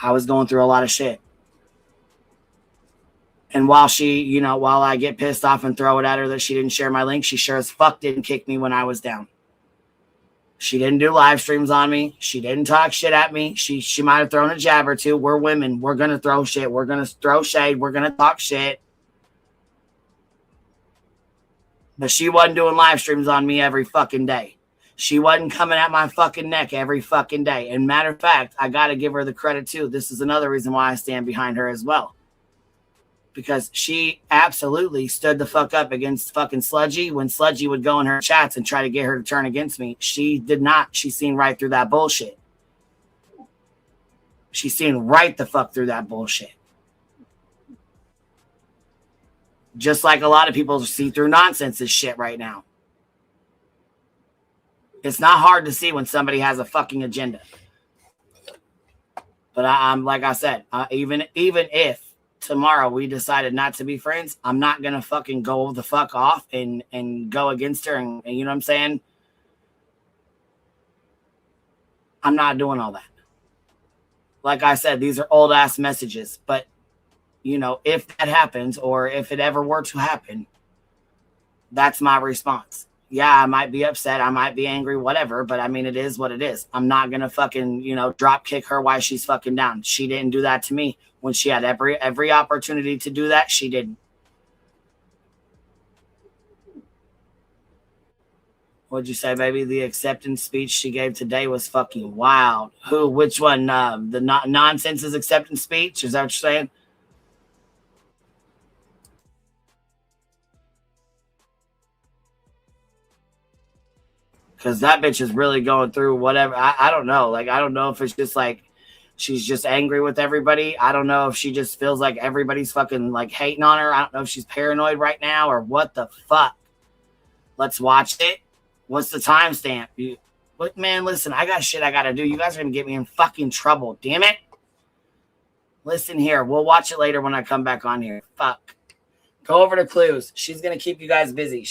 I was going through a lot of shit. And while I get pissed off and throw it at her that she didn't share my link, she sure as fuck didn't kick me when I was down. She didn't do live streams on me. She didn't talk shit at me. She might have thrown a jab or two. We're women. We're going to throw shit. We're going to throw shade. We're going to talk shit. But she wasn't doing live streams on me every fucking day. She wasn't coming at my fucking neck every fucking day. And matter of fact, I got to give her the credit too. This is another reason why I stand behind her as well. Because she absolutely stood the fuck up against fucking Sludgy when Sludgy would go in her chats and try to get her to turn against me. She did not. She seen right through that bullshit. She seen right the fuck through that bullshit. Just like a lot of people see through nonsense and shit right now. It's not hard to see when somebody has a fucking agenda. But I'm like I said, even if tomorrow we decided not to be friends, I'm not gonna fucking go the fuck off and go against her and you know what I'm saying? I'm not doing all that. Like I said, these are old ass messages, but you know, if that happens or if it ever were to happen, that's my response. Yeah, I might be upset, I might be angry, whatever, but I mean, it is what it is. I'm not gonna fucking, you know, drop kick her while she's fucking down. She didn't do that to me. When she had every opportunity to do that, she didn't. What'd you say, baby? The acceptance speech she gave today was fucking wild. Who? Which one? The nonsense's acceptance speech? Is that what you're saying? Because that bitch is really going through whatever. I don't know. Like, I don't know if it's just like she's just angry with everybody. I don't know if she just feels like everybody's fucking like hating on her. I don't know if she's paranoid right now or what the fuck. Let's watch it. What's the timestamp? But man, listen, I got shit I gotta do. You guys are gonna get me in fucking trouble. Damn it. Listen here. We'll watch it later when I come back on here. Fuck. Go over to Clues. She's gonna keep you guys busy.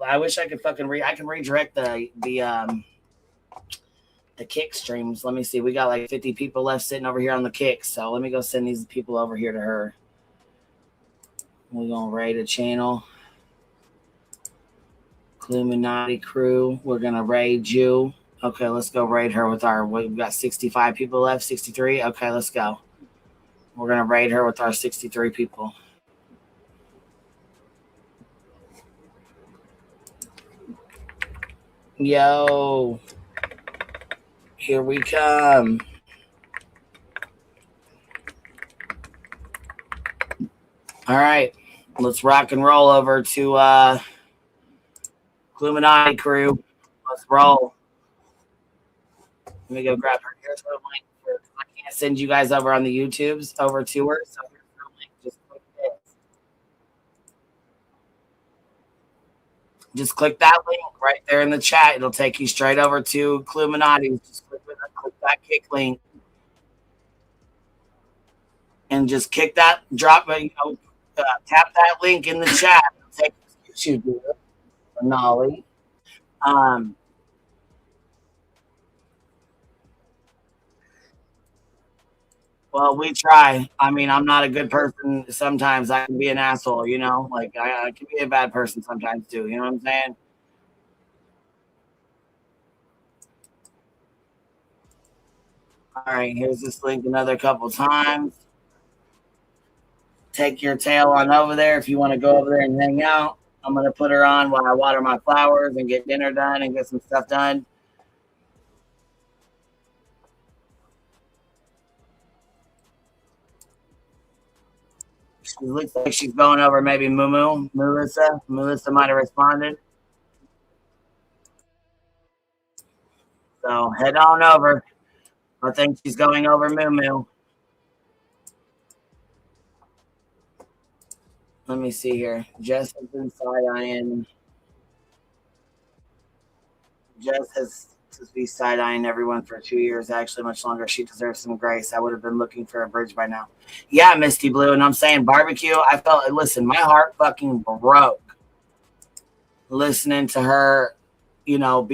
I wish I could fucking I can redirect the kick streams. Let me see. We got like 50 people left sitting over here on the kicks. So let me go send these people over here to her. We're gonna raid a channel. Illuminati crew. We're gonna raid you. Okay, let's go raid her with we've got 65 people left, 63. Okay, let's go. We're gonna raid her with our 63 people. Yo. Here we come. All right. Let's rock and roll over to Illuminati crew. Let's roll. Let me go grab her. Here's her link. I can't send you guys over on the YouTubes over to her. So here's her link. Just click this. Just click that link right there in the chat. It'll take you straight over to Illuminati. Just click that kick link. And just kick that, tap that link in the chat. It'll take you to it. Nolly. Well, we try. I mean, I'm not a good person. Sometimes I can be an asshole, you know? Like, I can be a bad person sometimes, too. You know what I'm saying? All right, here's this link another couple times. take your tail on over there if you want to go over there and hang out. I'm going to put her on while I water my flowers and get dinner done and get some stuff done. She looks like she's going over maybe Melissa. Melissa might have responded. So head on over. I think she's going over Moo. Let me see here. Jess has been side-eyeing. Jess has to be side-eyeing everyone for 2 years, actually much longer. She deserves some grace. I would have been looking for a bridge by now. Yeah, Misty Blue, and I'm saying barbecue. I felt, listen, my heart fucking broke listening to her, you know,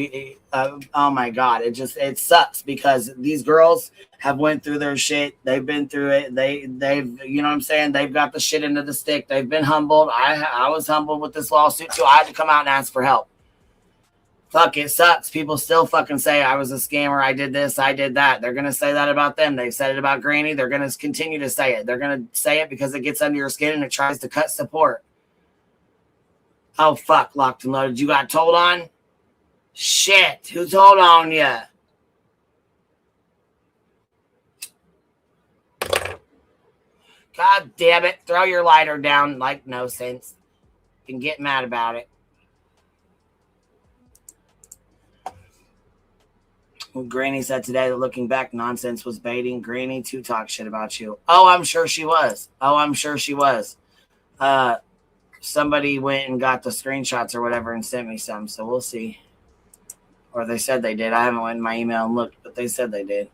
oh my God, it sucks because these girls have went through their shit. They've been through it. They've, you know what I'm saying? They've got the shit into the stick. They've been humbled. I was humbled with this lawsuit too. I had to come out and ask for help. Fuck, it sucks. People still fucking say I was a scammer. I did this. I did that. They're going to say that about them. They've said it about Granny. They're going to continue to say it. They're going to say it because it gets under your skin and it tries to cut support. Oh, fuck, locked and loaded. You got told on? Shit, who told on you? God damn it. Throw your lighter down like no sense. And get mad about it. Well, Granny said today that looking back, nonsense was baiting Granny to talk shit about you. Oh, I'm sure she was. Somebody went and got the screenshots or whatever and sent me some, so we'll see. Or they said they did. I haven't went in my email and looked, but they said they did.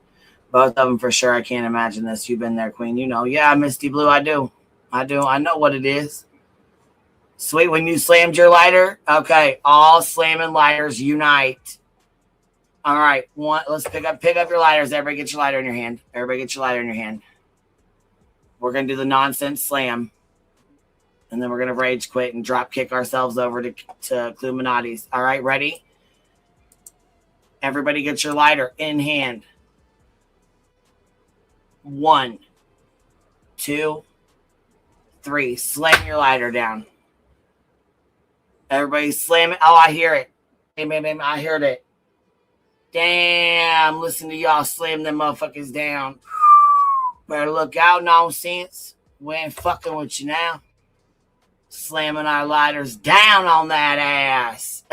Both of them for sure. I can't imagine this. You've been there, Queen. You know. Yeah, Misty Blue, I do. I know what it is. Sweet, when you slammed your lighter? Okay, all slamming lighters unite. All right, let's pick up your lighters. Everybody get your lighter in your hand. We're going to do the nonsense slam. And then we're going to rage quit and drop kick ourselves over to Cluminati's. All right, ready? Everybody get your lighter in hand. 1, 2, 3. Slam your lighter down. Everybody slam it. Oh, I hear it. I heard it. Damn, listen to y'all slam them motherfuckers down. Better look out, nonsense. We ain't fucking with you now. Slamming our lighters down on that ass.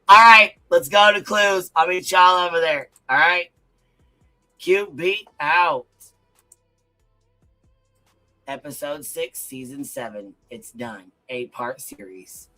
All right, let's go to clues. I'll meet y'all over there. All right. Cute beat out. Episode 6, season 7. It's done. 8-part series.